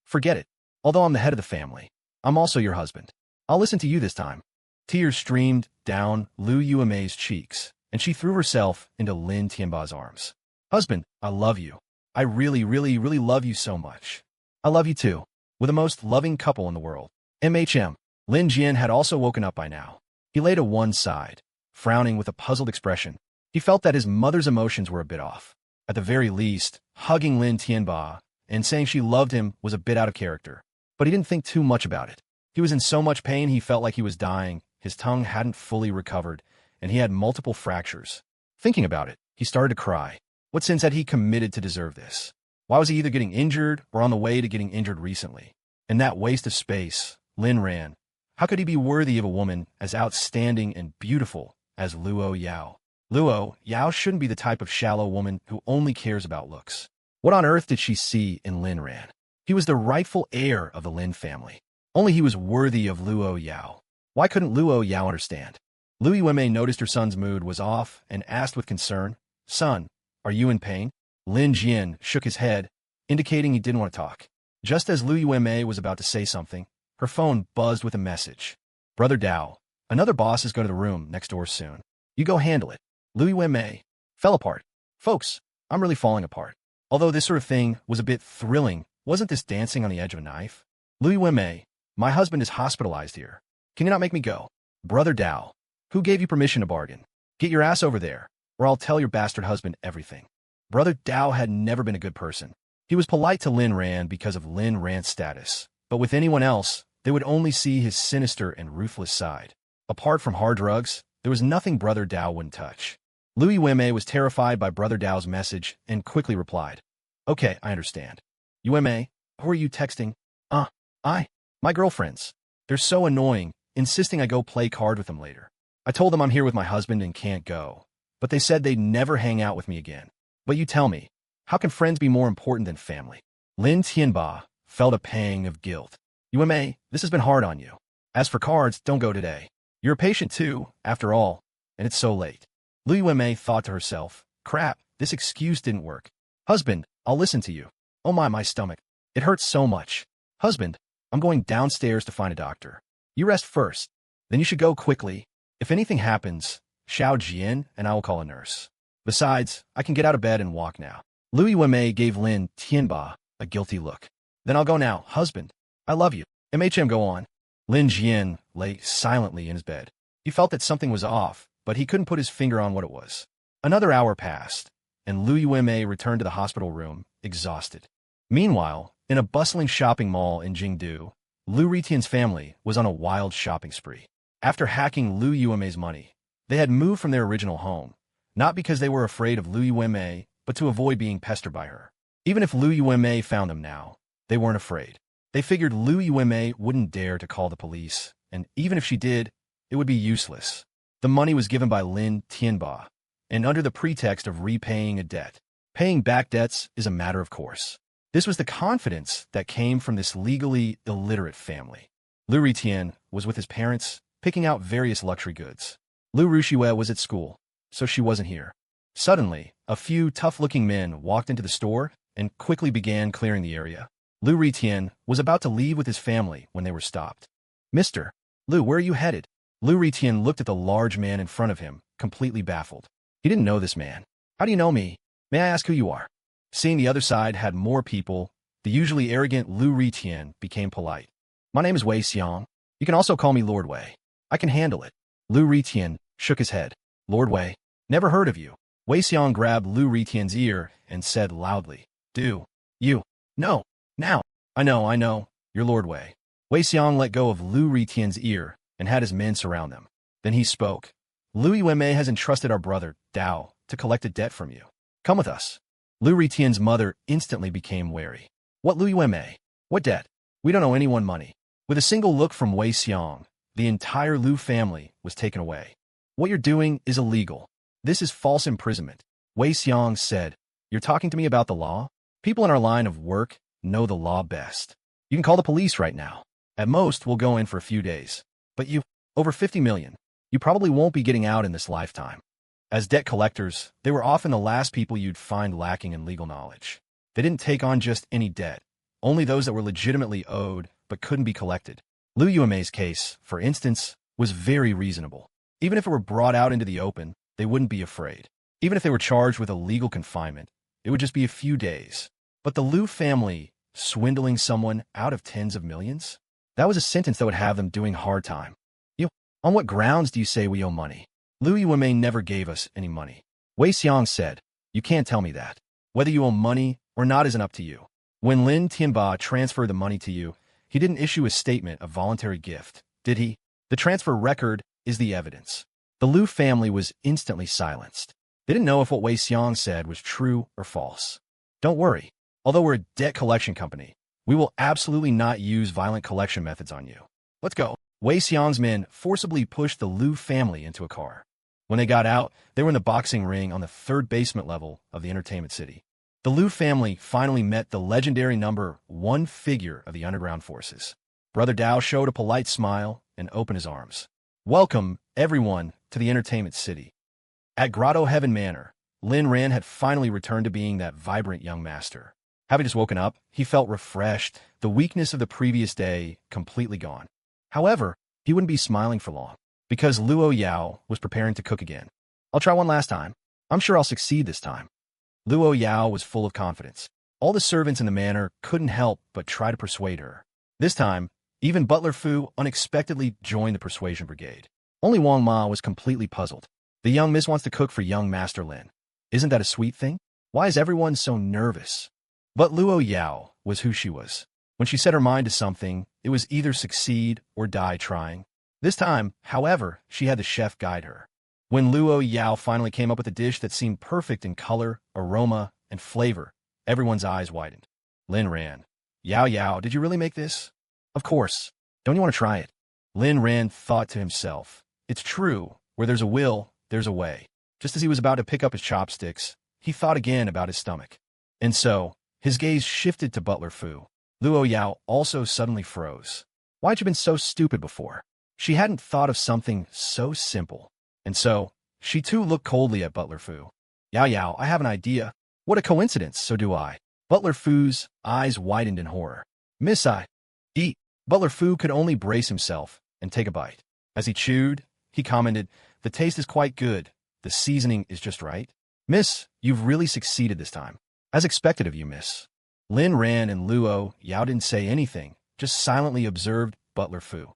Speaker 1: Forget it. Although I'm the head of the family, I'm also your husband. I'll listen to you this time. Tears streamed down Lu Yue's cheeks, and she threw herself into Lin Tianba's arms. Husband, I love you. I really, really, really love you so much. I love you too. We're the most loving couple in the world. MHM. Lin Jian had also woken up by now. He lay to one side, frowning with a puzzled expression. He felt that his mother's emotions were a bit off. At the very least, hugging Lin Tianba and saying she loved him was a bit out of character. But he didn't think too much about it. He was in so much pain he felt like he was dying, his tongue hadn't fully recovered, and he had multiple fractures. Thinking about it, he started to cry. What sins had he committed to deserve this? Why was he either getting injured or on the way to getting injured recently? In that waste of space, Lin Ran. How could he be worthy of a woman as outstanding and beautiful as Lu Yao? Lu Yao shouldn't be the type of shallow woman who only cares about looks. What on earth did she see in Lin Ran? He was the rightful heir of the Lin family. Only he was worthy of Lu Yao. Why couldn't Lu Yao understand? Lu Yuemei noticed her son's mood was off and asked with concern, "Son, are you in pain?" Lin Jian shook his head, indicating he didn't want to talk. Just as Lu Yuemei was about to say something, her phone buzzed with a message. "Brother Dao, another boss is going to the room next door soon. You go handle it." Lu Yuemei fell apart. Folks, I'm really falling apart. Although this sort of thing was a bit thrilling, wasn't this dancing on the edge of a knife? Lu Yuemei, my husband is hospitalized here. Can you not make me go? Brother Dao, who gave you permission to bargain? Get your ass over there, or I'll tell your bastard husband everything. Brother Dao had never been a good person. He was polite to Lin Ran because of Lin Ran's status, but with anyone else, they would only see his sinister and ruthless side. Apart from hard drugs, there was nothing Brother Dao wouldn't touch. Lu Yuemei was terrified by Brother Dao's message and quickly replied, "Okay, I understand. Yuemei, who are you texting?" My girlfriends. They're so annoying, insisting I go play card with them later. I told them I'm here with my husband and can't go, but they said they'd never hang out with me again. But you tell me, how can friends be more important than family? Lin Tianba felt a pang of guilt. Yuemei, this has been hard on you. As for cards, don't go today. You're a patient too, after all, and it's so late. Lu Yuemei thought to herself, crap, this excuse didn't work. Husband, I'll listen to you. Oh my stomach. It hurts so much. Husband, I'm going downstairs to find a doctor. You rest first. Then you should go quickly. If anything happens, shout Jian and I will call a nurse. Besides, I can get out of bed and walk now. Lu Yuemei gave Lin Tianba a guilty look. Then I'll go now, husband. I love you. Go on. Lin Jian lay silently in his bed. He felt that something was off, but he couldn't put his finger on what it was. Another hour passed, and Lu Yuemei returned to the hospital room, exhausted. Meanwhile, in a bustling shopping mall in Jingdu, Lu Ritian's family was on a wild shopping spree. After hacking Lu Yuemei's money, they had moved from their original home, not because they were afraid of Lu Yuemei, but to avoid being pestered by her. Even if Lu Yuemei found them now, they weren't afraid. They figured Lu Yuemei wouldn't dare to call the police, and even if she did, it would be useless. The money was given by Lin Tianba, and under the pretext of repaying a debt. Paying back debts is a matter of course. This was the confidence that came from this legally illiterate family. Lu Ritian was with his parents, picking out various luxury goods. Lu Ruxiwe was at school, so she wasn't here. Suddenly, a few tough-looking men walked into the store and quickly began clearing the area. Lu Ritian was about to leave with his family when they were stopped. "Mr. Lu, where are you headed?" Lu Ritian looked at the large man in front of him, completely baffled. He didn't know this man. "How do you know me? May I ask who you are?" Seeing the other side had more people, the usually arrogant Lu Ritian became polite. "My name is Wei Xiang. You can also call me Lord Wei. I can handle it." Lu Ritian shook his head. "Lord Wei? Never heard of you." Wei Xiang grabbed Lu Ritian's ear and said loudly, "Do you know now? I know, you're Lord Wei." Wei Xiang let go of Lu Ritian's ear and had his men surround them. Then he spoke. "Lu Yuemei has entrusted our brother, Dao, to collect a debt from you. Come with us." Lu Ritian's mother instantly became wary. "What Lu Yuemei? What debt? We don't owe anyone money." With a single look from Wei Xiang, the entire Lu family was taken away. "What you're doing is illegal. This is false imprisonment." Wei Xiang said, "You're talking to me about the law? People in our line of work know the law best. You can call the police right now. At most, we'll go in for a few days. But you, over 50 million. You probably won't be getting out in this lifetime." As debt collectors, they were often the last people you'd find lacking in legal knowledge. They didn't take on just any debt, only those that were legitimately owed but couldn't be collected. Lu Yuemei's case, for instance, was very reasonable. Even if it were brought out into the open, they wouldn't be afraid. Even if they were charged with illegal confinement, it would just be a few days. But the Lu family, swindling someone out of tens of millions? That was a sentence that would have them doing hard time. "You, on what grounds do you say we owe money?" Lu Yao never gave us any money. Wei Xiang said, "You can't tell me that. Whether you owe money or not isn't up to you. When Lin Tianba transferred the money to you, he didn't issue a statement of voluntary gift, did he? The transfer record is the evidence." The Lu family was instantly silenced. They didn't know if what Wei Xiang said was true or false. "Don't worry. Although we're a debt collection company, we will absolutely not use violent collection methods on you. Let's go." Wei Xiang's men forcibly pushed the Lu family into a car. When they got out, they were in the boxing ring on the third basement level of the entertainment city. The Lu family finally met the legendary number 1 figure of the underground forces. Brother Dao showed a polite smile and opened his arms. "Welcome, everyone, to the entertainment city." At Grotto Heaven Manor, Lin Ran had finally returned to being that vibrant young master. Having just woken up, he felt refreshed, the weakness of the previous day completely gone. However, he wouldn't be smiling for long, because Lu Yao was preparing to cook again. "I'll try one last time. I'm sure I'll succeed this time." Lu Yao was full of confidence. All the servants in the manor couldn't help but try to persuade her. This time, even Butler Fu unexpectedly joined the persuasion brigade. Only Wang Ma was completely puzzled. "The young miss wants to cook for young Master Lin. Isn't that a sweet thing? Why is everyone so nervous?" But Lu Yao was who she was. When she set her mind to something, it was either succeed or die trying. This time, however, she had the chef guide her. When Lu Yao finally came up with a dish that seemed perfect in color, aroma, and flavor, everyone's eyes widened. Lin Ran. Yao, did you really make this?" "Of course. Don't you want to try it?" Lin Ran thought to himself. It's true, where there's a will, there's a way. Just as he was about to pick up his chopsticks, he thought again about his stomach. And so, his gaze shifted to Butler Fu. Lu Yao also suddenly froze. Why'd you been so stupid before? She hadn't thought of something so simple. And so, she too looked coldly at Butler Fu. Yao, I have an idea." "What a coincidence, so do I." Butler Fu's eyes widened in horror. "Miss, I eat." Butler Fu could only brace himself and take a bite. As he chewed, he commented, "The taste is quite good. The seasoning is just right." "Miss, you've really succeeded this time." "As expected of you, miss." Lin Ran and Lu Yao didn't say anything, just silently observed Butler Fu.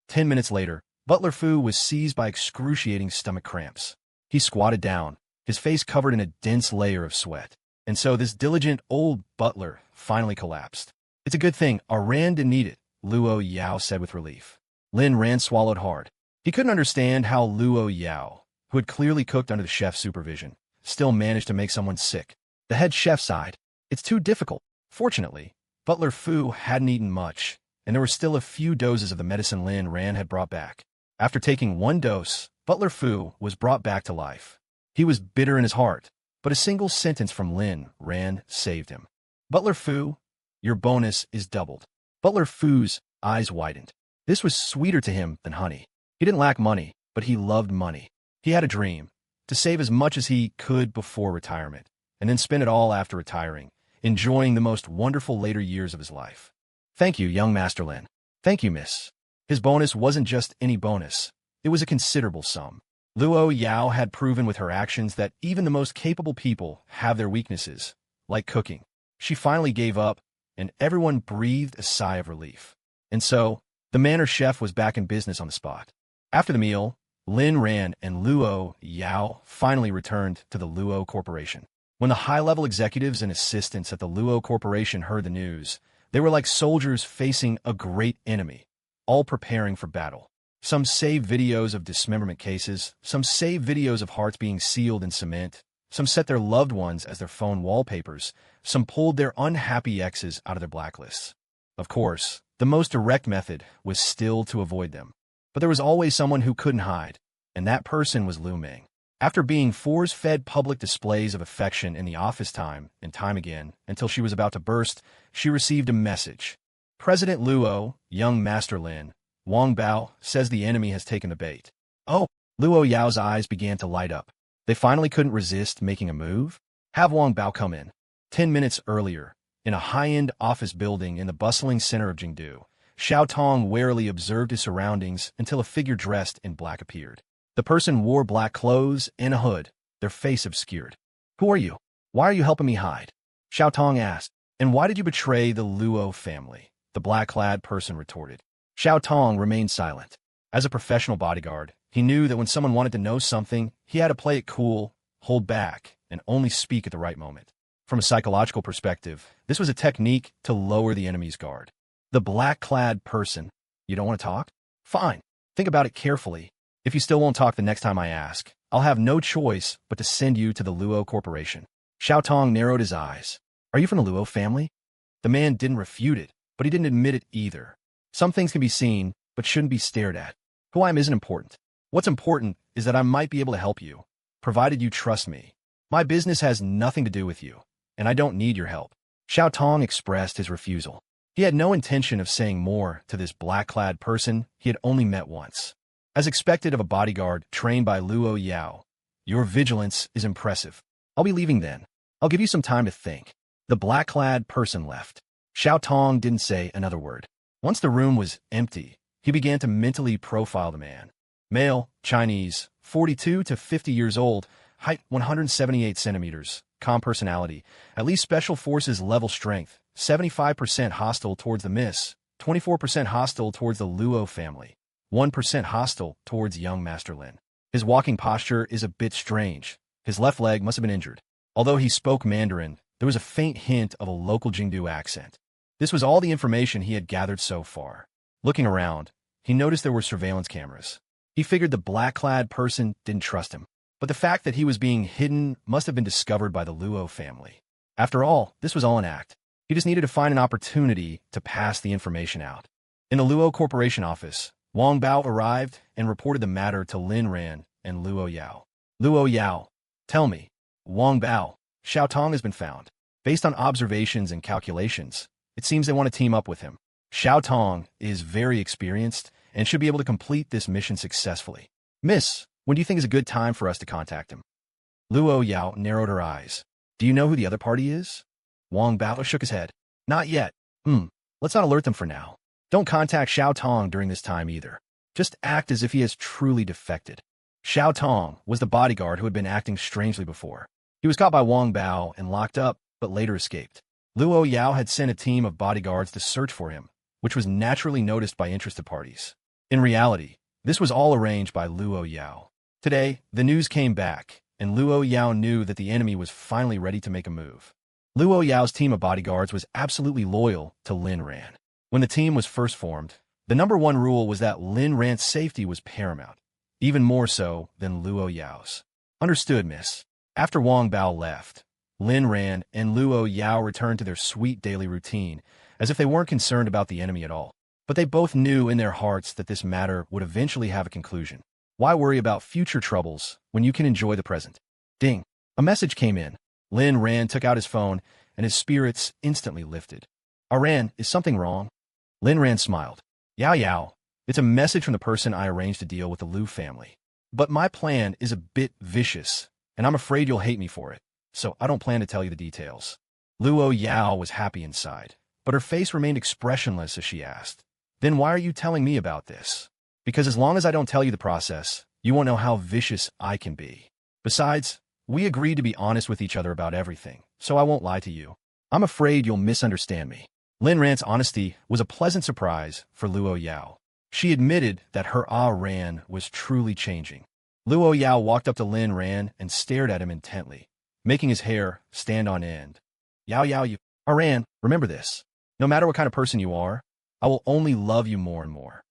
Speaker 1: 10 minutes later, Butler Fu was seized by excruciating stomach cramps. He squatted down, his face covered in a dense layer of sweat. And so this diligent old butler finally collapsed. "It's a good thing our Ran didn't eat it," Lu Yao said with relief. Lin Ran swallowed hard. He couldn't understand how Lu Yao, who had clearly cooked under the chef's supervision, still managed to make someone sick. The head chef sighed. "It's too difficult." Fortunately, Butler Fu hadn't eaten much, and there were still a few doses of the medicine Lin Ran had brought back. After taking 1 dose, Butler Fu was brought back to life. He was bitter in his heart, but a single sentence from Lin Ran saved him. "Butler Fu, your bonus is doubled." Butler Fu's eyes widened. This was sweeter to him than honey. He didn't lack money, but he loved money. He had a dream, to save as much as he could before retirement, and then spend it all after retiring, enjoying the most wonderful later years of his life. "Thank you, young Master Lin." "Thank you, miss." His bonus wasn't just any bonus. It was a considerable sum. Lu Yao had proven with her actions that even the most capable people have their weaknesses, like cooking. She finally gave up, and everyone breathed a sigh of relief. And so, the manor chef was back in business on the spot. After the meal, Lin Ran and Lu Yao finally returned to the Luo Corporation. When the high-level executives and assistants at the Luo Corporation heard the news, they were like soldiers facing a great enemy, all preparing for battle. Some saved videos of dismemberment cases, some saved videos of hearts being sealed in cement, some set their loved ones as their phone wallpapers, some pulled their unhappy exes out of their blacklists. Of course, the most direct method was still to avoid them. But there was always someone who couldn't hide, and that person was Lu Ming. After being force-fed public displays of affection in the office time and time again until she was about to burst, she received a message. "President Luo, young Master Lin, Wang Bao says the enemy has taken the bait." "Oh!" Lu Yao's eyes began to light up. They finally couldn't resist making a move. "Have Wang Bao come in." 10 minutes earlier, in a high-end office building in the bustling center of Jingdu, Xiao Tong warily observed his surroundings until a figure dressed in black appeared. The person wore black clothes and a hood, their face obscured. "Who are you? Why are you helping me hide?" Xiao Tong asked. "And why did you betray the Luo family?" the black-clad person retorted. Xiao Tong remained silent. As a professional bodyguard, He knew that when someone wanted to know something, he had to play it cool, hold back, and only speak at the right moment. From a psychological perspective, this was a technique to lower the enemy's guard. The black-clad person. You don't want to talk? Fine. Think about it carefully. If you still won't talk the next time I ask, I'll have no choice but to send you to the Luo Corporation. Xiao Tong narrowed his eyes. Are you from the Luo family? The man didn't refute it, but he didn't admit it either. Some things can be seen, but shouldn't be stared at. Who I am isn't important. What's important is that I might be able to help you, provided you trust me. My business has nothing to do with you, and I don't need your help. Xiao Tong expressed his refusal. He had no intention of saying more to this black-clad person he had only met once. As expected of a bodyguard trained by Lu Yao, your vigilance is impressive. I'll be leaving then. I'll give you some time to think. The black-clad person left. Xiao Tong didn't say another word. Once the room was empty, he began to mentally profile the man. Male, Chinese, 42 to 50 years old, height 178 centimeters, calm personality, at least special forces level strength, 75% hostile towards the Miss, 24% hostile towards the Luo family, 1% hostile towards young Master Lin. His walking posture is a bit strange. His left leg must have been injured. Although he spoke Mandarin, there was a faint hint of a local Jingdu accent. This was all the information he had gathered so far. Looking around, he noticed there were surveillance cameras. He figured the black-clad person didn't trust him, but the fact that he was being hidden must have been discovered by the Luo family. After all, this was all an act. He just needed to find an opportunity to pass the information out. In the Luo Corporation office, Wang Bao arrived and reported the matter to Lin Ran and Lu Yao. Lu Yao, tell me, Wang Bao, Xiao Tong has been found. Based on observations and calculations, it seems they want to team up with him. Xiao Tong is very experienced and should be able to complete this mission successfully. Miss, when do you think is a good time for us to contact him? Lu Yao narrowed her eyes. Do you know who the other party is? Wang Bao shook his head. Not yet. Let's not alert them for now. Don't contact Xiao Tong during this time either. Just act as if he has truly defected. Xiao Tong was the bodyguard who had been acting strangely before. He was caught by Wang Bao and locked up, but later escaped. Lu Yao had sent a team of bodyguards to search for him, which was naturally noticed by interested parties. In reality, this was all arranged by Lu Yao. Today, the news came back, and Lu Yao knew that the enemy was finally ready to make a move. Lu Yao's team of bodyguards was absolutely loyal to Lin Ran. When the team was first formed, the #1 rule was that Lin Ran's safety was paramount, even more so than Lu Yao's. Understood, miss. After Wang Bao left, Lin Ran and Lu Yao returned to their sweet daily routine, as if they weren't concerned about the enemy at all. But they both knew in their hearts that this matter would eventually have a conclusion. Why worry about future troubles when you can enjoy the present? Ding! A message came in. Lin Ran took out his phone, and his spirits instantly lifted. Ran, is something wrong? Lin Ran smiled. Yao, it's a message from the person I arranged to deal with the Lu family. But my plan is a bit vicious, and I'm afraid you'll hate me for it, so I don't plan to tell you the details. Lu Yao was happy inside, but her face remained expressionless as she asked, Then why are you telling me about this? Because as long as I don't tell you the process, you won't know how vicious I can be. Besides, we agreed to be honest with each other about everything, so I won't lie to you. I'm afraid you'll misunderstand me. Lin Ran's honesty was a pleasant surprise for Lu Yao. She admitted that her Ran was truly changing. Lu Yao walked up to Lin Ran and stared at him intently, making his hair stand on end. Yao, you Ran, remember this. No matter what kind of person you are, I will only love you more and more.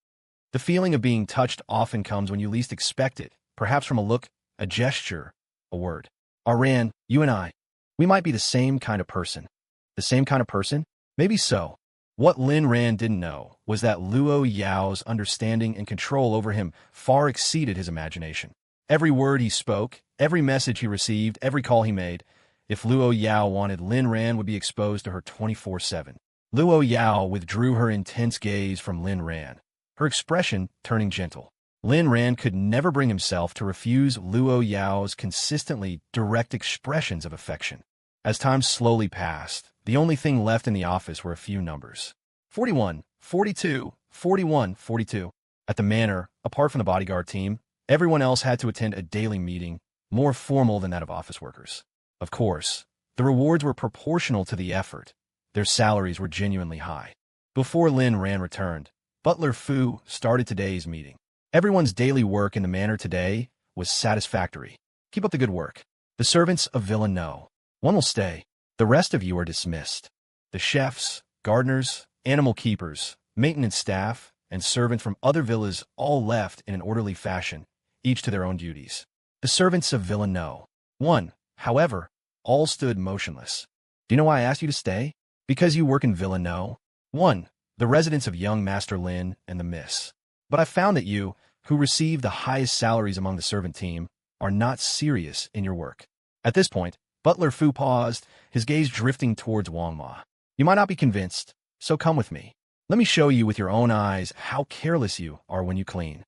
Speaker 1: The feeling of being touched often comes when you least expect it, perhaps from a look, a gesture, a word. Ran, you and I, we might be the same kind of person. The same kind of person? Maybe so. What Lin Ran didn't know was that Lu Yao's understanding and control over him far exceeded his imagination. Every word he spoke, every message he received, every call he made, if Lu Yao wanted, Lin Ran would be exposed to her 24/7. Lu Yao withdrew her intense gaze from Lin Ran, her expression turning gentle. Lin Ran could never bring himself to refuse Lu Yao's consistently direct expressions of affection. As time slowly passed, the only thing left in the office were a few numbers. 41, 42, 41, 42. At the manor, apart from the bodyguard team, everyone else had to attend a daily meeting, more formal than that of office workers. Of course, the rewards were proportional to the effort. Their salaries were genuinely high. Before Lin Ran returned, Butler Fu started today's meeting. Everyone's daily work in the manor today was satisfactory. Keep up the good work. The servants of Villa know. One will stay. The rest of you are dismissed. The chefs, gardeners, animal keepers, maintenance staff, and servants from other villas all left in an orderly fashion, each to their own duties. The servants of Villa know. One, however, all stood motionless. Do you know why I asked you to stay? Because you work in Villa No. One, the residence of young Master Lin and the Miss. But I found that you, who receive the highest salaries among the servant team, are not serious in your work. At this point, Butler Fu paused, his gaze drifting towards Wang Ma. You might not be convinced, so come with me. Let me show you with your own eyes how careless you are when you clean.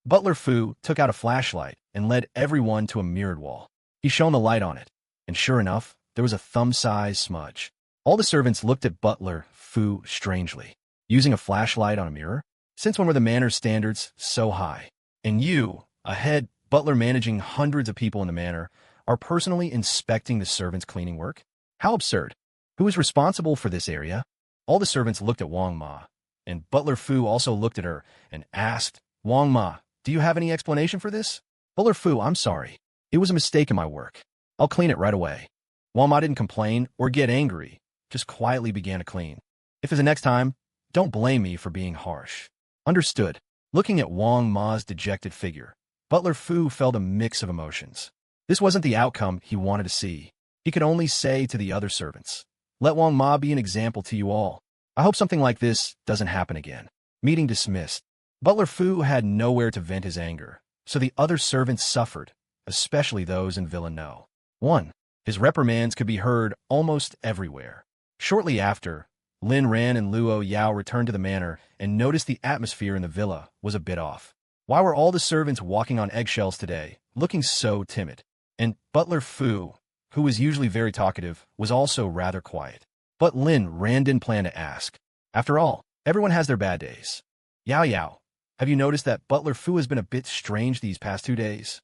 Speaker 1: Butler Fu took out a flashlight and led everyone to a mirrored wall. He shone the light on it, and sure enough, there was a thumb-sized smudge. All the servants looked at Butler Fu strangely. Using a flashlight on a mirror? Since when were the manor standards so high? And you, a head butler managing hundreds of people in the manor, are personally inspecting the servants' cleaning work? How absurd. Who is responsible for this area? All the servants looked at Wang Ma, and Butler Fu also looked at her and asked, Wang Ma, do you have any explanation for this? Butler Fu, I'm sorry. It was a mistake in my work. I'll clean it right away. Wang Ma didn't complain or get angry, just quietly began to clean. If it's the next time, don't blame me for being harsh. Understood. Looking at Wang Ma's dejected figure, Butler Fu felt a mix of emotions. This wasn't the outcome he wanted to see. He could only say to the other servants, let Wang Ma be an example to you all. I hope something like this doesn't happen again. Meeting dismissed. Butler Fu had nowhere to vent his anger, so the other servants suffered, especially those in Villa No. 1. His reprimands could be heard almost everywhere. Shortly after, Lin Ran and Lu Yao returned to the manor and noticed the atmosphere in the villa was a bit off. Why were all the servants walking on eggshells today, looking so timid? And Butler Fu, who was usually very talkative, was also rather quiet. But Lin Ran didn't plan to ask. After all, everyone has their bad days. Yao, have you noticed that Butler Fu has been a bit strange these past 2 days?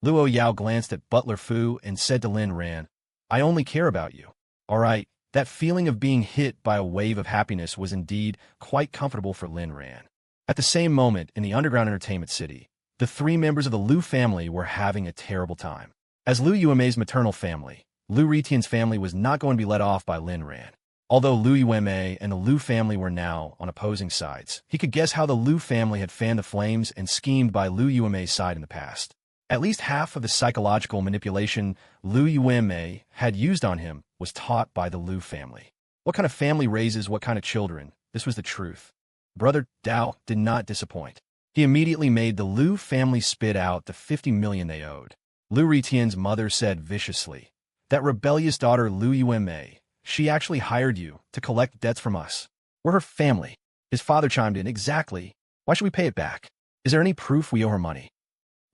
Speaker 1: Lu Yao glanced at Butler Fu and said to Lin Ran, I only care about you. All right, that feeling of being hit by a wave of happiness was indeed quite comfortable for Lin Ran. At the same moment, in the underground entertainment city, the 3 members of the Lu family were having a terrible time. As Lu Yuemei's maternal family, Lu Ritian's family was not going to be let off by Lin Ran. Although Lu Yuemei and the Lu family were now on opposing sides, he could guess how the Lu family had fanned the flames and schemed by Lu Yuemei's side in the past. At least half of the psychological manipulation Lu Yuemei had used on him was taught by the Lu family. What kind of family raises what kind of children? This was the truth. Brother Dao did not disappoint. He immediately made the Lu family spit out the 50 million they owed. Lu Ritian's mother said viciously, that rebellious daughter Lu Yuemei, she actually hired you to collect debts from us. We're her family. His father chimed in, exactly. Why should we pay it back? Is there any proof we owe her money?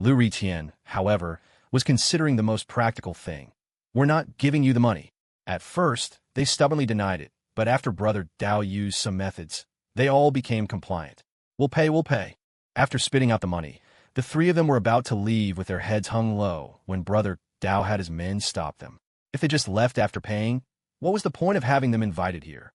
Speaker 1: Lu Ritian, however, was considering the most practical thing. We're not giving you the money. At first, they stubbornly denied it, but after Brother Dao used some methods, they all became compliant. We'll pay. After spitting out the money, the 3 of them were about to leave with their heads hung low when Brother Dao had his men stop them. If they just left after paying, what was the point of having them invited here?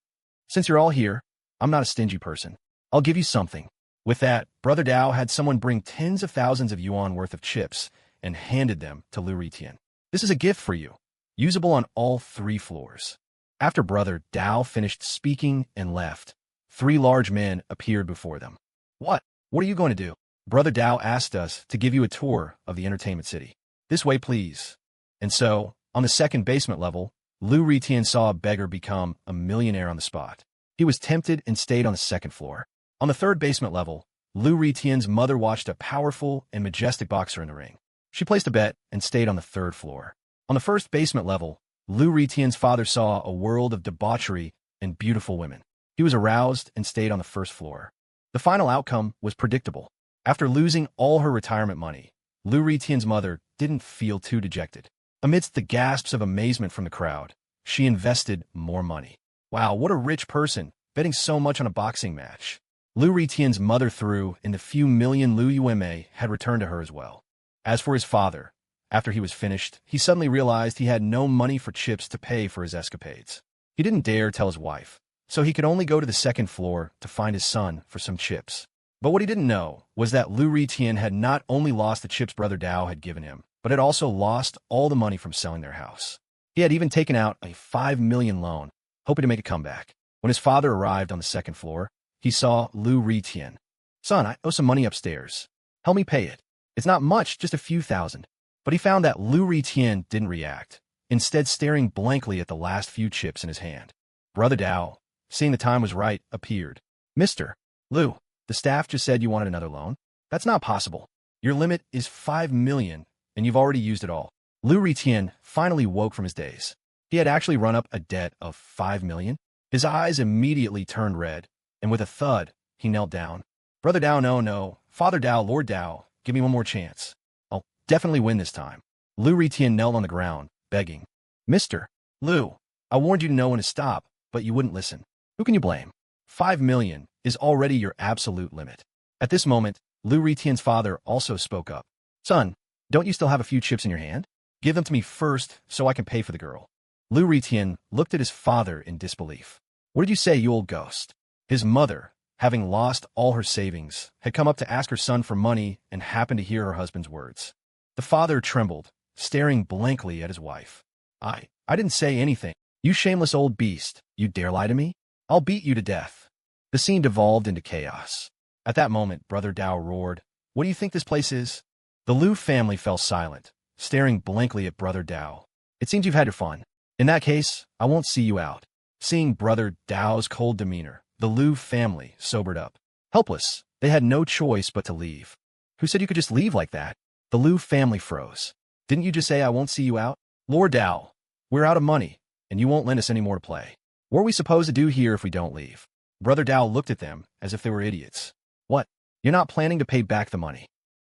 Speaker 1: Since you're all here, I'm not a stingy person. I'll give you something. With that, Brother Dao had someone bring tens of thousands of yuan worth of chips and handed them to Lu Ritian. This is a gift for you, usable on all 3 floors. After Brother Dao finished speaking and left, 3 large men appeared before them. What are you going to do? Brother Dao asked us to give you a tour of the entertainment city. This way, please. And so, on the 2nd basement level, Lu Ritian saw a beggar become a millionaire on the spot. He was tempted and stayed on the 2nd floor. On the 3rd basement level, Lu Ritian's mother watched a powerful and majestic boxer in the ring. She placed a bet and stayed on the 3rd floor. On the 1st basement level, Lu Ritian's father saw a world of debauchery and beautiful women. He was aroused and stayed on the 1st floor. The final outcome was predictable. After losing all her retirement money, Lu Ritian's mother didn't feel too dejected. Amidst the gasps of amazement from the crowd, she invested more money. Wow, what a rich person, betting so much on a boxing match. Lu Ritian's mother threw in the few million Lu Yuemei had returned to her as well. As for his father, after he was finished, he suddenly realized he had no money for chips to pay for his escapades. He didn't dare tell his wife, so he could only go to the 2nd floor to find his son for some chips. But what he didn't know was that Lu Ritien had not only lost the chips brother Dao had given him, but had also lost all the money from selling their house. He had even taken out a 5 million loan, hoping to make a comeback. When his father arrived on the second floor, he saw Lu Ritien. "Son, I owe some money upstairs. Help me pay it. It's not much, just a few thousand." But he found that Lu Ritien didn't react, instead staring blankly at the last few chips in his hand. Brother Dao, seeing the time was right, appeared. "Mr. Lu, the staff just said you wanted another loan. That's not possible. Your limit is 5 million, and you've already used it all." Lu Ritien finally woke from his daze. He had actually run up a debt of 5 million. His eyes immediately turned red, and with a thud, he knelt down. "Brother Dao, no. Father Dao, Lord Dao, give me one more chance. I'll definitely win this time." Lu Ritien knelt on the ground, begging. "Mr. Lu, I warned you to know when to stop, but you wouldn't listen. Who can you blame? 5 million is already your absolute limit." At this moment, Lu Ritien's father also spoke up. "Son, don't you still have a few chips in your hand? Give them to me first so I can pay for the girl." Lu Ritien looked at his father in disbelief. "What did you say, you old ghost?" His mother, having lost all her savings, had come up to ask her son for money and happened to hear her husband's words. The father trembled, staring blankly at his wife. I didn't say anything. You shameless old beast, you dare lie to me? I'll beat you to death." The scene devolved into chaos. At that moment, Brother Dao roared, "What do you think this place is?" The Lu family fell silent, staring blankly at Brother Dao. "It seems you've had your fun. In that case, I won't see you out." Seeing Brother Dao's cold demeanor, the Lu family sobered up. Helpless, they had no choice but to leave. "Who said you could just leave like that?" The Lu family froze. "Didn't you just say I won't see you out?" "Lord Dao, we're out of money, and you won't lend us any more to play. What are we supposed to do here if we don't leave?" Brother Dao looked at them as if they were idiots. "What? You're not planning to pay back the money?"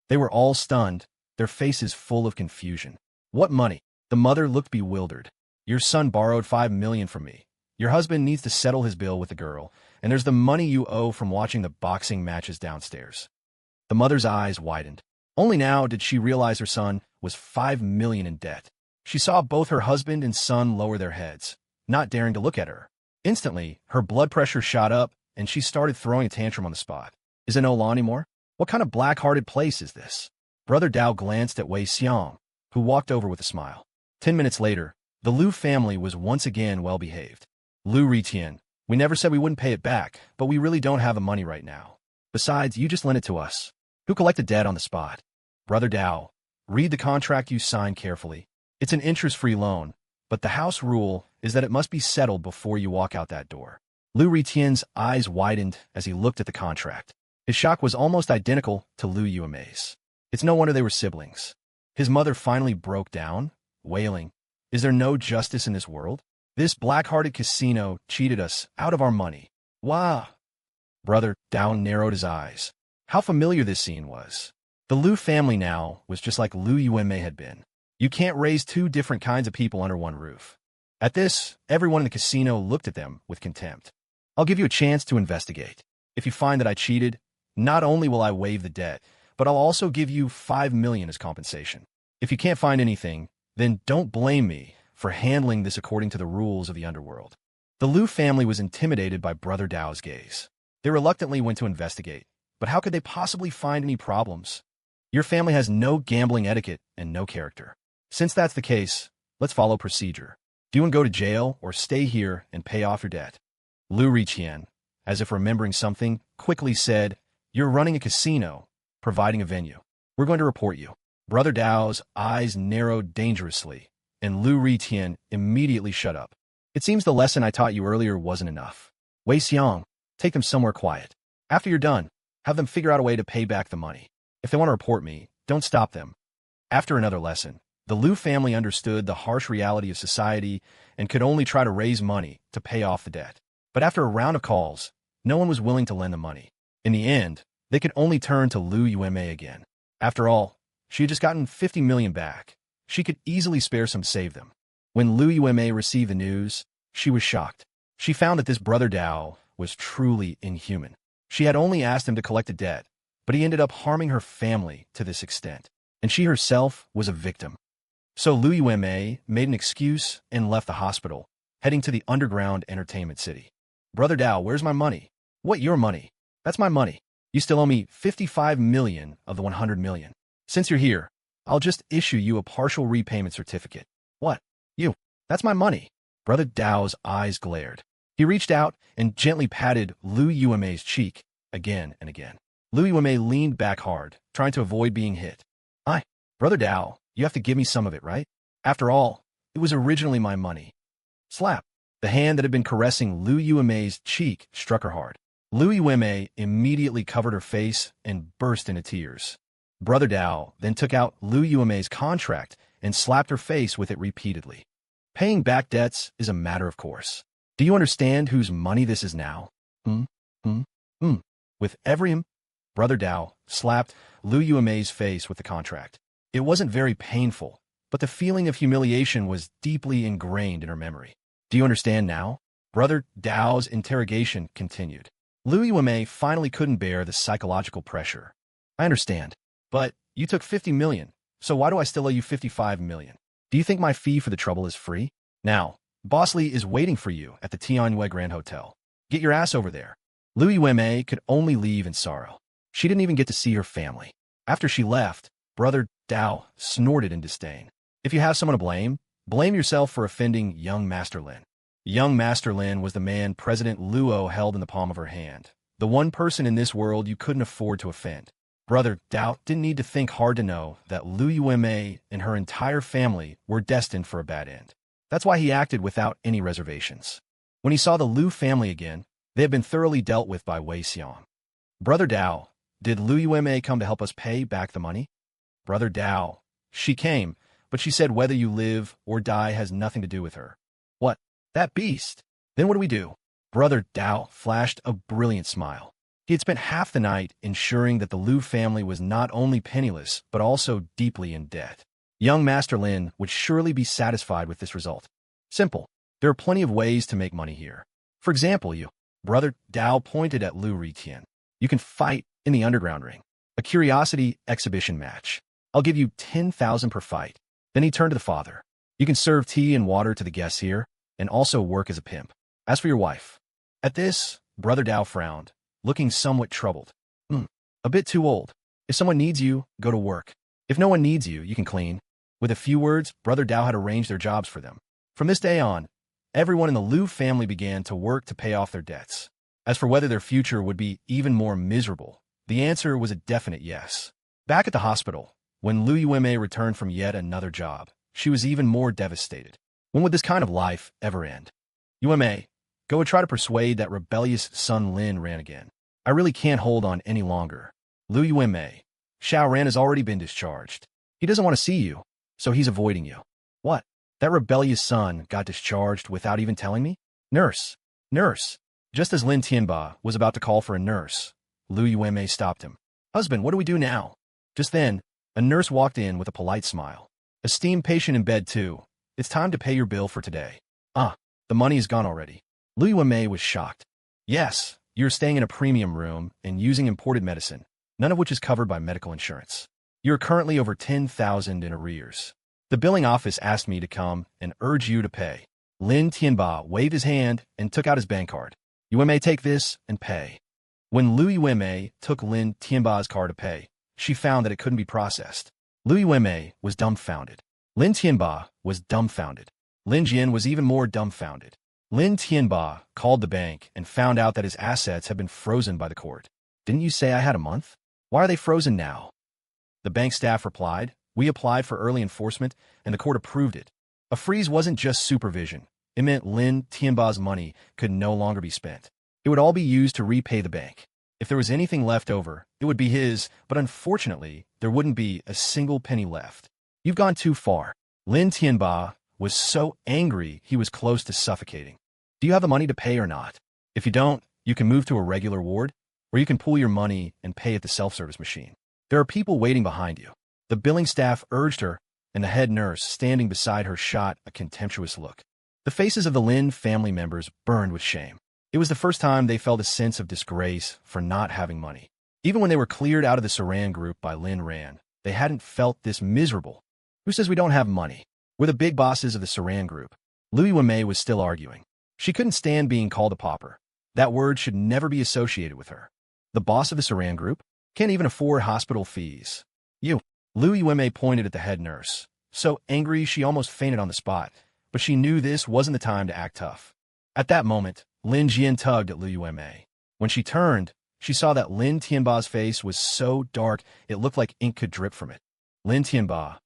Speaker 1: They were all stunned, their faces full of confusion. "What money?" The mother looked bewildered. "Your son borrowed 5 million from me. Your husband needs to settle his bill with the girl, and there's the money you owe from watching the boxing matches downstairs." The mother's eyes widened. Only now did she realize her son was 5 million in debt. She saw both her husband and son lower their heads, not daring to look at her. Instantly, her blood pressure shot up, and she started throwing a tantrum on the spot. "Is it no law anymore? What kind of black-hearted place is this?" Brother Dao glanced at Wei Xiang, who walked over with a smile. 10 minutes later, the Lu family was once again well-behaved. "Lu Ritien, we never said we wouldn't pay it back, but we really don't have the money right now. Besides, you just lent it to us. Who collected debt on the spot?" "Brother Dao, read the contract you signed carefully. It's an interest-free loan, but the house rule is that it must be settled before you walk out that door." Lu Ritien's eyes widened as he looked at the contract. His shock was almost identical to Lu Yuemei's. It's no wonder they were siblings. His mother finally broke down, wailing, "Is there no justice in this world? This black-hearted casino cheated us out of our money. Wah!" Brother Dao narrowed his eyes. How familiar this scene was. The Lu family now was just like Lu Yuemei had been. You can't raise two different kinds of people under one roof. At this, everyone in the casino looked at them with contempt. "I'll give you a chance to investigate. If you find that I cheated, not only will I waive the debt, but I'll also give you 5 million as compensation. If you can't find anything, then don't blame me for handling this according to the rules of the underworld." The Lu family was intimidated by Brother Dao's gaze. They reluctantly went to investigate, but how could they possibly find any problems? Your family has no gambling etiquette and no character. Since that's the case, let's follow procedure. Do you want to go to jail or stay here and pay off your debt? Lu Ritien, as if remembering something, quickly said, "You're running a casino, providing a venue. We're going to report you." Brother Dao's eyes narrowed dangerously, and Lu Ritien immediately shut up. "It seems the lesson I taught you earlier wasn't enough. Wei Xiang, take them somewhere quiet. After you're done, have them figure out a way to pay back the money. If they want to report me, don't stop them." After another lesson, the Lu family understood the harsh reality of society and could only try to raise money to pay off the debt. But after a round of calls, no one was willing to lend the money. In the end, they could only turn to Lu Yuemei again. After all, she had just gotten 50 million back. She could easily spare some to save them. When Lu Yuemei received the news, she was shocked. She found that this Brother Dao was truly inhuman. She had only asked him to collect a debt, but he ended up harming her family to this extent, and she herself was a victim. So Lu Yuemei made an excuse and left the hospital, heading to the underground entertainment city. "Brother Dao, where's my money?" "What, your money? That's my money. You still owe me 55 million of the 100 million. Since you're here, I'll just issue you a partial repayment certificate. What? You? That's my money. Brother Dao's eyes glared. He reached out and gently patted Lu Yuemei's cheek again and again. Lu Yuemei leaned back hard, trying to avoid being hit. Brother Dao, you have to give me some of it, right? After all, it was originally my money. Slap. The hand that had been caressing Lu Yuemei's cheek struck her hard. Lu Yuemei immediately covered her face and burst into tears. Brother Dao then took out Lu Yuemei's contract and slapped her face with it repeatedly. Paying back debts is a matter of course. Do you understand whose money this is now? With every Brother Dao slapped Lu Yuemei's face with the contract. It wasn't very painful, but the feeling of humiliation was deeply ingrained in her memory. Do you understand now? Brother Dao's interrogation continued. Lu Yuemei finally couldn't bear the psychological pressure. I understand, but you took 50 million, so why do I still owe you 55 million? Do you think my fee for the trouble is free? Now, Boss Li is waiting for you at the Tianwei Grand Hotel. Get your ass over there. Lu Yuemei could only leave in sorrow. She didn't even get to see her family. After she left, Brother Dao snorted in disdain. If you have someone to blame, blame yourself for offending young Master Lin. Young Master Lin was the man President Lu Yao held in the palm of her hand, the one person in this world you couldn't afford to offend. Brother Dao didn't need to think hard to know that Lu Yuemei and her entire family were destined for a bad end. That's why he acted without any reservations. When he saw the Lu family again, they had been thoroughly dealt with by Wei Xiong. Brother Dao, did Lu Yuemei come to help us pay back the money? Brother Dao, she came, but she said whether you live or die has nothing to do with her. What? That beast? Then what do we do? Brother Dao flashed a brilliant smile. He had spent half the night ensuring that the Lu family was not only penniless, but also deeply in debt. Young Master Lin would surely be satisfied with this result. Simple. There are plenty of ways to make money here. For example, Brother Dao pointed at Lu Ritian. You can fight in the underground ring. A curiosity exhibition match. I'll give you 10,000 per fight. Then he turned to the father. You can serve tea and water to the guests here, and also work as a pimp. As for your wife. At this, Brother Dao frowned, looking somewhat troubled. A bit too old. If someone needs you, go to work. If no one needs you, you can clean. With a few words, Brother Dao had arranged their jobs for them. From this day on, everyone in the Lu family began to work to pay off their debts. As for whether their future would be even more miserable, the answer was a definite yes. Back at the hospital, when Lu Yuemei returned from yet another job, she was even more devastated. When would this kind of life ever end? Yuemei, go and try to persuade that rebellious son Lin Ran again. I really can't hold on any longer. Lu Yuemei, Xiao Ran has already been discharged. He doesn't want to see you, so he's avoiding you. What? That rebellious son got discharged without even telling me? Nurse! Nurse! Just as Lin Tianba was about to call for a nurse, Lu Yuemei stopped him. Husband, what do we do now? Just then, a nurse walked in with a polite smile. Esteemed patient in bed too. It's time to pay your bill for today. The money is gone already. Lu Yuemei was shocked. Yes, you're staying in a premium room and using imported medicine, none of which is covered by medical insurance. You're currently over 10,000 in arrears. The billing office asked me to come and urge you to pay. Lin Tianba waved his hand and took out his bank card. Yuemei, take this and pay. When Lu Yuemei took Lin Tianba's card to pay, she found that it couldn't be processed. Lu Yuemei was dumbfounded. Lin Tianba was dumbfounded. Lin Jian was even more dumbfounded. Lin Tianba called the bank and found out that his assets had been frozen by the court. Didn't you say I had a month? Why are they frozen now? The bank staff replied, we applied for early enforcement and the court approved it. A freeze wasn't just supervision. It meant Lin Tianba's money could no longer be spent. It would all be used to repay the bank. If there was anything left over, it would be his, but unfortunately, there wouldn't be a single penny left. You've gone too far. Lin Tianba was so angry he was close to suffocating. Do you have the money to pay or not? If you don't, you can move to a regular ward, or you can pool your money and pay at the self-service machine. There are people waiting behind you. The billing staff urged her, and the head nurse standing beside her shot a contemptuous look. The faces of the Lin family members burned with shame. It was the first time they felt a sense of disgrace for not having money. Even when they were cleared out of the Saran group by Lin Ran, they hadn't felt this miserable. Who says we don't have money? We're the big bosses of the Saran group. Lu Yuemei was still arguing. She couldn't stand being called a pauper. That word should never be associated with her. The boss of the Saran group? Can't even afford hospital fees. You. Lu Yao pointed at the head nurse. So angry she almost fainted on the spot, but she knew this wasn't the time to act tough. At that moment, Lin Jian tugged at Lu Yao. When she turned, she saw that Lin Tianba's face was so dark it looked like ink could drip from it. Lin Tianba.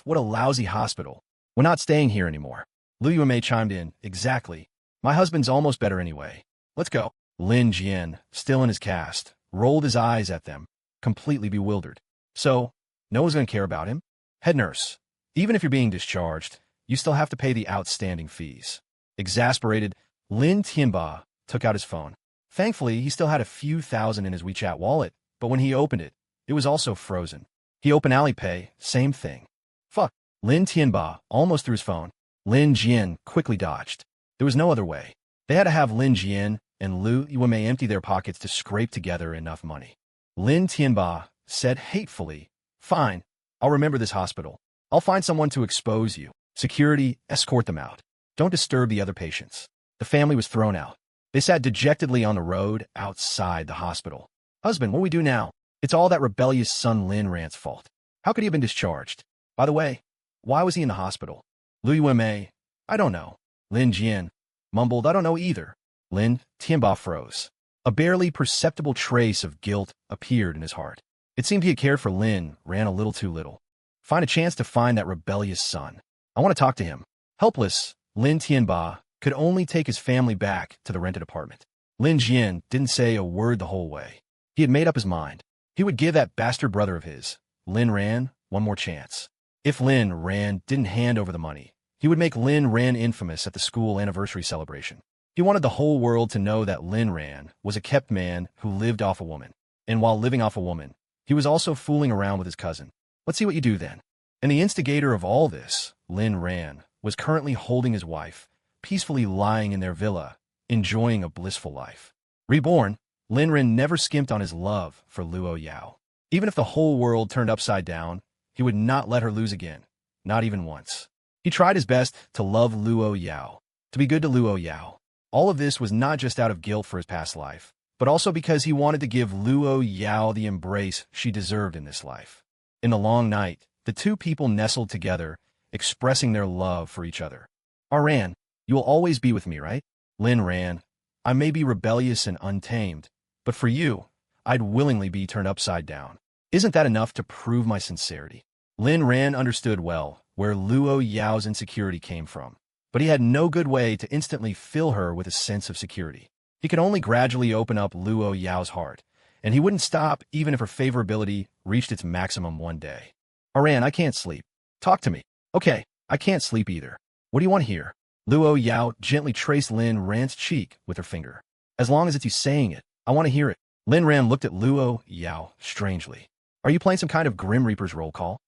Speaker 1: What a lousy hospital. We're not staying here anymore. Lu Yao chimed in. Exactly. My husband's almost better anyway. Let's go. Lin Jian, still in his cast, rolled his eyes at them, completely bewildered. So, no one's going to care about him? Head nurse. Even if you're being discharged, you still have to pay the outstanding fees. Exasperated, Lin Tianba took out his phone. Thankfully, he still had a few thousand in his WeChat wallet, but when he opened it, it was also frozen. He opened Alipay, same thing. Fuck. Lin Tianba almost threw his phone. Lin Jian quickly dodged. There was no other way. They had to have Lin Jian and Lu Yao empty their pockets to scrape together enough money. Lin Tianba said hatefully, Fine, I'll remember this hospital. I'll find someone to expose you. Security, escort them out. Don't disturb the other patients. The family was thrown out. They sat dejectedly on the road outside the hospital. Husband, what do we do now? It's all that rebellious son Lin Ran's fault. How could he have been discharged? By the way, why was he in the hospital? Lu Yao, I don't know. Lin Jian mumbled, I don't know either. Lin Tianba froze. A barely perceptible trace of guilt appeared in his heart. It seemed he had cared for Lin Ran a little too little. Find a chance to find that rebellious son. I want to talk to him. Helpless, Lin Tianba could only take his family back to the rented apartment. Lin Jian didn't say a word the whole way. He had made up his mind. He would give that bastard brother of his, Lin Ran, one more chance. If Lin Ran didn't hand over the money, he would make Lin Ran infamous at the school anniversary celebration. He wanted the whole world to know that Lin Ran was a kept man who lived off a woman. And while living off a woman, he was also fooling around with his cousin. Let's see what you do then. And the instigator of all this, Lin Ran, was currently holding his wife, peacefully lying in their villa, enjoying a blissful life. Reborn, Lin Ran never skimped on his love for Lu Yao. Even if the whole world turned upside down, he would not let her lose again, not even once. He tried his best to love Lu Yao, to be good to Lu Yao. All of this was not just out of guilt for his past life, but also because he wanted to give Lu Yao the embrace she deserved in this life. In the long night, the two people nestled together, expressing their love for each other. Ran, you will always be with me, right? Lin Ran, I may be rebellious and untamed, but for you, I'd willingly be turned upside down. Isn't that enough to prove my sincerity? Lin Ran understood well where Lu Yao's insecurity came from, but he had no good way to instantly fill her with a sense of security. He could only gradually open up Lu Yao's heart, and he wouldn't stop even if her favorability reached its maximum one day. Ran, I can't sleep. Talk to me. Okay, I can't sleep either. What do you want here? Lu Yao gently traced Lin Ran's cheek with her finger. As long as it's you saying it, I want to hear it. Lin Ran looked at Lu Yao strangely. Are you playing some kind of Grim Reaper's roll call?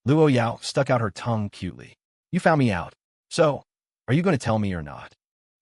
Speaker 1: Lu Yao stuck out her tongue cutely. You found me out. So, are you going to tell me or not?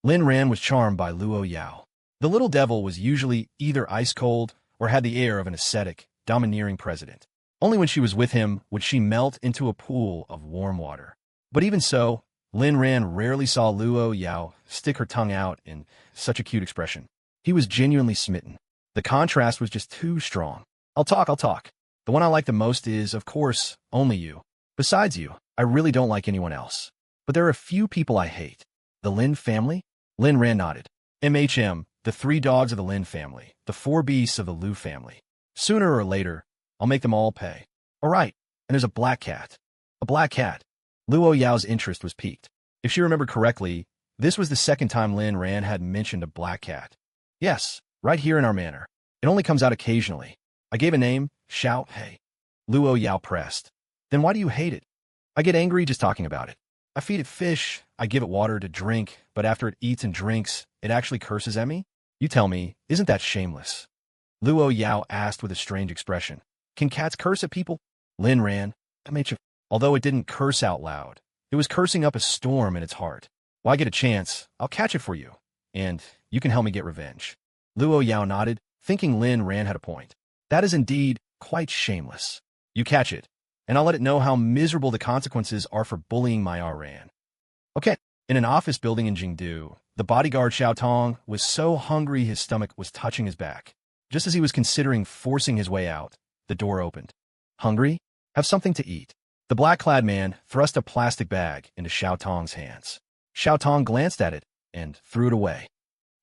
Speaker 1: Lin Ran was charmed by Lu Yao. The little devil was usually either ice-cold or had the air of an ascetic, domineering president. Only when she was with him would she melt into a pool of warm water. But even so, Lin Ran rarely saw Lu Yao stick her tongue out in such a cute expression. He was genuinely smitten. The contrast was just too strong. I'll talk. The one I like the most is, of course, only you. Besides you, I really don't like anyone else. But there are a few people I hate. The Lin family? Lin Ran nodded. The 3 dogs of the Lin family, the 4 beasts of the Lu family. Sooner or later, I'll make them all pay. All right, and there's a black cat. A black cat. Lu Yao's interest was piqued. If she remembered correctly, this was the second time Lin Ran had mentioned a black cat. Yes, right here in our manor. It only comes out occasionally. I gave a name, Xiao Hei. Lu Yao pressed. Then why do you hate it? I get angry just talking about it. I feed it fish, I give it water to drink, but after it eats and drinks, it actually curses at me? You tell me, isn't that shameless? Lu Yao asked with a strange expression. Can cats curse at people? Lin Ran, although it didn't curse out loud, it was cursing up a storm in its heart. Well, I get a chance, I'll catch it for you, and you can help me get revenge. Lu Yao nodded, thinking Lin Ran had a point. That is indeed quite shameless. You catch it, and I'll let it know how miserable the consequences are for bullying my Ran. Okay. In an office building in Jingdu, the bodyguard Xiao Tong was so hungry his stomach was touching his back. Just as he was considering forcing his way out, the door opened. Hungry? Have something to eat. The black-clad man thrust a plastic bag into Xiao Tong's hands. Xiao Tong glanced at it and threw it away.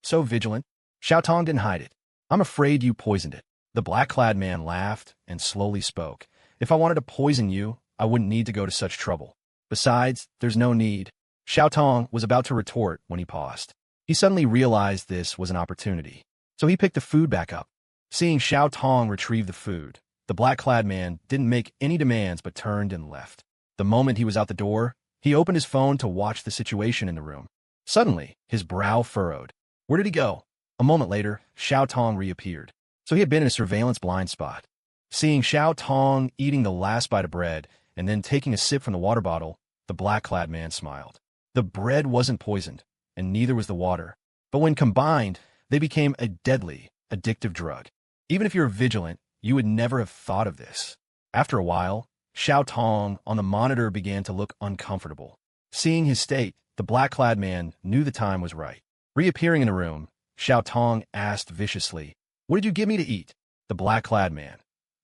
Speaker 1: So vigilant. Xiao Tong didn't hide it. I'm afraid you poisoned it. The black-clad man laughed and slowly spoke. If I wanted to poison you, I wouldn't need to go to such trouble. Besides, there's no need. Xiao Tong was about to retort when he paused. He suddenly realized this was an opportunity. So he picked the food back up. Seeing Xiao Tong retrieve the food, the black-clad man didn't make any demands but turned and left. The moment he was out the door, he opened his phone to watch the situation in the room. Suddenly, his brow furrowed. Where did he go? A moment later, Xiao Tong reappeared. So he had been in a surveillance blind spot. Seeing Xiao Tong eating the last bite of bread and then taking a sip from the water bottle, the black-clad man smiled. The bread wasn't poisoned, and neither was the water. But when combined, they became a deadly, addictive drug. Even if you're vigilant, you would never have thought of this. After a while, Xiao Tong on the monitor began to look uncomfortable. Seeing his state, the black-clad man knew the time was right. Reappearing in the room, Xiao Tong asked viciously, "What did you give me to eat?" The black-clad man.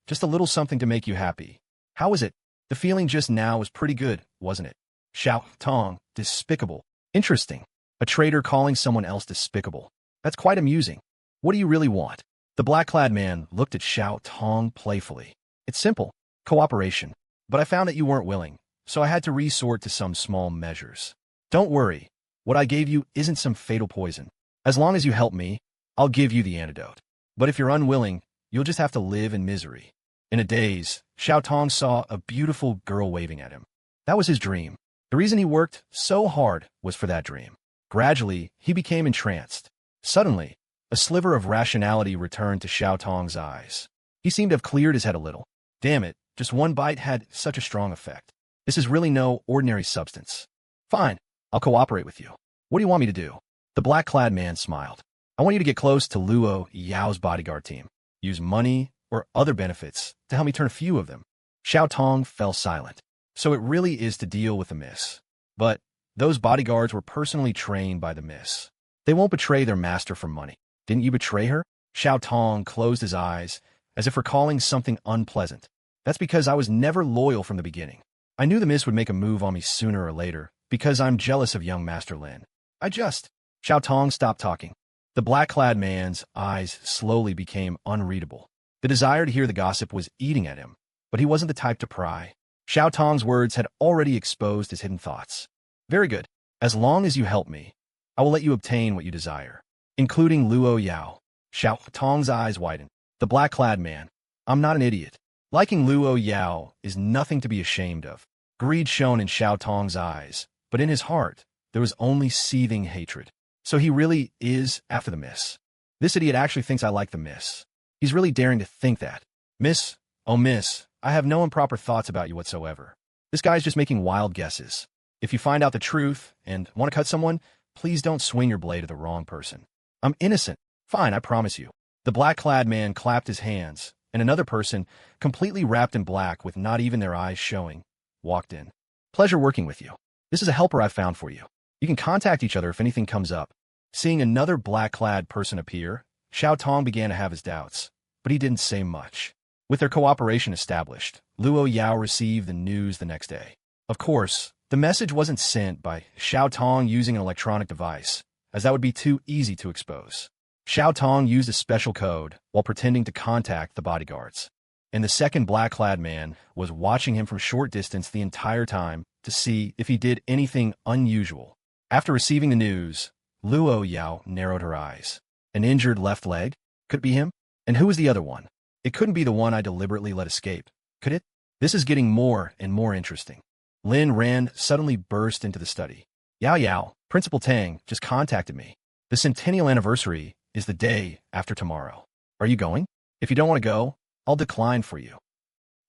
Speaker 1: "Just a little something to make you happy." "How was it?" "The feeling just now was pretty good, wasn't it?" Xiao Tong. Despicable. Interesting. A traitor calling someone else despicable. That's quite amusing. What do you really want? The black-clad man looked at Xiao Tong playfully. It's simple. Cooperation. But I found that you weren't willing, so I had to resort to some small measures. Don't worry. What I gave you isn't some fatal poison. As long as you help me, I'll give you the antidote. But if you're unwilling, you'll just have to live in misery. In a daze, Xiao Tong saw a beautiful girl waving at him. That was his dream. The reason he worked so hard was for that dream. Gradually, he became entranced. Suddenly, a sliver of rationality returned to Xiao Tong's eyes. He seemed to have cleared his head a little. Damn it, just one bite had such a strong effect. This is really no ordinary substance. Fine, I'll cooperate with you. What do you want me to do? The black-clad man smiled. I want you to get close to Lu Yao's bodyguard team. Use money or other benefits to help me turn a few of them. Xiao Tong fell silent. So it really is to deal with the miss. But those bodyguards were personally trained by the miss. They won't betray their master for money. Didn't you betray her? Xiao Tong closed his eyes, as if recalling something unpleasant. That's because I was never loyal from the beginning. I knew the miss would make a move on me sooner or later, because I'm jealous of young Master Lin. Xiao Tong stopped talking. The black-clad man's eyes slowly became unreadable. The desire to hear the gossip was eating at him, but he wasn't the type to pry. Xiao Tong's words had already exposed his hidden thoughts. Very good. As long as you help me, I will let you obtain what you desire, including Lu Yao. Xiao Tong's eyes widened. The black-clad man. I'm not an idiot. Liking Lu Yao is nothing to be ashamed of. Greed shone in Xiao Tong's eyes, but in his heart, there was only seething hatred. So he really is after the miss. This idiot actually thinks I like the miss. He's really daring to think that. Miss, oh miss, I have no improper thoughts about you whatsoever. This guy's just making wild guesses. If you find out the truth and want to cut someone, please don't swing your blade at the wrong person. I'm innocent. Fine, I promise you. The black-clad man clapped his hands, and another person, completely wrapped in black with not even their eyes showing, walked in. Pleasure working with you. This is a helper I've found for you. You can contact each other if anything comes up. Seeing another black-clad person appear, Xiao Tong began to have his doubts, but he didn't say much. With their cooperation established, Lu Yao received the news the next day. Of course, the message wasn't sent by Xiao Tong using an electronic device, as that would be too easy to expose. Xiao Tong used a special code while pretending to contact the bodyguards. And the second black-clad man was watching him from short distance the entire time to see if he did anything unusual. After receiving the news, Lu Yao narrowed her eyes. An injured left leg? Could it be him? And who was the other one? It couldn't be the one I deliberately let escape, could it? This is getting more and more interesting. Lin Ran suddenly burst into the study. Yao, Principal Tang just contacted me. The centennial anniversary is the day after tomorrow. Are you going? If you don't want to go, I'll decline for you.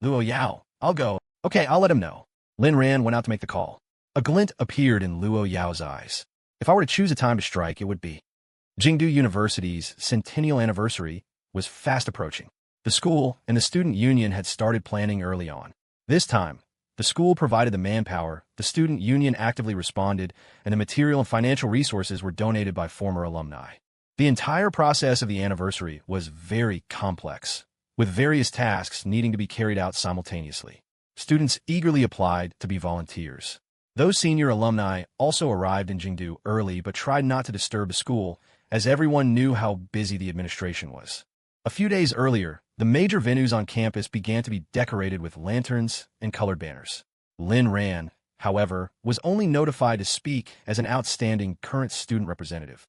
Speaker 1: Lu Yao, I'll go. Okay, I'll let him know. Lin Ran went out to make the call. A glint appeared in Lu Yao's eyes. If I were to choose a time to strike, it would be. Jingdu University's centennial anniversary was fast approaching. The school and the student union had started planning early on. This time, the school provided the manpower, the student union actively responded, and the material and financial resources were donated by former alumni. The entire process of the anniversary was very complex, with various tasks needing to be carried out simultaneously. Students eagerly applied to be volunteers. Those senior alumni also arrived in Jingdu early but tried not to disturb the school, as everyone knew how busy the administration was. A few days earlier, the major venues on campus began to be decorated with lanterns and colored banners. Lin Ran, however, was only notified to speak as an outstanding current student representative.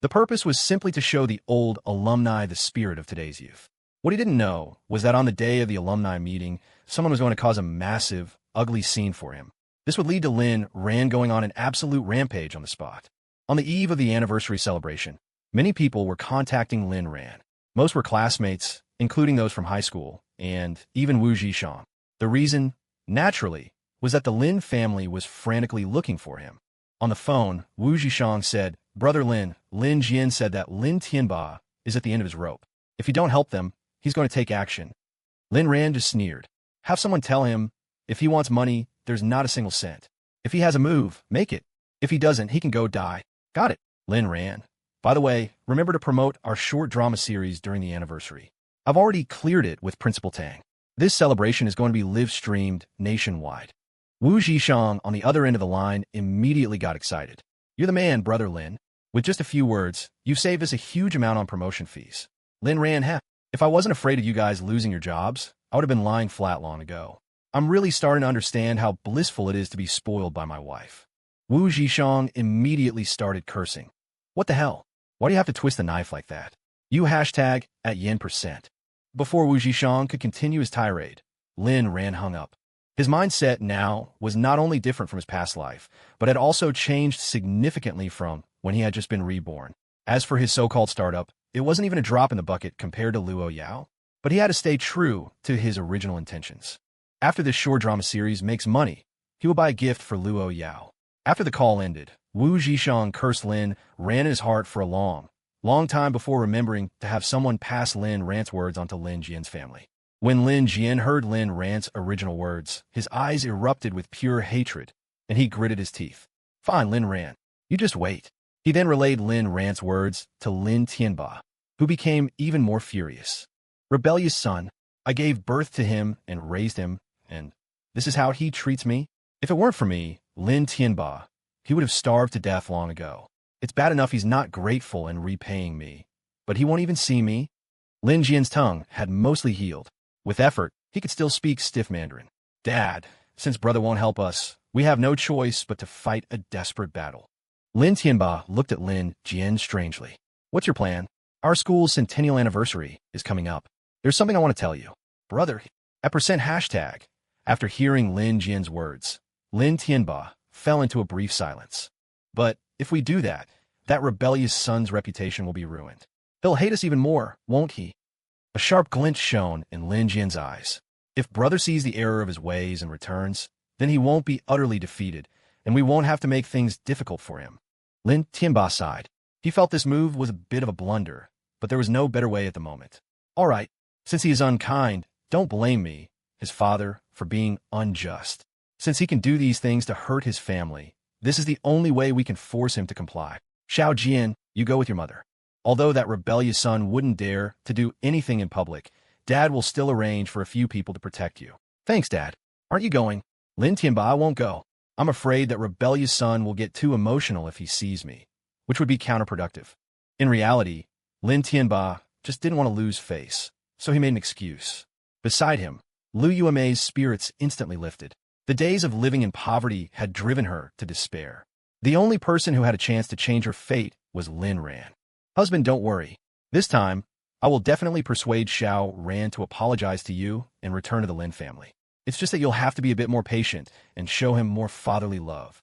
Speaker 1: The purpose was simply to show the old alumni the spirit of today's youth. What he didn't know was that on the day of the alumni meeting, someone was going to cause a massive, ugly scene for him. This would lead to Lin Ran going on an absolute rampage on the spot. On the eve of the anniversary celebration, many people were contacting Lin Ran. Most were classmates, including those from high school, and even Wu Zhishang. The reason, naturally, was that the Lin family was frantically looking for him. On the phone, Wu Zhishang said, "Brother Lin, Lin Jian said that Lin Tianba is at the end of his rope. If you don't help them, he's going to take action." Lin Ran just sneered. "Have someone tell him, if he wants money, there's not a single cent. If he has a move, make it. If he doesn't, he can go die." "Got it, Lin Ran. By the way, remember to promote our short drama series during the anniversary. I've already cleared it with Principal Tang. This celebration is going to be live-streamed nationwide." Wu Zhishang, on the other end of the line, immediately got excited. "You're the man, Brother Lin. With just a few words, you've saved us a huge amount on promotion fees." Lin Ran, "If I wasn't afraid of you guys losing your jobs, I would have been lying flat long ago. I'm really starting to understand how blissful it is to be spoiled by my wife." Wu Zhishang immediately started cursing. "What the hell? Why do you have to twist the knife like that? You hashtag at yen%." Before Wu Zhishang could continue his tirade, Lin Ran hung up. His mindset now was not only different from his past life, but had also changed significantly from when he had just been reborn. As for his so-called startup, it wasn't even a drop in the bucket compared to Lu Yao, but he had to stay true to his original intentions. After this short drama series makes money, he will buy a gift for Lu Yao. After the call ended, Wu Zhishang cursed Lin Ran in his heart for a long time before remembering to have someone pass Lin Ran's words onto Lin Jian's family. When Lin Jian heard Lin Ran's original words, his eyes erupted with pure hatred, and he gritted his teeth. "Fine, Lin Ran. You just wait." He then relayed Lin Ran's words to Lin Tianba, who became even more furious. "Rebellious son, I gave birth to him and raised him, and this is how he treats me? If it weren't for me, Lin Tianba, he would have starved to death long ago. It's bad enough he's not grateful and repaying me, but he won't even see me." Lin Jian's tongue had mostly healed. With effort, he could still speak stiff Mandarin. "Dad, since brother won't help us, we have no choice but to fight a desperate battle." Lin Tianba looked at Lin Jian strangely. "What's your plan? Our school's centennial anniversary is coming up. There's something I want to tell you." "Brother," at %hashtag. After hearing Lin Jian's words, Lin Tianba fell into a brief silence. "But if we do that, that rebellious son's reputation will be ruined. He'll hate us even more, won't he?" A sharp glint shone in Lin Jian's eyes. "If brother sees the error of his ways and returns, then he won't be utterly defeated, and we won't have to make things difficult for him." Lin Tianba sighed. He felt this move was a bit of a blunder, but there was no better way at the moment. "All right, since he is unkind, don't blame me, his father, for being unjust. Since he can do these things to hurt his family, this is the only way we can force him to comply. Xiao Jian, you go with your mother. Although that rebellious son wouldn't dare to do anything in public, Dad will still arrange for a few people to protect you." "Thanks, Dad. Aren't you going?" "Lin Tianba, I won't go. I'm afraid that rebellious son will get too emotional if he sees me, which would be counterproductive." In reality, Lin Tianba just didn't want to lose face, so he made an excuse. Beside him, Lu Yuamei's spirits instantly lifted. The days of living in poverty had driven her to despair. The only person who had a chance to change her fate was Lin Ran. "Husband, don't worry. This time, I will definitely persuade Xiao Ran to apologize to you and return to the Lin family. It's just that you'll have to be a bit more patient and show him more fatherly love."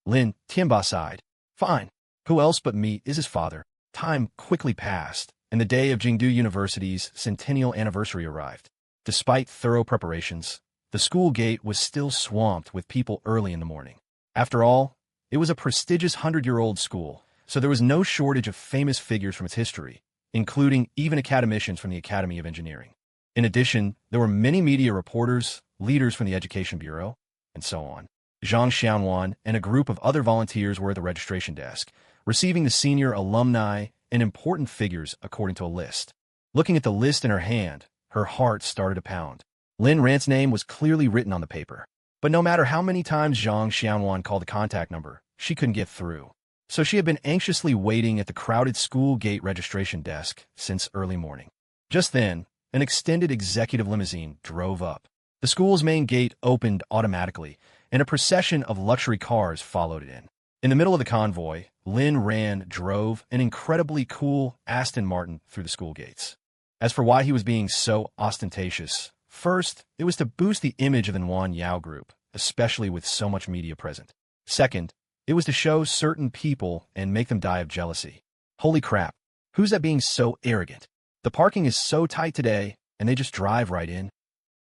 Speaker 1: Lin Tianba sighed. "Fine. Who else but me is his father?" Time quickly passed, and the day of Jingdu University's centennial anniversary arrived. Despite thorough preparations, the school gate was still swamped with people early in the morning. After all, it was a prestigious 100-year-old school, so there was no shortage of famous figures from its history, including even academicians from the Academy of Engineering. In addition, there were many media reporters, leaders from the Education Bureau, and so on. Zhang Xianwan and a group of other volunteers were at the registration desk, receiving the senior alumni and important figures according to a list. Looking at the list in her hand, her heart started to pound. Lin Ran's name was clearly written on the paper. But no matter how many times Zhang Xianwan called the contact number, she couldn't get through. So she had been anxiously waiting at the crowded school gate registration desk since early morning. Just then, an extended executive limousine drove up. The school's main gate opened automatically, and a procession of luxury cars followed it in. In the middle of the convoy, Lin Ran drove an incredibly cool Aston Martin through the school gates. As for why he was being so ostentatious, first, it was to boost the image of the Lu Yao group, especially with so much media present. Second, it was to show certain people and make them die of jealousy. Holy crap, who's that being so arrogant? The parking is so tight today, and they just drive right in.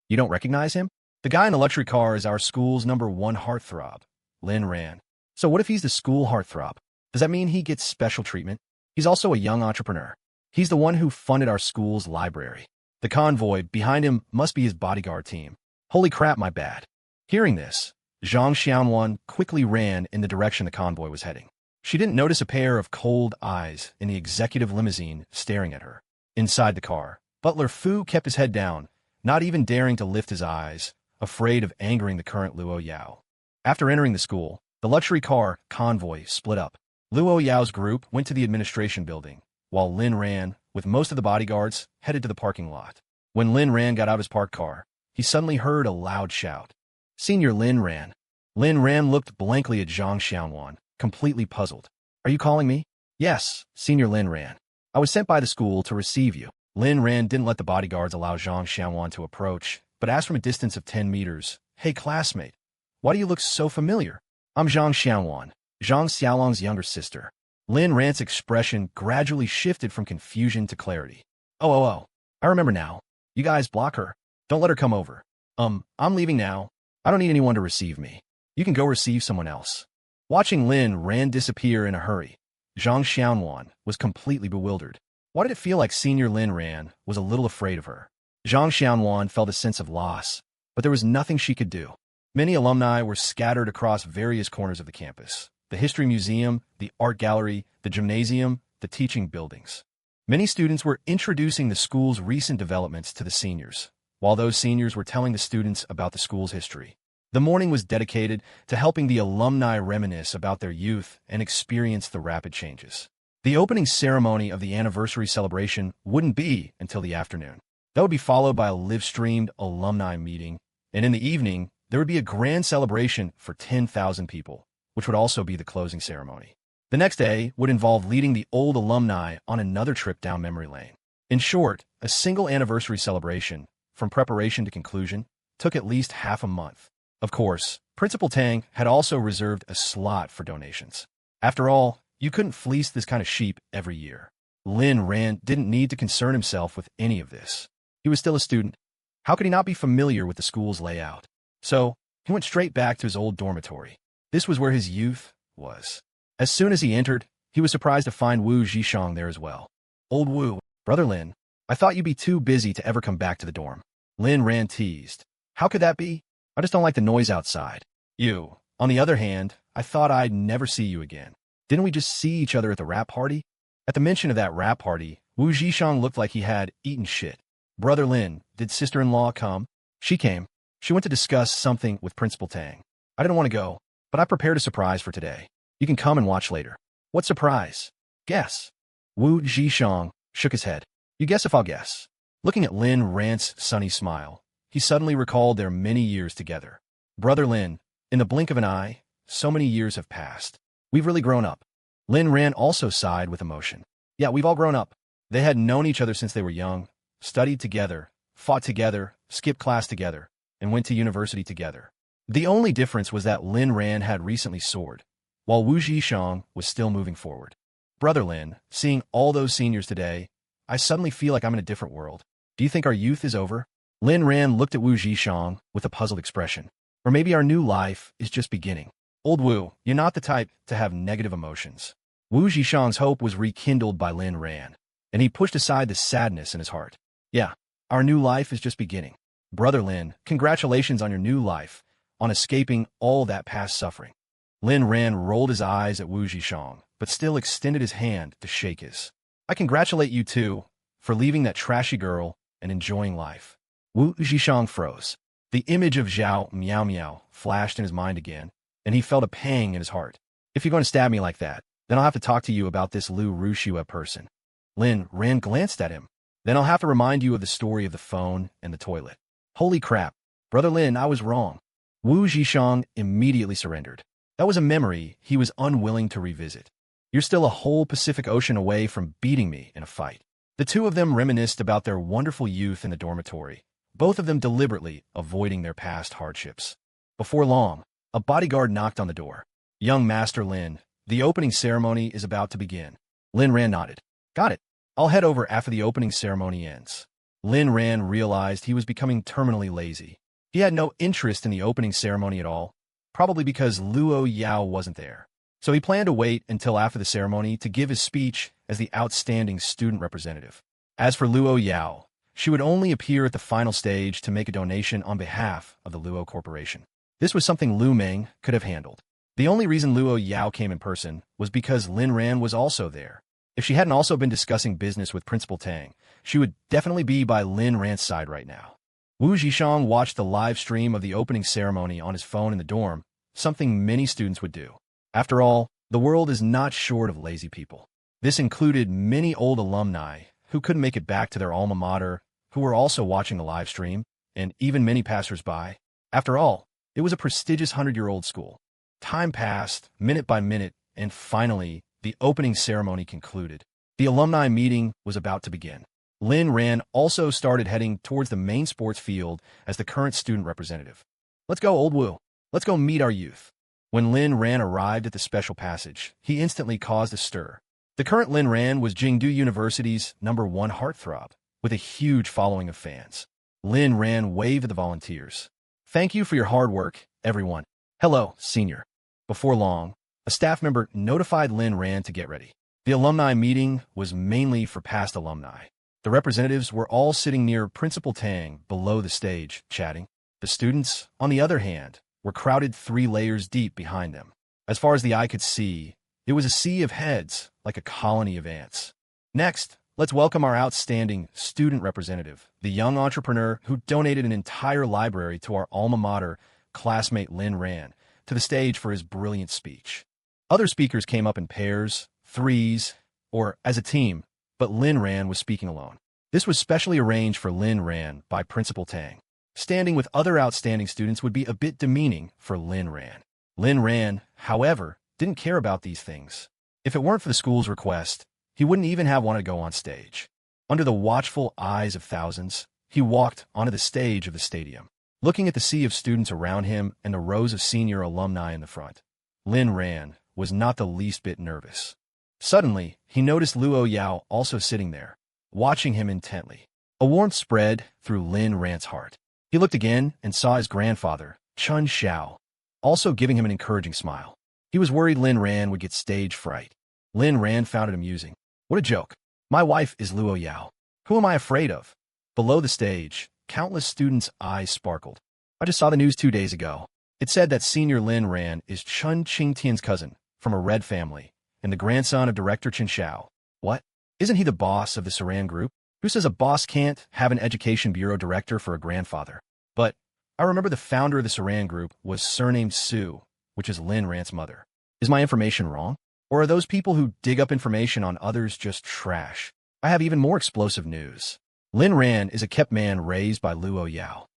Speaker 1: You don't recognize him? The guy in the luxury car is our school's #1 heartthrob, Lin Ran. So what if he's the school heartthrob? Does that mean he gets special treatment? He's also a young entrepreneur. He's the one who funded our school's library. The convoy behind him must be his bodyguard team. Holy crap, my bad. Hearing this, Zhang Xianwan quickly ran in the direction the convoy was heading. She didn't notice a pair of cold eyes in the executive limousine staring at her. Inside the car, Butler Fu kept his head down, not even daring to lift his eyes, afraid of angering the current Lu Yao. After entering the school, the luxury car convoy split up. Lu Yao's group went to the administration building, while Lin Ran, with most of the bodyguards, headed to the parking lot. When Lin Ran got out of his parked car, he suddenly heard a loud shout. Senior Lin Ran. Lin Ran looked blankly at Zhang Xianwan, completely puzzled. Are you calling me? Yes, Senior Lin Ran. I was sent by the school to receive you. Lin Ran didn't let the bodyguards allow Zhang Xianwan to approach, but asked from a distance of 10 meters, Hey classmate, why do you look so familiar? I'm Zhang Xianwan, Zhang Xiaolong's younger sister. Lin Ran's expression gradually shifted from confusion to clarity. Oh, I remember now. You guys block her. Don't let her come over. I'm leaving now. I don't need anyone to receive me. You can go receive someone else. Watching Lin Ran disappear in a hurry, Zhang Xianwan was completely bewildered. Why did it feel like Senior Lin Ran was a little afraid of her? Zhang Xianwan felt a sense of loss, but there was nothing she could do. Many alumni were scattered across various corners of the campus. The History Museum, the Art Gallery, the Gymnasium, the teaching buildings. Many students were introducing the school's recent developments to the seniors, while those seniors were telling the students about the school's history. The morning was dedicated to helping the alumni reminisce about their youth and experience the rapid changes. The opening ceremony of the anniversary celebration wouldn't be until the afternoon. That would be followed by a live-streamed alumni meeting, and in the evening, there would be a grand celebration for 10,000 people, which would also be the closing ceremony. The next day would involve leading the old alumni on another trip down memory lane. In short, a single anniversary celebration, from preparation to conclusion, took at least half a month. Of course, Principal Tang had also reserved a slot for donations. After all, you couldn't fleece this kind of sheep every year. Lin Ran didn't need to concern himself with any of this. He was still a student. How could he not be familiar with the school's layout? So, he went straight back to his old dormitory. This was where his youth was. As soon as he entered, he was surprised to find Wu Zhishang there as well. Old Wu, Brother Lin, I thought you'd be too busy to ever come back to the dorm. Lin Ran teased. How could that be? I just don't like the noise outside. You, on the other hand, I thought I'd never see you again. Didn't we just see each other at the rap party? At the mention of that rap party, Wu Zhishang looked like he had eaten shit. Brother Lin, did sister-in-law come? She came. She went to discuss something with Principal Tang. I didn't want to go, but I prepared a surprise for today. You can come and watch later. What surprise? Guess. Wu Zhishang shook his head. You guess if I'll guess. Looking at Lin Ran's sunny smile, he suddenly recalled their many years together. Brother Lin, in the blink of an eye, so many years have passed. We've really grown up. Lin Ran also sighed with emotion. Yeah, we've all grown up. They had known each other since they were young, studied together, fought together, skipped class together, and went to university together. The only difference was that Lin Ran had recently soared, while Wu Zhishang was still moving forward. Brother Lin, seeing all those seniors today, I suddenly feel like I'm in a different world. Do you think our youth is over? Lin Ran looked at Wu Zhishang with a puzzled expression. Or maybe our new life is just beginning. Old Wu, you're not the type to have negative emotions. Wu Zhishang's hope was rekindled by Lin Ran, and he pushed aside the sadness in his heart. Yeah, our new life is just beginning. Brother Lin, congratulations on your new life, on escaping all that past suffering. Lin Ran rolled his eyes at Wu Zhishang, but still extended his hand to shake his. I congratulate you too for leaving that trashy girl and enjoying life. Wu Zhishang froze. The image of Zhao Miao Miao flashed in his mind again, and he felt a pang in his heart. If you're going to stab me like that, then I'll have to talk to you about this Lu Rushua person. Lin Ran glanced at him. Then I'll have to remind you of the story of the phone and the toilet. Holy crap. Brother Lin, I was wrong. Wu Zhishang immediately surrendered. That was a memory he was unwilling to revisit. You're still a whole Pacific Ocean away from beating me in a fight. The two of them reminisced about their wonderful youth in the dormitory, both of them deliberately avoiding their past hardships. Before long, a bodyguard knocked on the door. Young Master Lin, the opening ceremony is about to begin. Lin Ran nodded. Got it. I'll head over after the opening ceremony ends. Lin Ran realized he was becoming terminally lazy. He had no interest in the opening ceremony at all, probably because Lu Yao wasn't there. So he planned to wait until after the ceremony to give his speech as the outstanding student representative. As for Lu Yao, she would only appear at the final stage to make a donation on behalf of the Luo Corporation. This was something Lu Meng could have handled. The only reason Lu Yao came in person was because Lin Ran was also there. If she hadn't also been discussing business with Principal Tang, she would definitely be by Lin Ran's side right now. Wu Zhishang watched the live stream of the opening ceremony on his phone in the dorm, something many students would do. After all, the world is not short of lazy people. This included many old alumni who couldn't make it back to their alma mater, who were also watching the live stream, and even many passers-by. After all, it was a prestigious 100-year-old school. Time passed, minute by minute, and finally, the opening ceremony concluded. The alumni meeting was about to begin. Lin Ran also started heading towards the main sports field as the current student representative. Let's go, old Wu. Let's go meet our youth. When Lin Ran arrived at the special passage, he instantly caused a stir. The current Lin Ran was Jingdu University's #1 heartthrob, with a huge following of fans. Lin Ran waved at the volunteers. Thank you for your hard work, everyone. Hello, senior. Before long, a staff member notified Lin Ran to get ready. The alumni meeting was mainly for past alumni. The representatives were all sitting near Principal Tang below the stage, chatting. The students, on the other hand, were crowded 3 layers deep behind them. As far as the eye could see, it was a sea of heads, like a colony of ants. Next, let's welcome our outstanding student representative, the young entrepreneur who donated an entire library to our alma mater, classmate Lin Ran, to the stage for his brilliant speech. Other speakers came up in pairs, threes, or as a team, but Lin Ran was speaking alone. This was specially arranged for Lin Ran by Principal Tang. Standing with other outstanding students would be a bit demeaning for Lin Ran. Lin Ran, however, didn't care about these things. If it weren't for the school's request, he wouldn't even have wanted to go on stage. Under the watchful eyes of thousands, he walked onto the stage of the stadium. Looking at the sea of students around him and the rows of senior alumni in the front, Lin Ran was not the least bit nervous. Suddenly, he noticed Lu Yao also sitting there, watching him intently. A warmth spread through Lin Ran's heart. He looked again and saw his grandfather, Chun Xiao, also giving him an encouraging smile. He was worried Lin Ran would get stage fright. Lin Ran found it amusing. What a joke. My wife is Lu Yao. Who am I afraid of? Below the stage, countless students' eyes sparkled. I just saw the news 2 days ago. It said that senior Lin Ran is Chun Qingtian's cousin, from a red family, and the grandson of director Chen Xiao. What? Isn't he the boss of the Saran group? Who says a boss can't have an education bureau director for a grandfather? But I remember the founder of the Saran group was surnamed Su, which is Lin Ran's mother. Is my information wrong? Or are those people who dig up information on others just trash? I have even more explosive news. Lin Ran is a kept man raised by Lu Yao.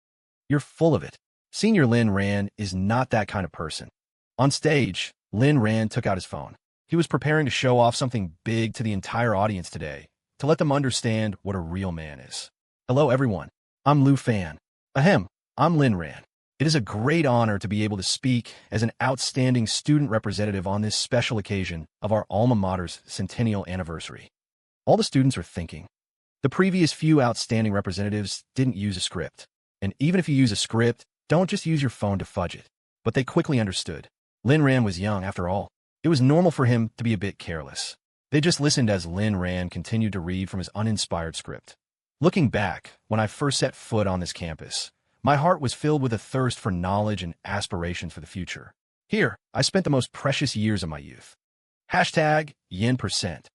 Speaker 1: You're full of it. Senior Lin Ran is not that kind of person. On stage, Lin Ran took out his phone. He was preparing to show off something big to the entire audience today, to let them understand what a real man is. Hello everyone, I'm Lu Fan. Ahem, I'm Lin Ran. It is a great honor to be able to speak as an outstanding student representative on this special occasion of our alma mater's centennial anniversary. All the students are thinking. The previous few outstanding representatives didn't use a script. And even if you use a script, don't just use your phone to fudge it. But they quickly understood. Lin Ran was young after all. It was normal for him to be a bit careless. They just listened as Lin Ran continued to read from his uninspired script. Looking back, when I first set foot on this campus, my heart was filled with a thirst for knowledge and aspirations for the future. Here, I spent the most precious years of my youth. #Yin%.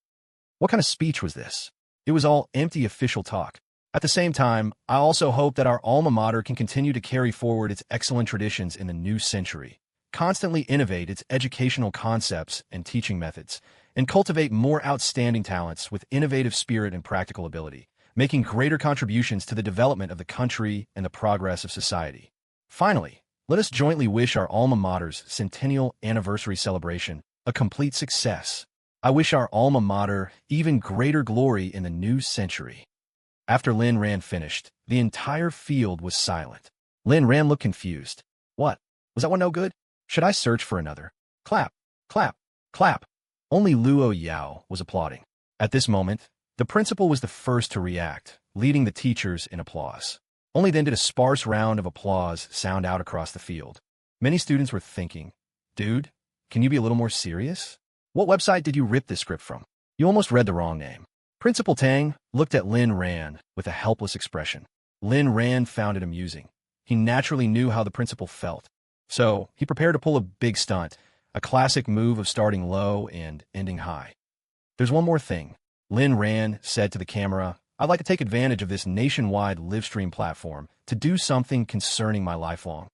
Speaker 1: What kind of speech was this? It was all empty official talk. At the same time, I also hope that our alma mater can continue to carry forward its excellent traditions in the new century, constantly innovate its educational concepts and teaching methods, and cultivate more outstanding talents with innovative spirit and practical ability, making greater contributions to the development of the country and the progress of society. Finally, let us jointly wish our alma mater's centennial anniversary celebration a complete success. I wish our alma mater even greater glory in the new century. After Lin Ran finished, the entire field was silent. Lin Ran looked confused. What? Was that one no good? Should I search for another? Clap, clap, clap. Only Lu Yao was applauding. At this moment, the principal was the first to react, leading the teachers in applause. Only then did a sparse round of applause sound out across the field. Many students were thinking, dude, can you be a little more serious? What website did you rip this script from? You almost read the wrong name. Principal Tang looked at Lin Ran with a helpless expression. Lin Ran found it amusing. He naturally knew how the principal felt. So, he prepared to pull a big stunt, a classic move of starting low and ending high. There's one more thing. Lin Ran said to the camera, I'd like to take advantage of this nationwide live stream platform to do something concerning my lifelong.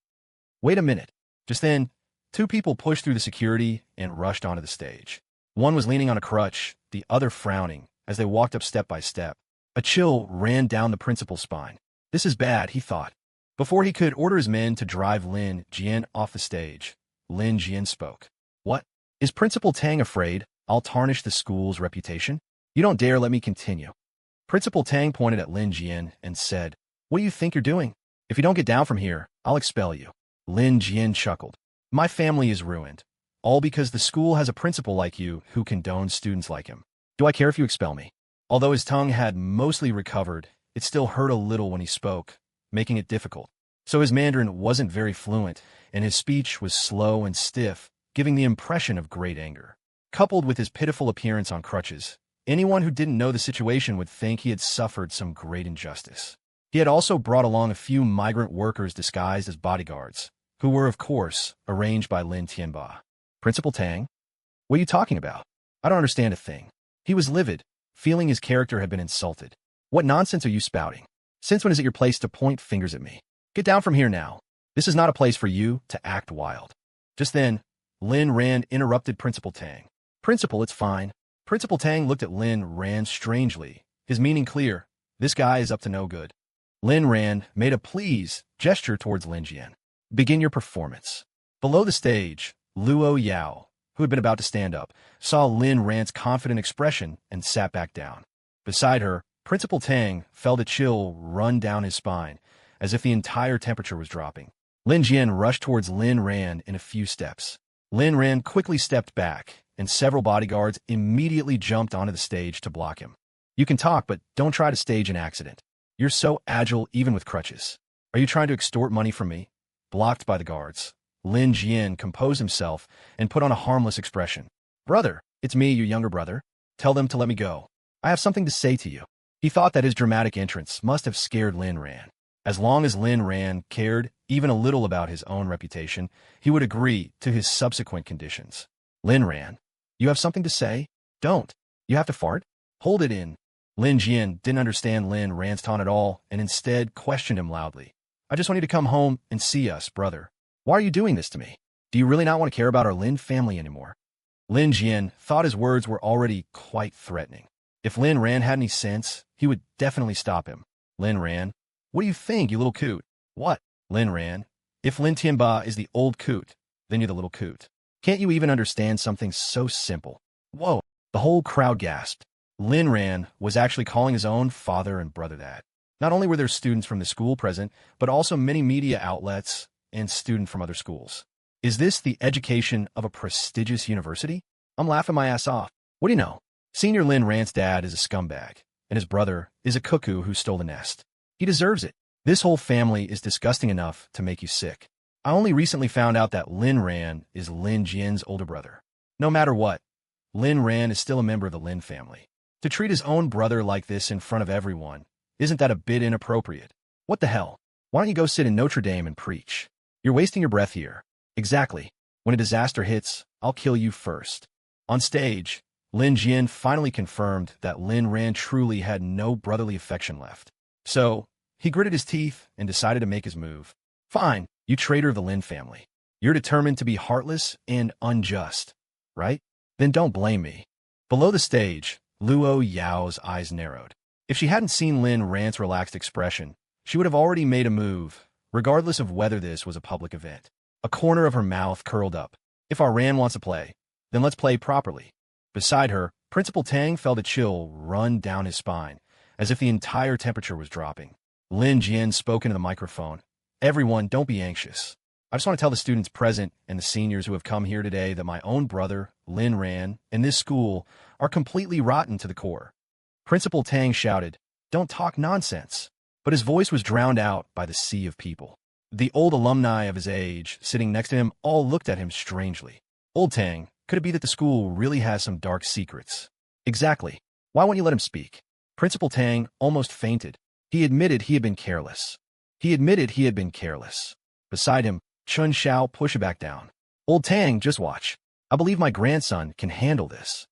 Speaker 1: Wait a minute. Just then, two people pushed through the security and rushed onto the stage. One was leaning on a crutch, the other frowning, as they walked up step by step. A chill ran down the principal's spine. This is bad, he thought. Before he could order his men to drive Lin Jian off the stage, Lin Jian spoke. What? Is Principal Tang afraid I'll tarnish the school's reputation? You don't dare let me continue. Principal Tang pointed at Lin Jian and said, What do you think you're doing? If you don't get down from here, I'll expel you. Lin Jian chuckled. My family is ruined, all because the school has a principal like you who condones students like him. Do I care if you expel me? Although his tongue had mostly recovered, it still hurt a little when he spoke, making it difficult. So his Mandarin wasn't very fluent, and his speech was slow and stiff, giving the impression of great anger. Coupled with his pitiful appearance on crutches, anyone who didn't know the situation would think he had suffered some great injustice. He had also brought along a few migrant workers disguised as bodyguards, who were, of course, arranged by Lin Tianba. Principal Tang? What are you talking about? I don't understand a thing. He was livid, feeling his character had been insulted. What nonsense are you spouting? Since when is it your place to point fingers at me? Get down from here now. This is not a place for you to act wild. Just then, Lin Ran interrupted Principal Tang. Principal, it's fine. Principal Tang looked at Lin Ran strangely, his meaning clear. This guy is up to no good. Lin Ran made a please gesture towards Lin Jian. Begin your performance. Below the stage, Lu Yao, who had been about to stand up, saw Lin Ran's confident expression and sat back down. Beside her, Principal Tang felt a chill run down his spine, as if the entire temperature was dropping. Lin Jian rushed towards Lin Ran in a few steps. Lin Ran quickly stepped back, and several bodyguards immediately jumped onto the stage to block him. You can talk, but don't try to stage an accident. You're so agile even with crutches. Are you trying to extort money from me? Blocked by the guards, Lin Jian composed himself and put on a harmless expression. Brother, it's me, your younger brother. Tell them to let me go. I have something to say to you. He thought that his dramatic entrance must have scared Lin Ran. As long as Lin Ran cared even a little about his own reputation, he would agree to his subsequent conditions. Lin Ran, you have something to say? Don't. You have to fart? Hold it in. Lin Jian didn't understand Lin Ran's taunt at all and instead questioned him loudly. I just want you to come home and see us, brother. Why are you doing this to me? Do you really not want to care about our Lin family anymore? Lin Jian thought his words were already quite threatening. If Lin Ran had any sense, he would definitely stop him. Lin Ran, what do you think, you little coot? What? Lin Ran, if Lin Tianba is the old coot, then you're the little coot. Can't you even understand something so simple? Whoa, the whole crowd gasped. Lin Ran was actually calling his own father and brother that. Not only were there students from the school present, but also many media outlets and students from other schools. Is this the education of a prestigious university? I'm laughing my ass off. What do you know? Senior Lin Ran's dad is a scumbag, and his brother is a cuckoo who stole the nest. He deserves it. This whole family is disgusting enough to make you sick. I only recently found out that Lin Ran is Lin Jian's older brother. No matter what, Lin Ran is still a member of the Lin family. To treat his own brother like this in front of everyone, isn't that a bit inappropriate? What the hell? Why don't you go sit in Notre Dame and preach? You're wasting your breath here. Exactly. When a disaster hits, I'll kill you first. On stage, Lin Jian finally confirmed that Lin Ran truly had no brotherly affection left. So, he gritted his teeth and decided to make his move. Fine, you traitor of the Lin family. You're determined to be heartless and unjust, right? Then don't blame me. Below the stage, Lu Yao's eyes narrowed. If she hadn't seen Lin Ran's relaxed expression, she would have already made a move, regardless of whether this was a public event. A corner of her mouth curled up. If our Ran wants to play, then let's play properly. Beside her, Principal Tang felt a chill run down his spine, as if the entire temperature was dropping. Lin Jian spoke into the microphone. Everyone, don't be anxious. I just want to tell the students present and the seniors who have come here today that my own brother, Lin Ran, and this school are completely rotten to the core. Principal Tang shouted, "Don't talk nonsense." But his voice was drowned out by the sea of people. The old alumni of his age, sitting next to him, all looked at him strangely. Old Tang, could it be that the school really has some dark secrets? Exactly. Why won't you let him speak? Principal Tang almost fainted. He admitted he had been careless. Beside him, Chun Xiao pushed back down. Old Tang, just watch. I believe my grandson can handle this.